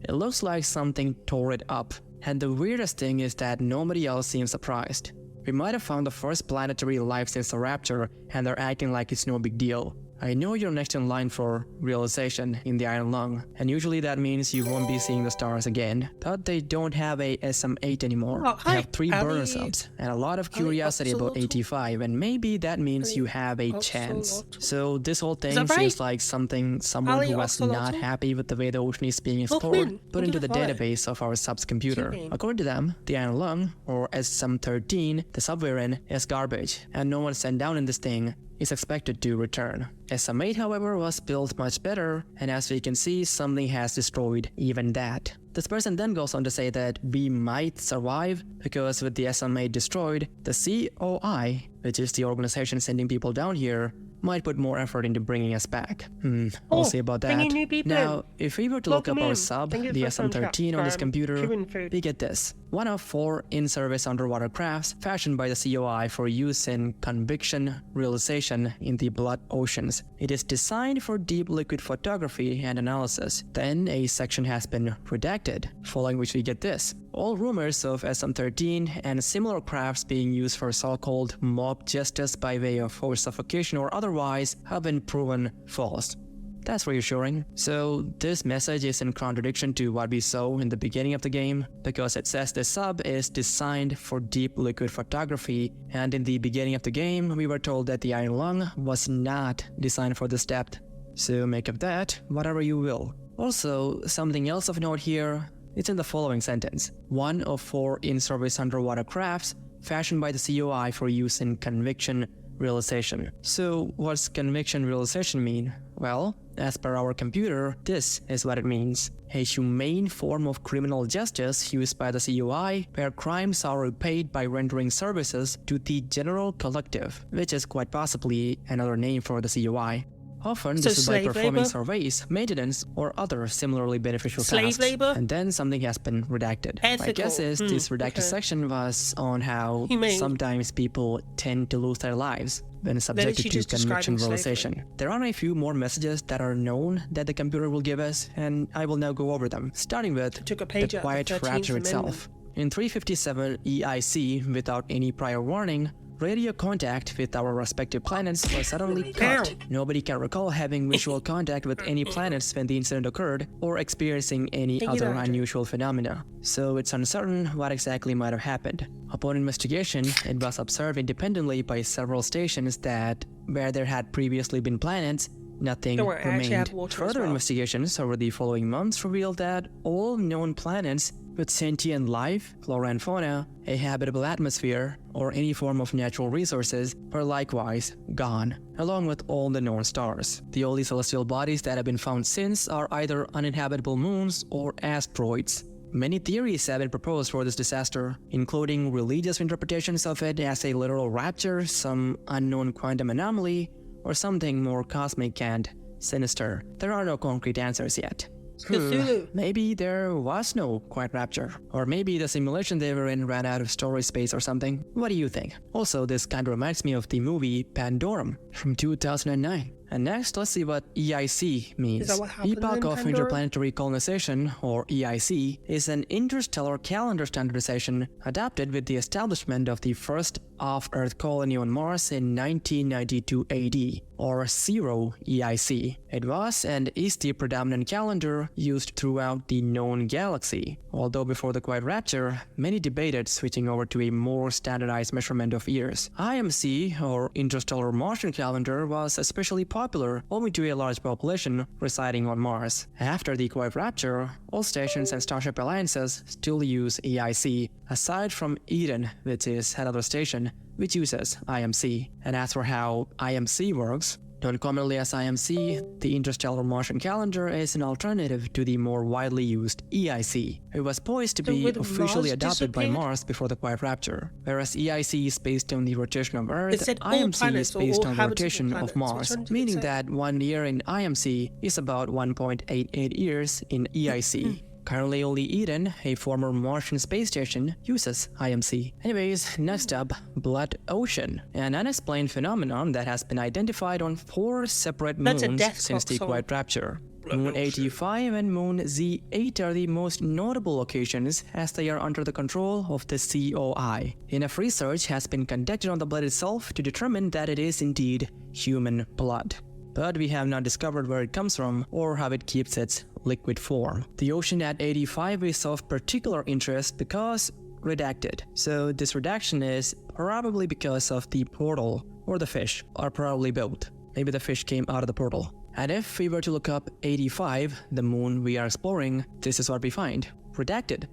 It looks like something tore it up. And the weirdest thing is that nobody else seems surprised. We might have found the first planetary life since the Rapture, and they're acting like it's no big deal. I know you're next in line for realization in the iron lung, and usually that means you won't be seeing the stars again. But they don't have a SM-8 anymore. They have 3 burner subs, and a lot of curiosity about 85, and maybe that means you have a chance. So this whole thing feels like someone who was not happy with the way the ocean is being explored put into the database of our sub's computer. According to them, the iron lung, or SM-13, the sub we're in, is garbage, and no one sent down in this thing is expected to return. SM-8, however, was built much better, and as we can see, something has destroyed even that. This person then goes on to say that we might survive because with the SM-8 destroyed, the COI, which is the organization sending people down here, might put more effort into bringing us back. We'll see about that. Now, if we were to look up our sub, the SM-13 on this computer, we get this. One of 4 in-service underwater crafts fashioned by the COI for use in conviction realization in the blood oceans. It is designed for deep liquid photography and analysis. Then a section has been redacted, following which we get this. All rumors of SM-13 and similar crafts being used for so-called mob justice by way of forced suffocation or otherwise have been proven false. That's reassuring. So this message is in contradiction to what we saw in the beginning of the game, because it says the sub is designed for deep liquid photography, and in the beginning of the game we were told that the iron lung was not designed for this depth. So make of that whatever you will. Also, something else of note here, it's in the following sentence. One of 4 in-service underwater crafts fashioned by the COI for use in conviction realization. So what's conviction realization mean? Well, as per our computer, this is what it means. A humane form of criminal justice used by the COI where crimes are repaid by rendering services to the general collective, which is quite possibly another name for the COI. Often, So this is by slave performing labor? surveys, maintenance, or other similarly beneficial Slave tasks. labor? And then something has been redacted. My Ethical. guess is this redacted okay. section was on how Humane. sometimes people tend to lose their lives when subjected she to just describing conventionalization. There are a few more messages that are known that the computer will give us, and I will now go over them, starting with Took a page the out of Quiet the 13th Rapture Amendment. itself. In 357 EIC, without any prior warning, radio contact with our respective planets was suddenly cut. Nobody can recall having visual contact with any planets when the incident occurred, or experiencing any other unusual phenomena. So it's uncertain what exactly might have happened. Upon investigation, it was observed independently by several stations that, where there had previously been planets, nothing Don't worry, I actually remained. have water as Further well. investigations over the following months revealed that all known planets with sentient life, flora and fauna, a habitable atmosphere, or any form of natural resources were likewise gone, along with all the known stars. The only celestial bodies that have been found since are either uninhabitable moons or asteroids. Many theories have been proposed for this disaster, including religious interpretations of it as a literal rapture, some unknown quantum anomaly, or something more cosmic and sinister. There are no concrete answers yet. Maybe there was no quiet rapture. Or maybe the simulation they were in ran out of storage space or something. What do you think? Also, this kind of reminds me of the movie Pandorum from 2009. And next, let's see what EIC means. Is that what happened Epoch in of Pandorum? Interplanetary Colonization, or EIC, is an interstellar calendar standardization adopted with the establishment of the first off-Earth colony on Mars in 1992 AD, or 0 EIC. It was and is the predominant calendar used throughout the known galaxy, although before the Quiet Rapture, many debated switching over to a more standardized measurement of years. IMC, or Interstellar Martian Calendar, was especially popular owing to a large population residing on Mars. After the Quiet Rapture, all stations and Starship Alliances still use EIC, aside from Eden, which is another station which uses IMC. And as for how IMC works, known commonly as IMC, the Interstellar Martian Calendar is an alternative to the more widely used EIC. It was poised to So be would officially Mars adopted by disappear? Mars before the Quiet Rapture, whereas EIC is based on the rotation of Earth, It said all IMC planets is or based all on the habitable rotation planets. of Which Mars, one did it meaning say? that 1 year in IMC is about 1.88 years in EIC. Currently only Eden, a former Martian space station, uses IMC. Anyways, next up, Blood Ocean, an unexplained phenomenon that has been identified on 4 separate That's a moons death since clock the song. Quiet Rapture. Moon 85 and Moon Z8 are the most notable locations as they are under the control of the COI. Enough research has been conducted on the blood itself to determine that it is indeed human blood. But we have not discovered where it comes from or how it keeps its liquid form. The ocean at 85 is of particular interest because redacted. So this redaction is probably because of the portal or the fish, or probably both. Maybe the fish came out of the portal. And if we were to look up 85, the moon we are exploring, this is what we find. Redacted.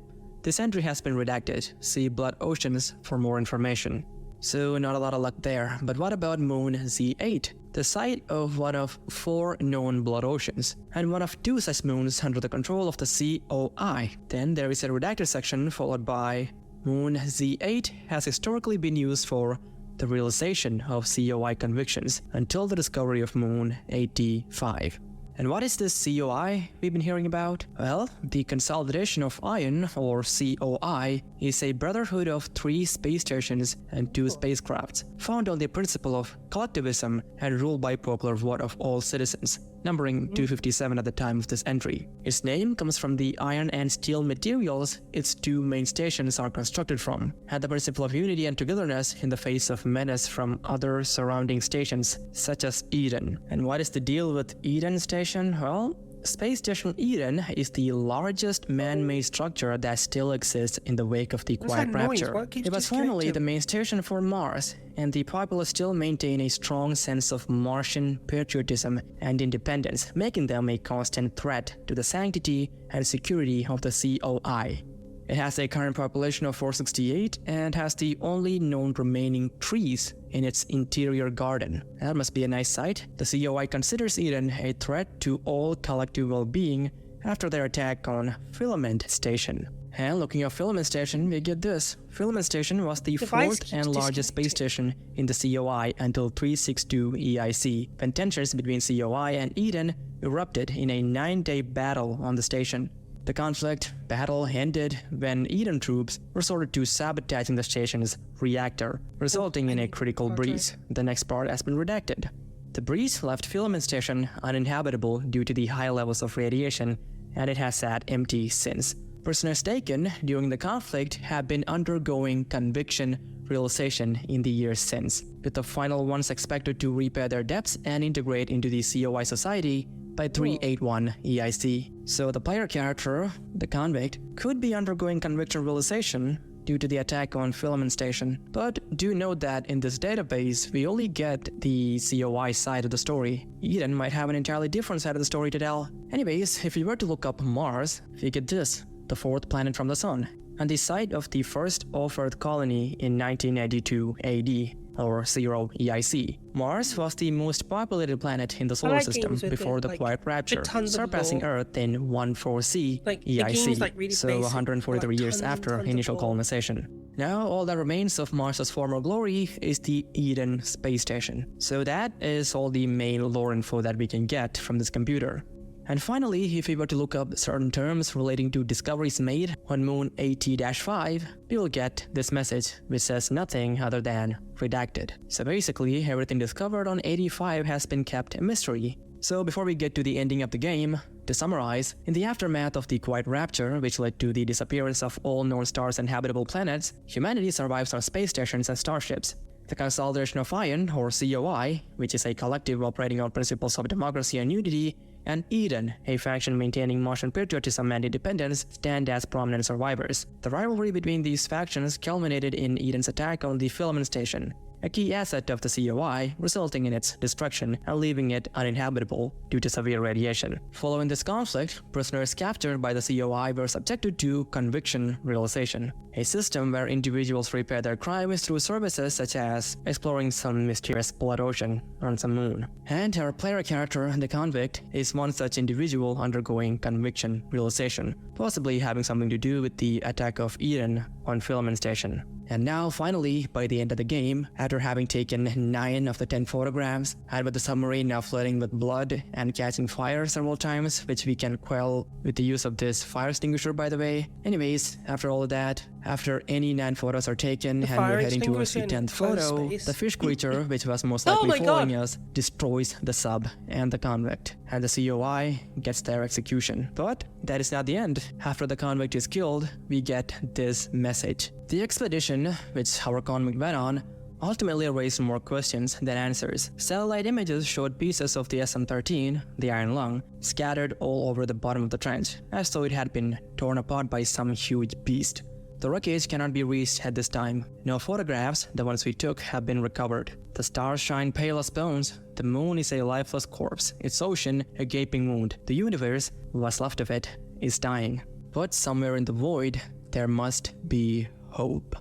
This entry has been redacted. See Blood Oceans for more information. So not a lot of luck there. But what about Moon Z8? The site of one of 4 known blood oceans, and one of 2 such moons under the control of the COI. Then there is a redacted section followed by Moon Z8 has historically been used for the realization of COI convictions until the discovery of Moon 85. And what is this COI we've been hearing about? Well, the Consolidation of Iron, or COI, is a brotherhood of 3 space stations and 2 spacecrafts, found on the principle of collectivism and ruled by popular vote of all citizens, numbering 257 at the time of this entry. Its name comes from the iron and steel materials its 2 main stations are constructed from, and the principle of unity and togetherness in the face of menace from other surrounding stations, such as Eden. And what is the deal with Eden Station? Well, Space Station Eden is the largest man-made structure that still exists in the wake of the What's Quiet that noise? Rapture. What keeps It was formerly disconnecting? the main station for Mars, and the populace still maintain a strong sense of Martian patriotism and independence, making them a constant threat to the sanctity and security of the COI. It has a current population of 468 and has the only known remaining trees in its interior garden. That must be a nice sight. The COI considers Eden a threat to all collective well-being after their attack on Filament Station. And looking at Filament Station, we get this. Filament Station was the fourth and largest space station in the COI until 362 EIC, when tensions between COI and Eden erupted in a 9-day battle on the station. The battle ended when Eden troops resorted to sabotaging the station's reactor, resulting in a critical breach. The next part has been redacted. The breach left Filament Station uninhabitable due to the high levels of radiation, and it has sat empty since. Prisoners taken during the conflict have been undergoing conviction realization in the years since, with the final ones expected to repair their debts and integrate into the COI society by 381 EIC. So the player character, the convict, could be undergoing conviction realization due to the attack on Filament Station. But do note that in this database, we only get the COI side of the story. Eden might have an entirely different side of the story to tell. Anyways, if we were to look up Mars, we get this, the fourth planet from the Sun, and the site of the first off-Earth colony in 1982 AD, or 0 EIC. Mars was the most populated planet in the solar system before the Quiet Rapture, surpassing Earth in 14C EIC, so 143 years after initial colonization. Now all that remains of Mars's former glory is the Eden space station. So that is all the main lore info that we can get from this computer. And finally, if we were to look up certain terms relating to discoveries made on Moon AT-5, we will get this message, which says nothing other than redacted. So basically, everything discovered on 85 has been kept a mystery. So before we get to the ending of the game, to summarize, in the aftermath of the Quiet Rapture, which led to the disappearance of all known stars and habitable planets, humanity survives on space stations and starships. The Consolidation of Iron, or COI, which is a collective operating on principles of democracy and unity, and Eden, a faction maintaining Martian patriotism and independence, stand as prominent survivors. The rivalry between these factions culminated in Eden's attack on the Filament Station, a key asset of the COI, resulting in its destruction and leaving it uninhabitable due to severe radiation. Following this conflict, prisoners captured by the COI were subjected to conviction realization, a system where individuals repair their crimes through services such as exploring some mysterious blood ocean on some moon. And our player character, the convict, is one such individual undergoing conviction realization, possibly having something to do with the attack of Eden on Filament Station. And now, finally, by the end of the game, after having taken 9 of the 10 photographs, and with the submarine now flooding with blood and catching fire several times, which we can quell with the use of this fire extinguisher, by the way. Anyways, after all of that, after any 9 photos are taken and we're heading towards the 10th photo, the fish creature, which was most likely following us, destroys the sub and the convict, and the COI gets their execution. But that is not the end. After the convict is killed, we get this message. The expedition, which our convict went on, ultimately raised more questions than answers. Satellite images showed pieces of the SM-13, the Iron Lung, scattered all over the bottom of the trench, as though it had been torn apart by some huge beast. The wreckage cannot be reached at this time. No photographs, the ones we took, have been recovered. The stars shine pale as bones. The moon is a lifeless corpse, its ocean a gaping wound. The universe, what's left of it, is dying. But somewhere in the void, there must be hope.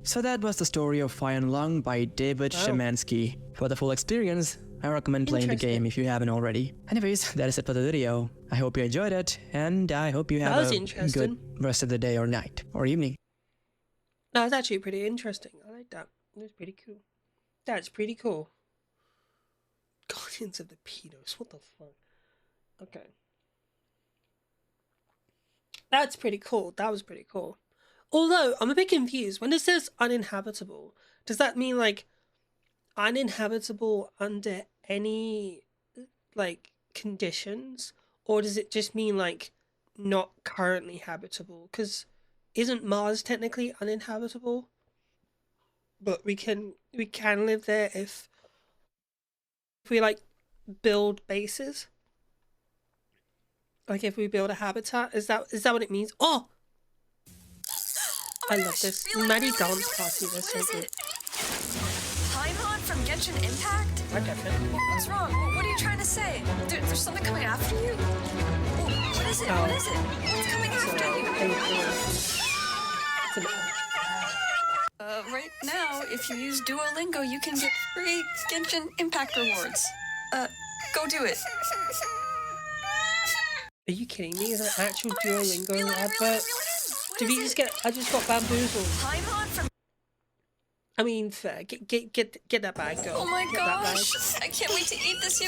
So that was the story of Iron Lung by David Szymanski. For the full experience, I recommend playing the game if you haven't already. Anyways, that is it for the video. I hope you enjoyed it, and I hope you have a good rest of the day or night or evening. That was actually pretty interesting. I like that. It was pretty cool. That's pretty cool. Guardians of the Pedos. What the fuck? Okay. That's pretty cool. That was pretty cool. Although, I'm a bit confused. When it says uninhabitable, does that mean, like, uninhabitable under any, like, conditions? Or does it just mean, like, not currently habitable? Because isn't Mars technically uninhabitable? But we can live there if we, like, build bases? Like, if we build a habitat? Is that what it means? Oh! I love this. Maddie Dance Party, they're so good. Paimon from Genshin Impact? What's wrong? What are you trying to say? There's something coming after you? What is it? What is it? What's coming after you? Right now, if you use Duolingo, you can get free Genshin Impact rewards. Go do it. Are you kidding me? Is that actual Duolingo advert? Did we just get? I just got bamboozled. Paimon from. I mean, fair. Get that bag, girl. Oh my Get that bag. gosh! I can't wait to eat this, you